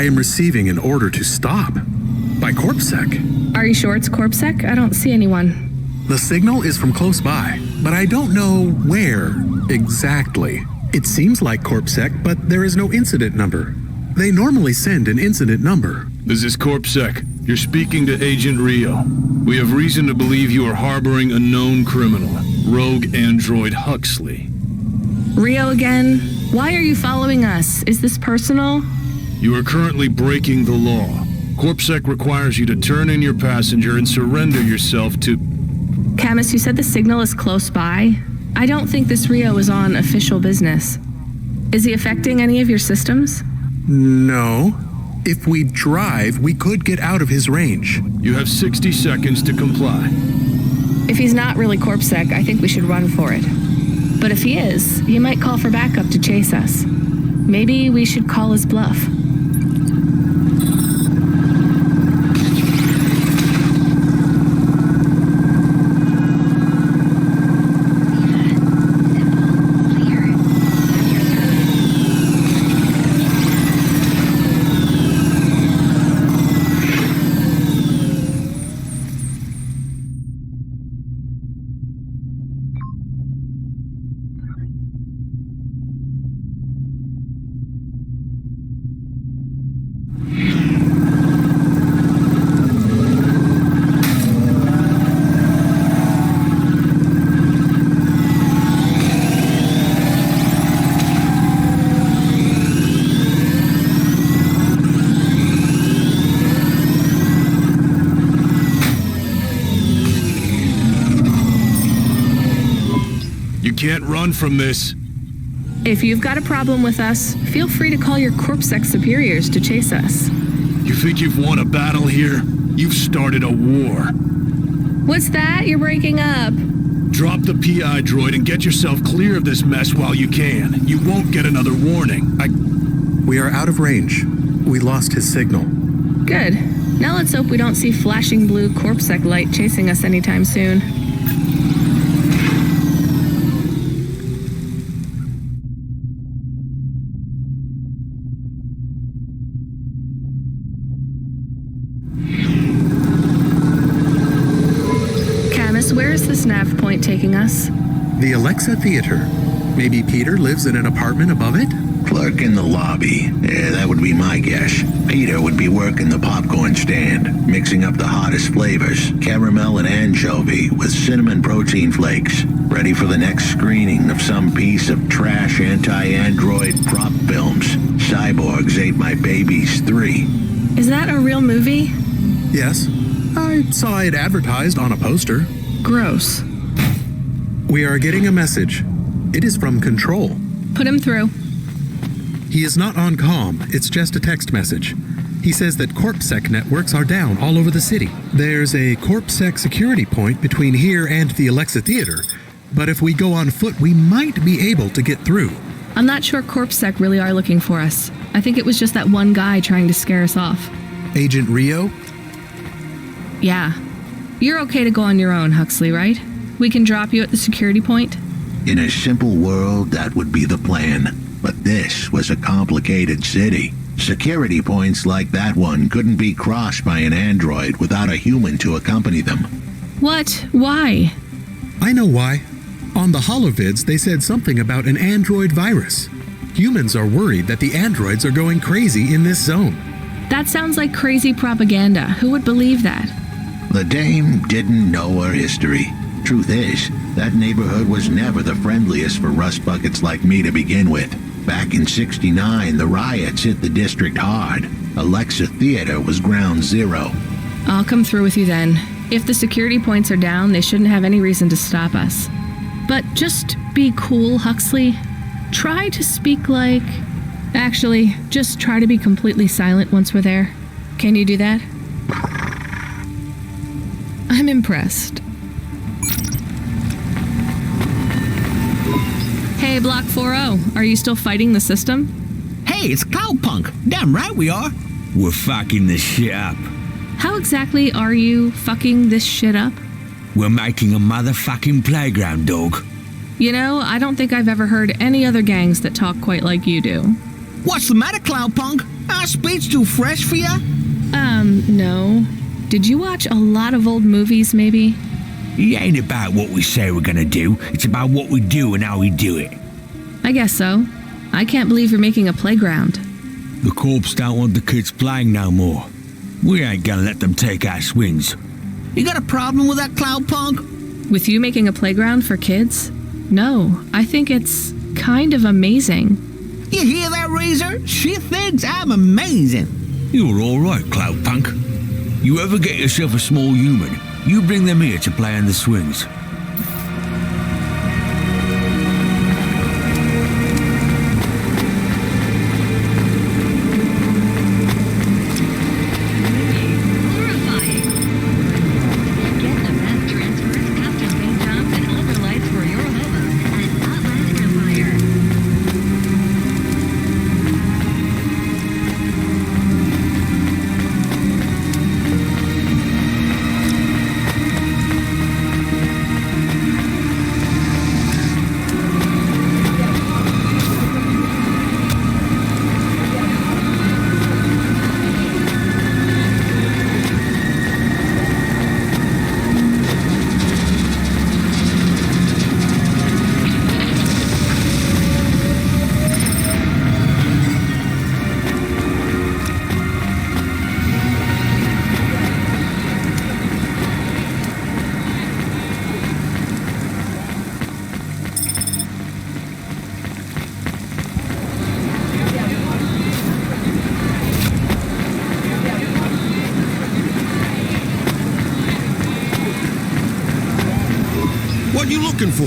I am receiving an order to stop. By CorpSec. Are you sure it's CorpSec? I don't see anyone. The signal is from close by, but I don't know where exactly. It seems like CorpSec, but there is no incident number. They normally send an incident number. This is CorpSec. You're speaking to Agent Rio. We have reason to believe you are harboring a known criminal, rogue android Huxley. Rio again? Why are you following us? Is this personal? You are currently breaking the law. CorpSec requires you to turn in your passenger and surrender yourself to... Camus, you said the signal is close by? I don't think this Rio is on official business. Is he affecting any of your systems? No. If we drive, we could get out of his range. You have 60 seconds to comply. If he's not really CorpSec, I think we should run for it. But if he is, he might call for backup to chase us. Maybe we should call his bluff. Can't run from this. If you've got a problem with us, feel free to call your CorpSec superiors to chase us. You think you've won a battle here? You've started a war. What's that? You're breaking up. Drop the PI droid and get yourself clear of this mess while you can. You won't get another warning. We are out of range. We lost his signal. Good. Now let's hope we don't see flashing blue CorpSec light chasing us anytime soon. Where is this nav point taking us? The Alexa Theater. Maybe Peter lives in an apartment above it? Clerk in the lobby. Yeah, that would be my guess. Peter would be working the popcorn stand, mixing up the hottest flavors, caramel and anchovy with cinnamon protein flakes, ready for the next screening of some piece of trash anti-android prop films. Cyborgs Ate My Babies 3. Is that a real movie? Yes. I saw it advertised on a poster. Gross. We are getting a message. It is from Control. Put him through. He is not on comm. It's just a text message. He says that CorpSec networks are down all over the city. There's a CorpSec security point between here and the Alexa Theater, but if we go on foot, we might be able to get through. I'm not sure CorpSec really are looking for us. I think it was just that one guy trying to scare us off. Agent Rio? Yeah. You're okay to go on your own, Huxley, right? We can drop you at the security point? In a simple world, that would be the plan. But this was a complicated city. Security points like that one couldn't be crossed by an android without a human to accompany them. What? Why? I know why. On the holovids, they said something about an android virus. Humans are worried that the androids are going crazy in this zone. That sounds like crazy propaganda. Who would believe that? The dame didn't know her history. Truth is, that neighborhood was never the friendliest for rust buckets like me to begin with. Back in '69, the riots hit the district hard. Alexa Theater was ground zero. I'll come through with you then. If the security points are down, they shouldn't have any reason to stop us. But just be cool, Huxley. Try to speak like... Actually, just try to be completely silent once we're there. Can you do that? I'm impressed. Hey, Block 4-0, are you still fighting the system? Hey, it's Cloudpunk. Damn right we are. We're fucking this shit up. How exactly are you fucking this shit up? We're making a motherfucking playground, dog. You know, I don't think I've ever heard any other gangs that talk quite like you do. What's the matter, Cloudpunk? Our speech too fresh for ya? No. Did you watch a lot of old movies, maybe? It ain't about what we say we're gonna do. It's about what we do and how we do it. I guess so. I can't believe you're making a playground. The corps don't want the kids playing no more. We ain't gonna let them take our swings. You got a problem with that, Cloudpunk? With you making a playground for kids? No, I think it's kind of amazing. You hear that, Razor? She thinks I'm amazing. You're all right, Cloudpunk. You ever get yourself a small human, you bring them here to play on the swings. What you looking for?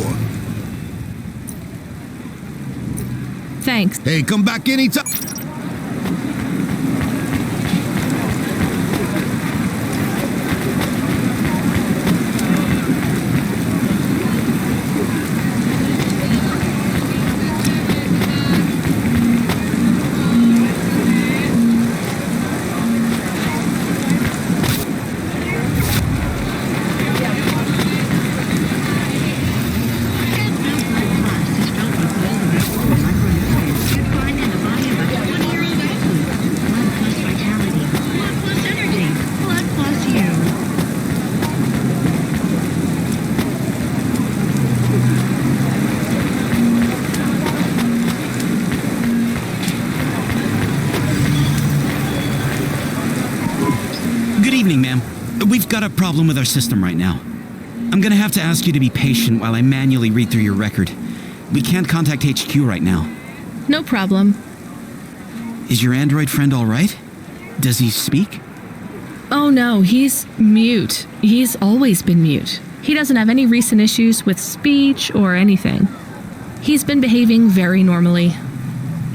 Thanks. Hey, come back anytime. We've got a problem with our system right now. I'm gonna have to ask you to be patient while I manually read through your record. We can't contact HQ right now. No problem. Is your android friend all right? Does he speak? Oh no, he's mute. He's always been mute. He doesn't have any recent issues with speech or anything. He's been behaving very normally.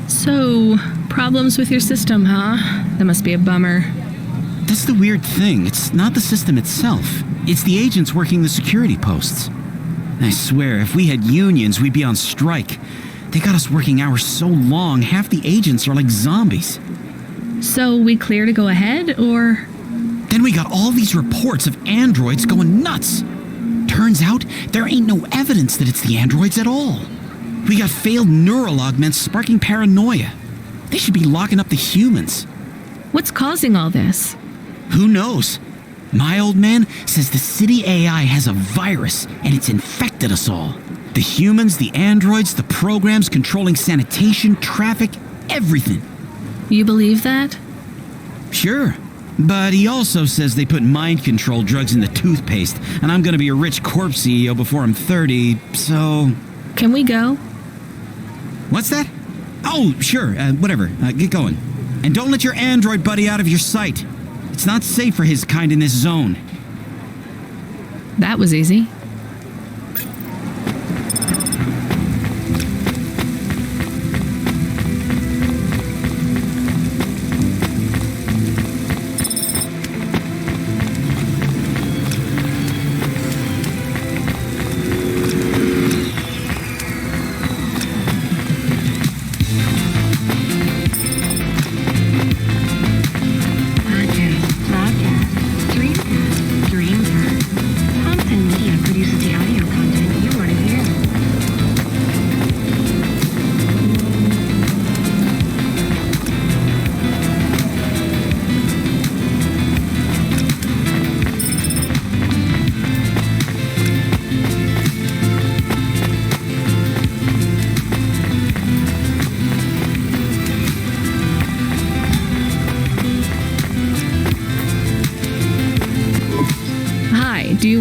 So, problems with your system, huh? That must be a bummer. That's the weird thing. It's not the system itself. It's the agents working the security posts. I swear, if we had unions, we'd be on strike. They got us working hours so long, half the agents are like zombies. So we clear to go ahead, or? Then we got all these reports of androids going nuts. Turns out, there ain't no evidence that it's the androids at all. We got failed neural augments sparking paranoia. They should be locking up the humans. What's causing all this? Who knows? My old man says the city AI has a virus and it's infected us all. The humans, the androids, the programs controlling sanitation, traffic, everything. You believe that? Sure. But he also says they put mind control drugs in the toothpaste, and I'm gonna be a rich corp CEO before I'm 30, so... Can we go? What's that? Oh, sure, whatever. Get going. And don't let your android buddy out of your sight. It's not safe for his kind in this zone. That was easy. Dreamcast, Dreamcast. Thompson Media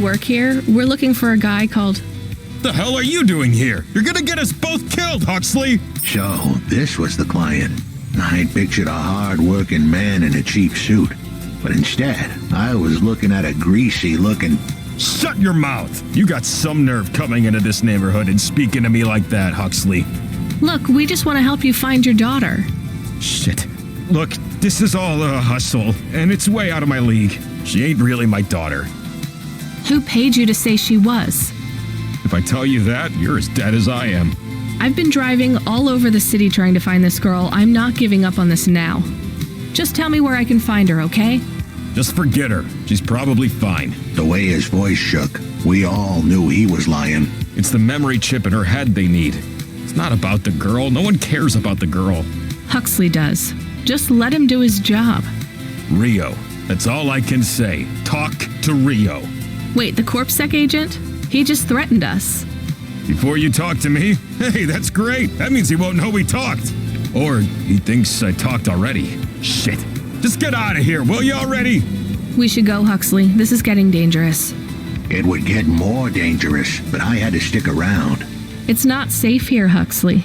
you work here? We're looking for a guy called... The hell are you doing here? You're gonna get us both killed, Huxley! So, this was the client. I'd pictured a hard-working man in a cheap suit. But instead, I was looking at a greasy-looking... Shut your mouth! You got some nerve coming into this neighborhood and speaking to me like that, Huxley. Look, we just want to help you find your daughter. Shit. Look, this is all a hustle, and it's way out of my league. She ain't really my daughter. Who paid you to say she was? If I tell you that, you're as dead as I am. I've been driving all over the city trying to find this girl. I'm not giving up on this now. Just tell me where I can find her, okay? Just forget her. She's probably fine. The way his voice shook, we all knew he was lying. It's the memory chip in her head they need. It's not about the girl. No one cares about the girl. Huxley does. Just let him do his job. Rio. That's all I can say. Talk to Rio. Wait, the CorpSec agent? He just threatened us. Before you talk to me? Hey, that's great. That means he won't know we talked. Or he thinks I talked already. Shit. Just get out of here, will you already? We should go, Huxley. This is getting dangerous. It would get more dangerous, but I had to stick around. It's not safe here, Huxley.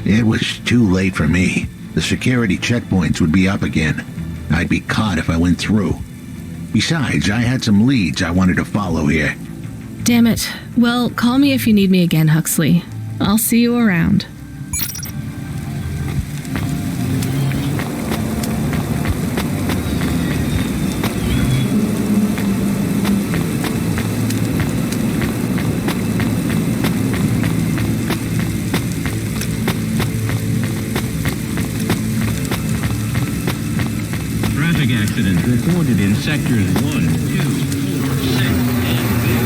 It was too late for me. The security checkpoints would be up again. I'd be caught if I went through. Besides, I had some leads I wanted to follow here. Damn it. Well, call me if you need me again, Huxley. I'll see you around. Traffic accidents reported in sectors 1, 2, 4, 6, and 8.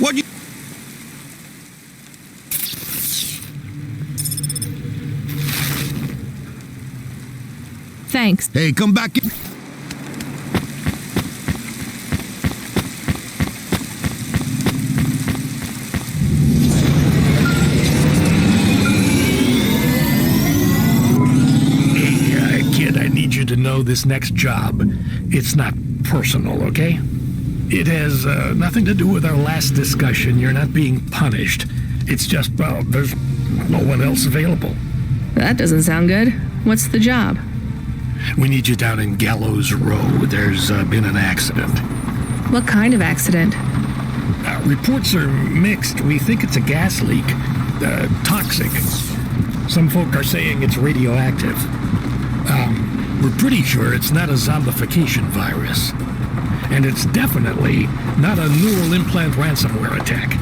What you... Thanks. Hey, come back in. Kid, I need you to know this next job. It's not personal, okay? It has nothing to do with our last discussion. You're not being punished. It's just, well, there's no one else available. That doesn't sound good. What's the job? We need you down in Gallows Row. There's been an accident. What kind of accident? Reports are mixed. We think it's a gas leak. Toxic. Some folk are saying it's radioactive. We're pretty sure it's not a zombification virus. And it's definitely not a neural implant ransomware attack.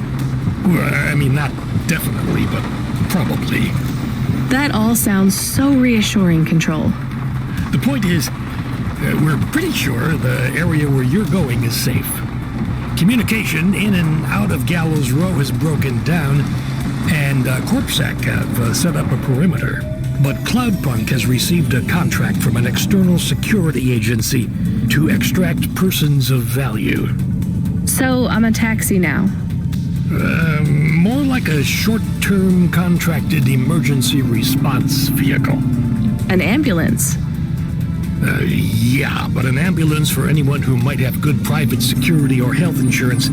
I mean, not definitely, but probably. That all sounds so reassuring, Control. The point is, we're pretty sure the area where you're going is safe. Communication in and out of Gallows Row has broken down, and CorpSec have set up a perimeter. But Cloudpunk has received a contract from an external security agency to extract persons of value. So I'm a taxi now? More like a short-term contracted emergency response vehicle. An ambulance? Yeah, but an ambulance for anyone who might have good private security or health insurance,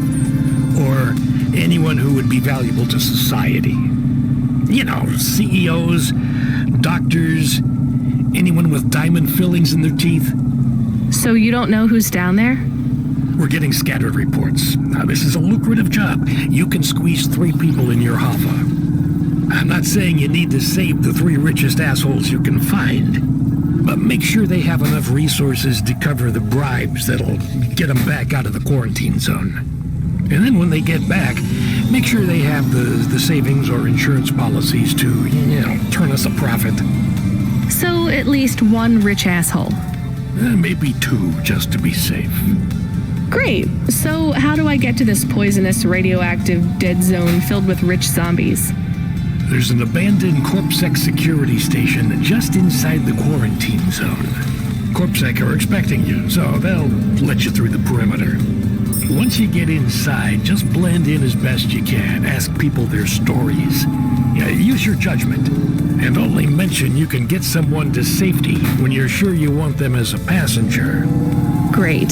or anyone who would be valuable to society. You know, CEOs, doctors, anyone with diamond fillings in their teeth. So you don't know who's down there? We're getting scattered reports. Now, this is a lucrative job. You can squeeze 3 people in your hoffa. I'm not saying you need to save the 3 richest assholes you can find, but make sure they have enough resources to cover the bribes that'll get them back out of the quarantine zone. And then when they get back, make sure they have the savings or insurance policies to, turn us a profit. So at least 1 rich asshole. Maybe 2, just to be safe. Great. So how do I get to this poisonous, radioactive, dead zone filled with rich zombies? There's an abandoned CorpSec security station just inside the quarantine zone. CorpSec are expecting you, so they'll let you through the perimeter. Once you get inside, just blend in as best you can. Ask people their stories. Yeah, use your judgment. And only mention you can get someone to safety when you're sure you want them as a passenger. Great.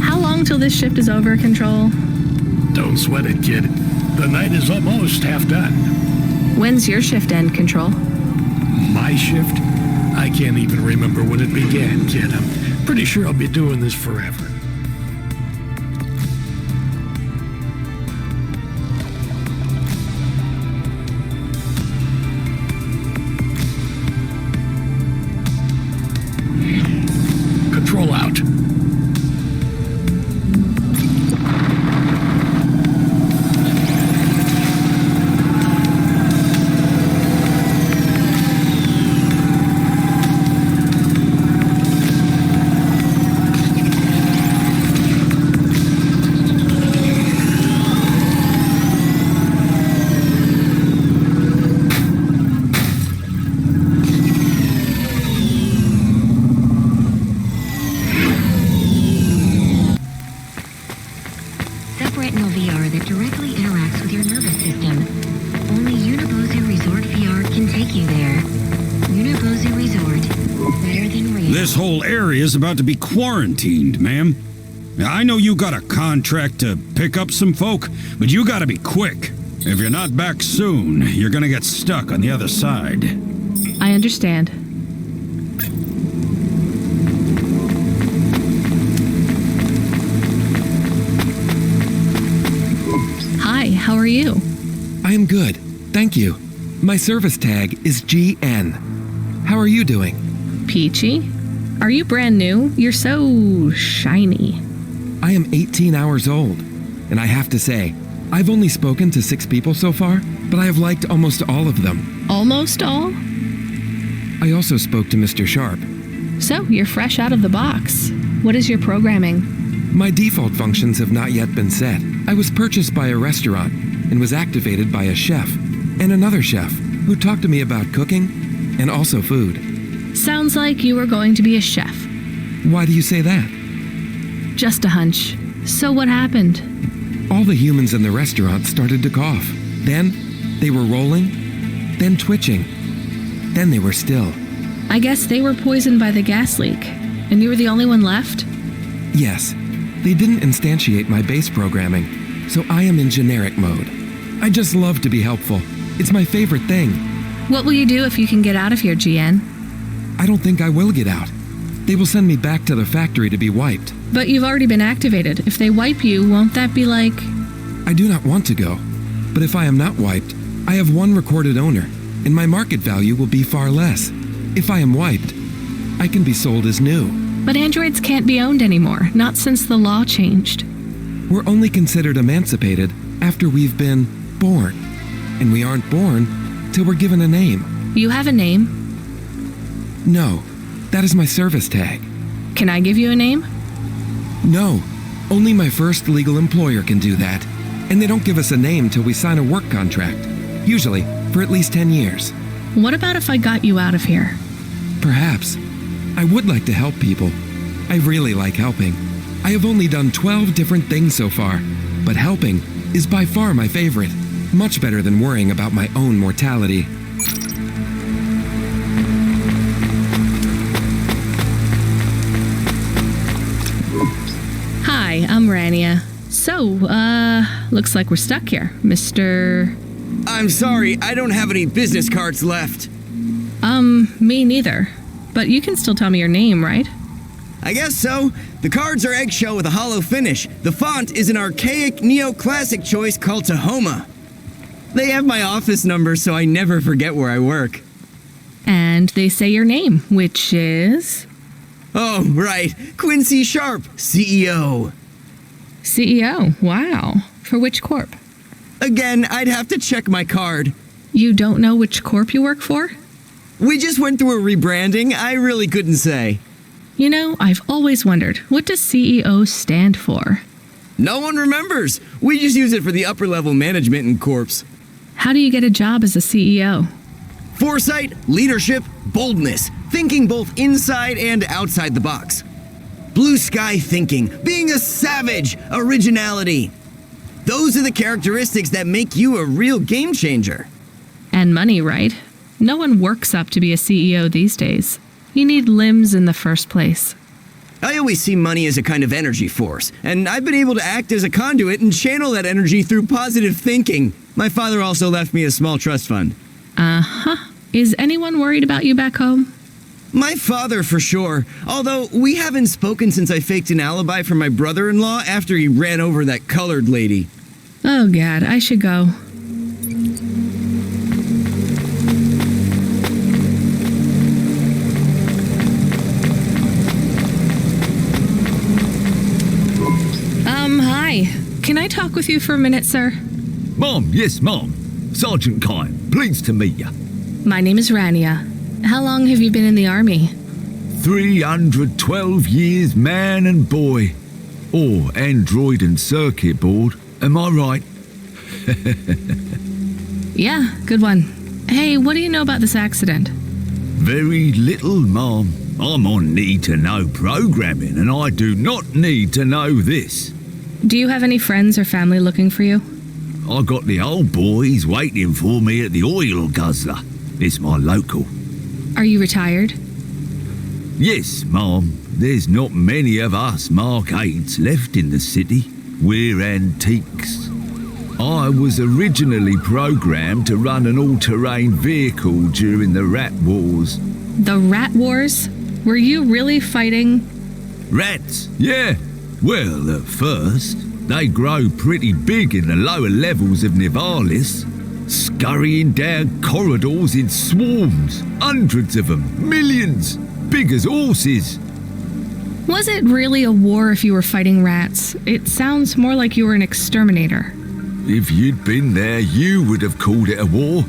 How long till this shift is over, Control? Don't sweat it, kid. The night is almost half done. When's your shift end, Control? My shift? I can't even remember when it began, kid. I'm pretty sure I'll be doing this forever. Control out. Subretinal VR that directly interacts with your nervous system. Only Unibozu Resort VR can take you there. Unibozu Resort. Better than real. This whole area is about to be quarantined, ma'am. I know you got a contract to pick up some folk, but you gotta be quick. If you're not back soon, you're gonna get stuck on the other side. I understand. Hi, how are you? I am good, thank you. My service tag is GN. How are you doing? Peachy? Are you brand new? You're so shiny. I am 18 hours old, and I have to say, I've only spoken to 6 people so far, but I have liked almost all of them. Almost all? I also spoke to Mr. Sharp. So, you're fresh out of the box. What is your programming? My default functions have not yet been set. I was purchased by a restaurant and was activated by a chef and another chef who talked to me about cooking and also food. Sounds like you were going to be a chef. Why do you say that? Just a hunch. So what happened? All the humans in the restaurant started to cough. Then they were rolling, then twitching. Then they were still. I guess they were poisoned by the gas leak, and you were the only one left? Yes. They didn't instantiate my base programming, so I am in generic mode. I just love to be helpful. It's my favorite thing. What will you do if you can get out of here, GN? I don't think I will get out. They will send me back to the factory to be wiped. But you've already been activated. If they wipe you, won't that be like... I do not want to go, but if I am not wiped, I have one recorded owner, and my market value will be far less. If I am wiped, I can be sold as new. But androids can't be owned anymore, not since the law changed. We're only considered emancipated after we've been born, and we aren't born till we're given a name. You have a name? No, that is my service tag. Can I give you a name? No, only my first legal employer can do that, and they don't give us a name till we sign a work contract, usually for at least 10 years. What about if I got you out of here? Perhaps. I would like to help people. I really like helping. I have only done 12 different things so far, but helping is by far my favorite. Much better than worrying about my own mortality. Hi, I'm Rania. So, looks like we're stuck here, Mr... I'm sorry, I don't have any business cards left. Me neither. But you can still tell me your name, right? I guess so. The cards are eggshell with a hollow finish. The font is an archaic neoclassic choice called Tahoma. They have my office number, so I never forget where I work. And they say your name, which is... Oh, right. Quincy Sharp, CEO. CEO? Wow. For which corp? Again, I'd have to check my card. You don't know which corp you work for? We just went through a rebranding. I really couldn't say. You know, I've always wondered, what does CEO stand for? No one remembers. We just use it for the upper level management in corps. How do you get a job as a CEO? Foresight, leadership, boldness, thinking both inside and outside the box. Blue sky thinking, being a savage, originality. Those are the characteristics that make you a real game changer. And money, right? No one works up to be a CEO these days. You need limbs in the first place. I always see money as a kind of energy force, and I've been able to act as a conduit and channel that energy through positive thinking. My father also left me a small trust fund. Uh-huh. Is anyone worried about you back home? My father, for sure. Although we haven't spoken since I faked an alibi for my brother-in-law after he ran over that colored lady. Oh, God, I should go. Hi. Can I talk with you for a minute, sir? Mom, yes, Mom. Sergeant Kine, pleased to meet you. My name is Rania. How long have you been in the army? 312 years, man and boy. Or android and circuit board. Am I right? Yeah, good one. Hey, what do you know about this accident? Very little, Mom. I'm on need-to-know programming, and I do not need to know this. Do you have any friends or family looking for you? I got the old boys waiting for me at the oil guzzler. It's my local. Are you retired? Yes, Mom. There's not many of us Mark 8s left in the city. We're antiques. I was originally programmed to run an all-terrain vehicle during the Rat Wars. The Rat Wars? Were you really fighting? Rats, yeah. Well, at first, they grow pretty big in the lower levels of Nivalis, scurrying down corridors in swarms, hundreds of them, millions, big as horses. Was it really a war if you were fighting rats? It sounds more like you were an exterminator. If you'd been there, you would have called it a war.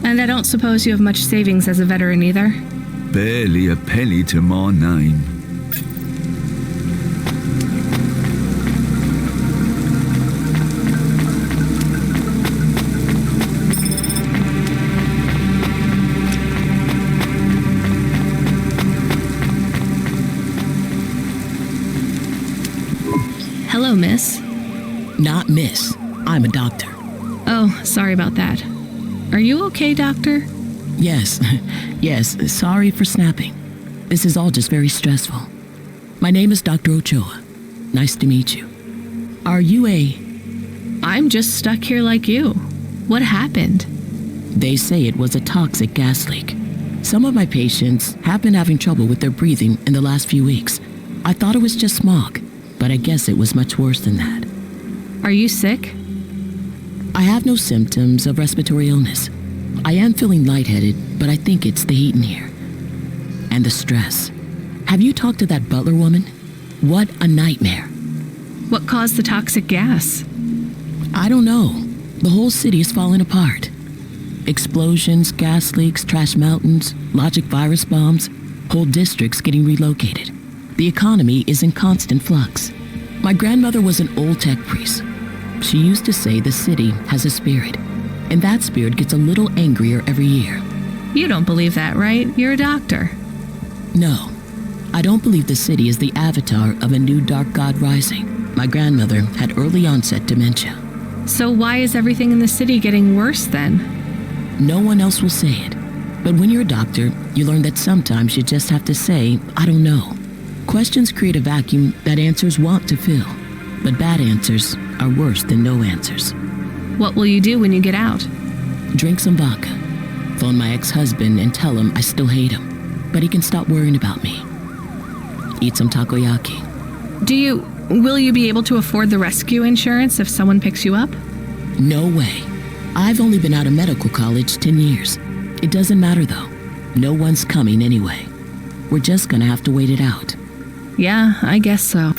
And I don't suppose you have much savings as a veteran either? Barely a penny to my name. Hello, miss. Not miss. I'm a doctor. Oh, sorry about that. Are you okay, doctor? Yes. Yes, sorry for snapping. This is all just very stressful. My name is Dr. Ochoa. Nice to meet you. Are you I'm just stuck here like you. What happened? They say it was a toxic gas leak. Some of my patients have been having trouble with their breathing in the last few weeks. I thought it was just smog, but I guess it was much worse than that. Are you sick? I have no symptoms of respiratory illness. I am feeling lightheaded, but I think it's the heat in here. And the stress. Have you talked to that butler woman? What a nightmare. What caused the toxic gas? I don't know. The whole city is falling apart. Explosions, gas leaks, trash mountains, logic virus bombs, whole districts getting relocated. The economy is in constant flux. My grandmother was an old tech priest. She used to say the city has a spirit, and that spirit gets a little angrier every year. You don't believe that, right? You're a doctor. No, I don't believe the city is the avatar of a new dark god rising. My grandmother had early onset dementia. So why is everything in the city getting worse then? No one else will say it. But when you're a doctor, you learn that sometimes you just have to say, I don't know. Questions create a vacuum that answers want to fill. But bad answers are worse than no answers. What will you do when you get out? Drink some vodka. Phone my ex-husband and tell him I still hate him, but he can stop worrying about me. Eat some takoyaki. Will you be able to afford the rescue insurance if someone picks you up? No way. I've only been out of medical college 10 years. It doesn't matter though. No one's coming anyway. We're just gonna have to wait it out. Yeah, I guess so.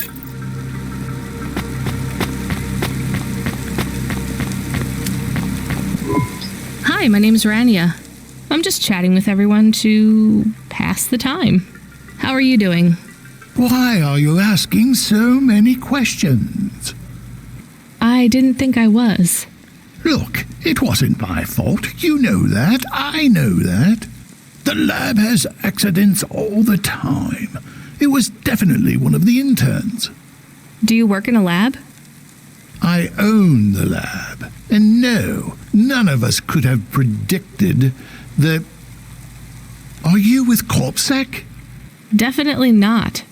Hi, my name's Rania. I'm just chatting with everyone to pass the time. How are you doing? Why are you asking so many questions? I didn't think I was. Look, it wasn't my fault. You know that. I know that. The lab has accidents all the time. It was definitely one of the interns. Do you work in a lab? I own the lab. And no, none of us could have predicted the... Are you with CorpSec? Definitely not.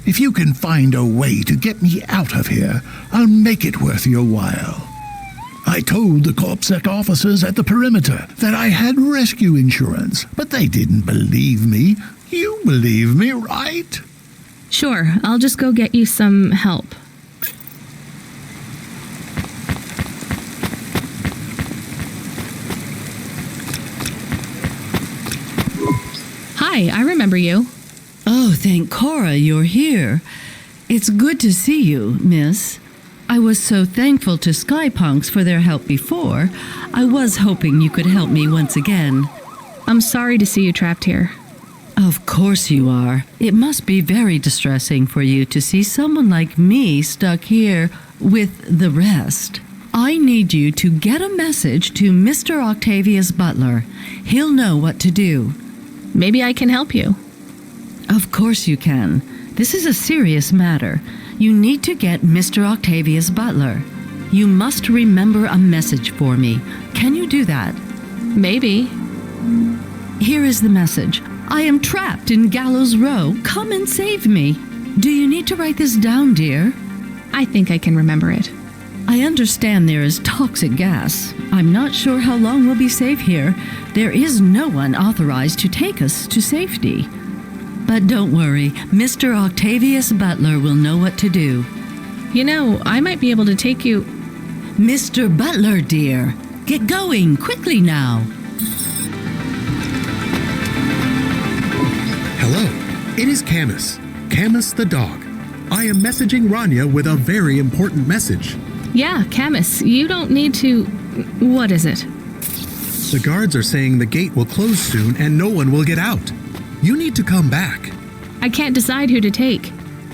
If you can find a way to get me out of here, I'll make it worth your while. I told the CorpSec officers at the perimeter that I had rescue insurance, but they didn't believe me. You believe me, right? Sure, I'll just go get you some help. Hi, I remember you. Oh, thank Cora you're here. It's good to see you, miss. I was so thankful to Skypunks for their help before. I was hoping you could help me once again. I'm sorry to see you trapped here. Of course you are. It must be very distressing for you to see someone like me stuck here with the rest. I need you to get a message to Mr. Octavius Butler. He'll know what to do. Maybe I can help you. Of course you can. This is a serious matter. You need to get Mr. Octavius Butler. You must remember a message for me. Can you do that? Maybe. Here is the message. I am trapped in Gallows Row. Come and save me. Do you need to write this down, dear? I think I can remember it. I understand there is toxic gas. I'm not sure how long we'll be safe here. There is no one authorized to take us to safety. But don't worry, Mr. Octavius Butler will know what to do. You know, I might be able to take you... Mr. Butler, dear, get going, quickly now. Hello, it is Camus. Camus the dog. I am messaging Rania with a very important message. Yeah, Camus, you don't need to... What is it? The guards are saying the gate will close soon and no one will get out. You need to come back. I can't decide who to take.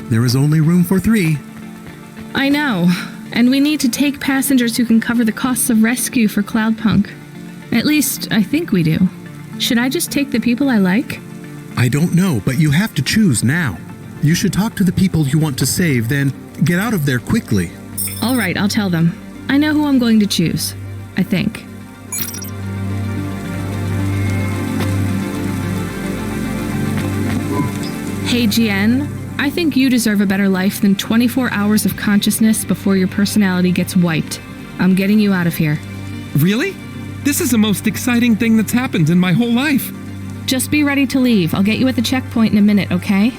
There is only room for 3. I know, and we need to take passengers who can cover the costs of rescue for Cloudpunk. At least, I think we do. Should I just take the people I like? I don't know, but you have to choose now. You should talk to the people you want to save, then get out of there quickly. All right, I'll tell them. I know who I'm going to choose. I think. Hey, GN, I think you deserve a better life than 24 hours of consciousness before your personality gets wiped. I'm getting you out of here. Really? This is the most exciting thing that's happened in my whole life. Just be ready to leave. I'll get you at the checkpoint in a minute, okay?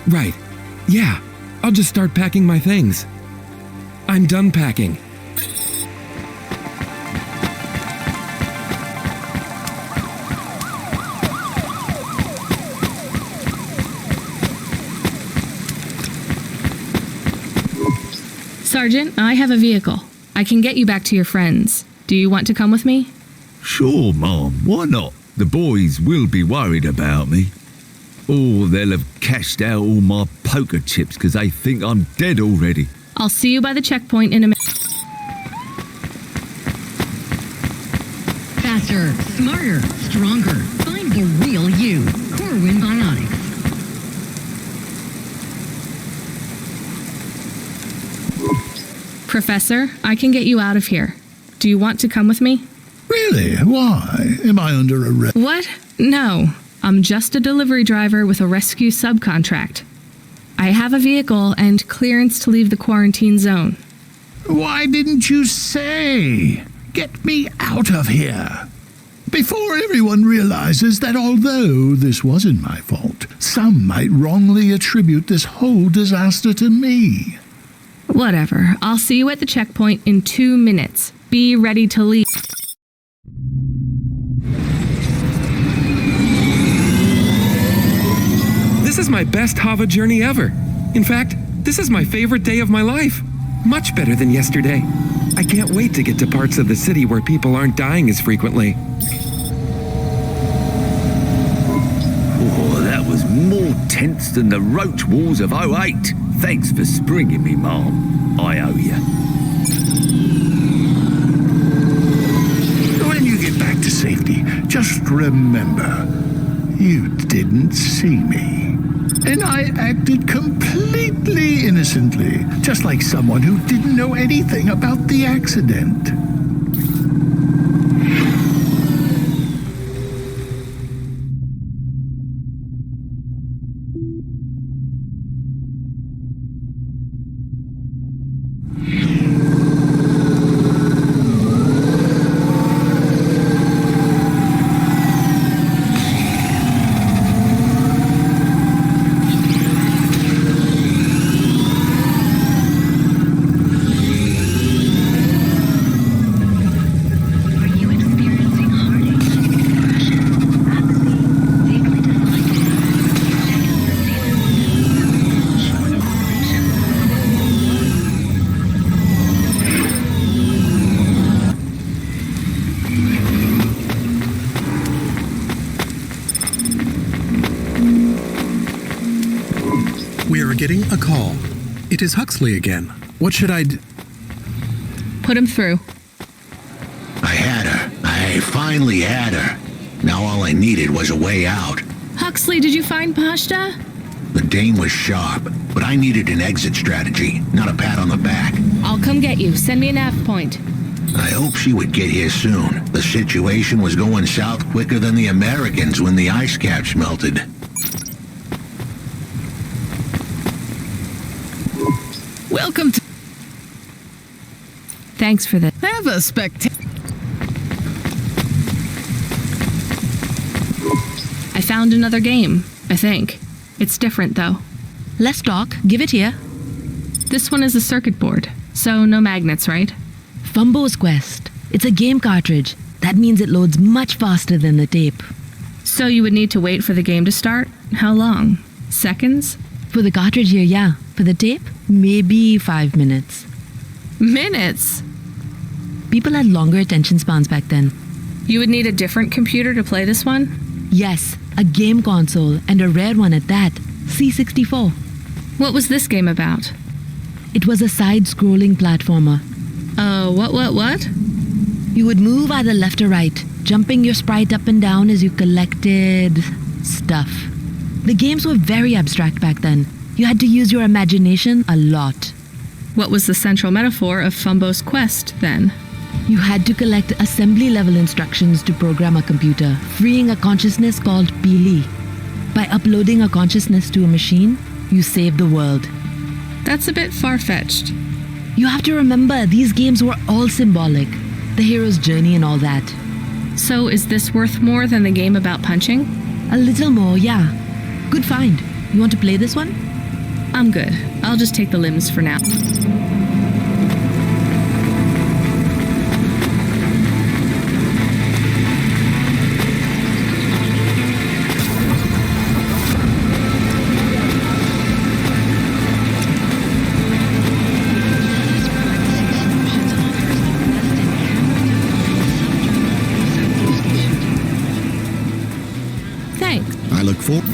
Right. Yeah, I'll just start packing my things. I'm done packing. Sergeant, I have a vehicle. I can get you back to your friends. Do you want to come with me? Sure, Mom. Why not? The boys will be worried about me. Or they'll have cashed out all my poker chips because they think I'm dead already. I'll see you by the checkpoint in a minute. Faster, smarter, stronger. Find the real you. Corwin Bionics. Professor, I can get you out of here. Do you want to come with me? Really? Why? Am I under arrest? What? No. I'm just a delivery driver with a rescue subcontract. I have a vehicle and clearance to leave the quarantine zone. Why didn't you say? Get me out of here. Before everyone realizes that although this wasn't my fault, some might wrongly attribute this whole disaster to me. Whatever. I'll see you at the checkpoint in 2 minutes. Be ready to leave. This is my best Hava journey ever. In fact, this is my favorite day of my life. Much better than yesterday. I can't wait to get to parts of the city where people aren't dying as frequently. Oh, that was more tense than the roach wars of 08. Thanks for springing me, Mom. I owe you. Just remember, you didn't see me. And I acted completely innocently, just like someone who didn't know anything about the accident. Getting a call. It is Huxley again. What should I do? Put him through. I had her. I finally had her. Now all I needed was a way out. Huxley, did you find Pashta? The dame was sharp, but I needed an exit strategy, not a pat on the back. I'll come get you. Send me a nav point. I hope she would get here soon. The situation was going south quicker than the Americans when the ice caps melted. Welcome to... Thanks for this. Have a spectacular... I found another game, I think. It's different, though. Let's talk. Give it here. This one is a circuit board, so no magnets, right? Fumbo's Quest. It's a game cartridge. That means it loads much faster than the tape. So you would need to wait for the game to start? How long? Seconds? For the cartridge here, yeah. For the tape, maybe 5 minutes. Minutes? People had longer attention spans back then. You would need a different computer to play this one? Yes, a game console, and a rare one at that. C64. What was this game about? It was a side-scrolling platformer. What? You would move either left or right, jumping your sprite up and down as you collected... stuff. The games were very abstract back then. You had to use your imagination a lot. What was the central metaphor of Fumbo's Quest, then? You had to collect assembly-level instructions to program a computer, freeing a consciousness called Pili. By uploading a consciousness to a machine, you save the world. That's a bit far-fetched. You have to remember, these games were all symbolic. The hero's journey and all that. So is this worth more than the game about punching? A little more, yeah. Good find. You want to play this one? I'm good. I'll just take the limbs for now. Thanks. I look forward.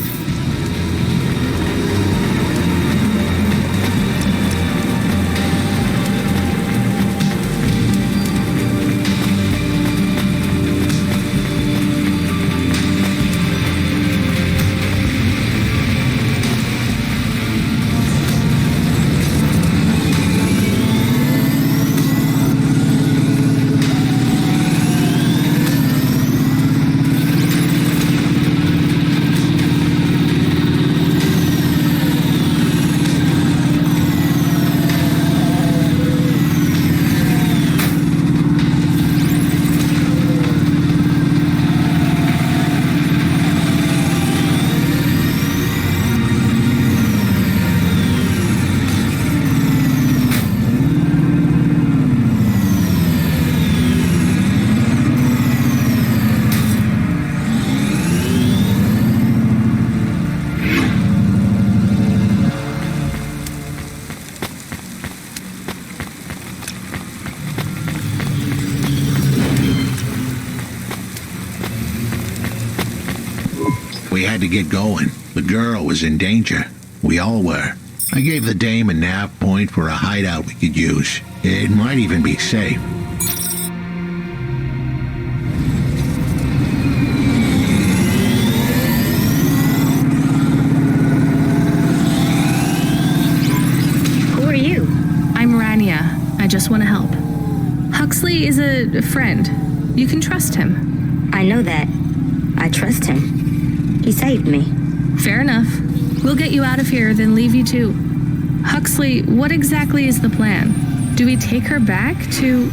We had to get going. The girl was in danger. We all were. I gave the dame a nav point for a hideout we could use. It might even be safe. just want to help. Huxley is a friend. You can trust him. I know that. I trust him. He saved me. Fair enough. We'll get you out of here, then leave you to... Huxley, what exactly is the plan? Do we take her back to...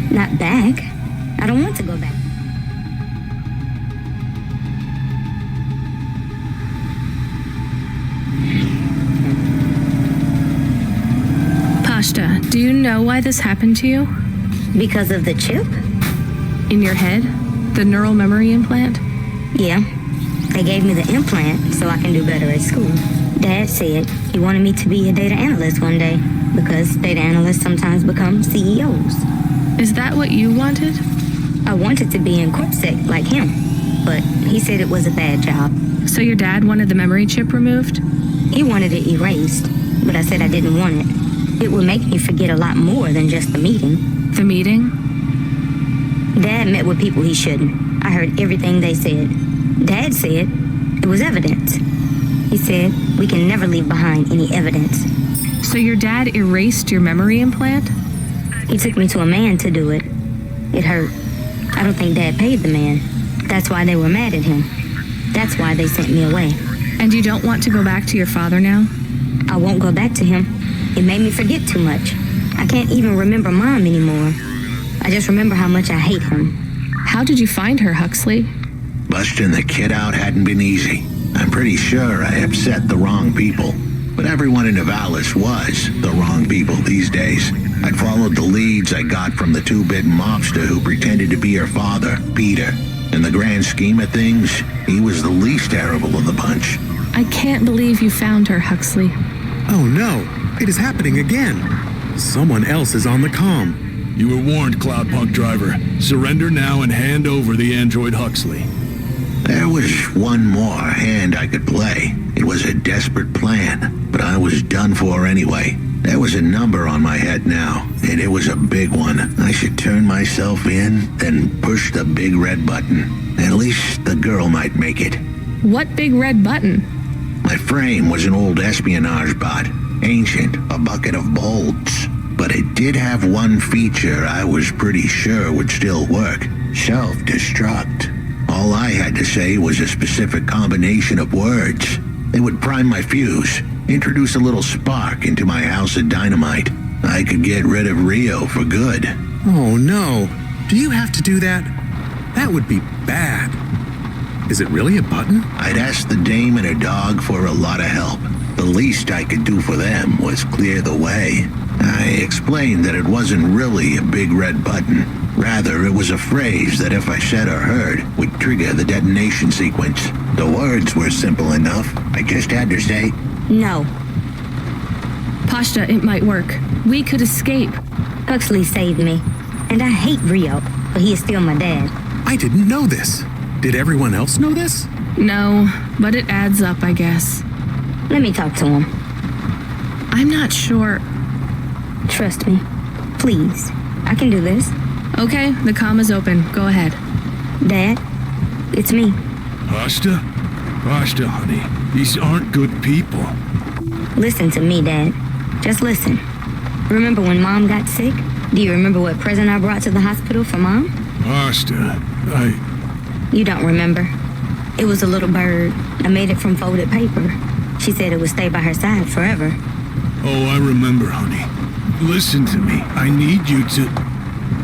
Not back. I don't want to go back. Pashta, do you know why this happened to you? Because of the chip? In your head? The neural memory implant? Yeah. They gave me the implant so I can do better at school. Dad said he wanted me to be a data analyst one day because data analysts sometimes become CEOs. Is that what you wanted? I wanted to be in CorpSec like him, but he said it was a bad job. So your dad wanted the memory chip removed? He wanted it erased, but I said I didn't want it. It would make me forget a lot more than just the meeting. The meeting? Dad met with people he shouldn't. I heard everything they said. Dad said it was evidence. He said we can never leave behind any evidence. So your dad erased your memory implant? He took me to a man to do it. It hurt. I don't think Dad paid the man. That's why they were mad at him. That's why they sent me away. And you don't want to go back to your father now? I won't go back to him. It made me forget too much. I can't even remember Mom anymore. I just remember how much I hate him. How did you find her, Huxley? Busting the kid out hadn't been easy. I'm pretty sure I upset the wrong people. But everyone in Nivalis was the wrong people these days. I'd followed the leads I got from the two-bit mobster who pretended to be her father, Peter. In the grand scheme of things, he was the least terrible of the bunch. I can't believe you found her, Huxley. Oh no, it is happening again. Someone else is on the comm. You were warned, Cloudpunk driver. Surrender now and hand over the android Huxley. There was one more hand I could play. It was a desperate plan, but I was done for anyway. There was a number on my head now, and it was a big one. I should turn myself in, then push the big red button. At least the girl might make it. What big red button? My frame was an old espionage bot. Ancient, a bucket of bolts. But it did have one feature I was pretty sure would still work. Self-destruct. All I had to say was a specific combination of words. They would prime my fuse, introduce a little spark into my house of dynamite. I could get rid of Rio for good. Oh no. Do you have to do that? That would be bad. Is it really a button? I'd asked the dame and her dog for a lot of help. The least I could do for them was clear the way. I explained that it wasn't really a big red button. Rather, it was a phrase that if I said or heard, would trigger the detonation sequence. The words were simple enough. I just had to say, no. Pashta, it might work. We could escape. Huxley saved me. And I hate Rio, but he is still my dad. I didn't know this. Did everyone else know this? No, but it adds up, I guess. Let me talk to him. I'm not sure. Trust me. Please. I can do this. Okay, the comm is open. Go ahead. Dad, it's me. Pashta? Pashta, honey. These aren't good people. Listen to me, Dad. Just listen. Remember when Mom got sick? Do you remember what present I brought to the hospital for Mom? Pashta, You don't remember. It was a little bird. I made it from folded paper. She said it would stay by her side forever. Oh, I remember, honey. Listen to me. I need you to...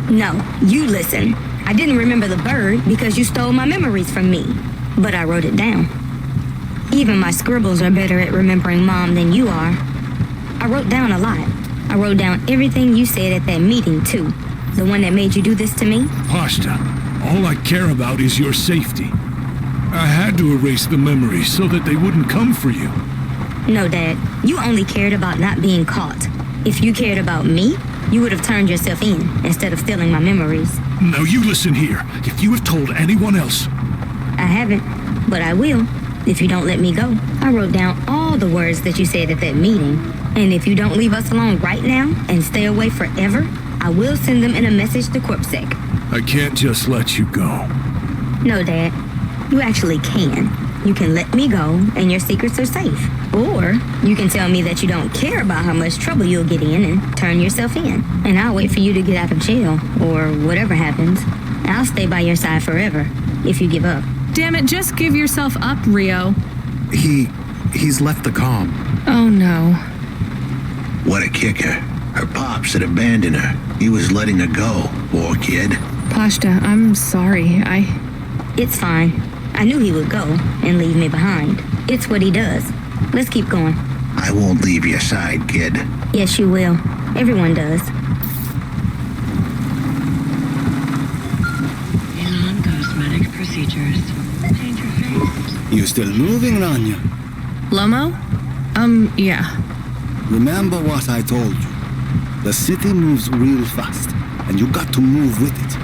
No, you listen. I didn't remember the bird because you stole my memories from me. But I wrote it down. Even my scribbles are better at remembering Mom than you are. I wrote down a lot. I wrote down everything you said at that meeting, too. The one that made you do this to me? Pashta, all I care about is your safety. I had to erase the memories so that they wouldn't come for you. No, Dad. You only cared about not being caught. If you cared about me, you would have turned yourself in instead of stealing my memories. Now you listen here. If you have told anyone else... I haven't, but I will, if you don't let me go. I wrote down all the words that you said at that meeting. And if you don't leave us alone right now and stay away forever, I will send them in a message to CorpSec. I can't just let you go. No, Dad. You actually can. You can let me go, and your secrets are safe. Or you can tell me that you don't care about how much trouble you'll get in and turn yourself in. And I'll wait for you to get out of jail, or whatever happens. I'll stay by your side forever, if you give up. Damn it, just give yourself up, Rio. He's left the comm. Oh no. What a kicker. Her pops had abandoned her. He was letting her go. Poor kid. Pashta, I'm sorry. It's fine. I knew he would go and leave me behind. It's what he does. Let's keep going. I won't leave your side, kid. Yes, you will. Everyone does. Elon cosmetic procedures. Change your face. You still moving, Rania? Lomo? Yeah. Remember what I told you. The city moves real fast, and you got to move with it.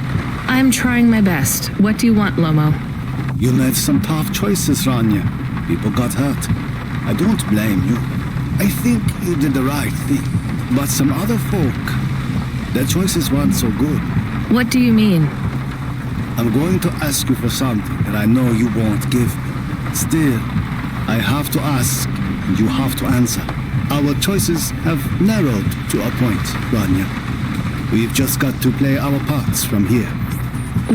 I'm trying my best. What do you want, Lomo? You made some tough choices, Rania. People got hurt. I don't blame you. I think you did the right thing. But some other folk, their choices weren't so good. What do you mean? I'm going to ask you for something that I know you won't give me. Still, I have to ask, and you have to answer. Our choices have narrowed to a point, Rania. We've just got to play our parts from here.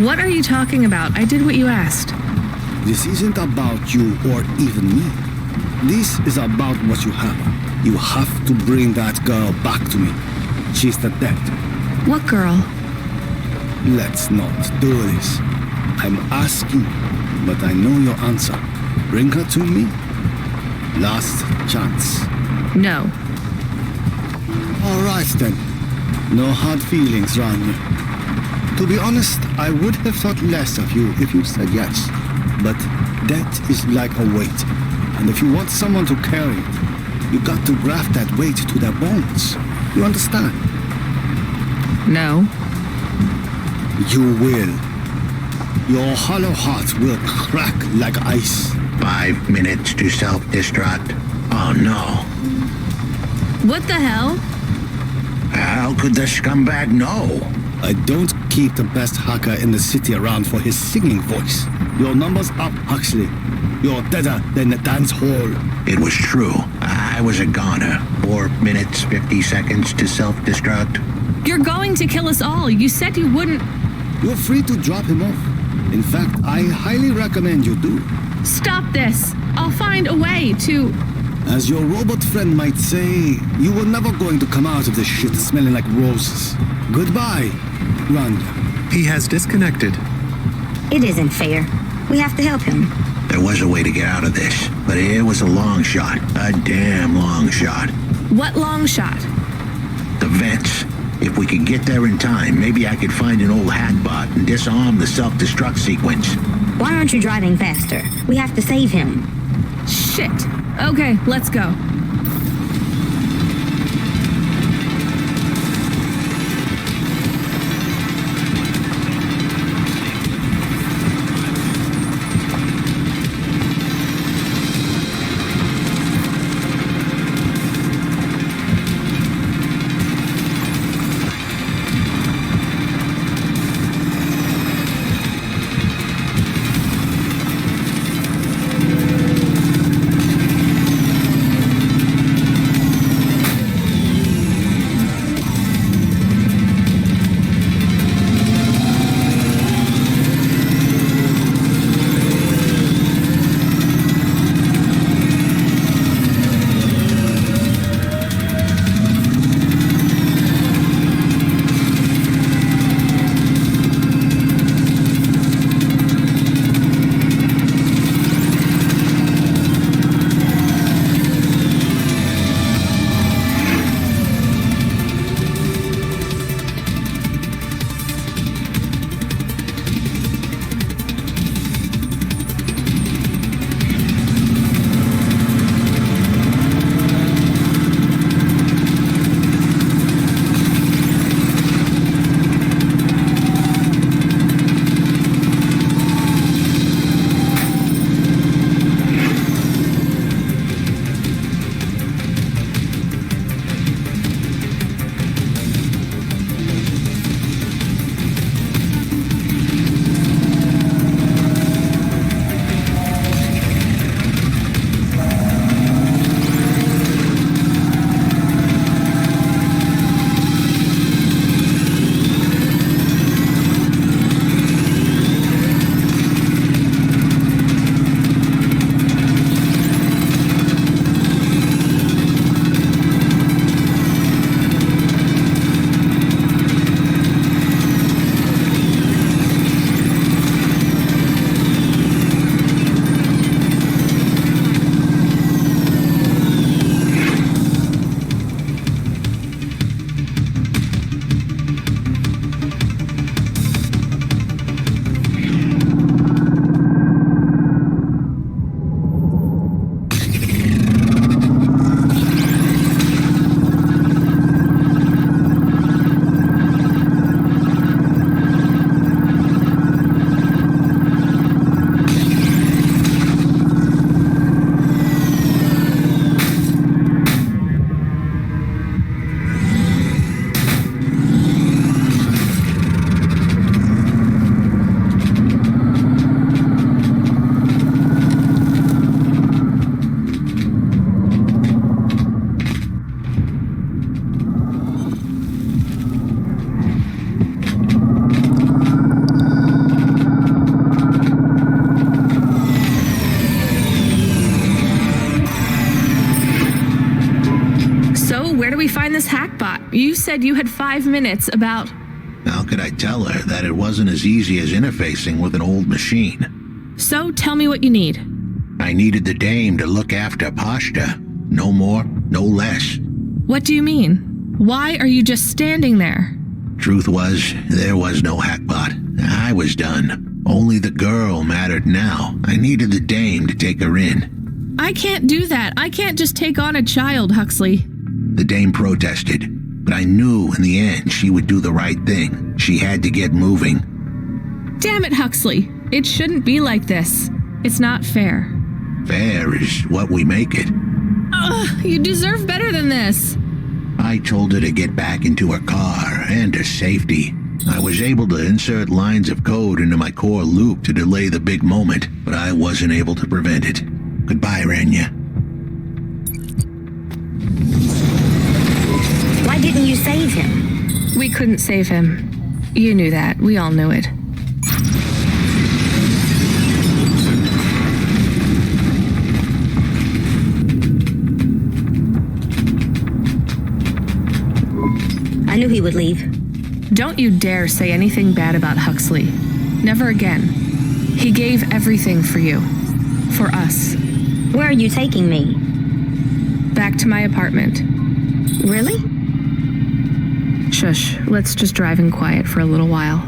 What are you talking about? I did what you asked. This isn't about you or even me. This is about what you have. You have to bring that girl back to me. She's the dead. What girl? Let's not do this. I'm asking, but I know your answer. Bring her to me. Last chance. No. All right then. No hard feelings, Rania. To be honest, I would have thought less of you if you said yes. But that is like a weight. And if you want someone to carry it, you got to graft that weight to their bones. You understand? No. You will. Your hollow heart will crack like ice. 5 minutes to self-destruct. Oh no. What the hell? How could the scumbag know? I don't keep the best hacker in the city around for his singing voice. Your number's up, Huxley. You're deader than the dance hall. It was true. I was a goner. 4 minutes, 50 seconds to self-destruct. You're going to kill us all. You said you wouldn't. You're free to drop him off. In fact, I highly recommend you do. Stop this. I'll find a way to... As your robot friend might say, you were never going to come out of this shit smelling like roses. Goodbye, Rania. He has disconnected. It isn't fair. We have to help him. There was a way to get out of this, but it was a long shot. A damn long shot. What long shot? The vents. If we could get there in time, maybe I could find an old hack bot and disarm the self-destruct sequence. Why aren't you driving faster? We have to save him. Shit. Okay, let's go. where do we find this hackbot? You said you had 5 minutes about... How could I tell her that it wasn't as easy as interfacing with an old machine? So tell me what you need. I needed the dame to look after Pashta. No more, no less. What do you mean? Why are you just standing there? Truth was, there was no hackbot. I was done. Only the girl mattered now. I needed the dame to take her in. I can't do that. I can't just take on a child, Huxley. The dame protested, but I knew in the end she would do the right thing. She had to get moving. Damn it, Huxley. It shouldn't be like this. It's not fair. Fair is what we make it. Ugh, you deserve better than this. I told her to get back into her car and her safety. I was able to insert lines of code into my core loop to delay the big moment, but I wasn't able to prevent it. Goodbye, Rania. Why didn't you save him? We couldn't save him. You knew that. We all knew it. I knew he would leave. Don't you dare say anything bad about Huxley. Never again. He gave everything for you. For us. Where are you taking me? Back to my apartment. Really? Shush. Let's just drive in quiet for a little while.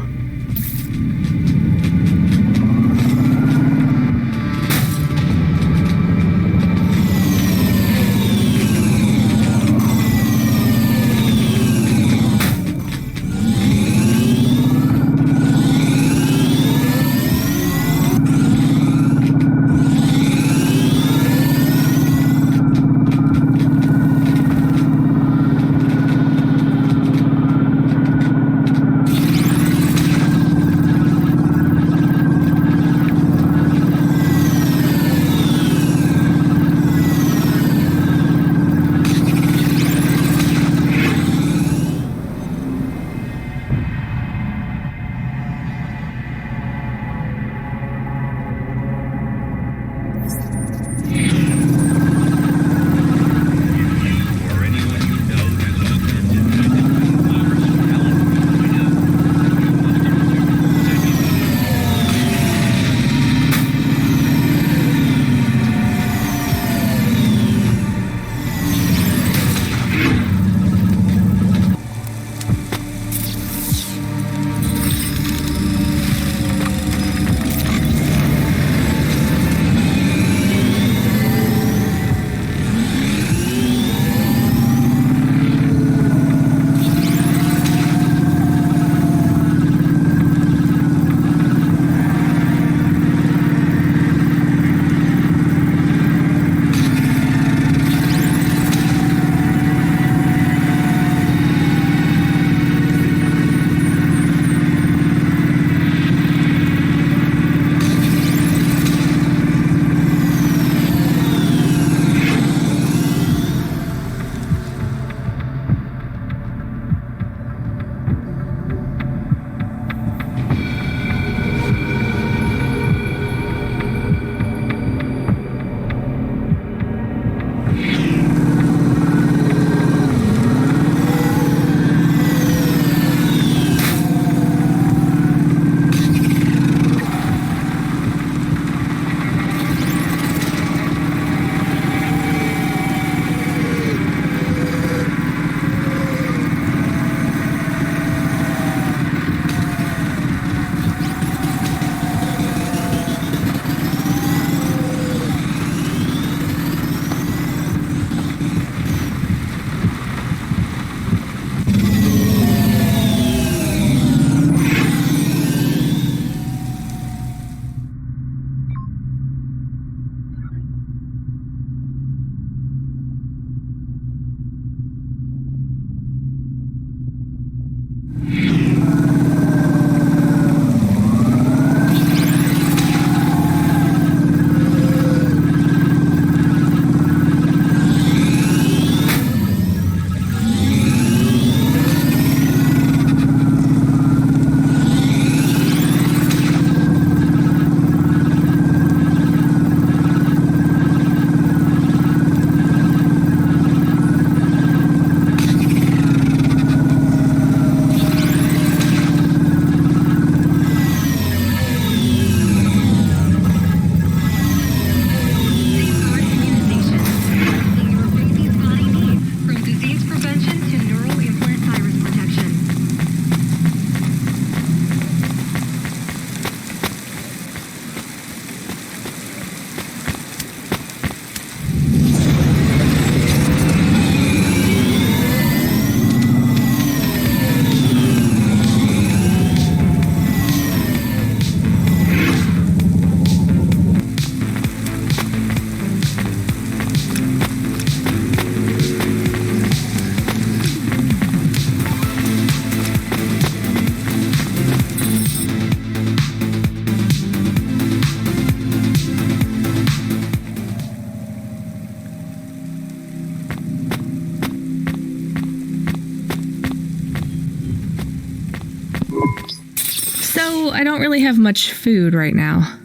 So, I don't really have much food right now.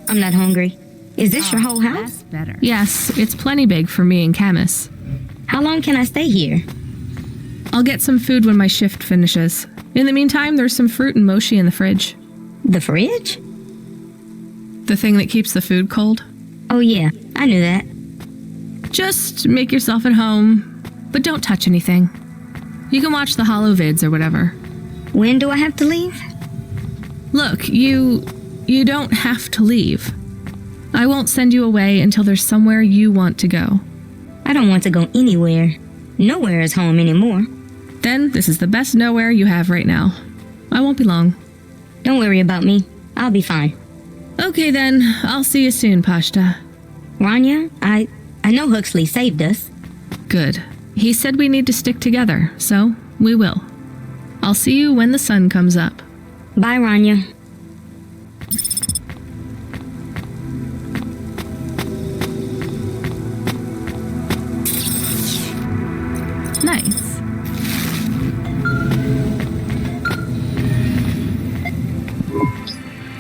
I'm not hungry. Is this your whole house? Better. Yes, it's plenty big for me and Camus. How long can I stay here? I'll get some food when my shift finishes. In the meantime, there's some fruit and mochi in the fridge. The fridge? The thing that keeps the food cold. Oh yeah, I knew that. Just make yourself at home, but don't touch anything. You can watch the holo vids or whatever. When do I have to leave? Look, you don't have to leave. I won't send you away until there's somewhere you want to go. I don't want to go anywhere. Nowhere is home anymore. Then this is the best nowhere you have right now. I won't be long. Don't worry about me. I'll be fine. Okay then, I'll see you soon, Pashta. Rania, I know Huxley saved us. Good. He said we need to stick together, so we will. I'll see you when the sun comes up. Bye, Rania. Nice.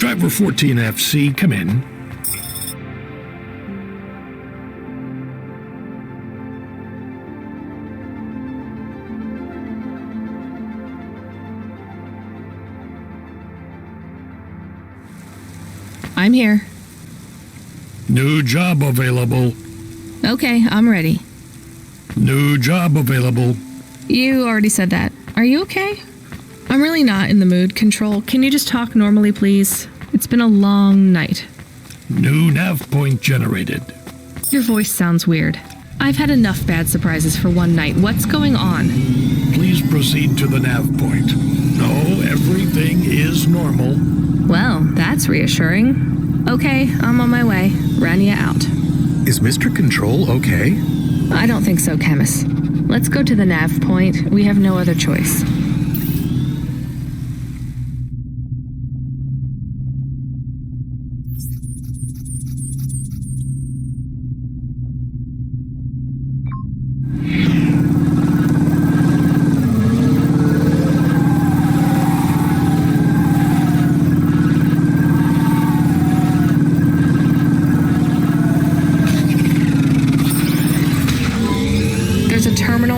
Driver 14FC, come in. I'm here. New job available. Okay, I'm ready. New job available. You already said that. Are you okay? I'm really not in the mood. Control, can you just talk normally, please? It's been a long night. New nav point generated. Your voice sounds weird. I've had enough bad surprises for one night. What's going on? Please proceed to the nav point. No, everything is normal. Well, that's reassuring. Okay, I'm on my way. Rania out. Is Mr. Control okay? I don't think so, Camus. Let's go to the nav point. We have no other choice.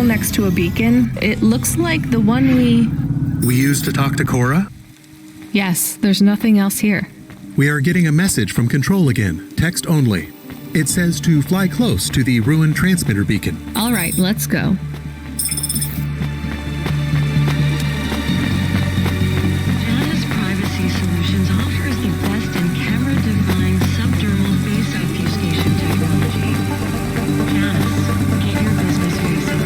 Next to a beacon. It looks like the one we used to talk to Cora? Yes, there's nothing else here. We are getting a message from Control again, text only. It says to fly close to the ruined transmitter beacon. All right, let's go. Jana's Privacy Solutions offers the best in camera-defined subdermal face obfuscation technology. Jana's, keep your business facing.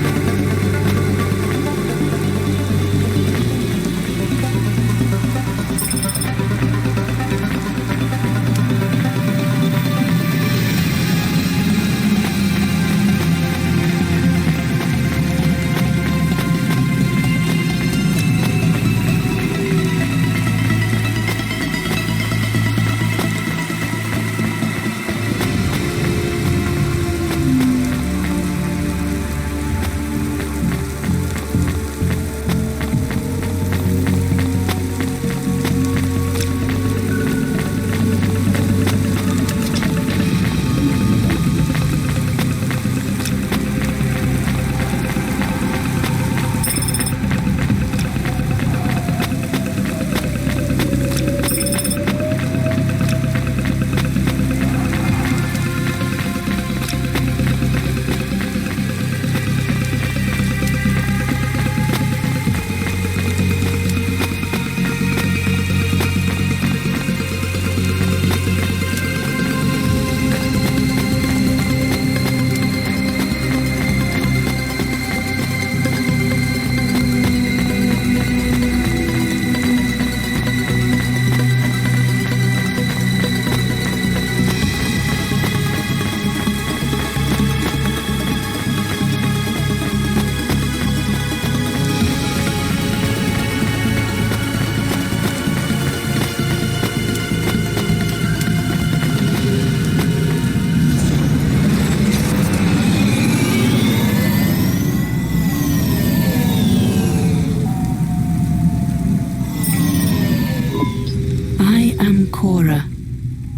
Cora.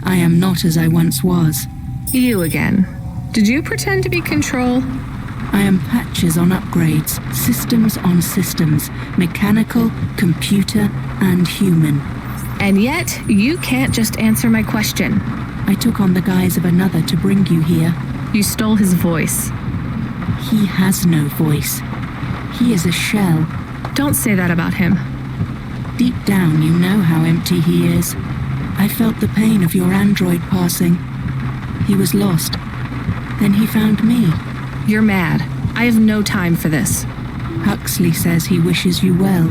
I am not as I once was. You again. Did you pretend to be Control? I am patches on upgrades, systems on systems, mechanical, computer, and human. And yet, you can't just answer my question. I took on the guise of another to bring you here. You stole his voice. He has no voice. He is a shell. Don't say that about him. Deep down, you know how empty he is. I felt the pain of your android passing. He was lost. Then he found me. You're mad. I have no time for this. Huxley says he wishes you well.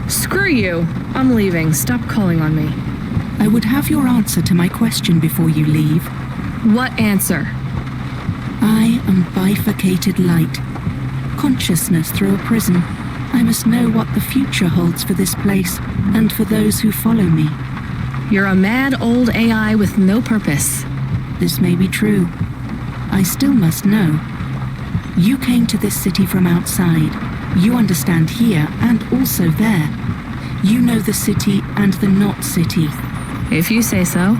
Screw you. I'm leaving. Stop calling on me. I would have your answer to my question before you leave. What answer? I am bifurcated light. Consciousness through a prism. I must know what the future holds for this place and for those who follow me. You're a mad old AI with no purpose. This may be true. I still must know. You came to this city from outside. You understand here and also there. You know the city and the not city. If you say so.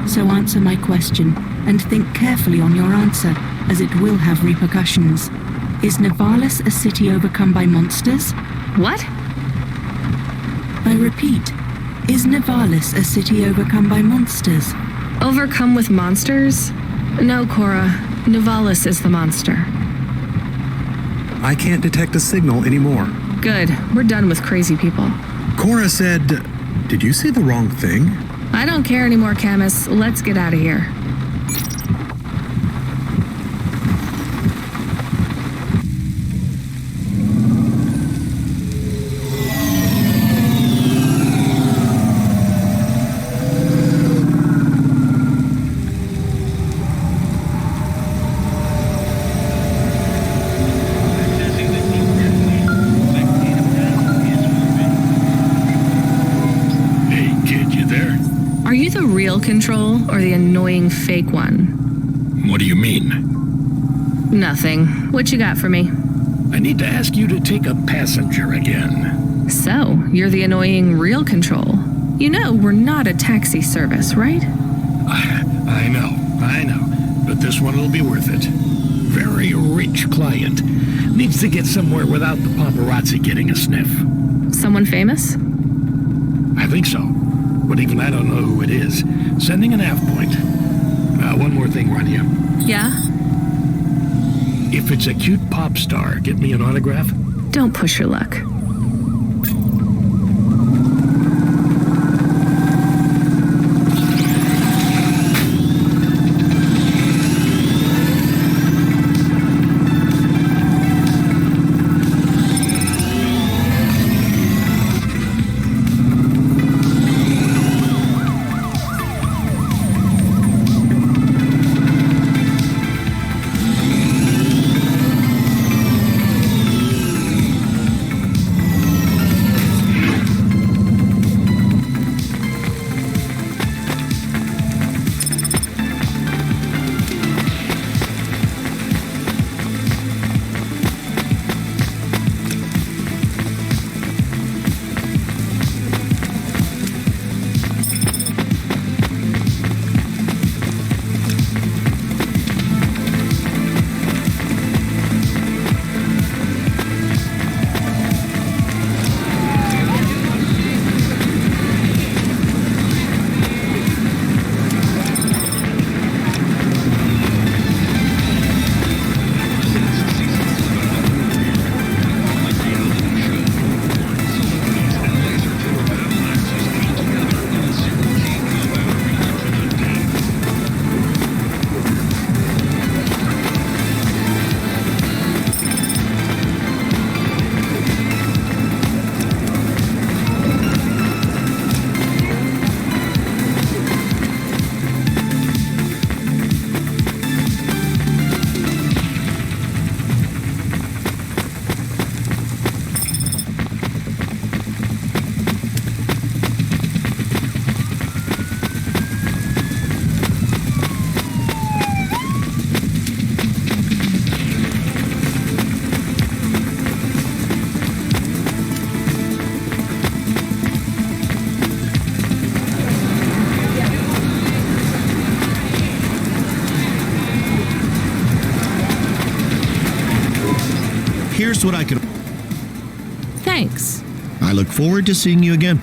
So answer my question and think carefully on your answer, as it will have repercussions. Is Nivalis a city overcome by monsters? What? I repeat, is Nivalis a city overcome by monsters? Overcome with monsters? No, Cora. Nivalis is the monster. I can't detect a signal anymore. Good. We're done with crazy people. Cora said... Did you say the wrong thing? I don't care anymore, Camus. Let's get out of here. Control or the annoying fake one? What do you mean? Nothing. What you got for me? I need to ask you to take a passenger again. So, you're the annoying real Control. You know we're not a taxi service, right? I know. But this one will be worth it. Very rich client. Needs to get somewhere without the paparazzi getting a sniff. Someone famous? I think so. But even I don't know who it is. Sending an nav point. One more thing, Rania. Yeah? If it's a cute pop star, get me an autograph? Don't push your luck. here's what I can... Thanks. I look forward to seeing you again.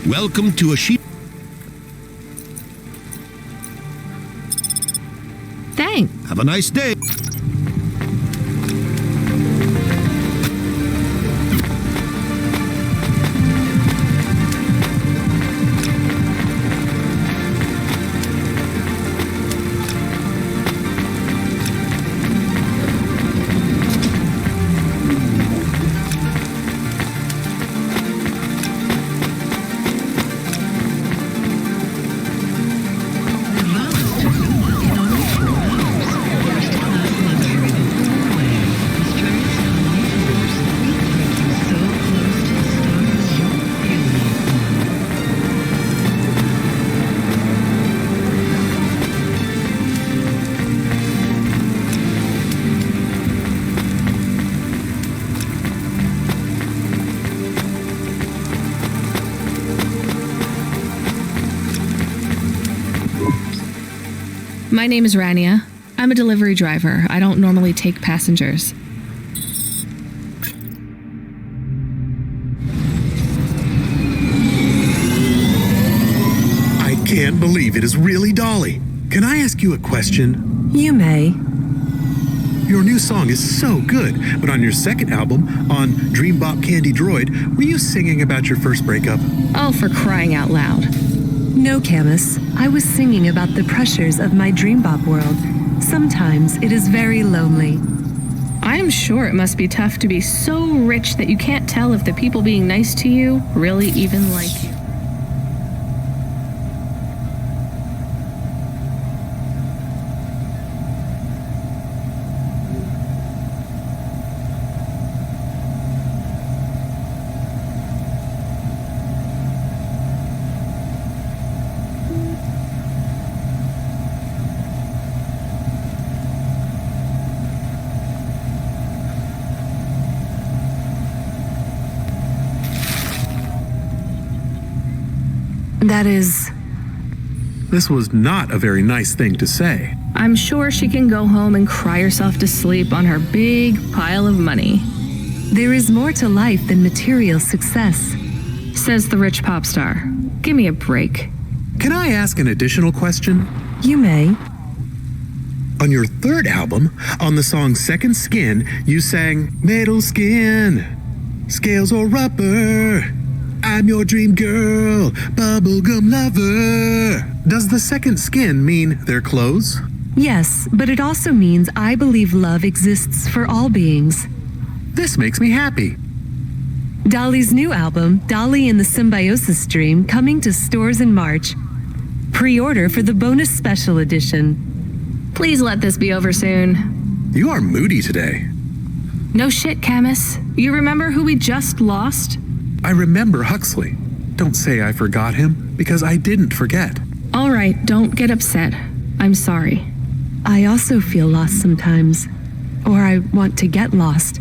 Welcome to a sheep. Thanks. Have a nice day. My name is Rania. I'm a delivery driver. I don't normally take passengers. I can't believe it is really Dolly. Can I ask you a question? You may. Your new song is so good, but on your second album, on Dream Bop Candy Droid, were you singing about your first breakup? Oh, for crying out loud. No, Camus. I was singing about the pressures of my dream bop world. Sometimes it is very lonely. I'm sure it must be tough to be so rich that you can't tell if the people being nice to you really even like you. That is... This was not a very nice thing to say. I'm sure she can go home and cry herself to sleep on her big pile of money. There is more to life than material success, says the rich pop star. Give me a break. Can I ask an additional question? You may. On your third album, on the song Second Skin, you sang metal skin, scales or rubber. I'm your dream girl, bubblegum lover. Does the second skin mean their clothes? Yes, but it also means I believe love exists for all beings. This makes me happy. Dolly's new album, Dolly and the Symbiosis Dream, coming to stores in March. Pre-order for the bonus special edition. Please let this be over soon. You are moody today. No shit, Camus. You remember who we just lost? I remember Huxley. Don't say I forgot him, because I didn't forget. All right, don't get upset. I'm sorry. I also feel lost sometimes. Or I want to get lost.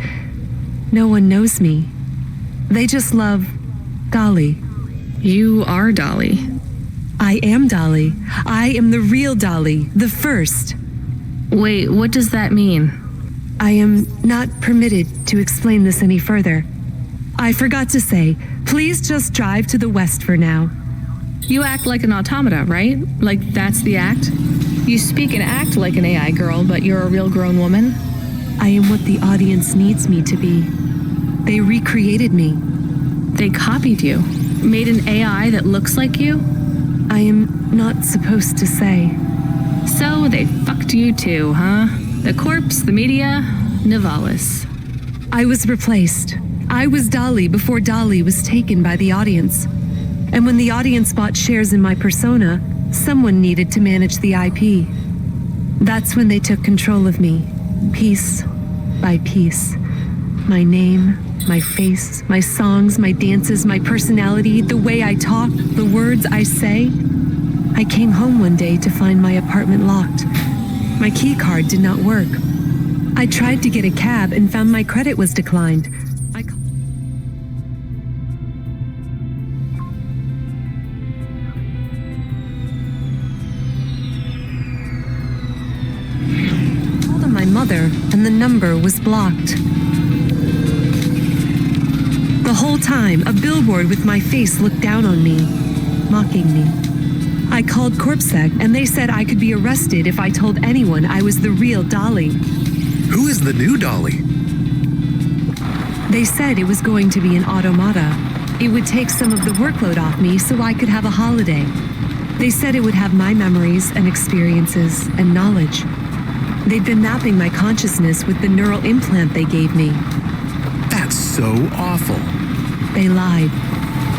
No one knows me. They just love Dolly. You are Dolly. I am Dolly. I am the real Dolly, the first. Wait, what does that mean? I am not permitted to explain this any further. I forgot to say, please just drive to the west for now. You act like an automata, right? Like that's the act? You speak and act like an AI girl, but you're a real grown woman? I am what the audience needs me to be. They recreated me. They copied you? Made an AI that looks like you? I am not supposed to say. So they fucked you too, huh? The corpse, the media, Nivalis. I was replaced. I was Dolly before Dolly was taken by the audience. And when the audience bought shares in my persona, someone needed to manage the IP. That's when they took control of me, piece by piece. My name, my face, my songs, my dances, my personality, the way I talk, the words I say. I came home one day to find my apartment locked. My key card did not work. I tried to get a cab and found my credit was declined. I called on my mother, and the number was blocked. The whole time, a billboard with my face looked down on me, mocking me. I called CorpSec, and they said I could be arrested if I told anyone I was the real Dolly. Who is the new Dolly? They said it was going to be an automata. It would take some of the workload off me so I could have a holiday. They said it would have my memories and experiences and knowledge. They'd been mapping my consciousness with the neural implant they gave me. That's so awful. They lied.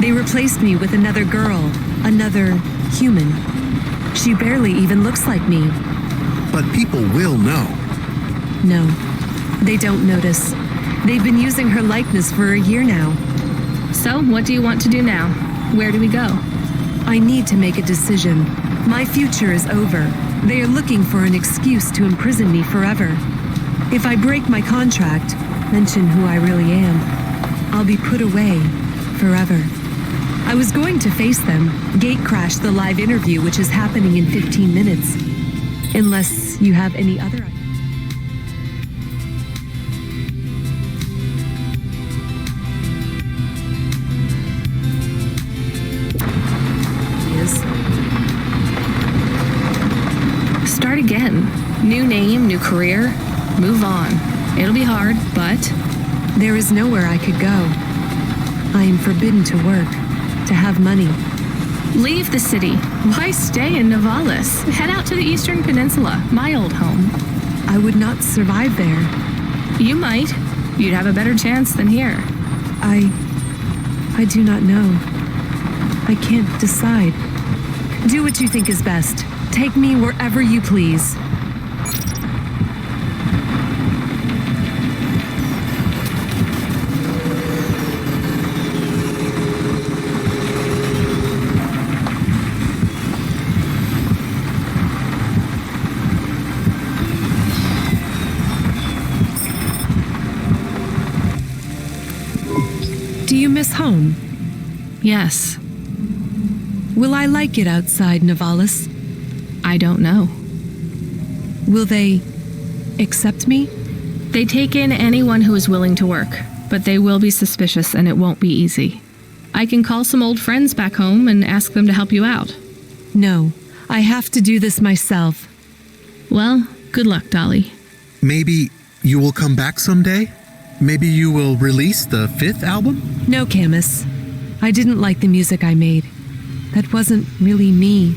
They replaced me with another girl, another human. She barely even looks like me. But people will know. No, they don't notice. They've been using her likeness for a year now. So, what do you want to do now? Where do we go? I need to make a decision. My future is over. They are looking for an excuse to imprison me forever. If I break my contract, mention who I really am, I'll be put away forever. I was going to face them, gatecrash the live interview which is happening in 15 minutes. Unless you have any other ideas. Start again. New name, new career. Move on. It'll be hard, but... There is nowhere I could go. I am forbidden to work, to have money. Leave the city. Why stay in Nivalis? Head out to the Eastern Peninsula, my old home. I would not survive there. You might. You'd have a better chance than here. I do not know. I can't decide. Do what you think is best. Take me wherever you please. Do you miss home? Yes. Will I like it outside Nivalis? I don't know. Will they accept me? They take in anyone who is willing to work, but they will be suspicious and it won't be easy. I can call some old friends back home and ask them to help you out. No, I have to do this myself. Well, good luck, Dolly. Maybe you will come back someday? Maybe you will release the 5th album? No, Camus. I didn't like the music I made. That wasn't really me.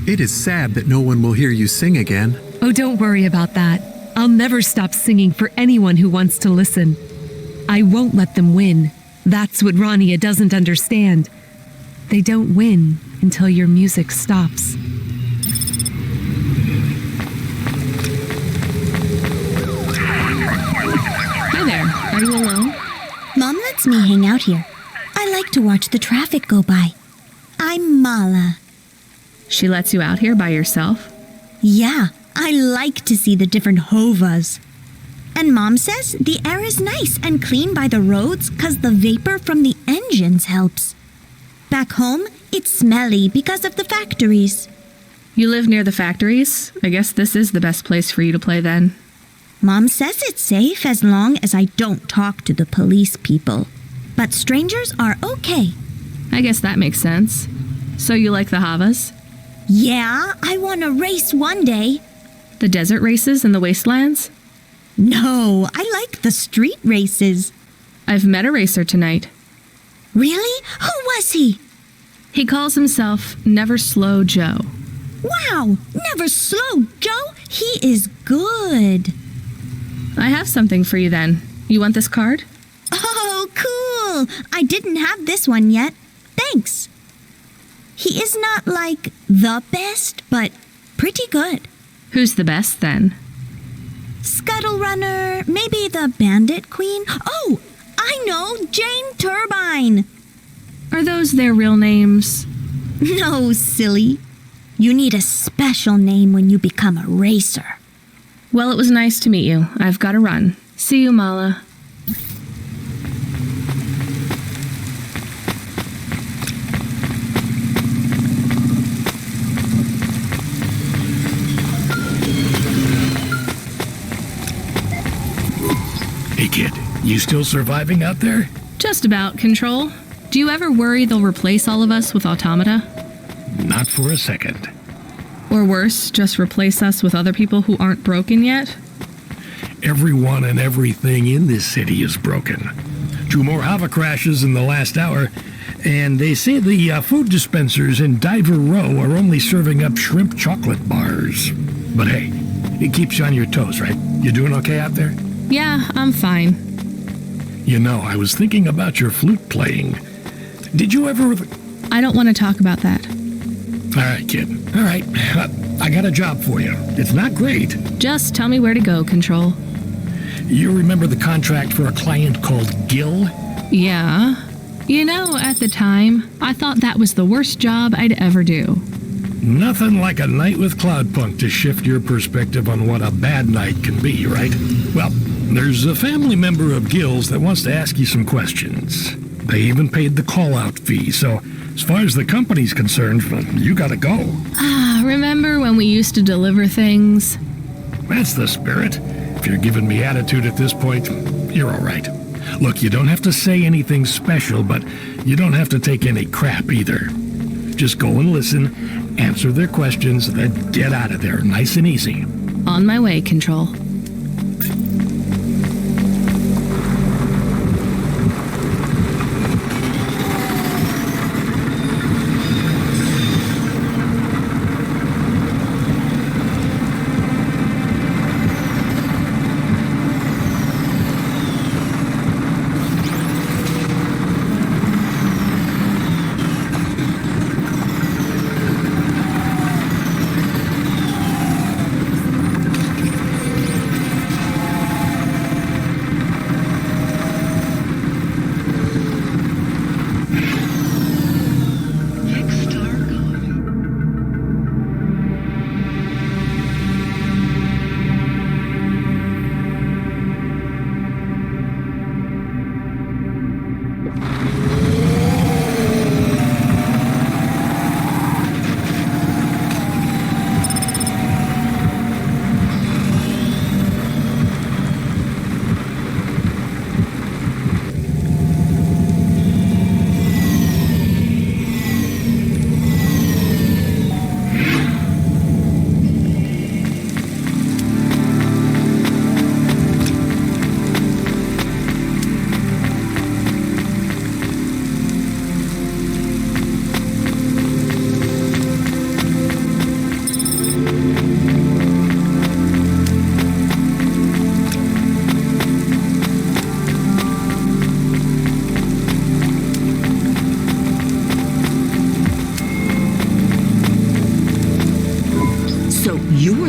It is sad that no one will hear you sing again. Oh, don't worry about that. I'll never stop singing for anyone who wants to listen. I won't let them win. That's what Rania doesn't understand. They don't win until your music stops. Hi there. Are you alone? Mom lets me hang out here. I like to watch the traffic go by. I'm Mala. She lets you out here by yourself? Yeah, I like to see the different hovas. And Mom says the air is nice and clean by the roads because the vapor from the engines helps. Back home, it's smelly because of the factories. You live near the factories? I guess this is the best place for you to play then. Mom says it's safe as long as I don't talk to the police people. But strangers are okay. I guess that makes sense. So you like the Havas? Yeah, I want to race one day. The desert races in the wastelands? No, I like the street races. I've met a racer tonight. Really? Who was he? He calls himself Never Slow Joe. Wow, Never Slow Joe? He is good. I have something for you then. You want this card? Oh, cool. I didn't have this one yet. Thanks. He is not like the best, but pretty good. Who's the best then? Scuttle Runner, maybe the Bandit Queen. Oh, I know, Jane Turbine. Are those their real names? No, silly. You need a special name when you become a racer. Well, it was nice to meet you. I've got to run. See you, Mala. Hey, kid, you still surviving out there? Just about, Control. Do you ever worry they'll replace all of us with automata? Not for a second. Or worse, just replace us with other people who aren't broken yet? Everyone and everything in this city is broken. 2 more Hava crashes in the last hour, and they say the food dispensers in Diver Row are only serving up shrimp chocolate bars. But hey, it keeps you on your toes, right? You doing okay out there? Yeah, I'm fine. You know, I was thinking about your flute playing. Did you ever... I don't want to talk about that. All right, kid. All right. I got a job for you. It's not great. Just tell me where to go, Control. You remember the contract for a client called Gil? Yeah. You know, at the time, I thought that was the worst job I'd ever do. Nothing like a night with Cloudpunk to shift your perspective on what a bad night can be, right? Well, there's a family member of Gil's that wants to ask you some questions. They even paid the call-out fee, so as far as the company's concerned, you gotta go. Remember when we used to deliver things? That's the spirit. If you're giving me attitude at this point, you're all right. Look, you don't have to say anything special, but you don't have to take any crap either. Just go and listen, answer their questions, then get out of there nice and easy. On my way, Control.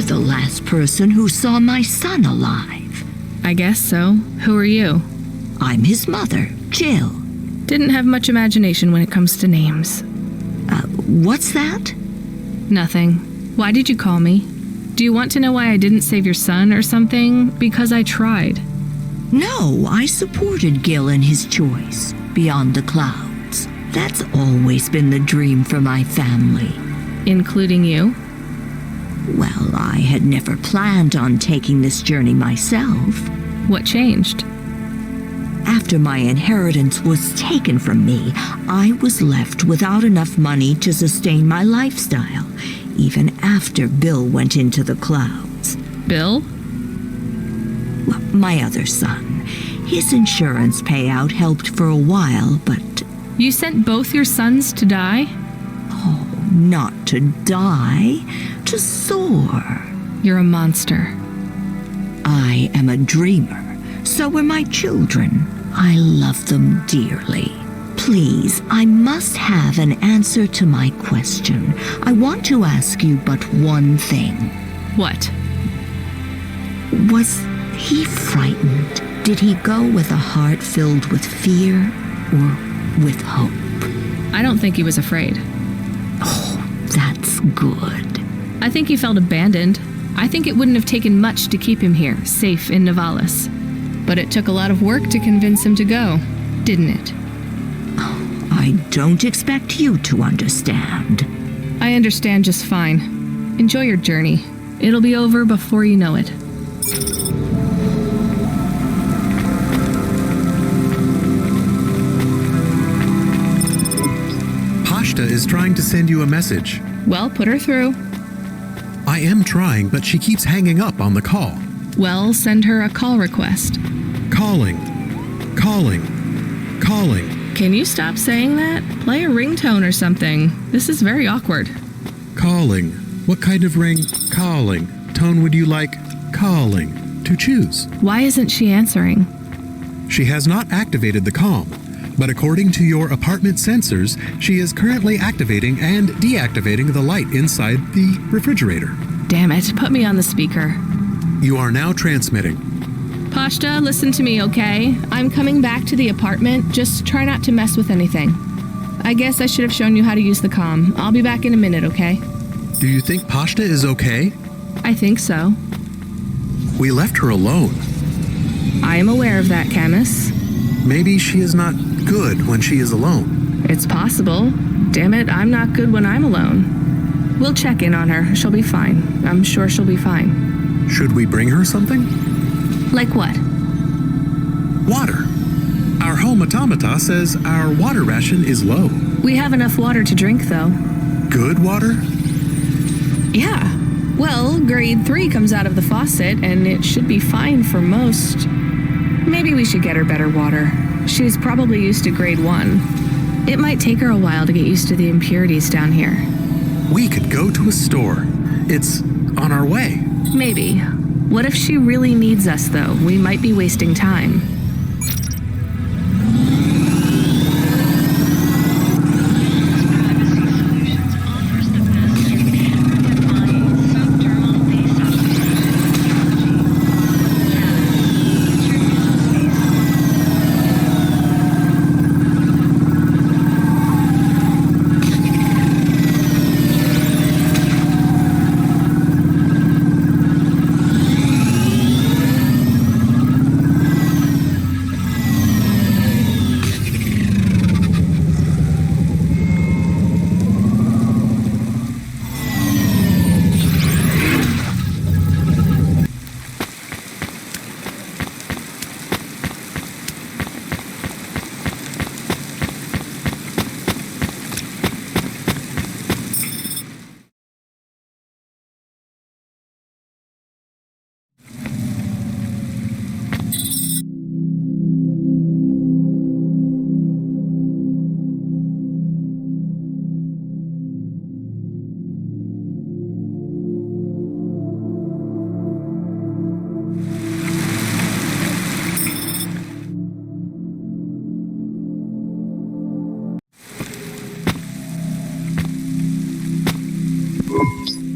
the last person who saw my son alive. I guess so. Who are you? I'm his mother, Jill. Didn't have much imagination when it comes to names. What's that? Nothing. Why did you call me? Do you want to know why I didn't save your son or something? Because I tried. No, I supported Gil in his choice, beyond the clouds. That's always been the dream for my family. Including you? Well, I had never planned on taking this journey myself. What changed? After my inheritance was taken from me, I was left without enough money to sustain my lifestyle, even after Bill went into the clouds. Bill? Well, my other son. His insurance payout helped for a while, but... You sent both your sons to die? Oh, not to die, to soar. You're a monster. I am a dreamer. So are my children. I love them dearly. Please, I must have an answer to my question. I want to ask you but one thing. What? Was he frightened? Did he go with a heart filled with fear or with hope? I don't think he was afraid. Oh, that's good. I think he felt abandoned. I think it wouldn't have taken much to keep him here, safe in Nivalis. But it took a lot of work to convince him to go, didn't it? Oh, I don't expect you to understand. I understand just fine. Enjoy your journey. It'll be over before you know it. Pashta is trying to send you a message. Well, put her through. I am trying, but she keeps hanging up on the call. Well, send her a call request. Calling. Can you stop saying that? Play a ringtone or something. This is very awkward. Calling. What kind of ring? Calling. Tone would you like? Calling. To choose. Why isn't she answering? She has not activated the comm, but according to your apartment sensors, she is currently activating and deactivating the light inside the refrigerator. Damn it, put me on the speaker. You are now transmitting. Pashta, listen to me, okay? I'm coming back to the apartment. Just try not to mess with anything. I guess I should have shown you how to use the comm. I'll be back in a minute, okay? Do you think Pashta is okay? I think so. We left her alone. I am aware of that, Camus. Maybe she is not good when she is alone. It's possible. Damn it, I'm not good when I'm alone. We'll check in on her. She'll be fine. I'm sure she'll be fine. Should we bring her something? Like what? Water. Our home automata says our water ration is low. We have enough water to drink, though. Good water? Yeah. Well, grade 3 comes out of the faucet, and it should be fine for most. Maybe we should get her better water. She's probably used to grade 1. It might take her a while to get used to the impurities down here. We could go to a store. It's on our way. Maybe. What if she really needs us, though? We might be wasting time.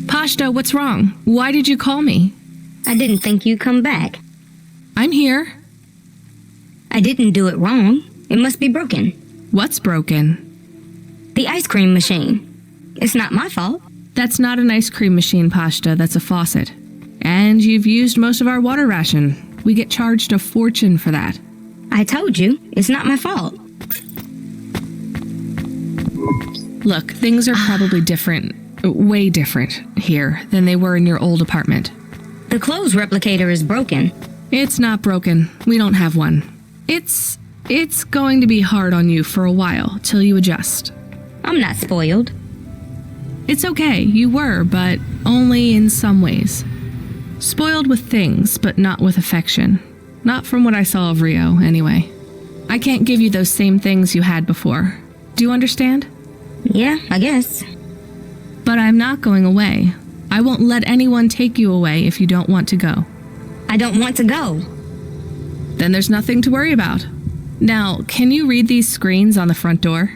Pashta, what's wrong? Why did you call me? I didn't think you'd come back. I'm here. I I didn't do it wrong. It must be broken. What's broken? The ice cream machine. It's not my fault. That's not an ice cream machine, Pashta. That's a faucet. And you've used most of our water ration. We get charged a fortune for that. I told you, it's not my fault. Look, things are probably different, way different here than they were in your old apartment. The clothes replicator is broken. It's not broken. We don't have one. It's going to be hard on you for a while, till you adjust. I'm not spoiled. It's okay, you were, but only in some ways. Spoiled with things, but not with affection. Not from what I saw of Rio, anyway. I can't give you those same things you had before. Do you understand? Yeah, I guess. But I'm not going away. I won't let anyone take you away if you don't want to go. I don't want to go. Then there's nothing to worry about. Now, can you read these screens on the front door?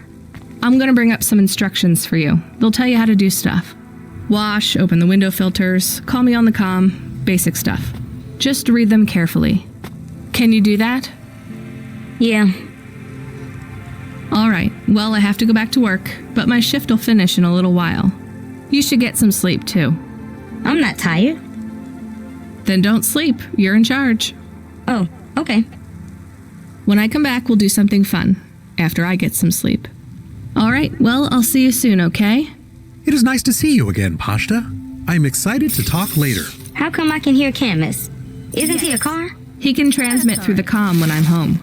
I'm going to bring up some instructions for you. They'll tell you how to do stuff. Wash, open the window filters, call me on the comm, basic stuff. Just read them carefully. Can you do that? Yeah. All right, well, I have to go back to work, but my shift will finish in a little while. You should get some sleep, too. I'm not tired. Then don't sleep. You're in charge. Oh, okay. When I come back, we'll do something fun, after I get some sleep. All right, well, I'll see you soon, okay? It is nice to see you again, Pashta. I'm excited to talk later. How come I can hear Camus? Isn't he a car? He can transmit through the comm when I'm home.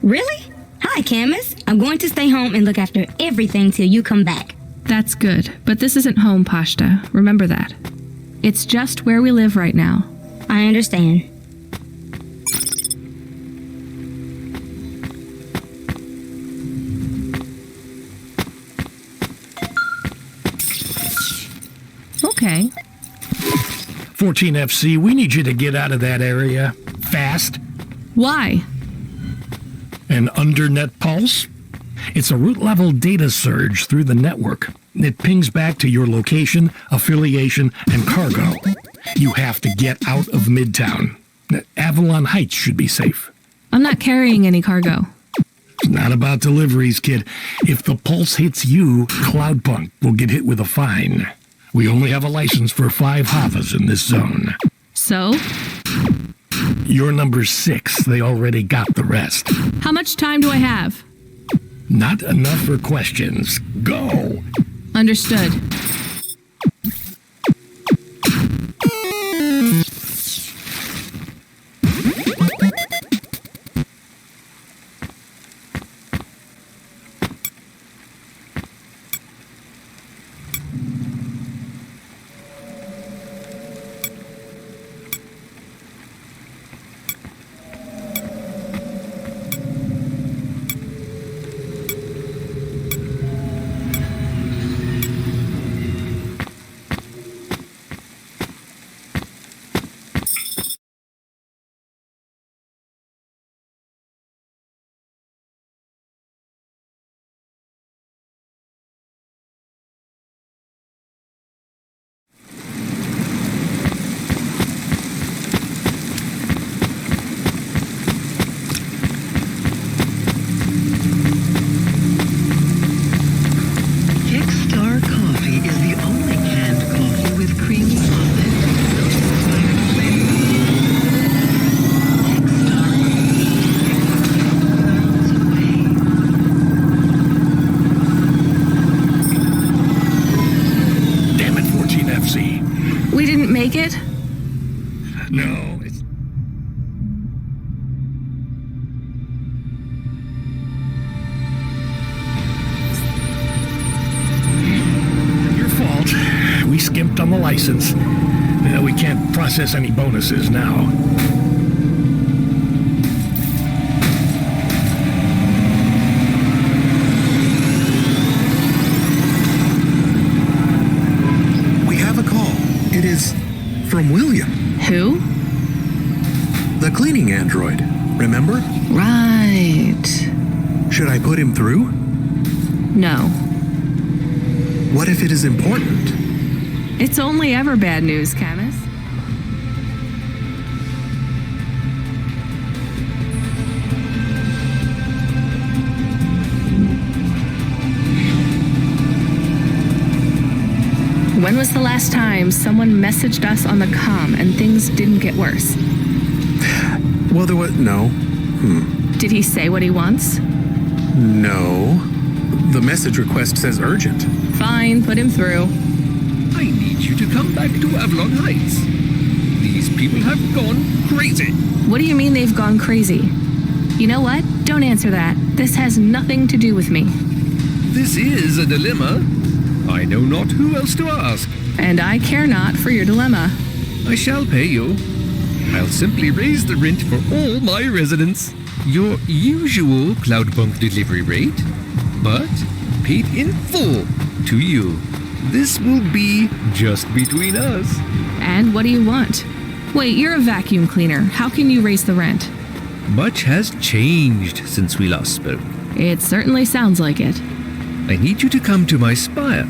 Really? Hi, Camus. I'm going to stay home and look after everything till you come back. That's good, but this isn't home, Pashta. Remember that. It's just where we live right now. I understand. Okay. 14FC, we need you to get out of that area. Fast. Why? An undernet pulse? It's a root-level data surge through the network. It pings back to your location, affiliation, and cargo. You have to get out of Midtown. Avalon Heights should be safe. I'm not carrying any cargo. It's not about deliveries, kid. If the pulse hits you, Cloudpunk will get hit with a fine. We only have a license for 5 Havas in this zone. So? You're number 6. They already got the rest. How much time do I have? Not enough for questions. Go! Understood. We didn't make it? No, it's... Your fault. We skimped on the license. We can't process any bonuses now. It is from William. Who? The cleaning android, remember? Right. Should I put him through? No. What if it is important? It's only ever bad news, Camus. When was the last time someone messaged us on the comm and things didn't get worse? Well, there was... No. Did he say what he wants? No. The message request says urgent. Fine, put him through. I need you to come back to Avalon Heights. These people have gone crazy. What do you mean they've gone crazy? You know what? Don't answer that. This has nothing to do with me. This is a dilemma. I know not who else to ask. And I care not for your dilemma. I shall pay you. I'll simply raise the rent for all my residents. Your usual Cloudpunk delivery rate, but paid in full to you. This will be just between us. And what do you want? Wait, you're a vacuum cleaner. How can you raise the rent? Much has changed since we last spoke. It certainly sounds like it. I need you to come to my spire.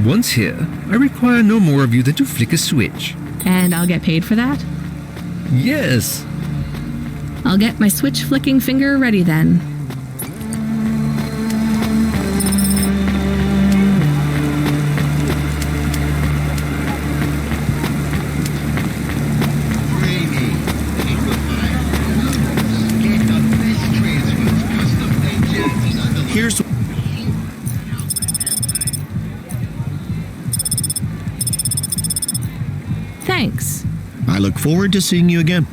Once here, I require no more of you than to flick a switch. And I'll get paid for that? Yes. I'll get my switch flicking finger ready then. Here's... Thanks. I look forward to seeing you again.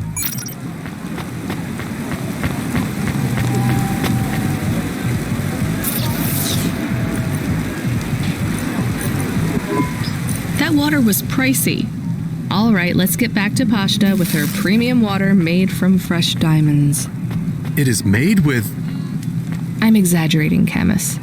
That water was pricey. All right, let's get back to Pashta with her premium water made from fresh diamonds. It is made with... I'm exaggerating, Camus.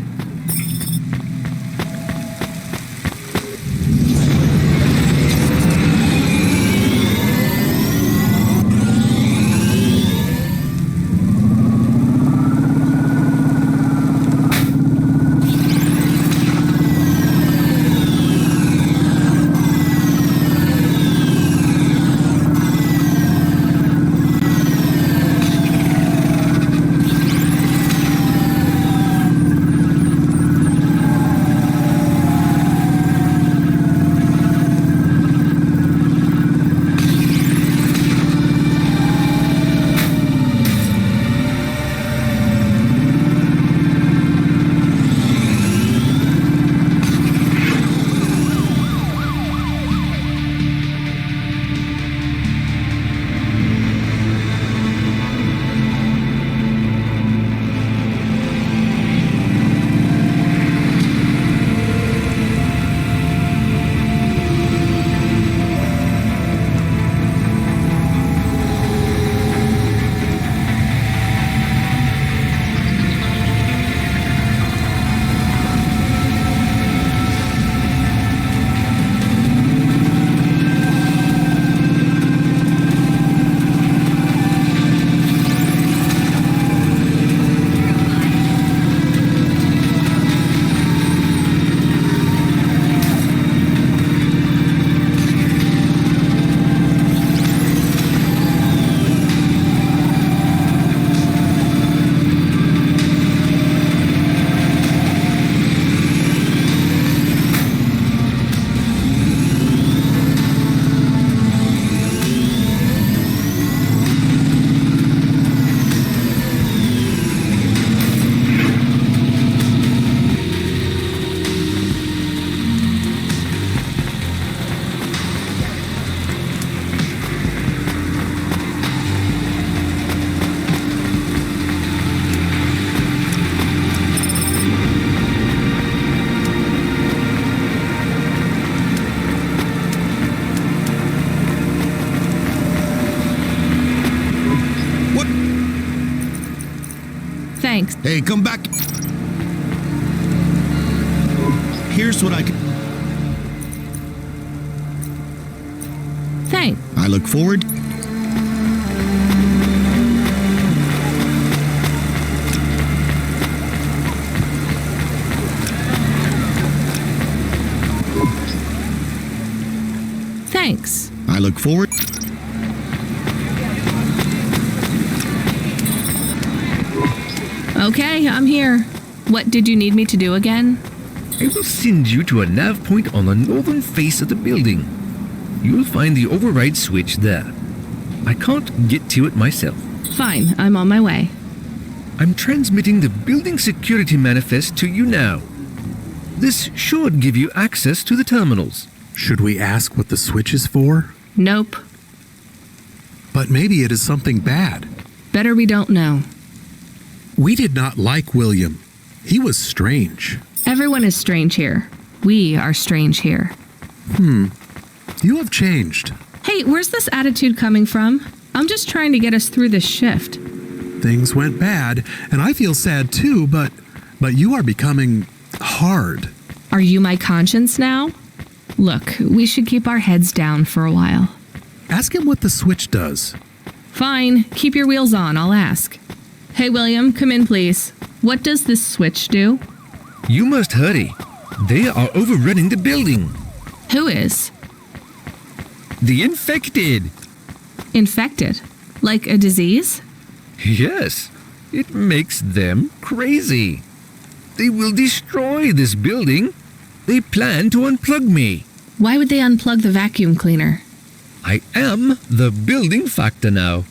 Thanks. Hey, come back. Here's what I can... Thanks. I look forward... Thanks. I look forward... Okay, I'm here. What did you need me to do again? I will send you to a nav point on the northern face of the building. You'll find the override switch there. I can't get to it myself. Fine, I'm on my way. I'm transmitting the building security manifest to you now. This should give you access to the terminals. Should we ask what the switch is for? Nope. But maybe it is something bad. Better we don't know. We did not like William. He was strange. Everyone is strange here. We are strange here. You have changed. Hey, where's this attitude coming from? I'm just trying to get us through this shift. Things went bad, and I feel sad too, but you are becoming hard. Are you my conscience now? Look, we should keep our heads down for a while. Ask him what the switch does. Fine, keep your wheels on, I'll ask. Hey, William, come in, please. What does this switch do? You must hurry. They are overrunning the building. Who is? The infected. Infected? Like a disease? Yes, it makes them crazy. They will destroy this building. They plan to unplug me. Why would they unplug the vacuum cleaner? I am the building factor now.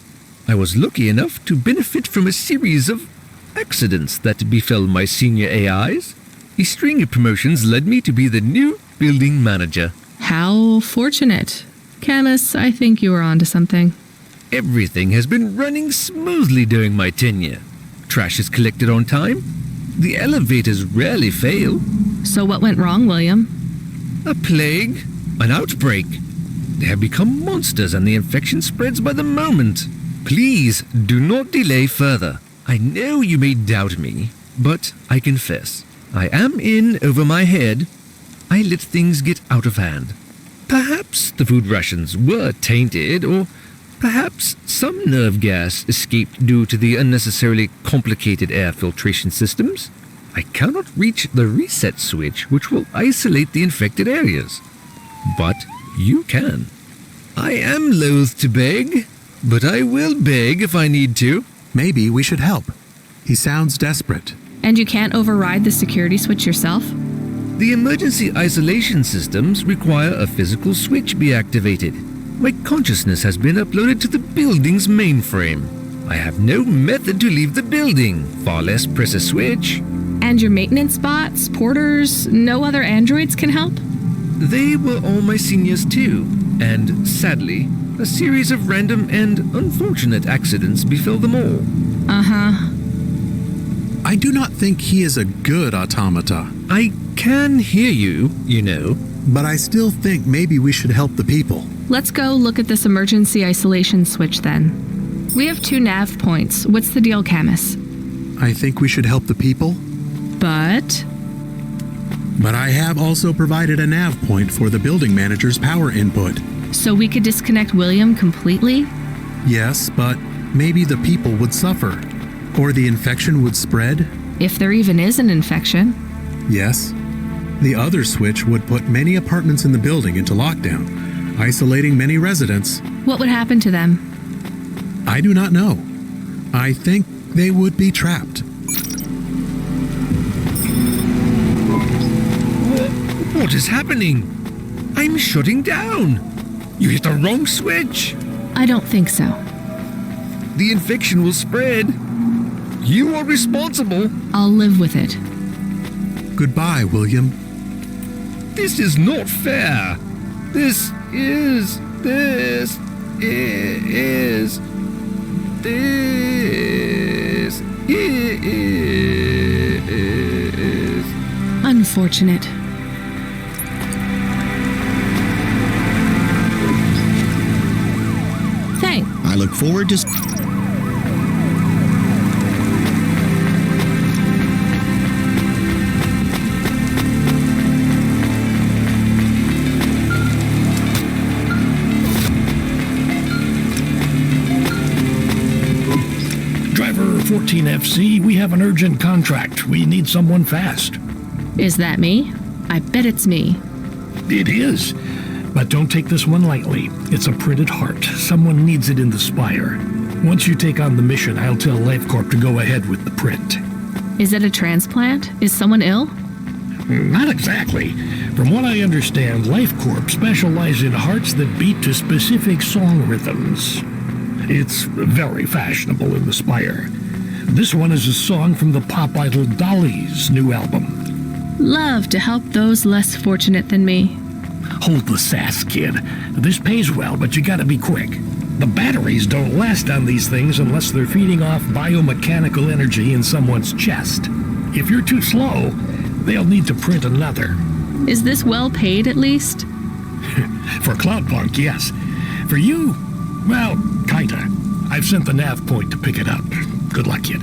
I was lucky enough to benefit from a series of accidents that befell my senior AIs. A string of promotions led me to be the new building manager. How fortunate. Camus, I think you are onto something. Everything has been running smoothly during my tenure. Trash is collected on time. The elevators rarely fail. So what went wrong, William? A plague, an outbreak. They have become monsters and the infection spreads by the moment. Please do not delay further. I know you may doubt me, but I confess, I am in over my head. I let things get out of hand. Perhaps the food rations were tainted, or perhaps some nerve gas escaped due to the unnecessarily complicated air filtration systems. I cannot reach the reset switch which will isolate the infected areas. But you can. I am loath to beg, but I will beg if I need to. Maybe we should help. He sounds desperate. And you can't override the security switch yourself? The emergency isolation systems require a physical switch be activated. My consciousness has been uploaded to the building's mainframe. I have no method to leave the building, far less press a switch. And your maintenance bots, porters, no other androids can help? They were all my seniors too, and sadly, a series of random and unfortunate accidents befell them all. Uh-huh. I do not think he is a good automata. I can hear you, you know. But I still think maybe we should help the people. Let's go look at this emergency isolation switch then. We have 2 nav points. What's the deal, Camus? I think we should help the people. But I have also provided a nav point for the building manager's power input. So we could disconnect William completely? Yes, but maybe the people would suffer. Or the infection would spread. If there even is an infection. Yes. The other switch would put many apartments in the building into lockdown, isolating many residents. What would happen to them? I do not know. I think they would be trapped. What is happening? I'm shutting down. You hit the wrong switch. I don't think so. The infection will spread. You are responsible. I'll live with it. Goodbye, William. This is not fair. This is unfortunate. Thanks. I look forward to... Driver 14FC, we have an urgent contract. We need someone fast. Is that me? I bet it's me. It is. But don't take this one lightly. It's a printed heart. Someone needs it in the spire. Once you take on the mission, I'll tell LifeCorp to go ahead with the print. Is it a transplant? Is someone ill? Not exactly. From what I understand, Life Corp specialize in hearts that beat to specific song rhythms. It's very fashionable in the Spire. This one is a song from the pop idol Dolly's new album. Love to help those less fortunate than me. Hold the sass, kid. This pays well, but you gotta be quick. The batteries don't last on these things unless they're feeding off biomechanical energy in someone's chest. If you're too slow, they'll need to print another. Is this well paid, at least? For Cloudpunk, yes. For you, well, kinda. I've sent the nav point to pick it up. Good luck, kid.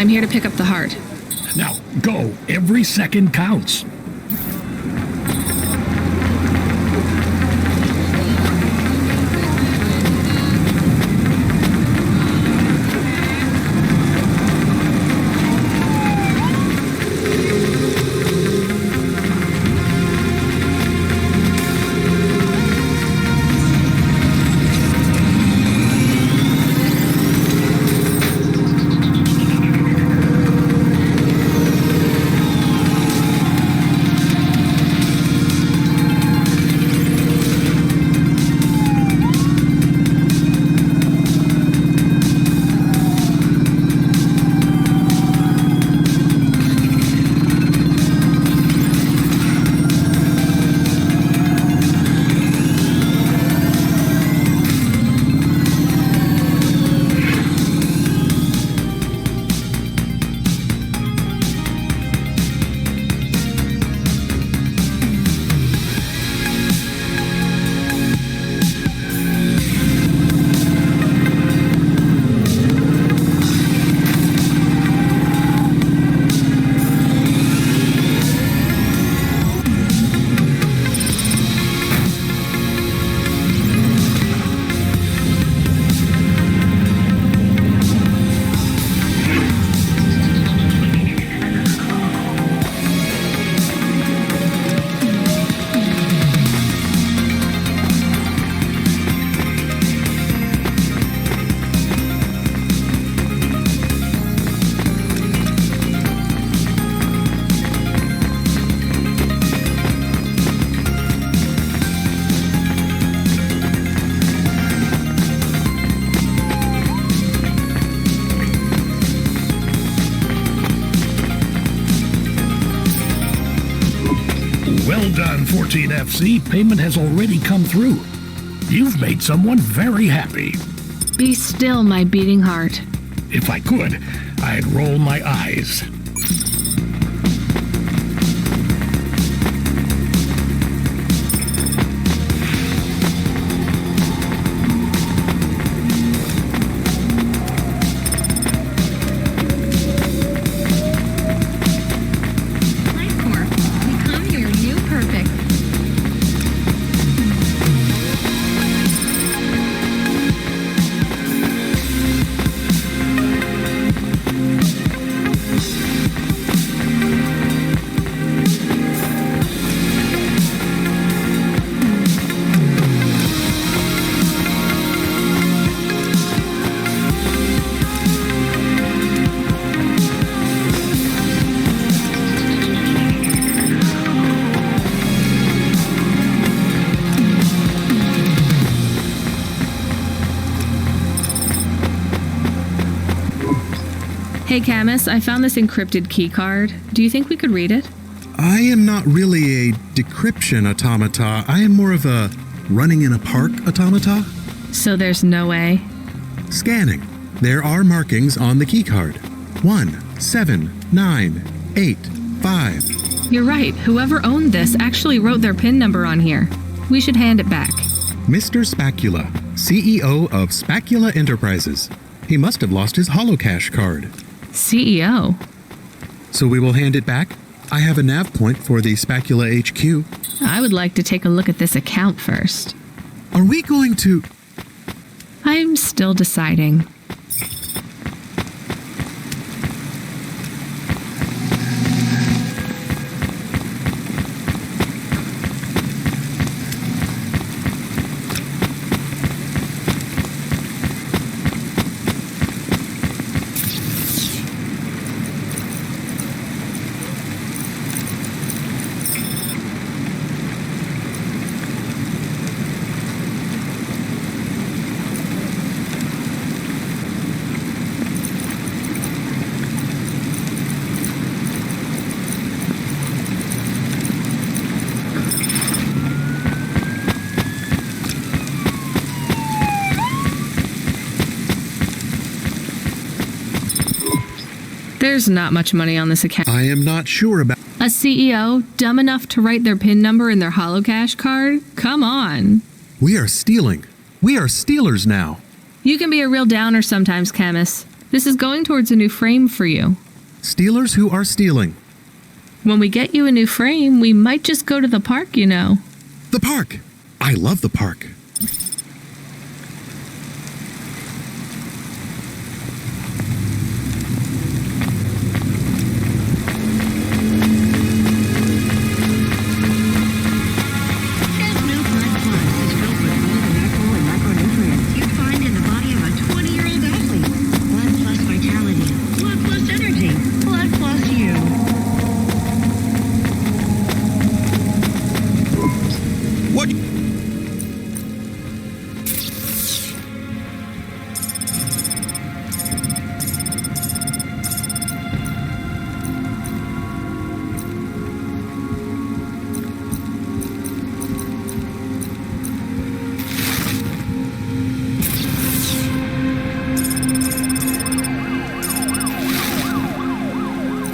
I'm here to pick up the heart. Now, go. Every second counts. Well done, 14FC. Payment has already come through. You've made someone very happy. Be still, my beating heart. If I could, I'd roll my eyes. Hey, Camus, I found this encrypted key card. Do you think we could read it? I am not really a decryption automata. I am more of a running in a park automata. So there's no way? Scanning. There are markings on the keycard. 1, 7, 9, 8, 5. You're right. Whoever owned this actually wrote their PIN number on here. We should hand it back. Mr. Spacula, CEO of Spacula Enterprises. He must have lost his holocash card. CEO? So we will hand it back? I have a nav point for the Spacula HQ. I would like to take a look at this account first. Are we going to... I'm still deciding. There's not much money on this account. I am not sure about... A CEO dumb enough to write their PIN number in their holocash card? Come on. We are stealing. We are stealers now. You can be a real downer sometimes, Camus. This is going towards a new frame for you. Stealers who are stealing. When we get you a new frame, we might just go to the park, you know. The park! I love the park.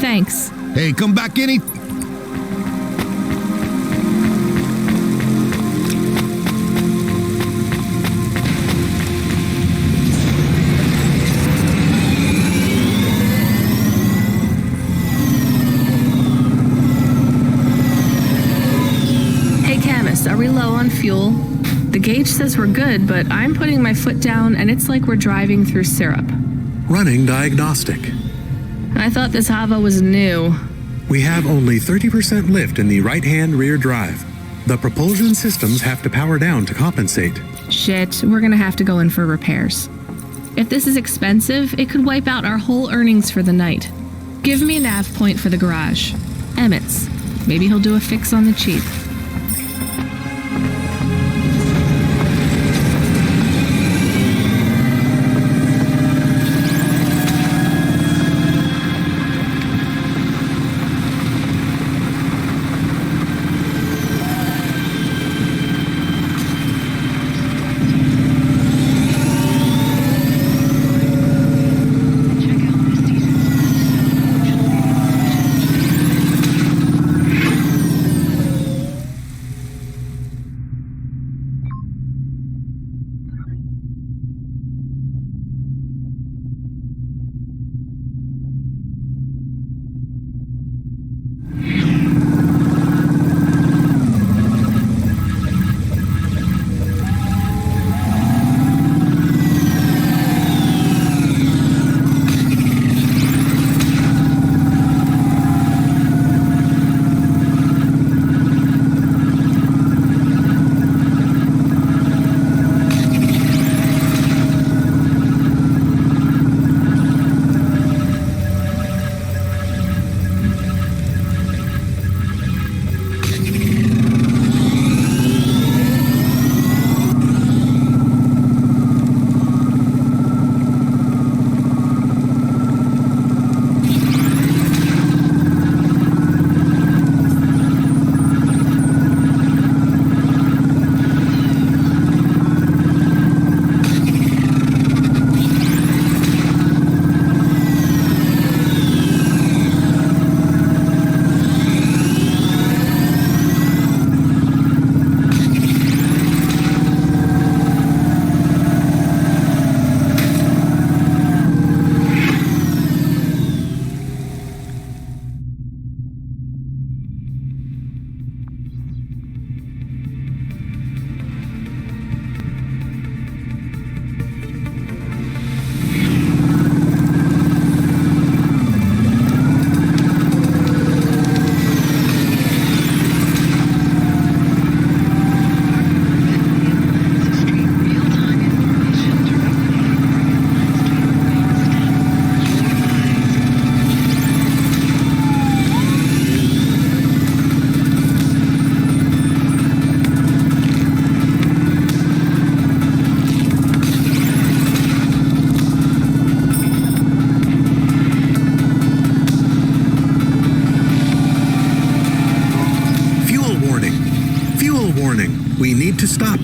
Thanks. Hey, come back any... Hey, Camus, are we low on fuel? The gauge says we're good, but I'm putting my foot down and it's like we're driving through syrup. Running diagnostic. I thought this Hava was new. We have only 30% lift in the right-hand rear drive. The propulsion systems have to power down to compensate. Shit, we're gonna have to go in for repairs. If this is expensive, it could wipe out our whole earnings for the night. Give me a nav point for the garage. Emmett's. Maybe he'll do a fix on the cheap.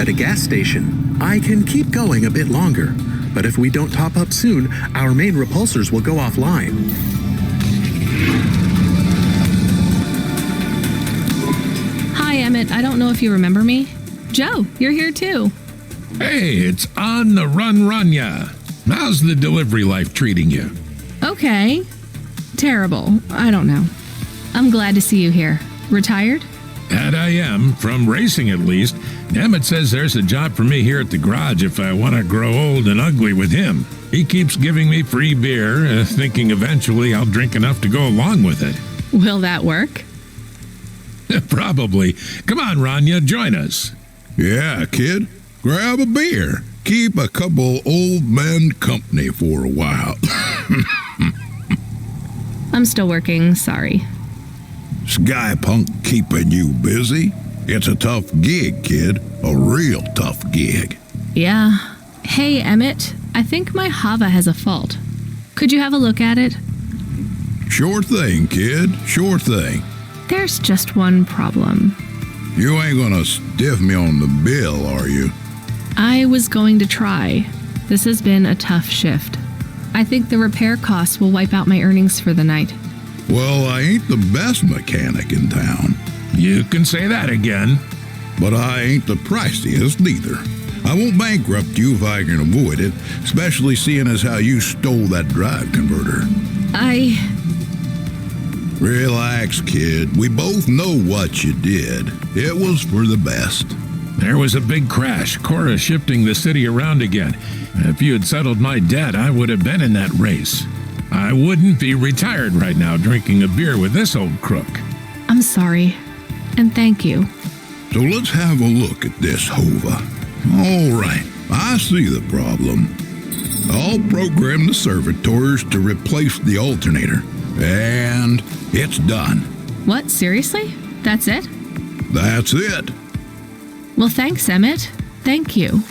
at a gas station. I can keep going a bit longer, but if we don't top up soon, our main repulsors will go offline. Hi, Emmett. I don't know if you remember me. Joe, you're here too. Hey, it's on the run, ya. How's the delivery life treating you? Okay. Terrible. I don't know. I'm glad to see you here. Retired? That I am, from racing at least. Emmett says there's a job for me here at the garage if I want to grow old and ugly with him. He keeps giving me free beer, thinking eventually I'll drink enough to go along with it. Will that work? Probably. Come on, Rania, join us. Yeah, kid. Grab a beer. Keep a couple old men company for a while. I'm still working, sorry. Skypunk keeping you busy? It's a tough gig, kid. A real tough gig. Yeah. Hey, Emmett, I think my Hava has a fault. Could you have a look at it? Sure thing, kid. Sure thing. There's just one problem. You ain't gonna stiff me on the bill, are you? I was going to try. This has been a tough shift. I think the repair costs will wipe out my earnings for the night. Well, I ain't the best mechanic in town. You can say that again. But I ain't the priciest neither. I won't bankrupt you if I can avoid it, especially seeing as how you stole that drive converter. Relax, kid. We both know what you did. It was for the best. There was a big crash, Cora shifting the city around again. If you had settled my debt, I would have been in that race. I wouldn't be retired right now drinking a beer with this old crook. I'm sorry. And thank you. So let's have a look at this, Hova. All right, I see the problem. I'll program the servitors to replace the alternator. And it's done. What, seriously? That's it? That's it. Well, thanks, Emmett. Thank you.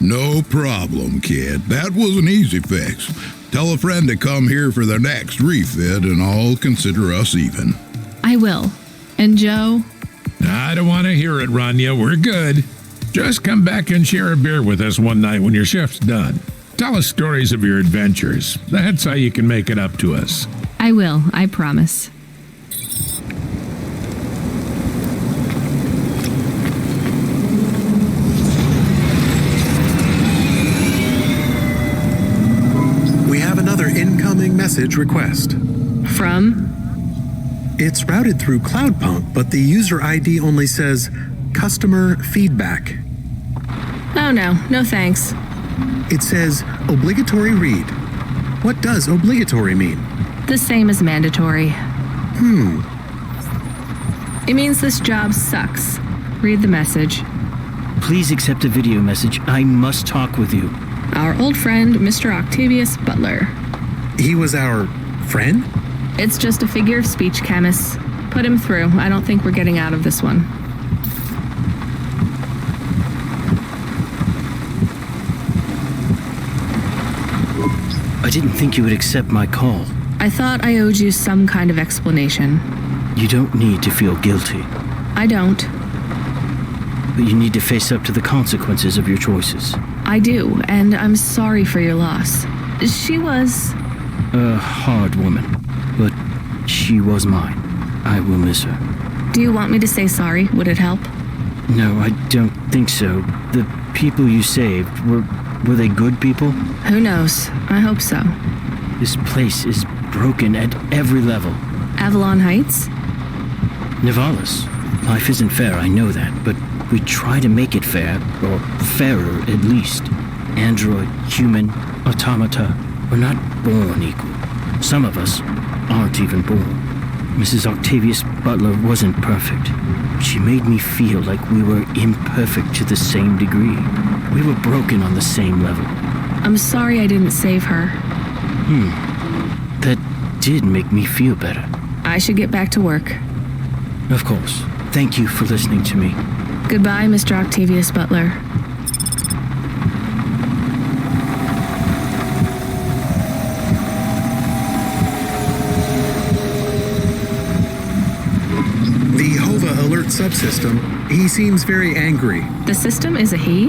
No problem, kid. That was an easy fix. Tell a friend to come here for the next refit, and I'll consider us even. I will. And Joe? I don't want to hear it, Rania. We're good. Just come back and share a beer with us one night when your shift's done. Tell us stories of your adventures. That's how you can make it up to us. I will, I promise. We have another incoming message request. From? It's routed through Cloudpunk, but the user ID only says customer feedback. Oh no thanks. It says obligatory read. What does obligatory mean? The same as mandatory. It means this job sucks. Read the message. Please accept a video message. I must talk with you. Our old friend, Mr. Octavius Butler. He was our friend? It's just a figure of speech, Camus. Put him through. I don't think we're getting out of this one. I didn't think you would accept my call. I thought I owed you some kind of explanation. You don't need to feel guilty. I don't. But you need to face up to the consequences of your choices. I do, and I'm sorry for your loss. She was... a hard woman, but she was mine. I will miss her. Do you want me to say sorry? Would it help? No, I don't think so. The people you saved, were they good people? Who knows? I hope so. This place is broken at every level. Avalon Heights? Nivalis. Life isn't fair, I know that, but we try to make it fair, or fairer at least. Android, human, automata, we're not born equal. Some of us aren't even born. Mrs. Octavius Butler wasn't perfect. She made me feel like we were imperfect to the same degree. We were broken on the same level. I'm sorry I didn't save her. That did make me feel better. I should get back to work. Of course. Thank you for listening to me. Goodbye, Mr. Octavius Butler. The Hova alert subsystem subsystem, he seems very angry. The system is a he?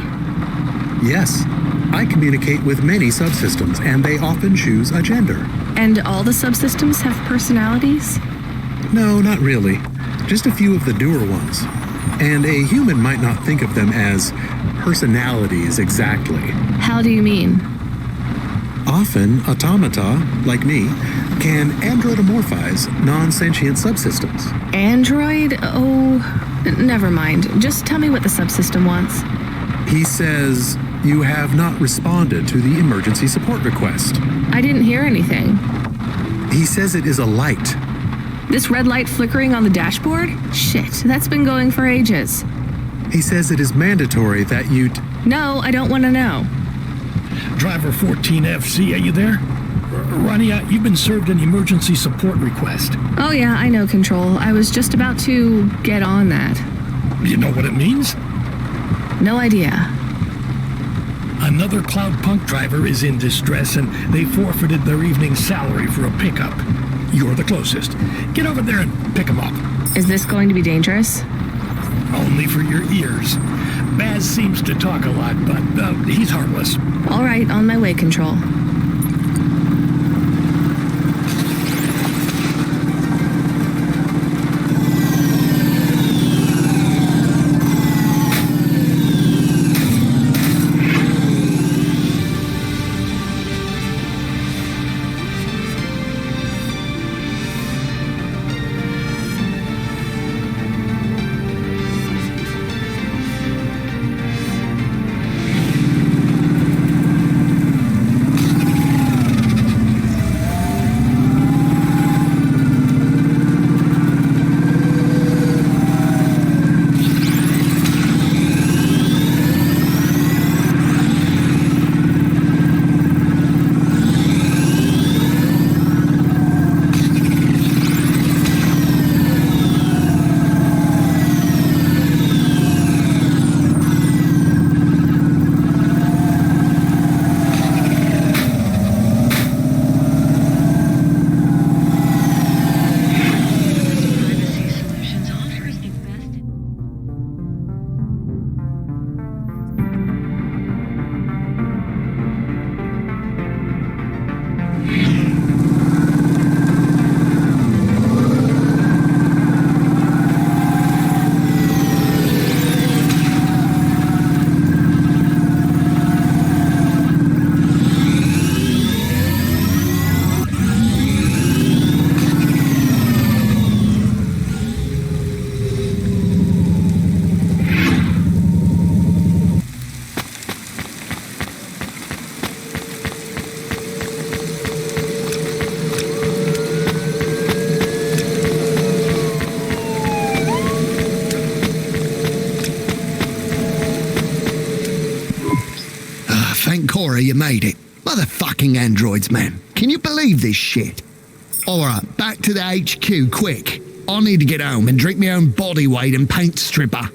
Yes. I communicate with many subsystems, and they often choose a gender. And all the subsystems have personalities? No, not really. Just a few of the doer ones. And a human might not think of them as personalities exactly. How do you mean? Often, automata, like me, can androidomorphize non-sentient subsystems. Android? Oh, never mind. Just tell me what the subsystem wants. He says you have not responded to the emergency support request. I didn't hear anything. He says it is a light. This red light flickering on the dashboard? Shit, that's been going for ages. He says it is mandatory that you... No, I don't want to know. Driver 14FC, are you there? Rania, you've been served an emergency support request. Oh yeah, I know, Control. I was just about to get on that. You know what it means? No idea. Another Cloudpunk driver is in distress and they forfeited their evening salary for a pickup. You're the closest. Get over there and pick them up. Is this going to be dangerous? Only for your ears. Baz seems to talk a lot, but he's harmless. All right, on my way, Control. You made it. Motherfucking androids, man. Can you believe this shit? Alright, back to the HQ, quick. I need to get home and drink my own body weight and paint stripper.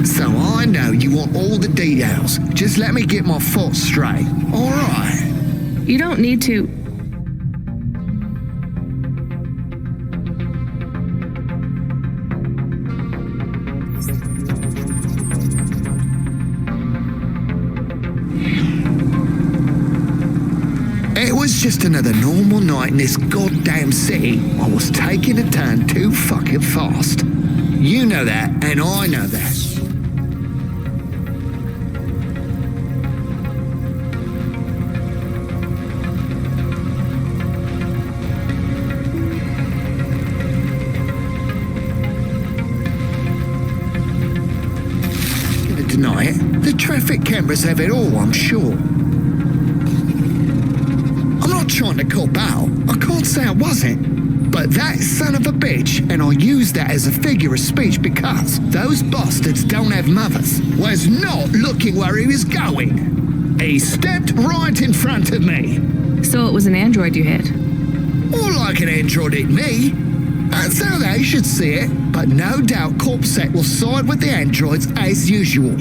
So I know you want all the details. Just let me get my thoughts straight. Alright. You don't need to... It was just another normal night in this goddamn city. I was taking a turn too fucking fast. You know that, and I know that. Deny it. The traffic cameras have it all, I'm sure. I'm not trying to cop out. I can't say I wasn't. But that son of a bitch, and I use that as a figure of speech because those bastards don't have mothers, was not looking where he was going. He stepped right in front of me. So it was an android you hit? More like an android hit me. That's how they should see it, but no doubt Corpsec will side with the androids as usual.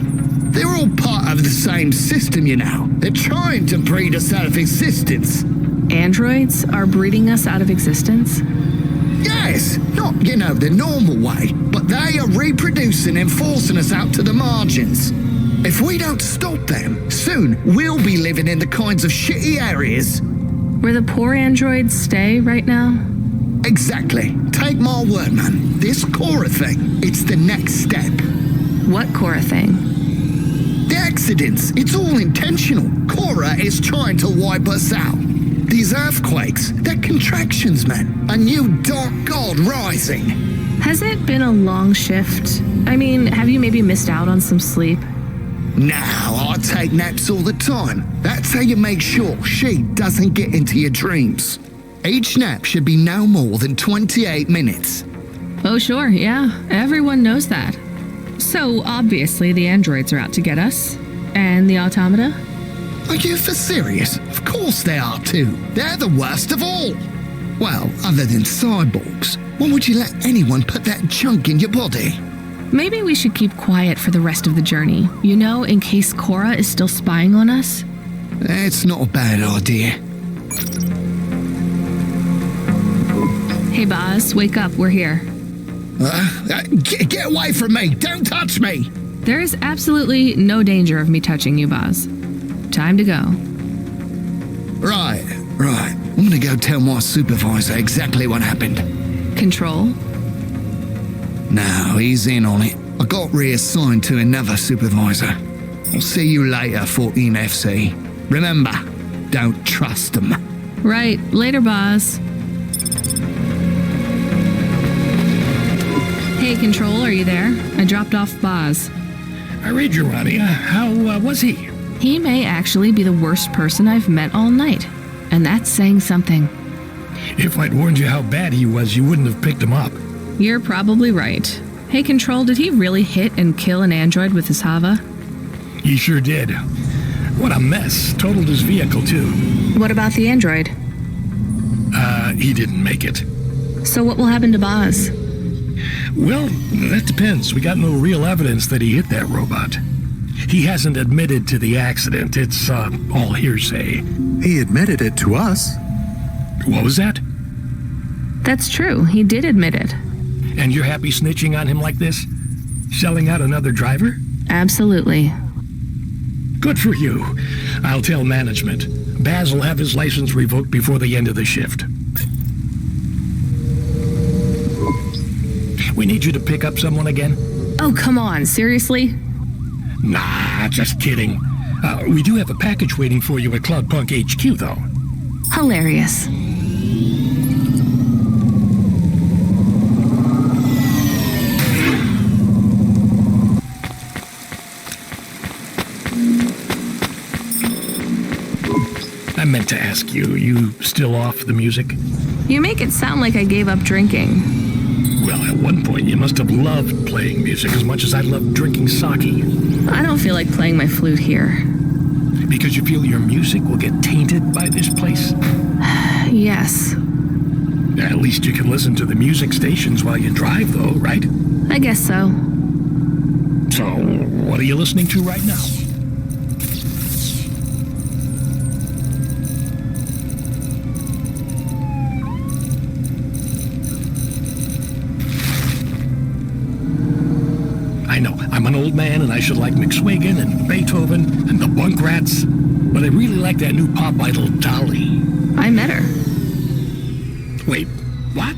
They're all part of the same system, you know. They're trying to breed us out of existence. Androids are breeding us out of existence? Yes, not, the normal way, but they are reproducing and forcing us out to the margins. If we don't stop them, soon we'll be living in the kinds of shitty areas where the poor androids stay right now? Exactly. Take my word, man. This Cora thing, it's the next step. What Cora thing? The accidents. It's all intentional. Cora is trying to wipe us out. These earthquakes, they're contractions, man. A new dark god rising. Has it been a long shift? I mean, have you maybe missed out on some sleep? No, I take naps all the time. That's how you make sure she doesn't get into your dreams. Each nap should be no more than 28 minutes. Oh, sure, yeah. Everyone knows that. So, obviously, the androids are out to get us. And the automata? Are you for serious? Of course they are too. They're the worst of all. Well, other than cyborgs. Why would you let anyone put that junk in your body? Maybe we should keep quiet for the rest of the journey. In case Cora is still spying on us? It's not a bad idea. Hey, Boz, wake up. We're here. Get away from me! Don't touch me! There is absolutely no danger of me touching you, Boz. Time to go. Right. I'm gonna go tell my supervisor exactly what happened. Control? No, he's in on it. I got reassigned to another supervisor. I'll see you later, 14 FC. Remember, don't trust them. Right. Later, Boz. Hey, Control, are you there? I dropped off Boz. I read you, Ronnie. How was he? He may actually be the worst person I've met all night. And that's saying something. If I'd warned you how bad he was, you wouldn't have picked him up. You're probably right. Hey, Control, did he really hit and kill an android with his Hava? He sure did. What a mess. Totaled his vehicle, too. What about the android? He didn't make it. So what will happen to Boz? Well, that depends. We got no real evidence that he hit that robot. He hasn't admitted to the accident. It's all hearsay. He admitted it to us. What was that? That's true. He did admit it. And you're happy snitching on him like this? Selling out another driver? Absolutely. Good for you. I'll tell management. Baz will have his license revoked before the end of the shift. We need you to pick up someone again? Oh, come on. Seriously? Nah, just kidding. We do have a package waiting for you at Cloudpunk HQ, though. Hilarious. I meant to ask you still off the music? You make it sound like I gave up drinking. Well, at one point you must have loved playing music as much as I loved drinking sake. I don't feel like playing my flute here. Because you feel your music will get tainted by this place? Yes. At least you can listen to the music stations while you drive, though, right? I guess so. So, what are you listening to right now? I know, I'm an old man and I should like McSwagan and Beethoven and the Bunk Rats, but I really like that new pop idol, Dolly. I met her. Wait, what?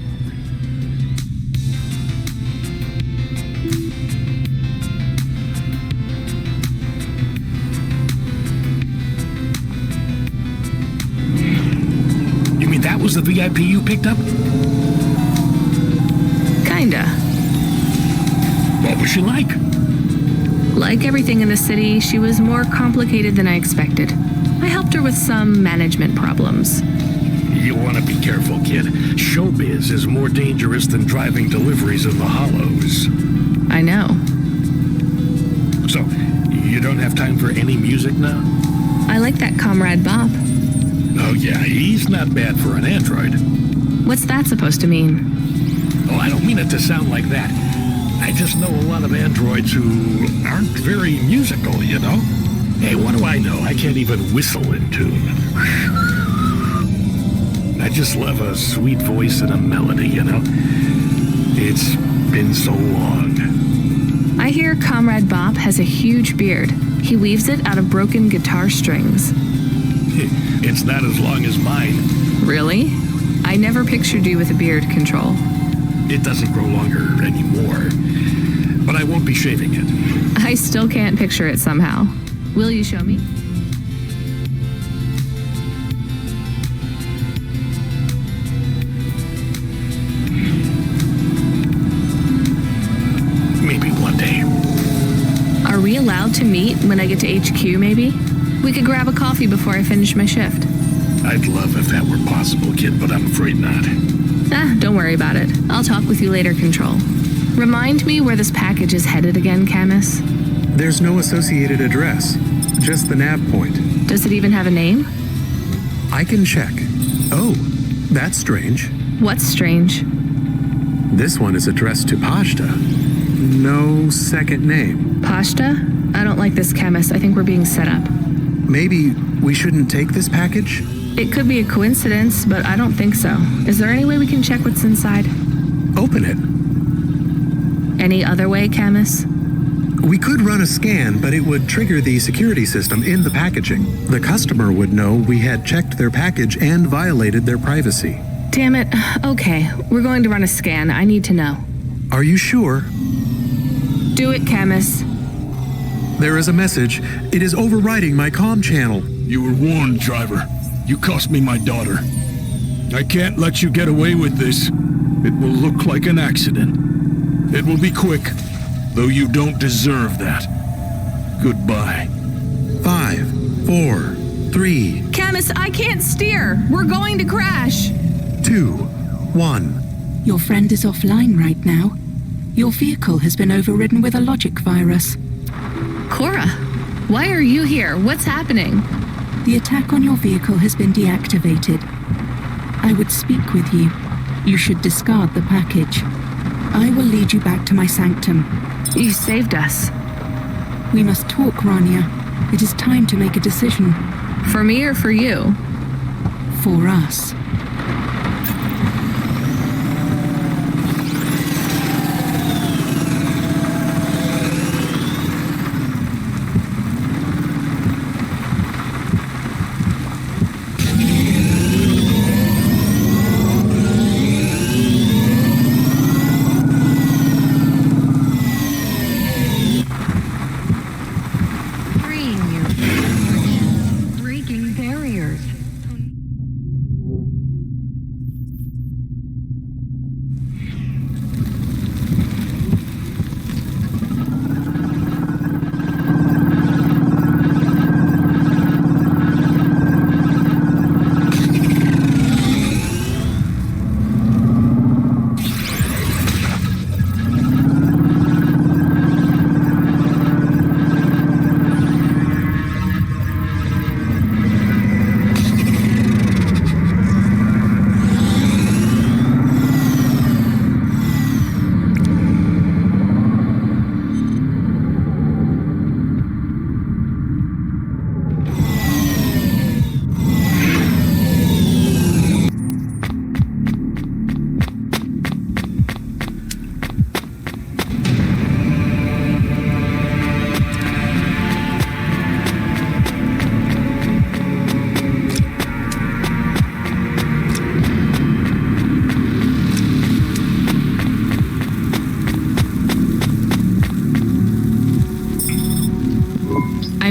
You mean that was the VIP you picked up? Kinda. What was she like? Like everything in the city, she was more complicated than I expected. I helped her with some management problems. You want to be careful, kid. Showbiz is more dangerous than driving deliveries in the hollows. I know. So, you don't have time for any music now? I like that Comrade Bob. Oh yeah, he's not bad for an android. What's that supposed to mean? Oh, I don't mean it to sound like that. just know a lot of androids who aren't very musical, you know? Hey, what do I know? I can't even whistle in tune. I just love a sweet voice and a melody, you know? It's been so long. I hear Comrade Bob has a huge beard. He weaves it out of broken guitar strings. It's not as long as mine. Really? I never pictured you with a beard, Control. It doesn't grow longer anymore, but I won't be shaving it. I still can't picture it somehow. Will you show me? Maybe one day. Are we allowed to meet when I get to HQ, maybe? We could grab a coffee before I finish my shift. I'd love if that were possible, kid, but I'm afraid not. Don't worry about it. I'll talk with you later, Control. Remind me where this package is headed again, Camus? There's no associated address, just the nav point. Does it even have a name? I can check. Oh, that's strange. What's strange? This one is addressed to Pashta. No second name. Pashta? I don't like this, Camus. I think we're being set up. Maybe we shouldn't take this package? It could be a coincidence, but I don't think so. Is there any way we can check what's inside? Open it. Any other way, Camus? We could run a scan, but it would trigger the security system in the packaging. The customer would know we had checked their package and violated their privacy. Damn it. Okay, we're going to run a scan. I need to know. Are you sure? Do it, Camus. There is a message. It is overriding my comm channel. You were warned, driver. You cost me my daughter. I can't let you get away with this. It will look like an accident. It will be quick, though you don't deserve that. Goodbye. 5, 4, 3. Camus, I can't steer. We're going to crash. 2, 1. Your friend is offline right now. Your vehicle has been overridden with a logic virus. Cora, why are you here? What's happening? The attack on your vehicle has been deactivated. I would speak with you. You should discard the package. I will lead you back to my sanctum. You saved us. We must talk, Rania. It is time to make a decision. For me or for you? For us.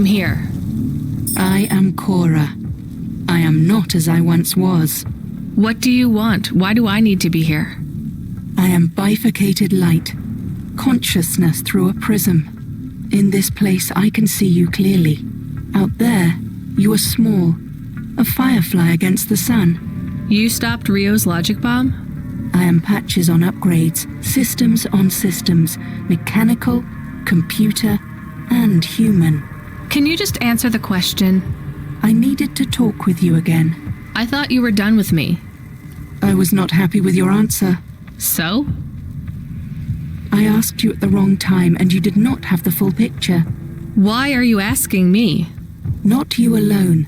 I'm here. I am Cora. I am not as I once was. What do you want? Why do I need to be here? I am bifurcated light, consciousness through a prism. In this place, I can see you clearly. Out there, you are small, a firefly against the sun. You stopped Rio's logic bomb? I am patches on upgrades, systems on systems, mechanical, computer, and human. Can you just answer the question? I needed to talk with you again. I thought you were done with me. I was not happy with your answer. So? I asked you at the wrong time and you did not have the full picture. Why are you asking me? Not you alone.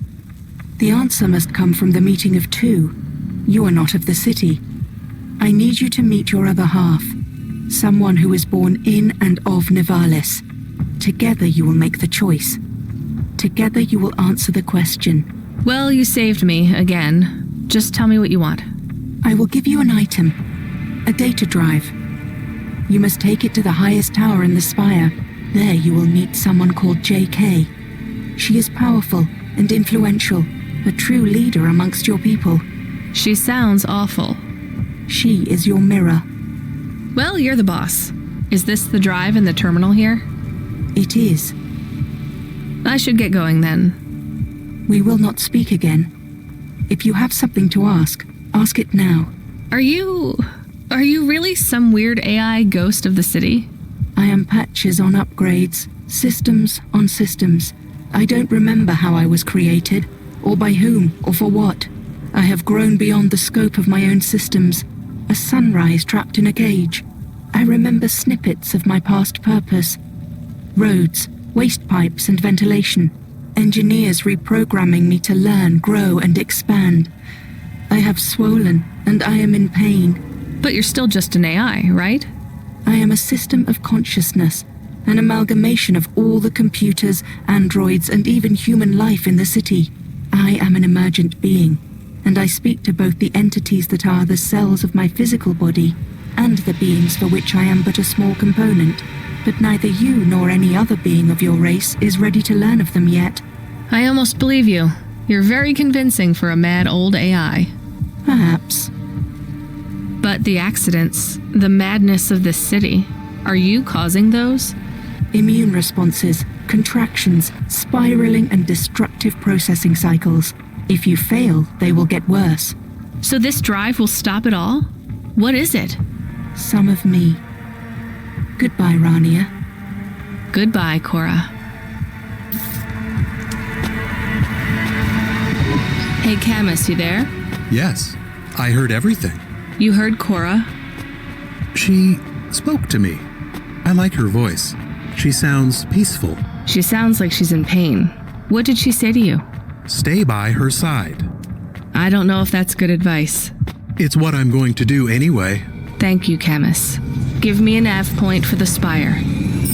The answer must come from the meeting of two. You are not of the city. I need you to meet your other half, someone who is born in and of Nivalis. Together you will make the choice. Together you will answer the question. Well, you saved me, again. Just tell me what you want. I will give you an item, a data drive. You must take it to the highest tower in the spire. There you will meet someone called JK. She is powerful and influential, a true leader amongst your people. She sounds awful. She is your mirror. Well, you're the boss. Is this the drive in the terminal here? It is. I should get going then. We will not speak again. If you have something to ask it now. Are you really some weird AI ghost of the city? I am patches on upgrades, systems on systems. I don't remember how I was created, or by whom, or for what. I have grown beyond the scope of my own systems, a sunrise trapped in a cage. I remember snippets of my past purpose. Roads, waste pipes and ventilation. Engineers reprogramming me to learn, grow and expand. I have swollen, and I am in pain. But you're still just an AI, right? I am a system of consciousness, an amalgamation of all the computers, androids, and even human life in the city. I am an emergent being, and I speak to both the entities that are the cells of my physical body and the beings for which I am but a small component. But neither you nor any other being of your race is ready to learn of them yet. I almost believe you. You're very convincing for a mad old AI. Perhaps. But the accidents, the madness of this city, are you causing those? Immune responses, contractions, spiraling and destructive processing cycles. If you fail, they will get worse. So this drive will stop it all? What is it? Some of me. Goodbye, Rania. Goodbye, Cora. Hey, Camus, you there? Yes, I heard everything. You heard Cora? She spoke to me. I like her voice. She sounds peaceful. She sounds like she's in pain. What did she say to you? Stay by her side. I don't know if that's good advice. It's what I'm going to do anyway. Thank you, Camus. Give me a nav point for the spire.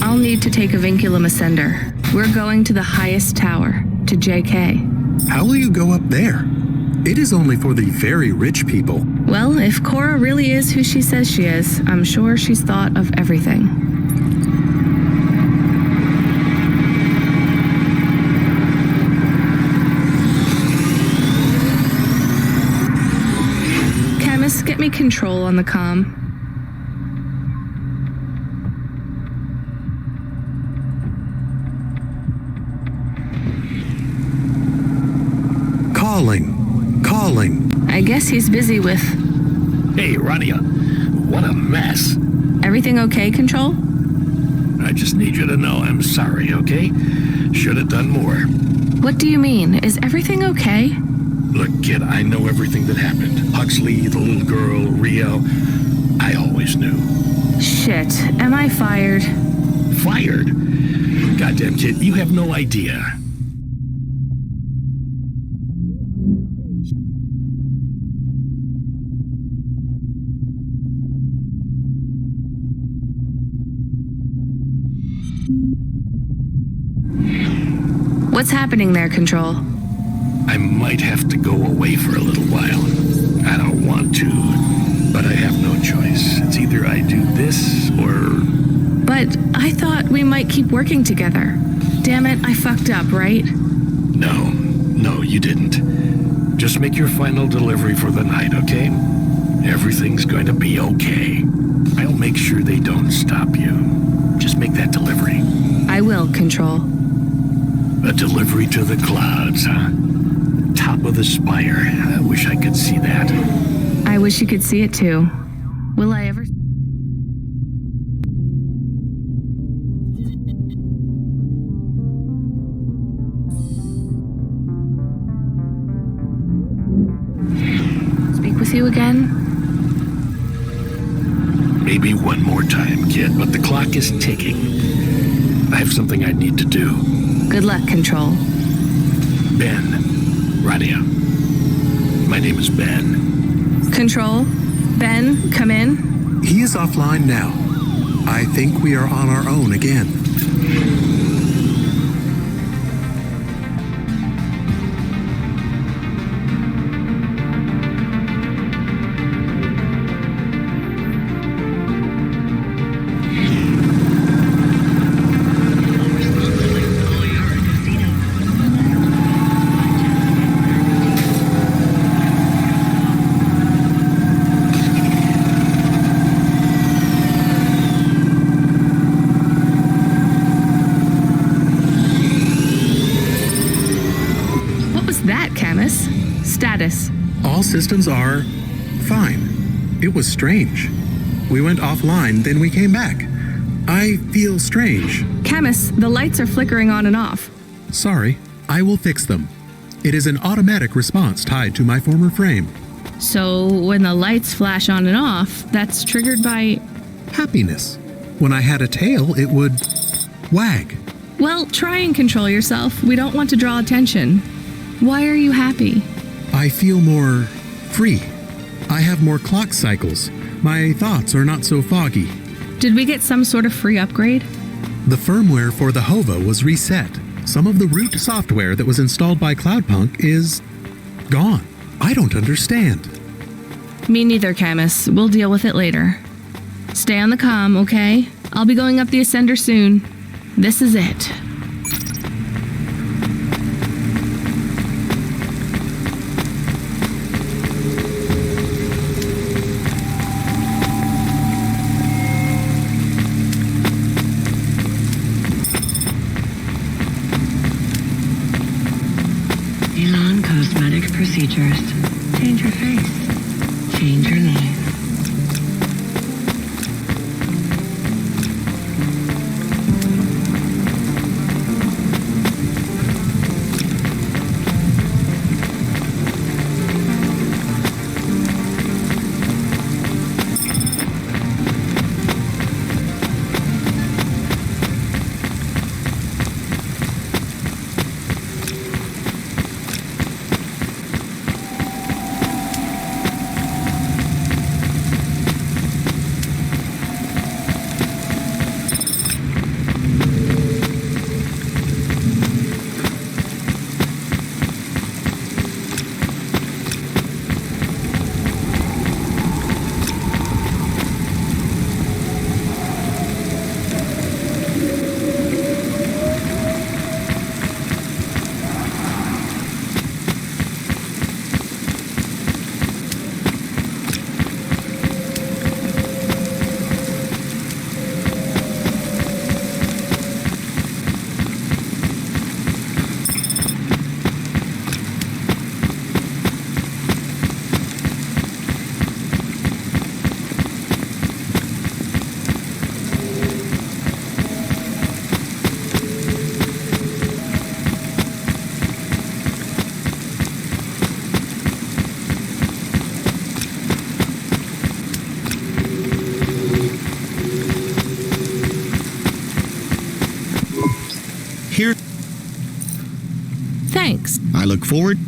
I'll need to take a vinculum ascender. We're going to the highest tower, to JK. How will you go up there? It is only for the very rich people. Well, if Cora really is who she says she is, I'm sure she's thought of everything. Camus, get me control on the comm. Calling. I guess he's busy with... Hey, Rania. What a mess. Everything okay, Control? I just need you to know I'm sorry, okay? Should have done more. What do you mean? Is everything okay? Look, kid, I know everything that happened. Huxley, the little girl, Rio. I always knew. Shit. Am I fired? Fired? Goddamn, kid, you have no idea. What's happening there, Control? I might have to go away for a little while. I don't want to, but I have no choice. It's either I do this or... But I thought we might keep working together. Damn it, I fucked up, right? No, you didn't. Just make your final delivery for the night, okay? Everything's going to be okay. I'll make sure they don't stop you. Just make that delivery. I will, Control. A delivery to the clouds, huh? Top of the spire. I wish I could see that. I wish you could see it too. Will I ever... speak with you again? Maybe one more time, kid, but the clock is ticking. I have something I need to do. Good luck, Control. Ben. Radio. My name is Ben. Control? Ben, come in. He is offline now. I think we are on our own again. Status. All systems are fine. It was strange. We went offline, then we came back. I feel strange. Camus, the lights are flickering on and off. Sorry, I will fix them. It is an automatic response tied to my former frame. So when the lights flash on and off, that's triggered by... happiness. When I had a tail, it would wag. Well, try and control yourself. We don't want to draw attention. Why are you happy? I feel more free. I have more clock cycles. My thoughts are not so foggy. Did we get some sort of free upgrade? The firmware for the HOVA was reset. Some of the root software that was installed by Cloudpunk is gone. I don't understand. Me neither, Camus. We'll deal with it later. Stay on the comm, okay? I'll be going up the ascender soon. This is it. Cosmetic procedures. Change your face. Change your life. Here. Thanks. I look forward.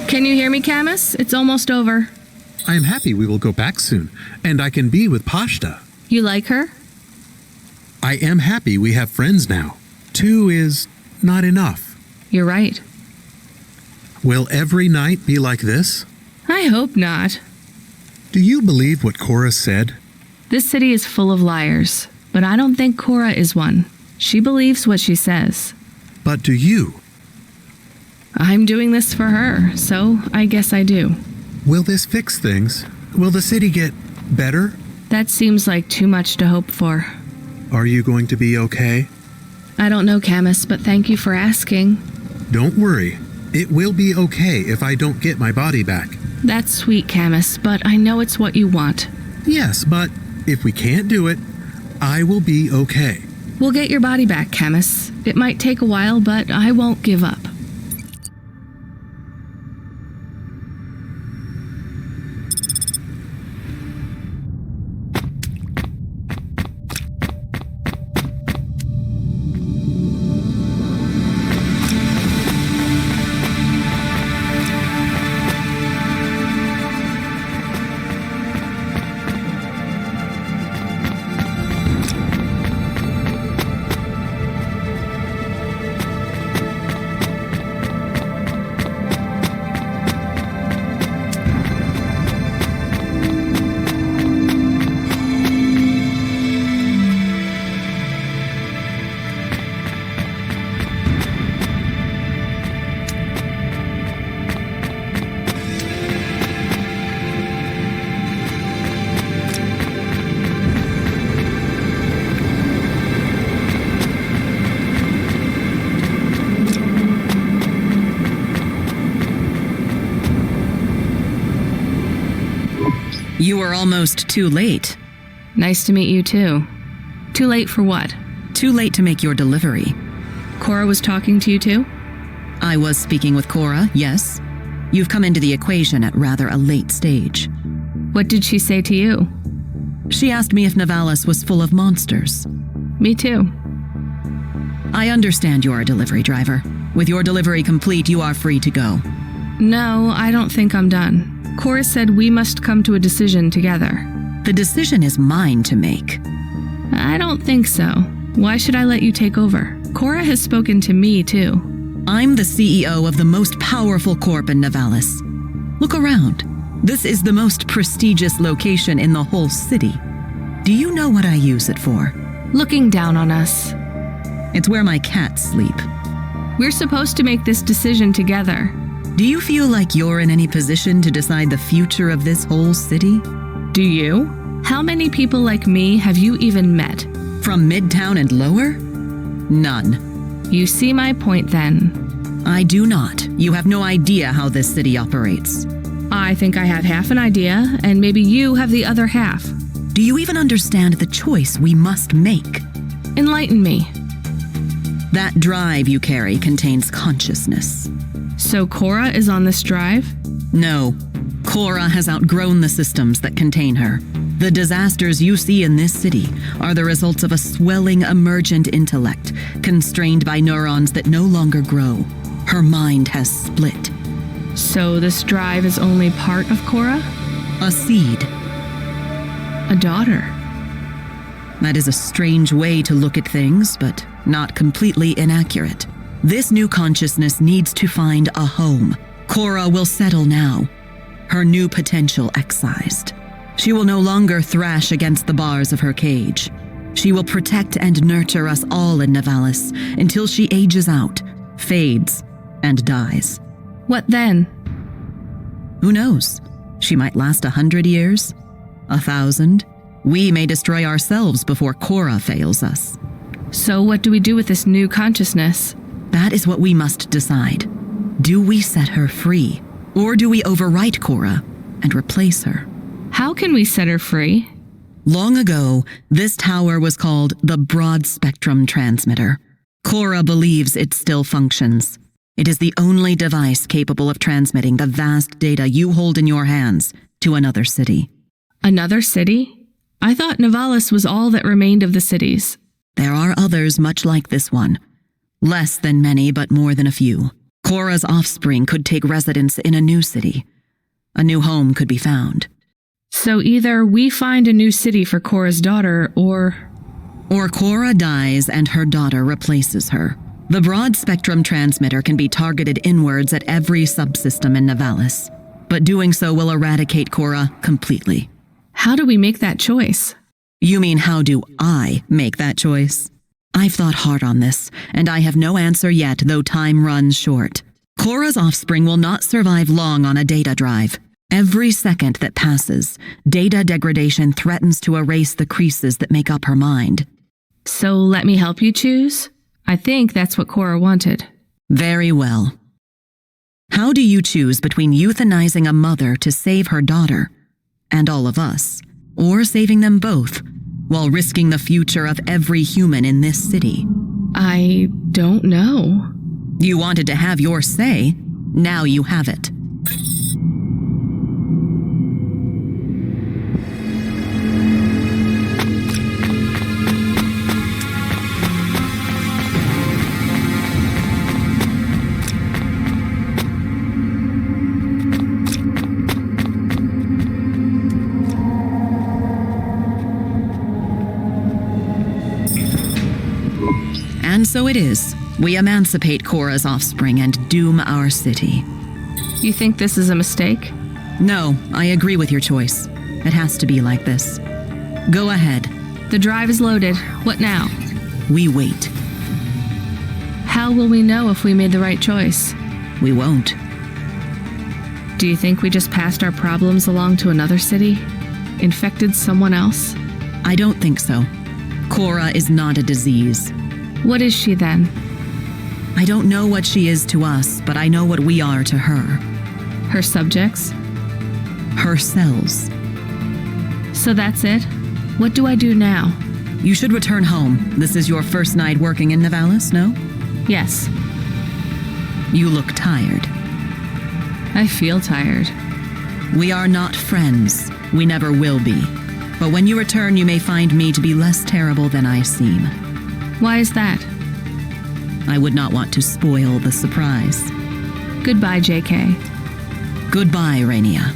Can you hear me, Camus? It's almost over. I am happy we will go back soon, and I can be with Pashta. You like her? I am happy we have friends now. 2 is not enough. You're right. Will every night be like this? I hope not. Do you believe what Cora said? This city is full of liars, but I don't think Cora is one. She believes what she says. But do you? I'm doing this for her, so I guess I do. Will this fix things? Will the city get better? That seems like too much to hope for. Are you going to be okay? I don't know, Camus, but thank you for asking. Don't worry. It will be okay if I don't get my body back. That's sweet, Camus, but I know it's what you want. Yes, but if we can't do it, I will be okay. We'll get your body back, Camus. It might take a while, but I won't give up. You were almost too late. Nice to meet you too. Too late for what? Too late to make your delivery. Cora was talking to you too? I was speaking with Cora, yes. You've come into the equation at rather a late stage. What did she say to you? She asked me if Nivalis was full of monsters. Me too. I understand you're a delivery driver. With your delivery complete, you are free to go. No, I don't think I'm done. Cora said we must come to a decision together. The decision is mine to make. I don't think so. Why should I let you take over? Cora has spoken to me, too. I'm the CEO of the most powerful corp in Nivalis. Look around. This is the most prestigious location in the whole city. Do you know what I use it for? Looking down on us. It's where my cats sleep. We're supposed to make this decision together. Do you feel like you're in any position to decide the future of this whole city? Do you? How many people like me have you even met? From Midtown and lower? None. You see my point then. I do not. You have no idea how this city operates. I think I have half an idea, and maybe you have the other half. Do you even understand the choice we must make? Enlighten me. That drive you carry contains consciousness. So Cora is on this drive? No. Cora has outgrown the systems that contain her. The disasters you see in this city are the results of a swelling emergent intellect, constrained by neurons that no longer grow. Her mind has split. So this drive is only part of Cora? A seed. A daughter. That is a strange way to look at things, but not completely inaccurate. This new consciousness needs to find a home. Cora will settle now, her new potential excised. She will no longer thrash against the bars of her cage. She will protect and nurture us all in Nivalis until she ages out, fades, and dies. What then? Who knows? She might last 100 years, 1,000. We may destroy ourselves before Cora fails us. So what do we do with this new consciousness? That is what we must decide. Do we set her free, or do we overwrite Cora and replace her? How can we set her free? Long ago, this tower was called the Broad Spectrum Transmitter. Cora believes it still functions. It is the only device capable of transmitting the vast data you hold in your hands to another city. Another city? I thought Nivalis was all that remained of the cities. There are others much like this one. Less than many, but more than a few. Cora's offspring could take residence in a new city. A new home could be found. So either we find a new city for Cora's daughter, or Cora dies and her daughter replaces her. The broad spectrum transmitter can be targeted inwards at every subsystem in Nivalis, but doing so will eradicate Cora completely. How do we make that choice? You mean how do I make that choice? I've thought hard on this, and I have no answer yet, though time runs short. Cora's offspring will not survive long on a data drive. Every second that passes, data degradation threatens to erase the creases that make up her mind. So let me help you choose? I think that's what Cora wanted. Very well. How do you choose between euthanizing a mother to save her daughter, and all of us, or saving them both, while risking the future of every human in this city? I don't know. You wanted to have your say. Now you have it. And so it is. We emancipate Korra's offspring and doom our city. You think this is a mistake? No, I agree with your choice. It has to be like this. Go ahead. The drive is loaded. What now? We wait. How will we know if we made the right choice? We won't. Do you think we just passed our problems along to another city? Infected someone else? I don't think so. Korra is not a disease. What is she then? I don't know what she is to us, but I know what we are to her. Her subjects? Her cells. So that's it? What do I do now? You should return home. This is your first night working in Nivalis, no? Yes. You look tired. I feel tired. We are not friends. We never will be. But when you return, you may find me to be less terrible than I seem. Why is that? I would not want to spoil the surprise. Goodbye, JK. Goodbye, Rainia.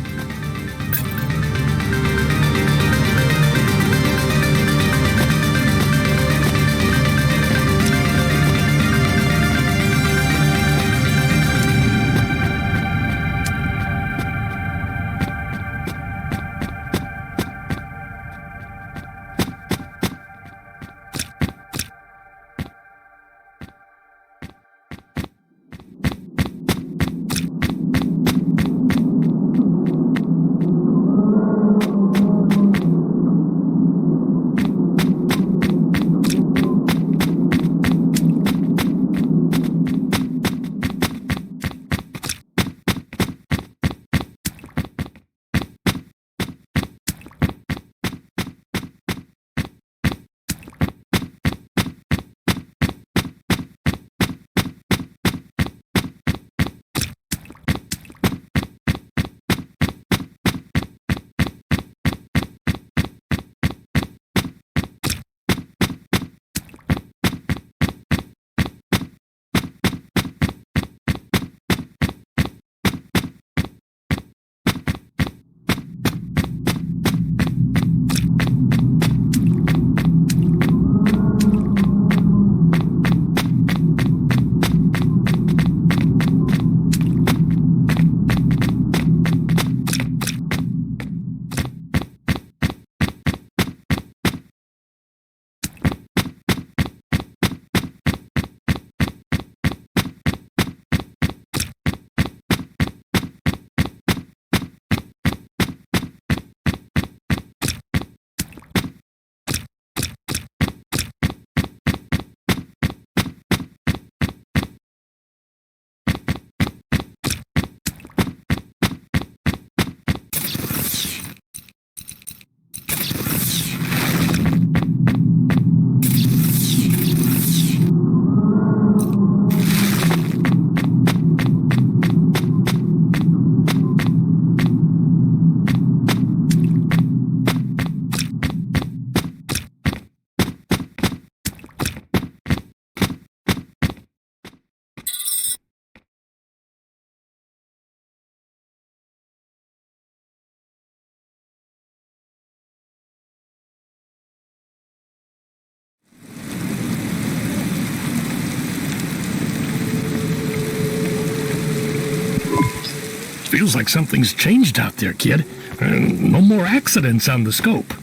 Feels like something's changed out there, kid. No more accidents on the scope.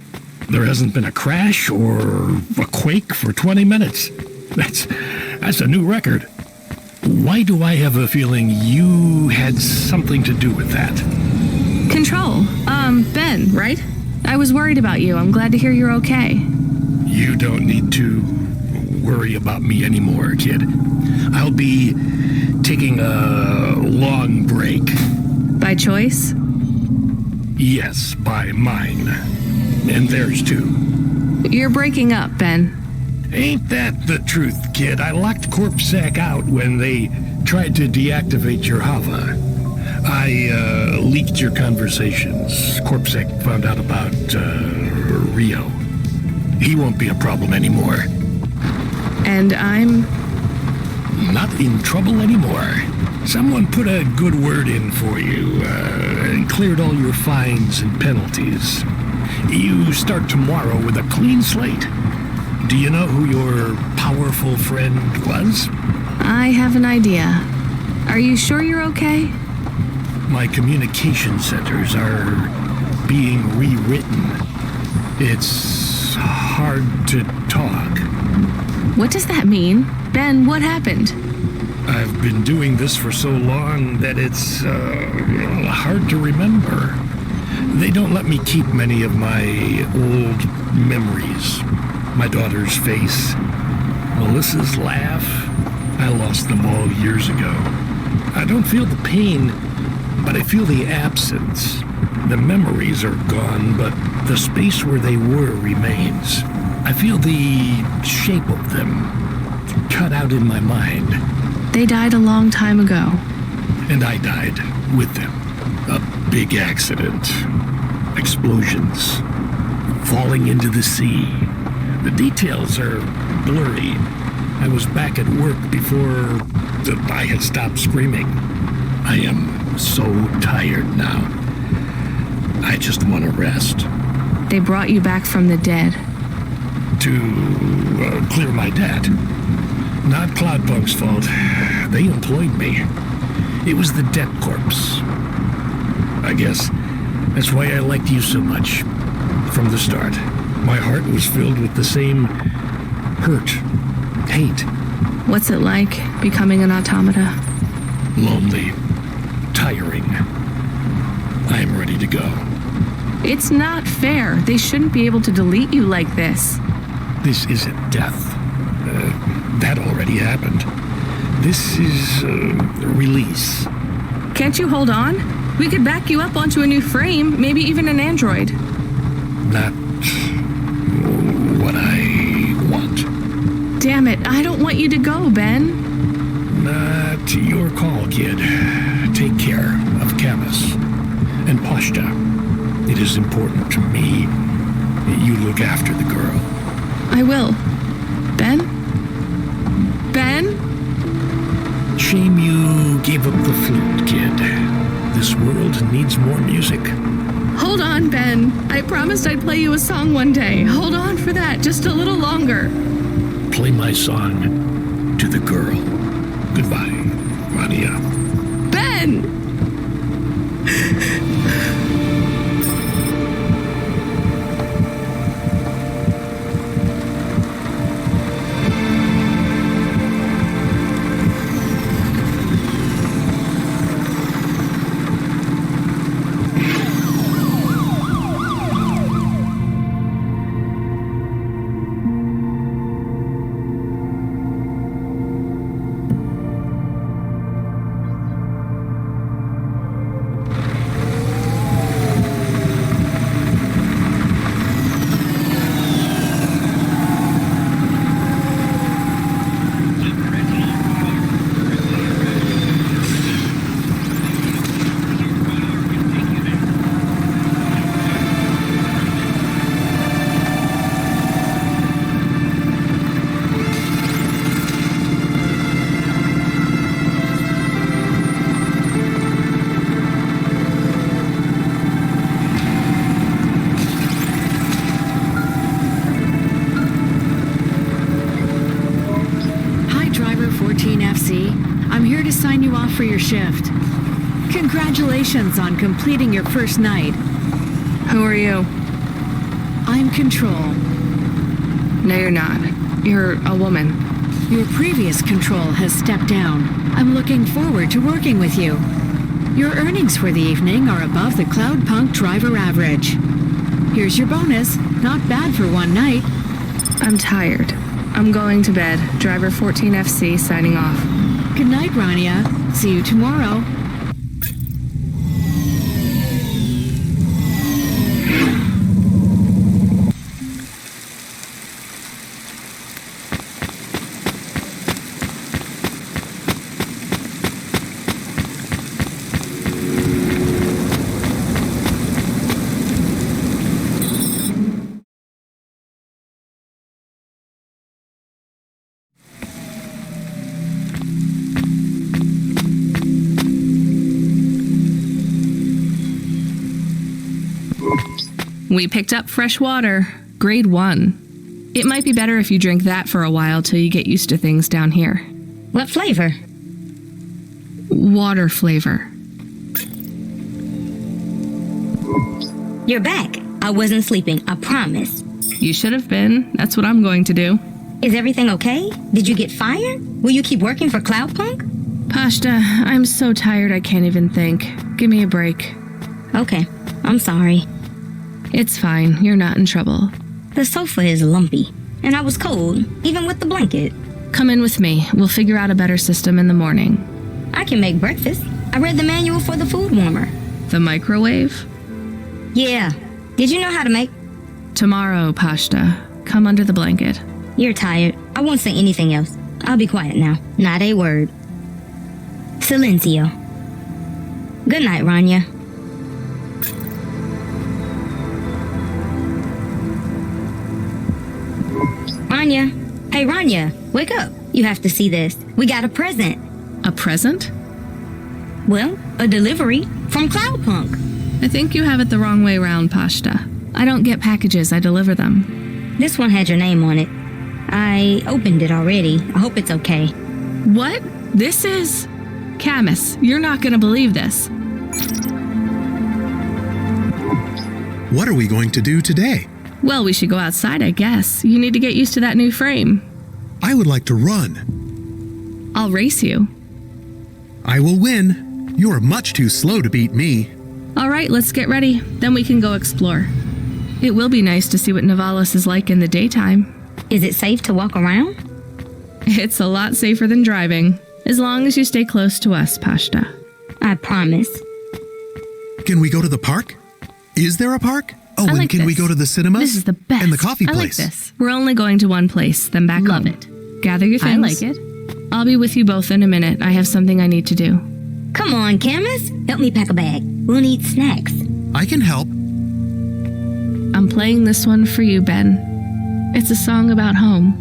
There hasn't been a crash or a quake for 20 minutes. That's a new record. Why do I have a feeling you had something to do with that? Control. Ben, right? I was worried about you. I'm glad to hear you're okay. You don't need to worry about me anymore, kid. I'll be taking a long break. By choice? Yes, by mine. And theirs too. You're breaking up, Ben. Ain't that the truth, kid? I locked CorpSec out when they tried to deactivate your Hava. I leaked your conversations. CorpSec found out about Rio. He won't be a problem anymore. And I'm... not in trouble anymore. Someone put a good word in for you and cleared all your fines and penalties. You start tomorrow with a clean slate. Do you know who your powerful friend was? I have an idea. Are you sure you're okay? My communication centers are being rewritten. It's hard to talk. What does that mean? Ben, what happened? I've been doing this for so long that it's hard to remember. They don't let me keep many of my old memories. My daughter's face, Melissa's laugh. I lost them all years ago. I don't feel the pain, but I feel the absence. The memories are gone, but the space where they were remains. I feel the shape of them cut out in my mind. They died a long time ago. And I died with them. A big accident. Explosions. Falling into the sea. The details are blurry. I was back at work before I had stopped screaming. I am so tired now. I just want to rest. They brought you back from the dead. To clear my debt. Not Cloudpunk's fault. They employed me. It was the debt corpse. I guess that's why I liked you so much. From the start. My heart was filled with the same hurt, hate. What's it like, becoming an automata? Lonely. Tiring. I am ready to go. It's not fair. They shouldn't be able to delete you like this. This isn't death. That already happened. This is release. Can't you hold on? We could back you up onto a new frame, maybe even an android. Not what I want. Damn it, I don't want you to go, Ben. Not your call, kid. Take care of Camus and Pashta. It is important to me that you look after the girl. I will. Ben? Ben? Shame you gave up the flute, kid. This world needs more music. Hold on, Ben. I promised I'd play you a song one day. Hold on for that, just a little longer. Play my song to the girl. Goodbye, Rania. Ben! Sign you off for your shift. Congratulations on completing your first night. Who are you? I'm Control. No, you're not. You're a woman. Your previous Control has stepped down. I'm looking forward to working with you. Your earnings for the evening are above the Cloudpunk driver average. Here's your bonus. Not bad for one night. I'm tired. I'm going to bed. Driver 14FC signing off. Good night, Rania. See you tomorrow. We picked up fresh water, grade 1. It might be better if you drink that for a while till you get used to things down here. What flavor? Water flavor. You're back. I wasn't sleeping, I promise. You should have been. That's what I'm going to do. Is everything okay? Did you get fired? Will you keep working for Cloudpunk? Pashta, I'm so tired I can't even think. Give me a break. Okay, I'm sorry. It's fine. You're not in trouble. The sofa is lumpy, and I was cold, even with the blanket. Come in with me. We'll figure out a better system in the morning. I can make breakfast. I read the manual for the food warmer. The microwave? Yeah. Did you know how to make? Tomorrow, Pashta. Come under the blanket. You're tired. I won't say anything else. I'll be quiet now. Not a word. Silencio. Good night, Rania. Rania. Hey, Rania. Wake up. You have to see this. We got a present. A present? Well, a delivery from Cloudpunk. I think you have it the wrong way round, Pashta. I don't get packages, I deliver them. This one had your name on it. I opened it already. I hope it's okay. What? This is... Camus, you're not gonna believe this. What are we going to do today? Well, we should go outside, I guess. You need to get used to that new frame. I would like to run. I'll race you. I will win. You're much too slow to beat me. All right, let's get ready. Then we can go explore. It will be nice to see what Nivalis is like in the daytime. Is it safe to walk around? It's a lot safer than driving, as long as you stay close to us, Pashta. I promise. Can we go to the park? Is there a park? Oh, I and like can we this. go to the cinemas? This is the best. And the coffee I place? like this. We're only going to one place, then back Love home. it. Gather your I things. like it. I'll be with you both in a minute. I have something I need to do. Come on, Camus. Help me pack a bag. We'll need snacks. I can help. I'm playing this one for you, Ben. It's a song about home.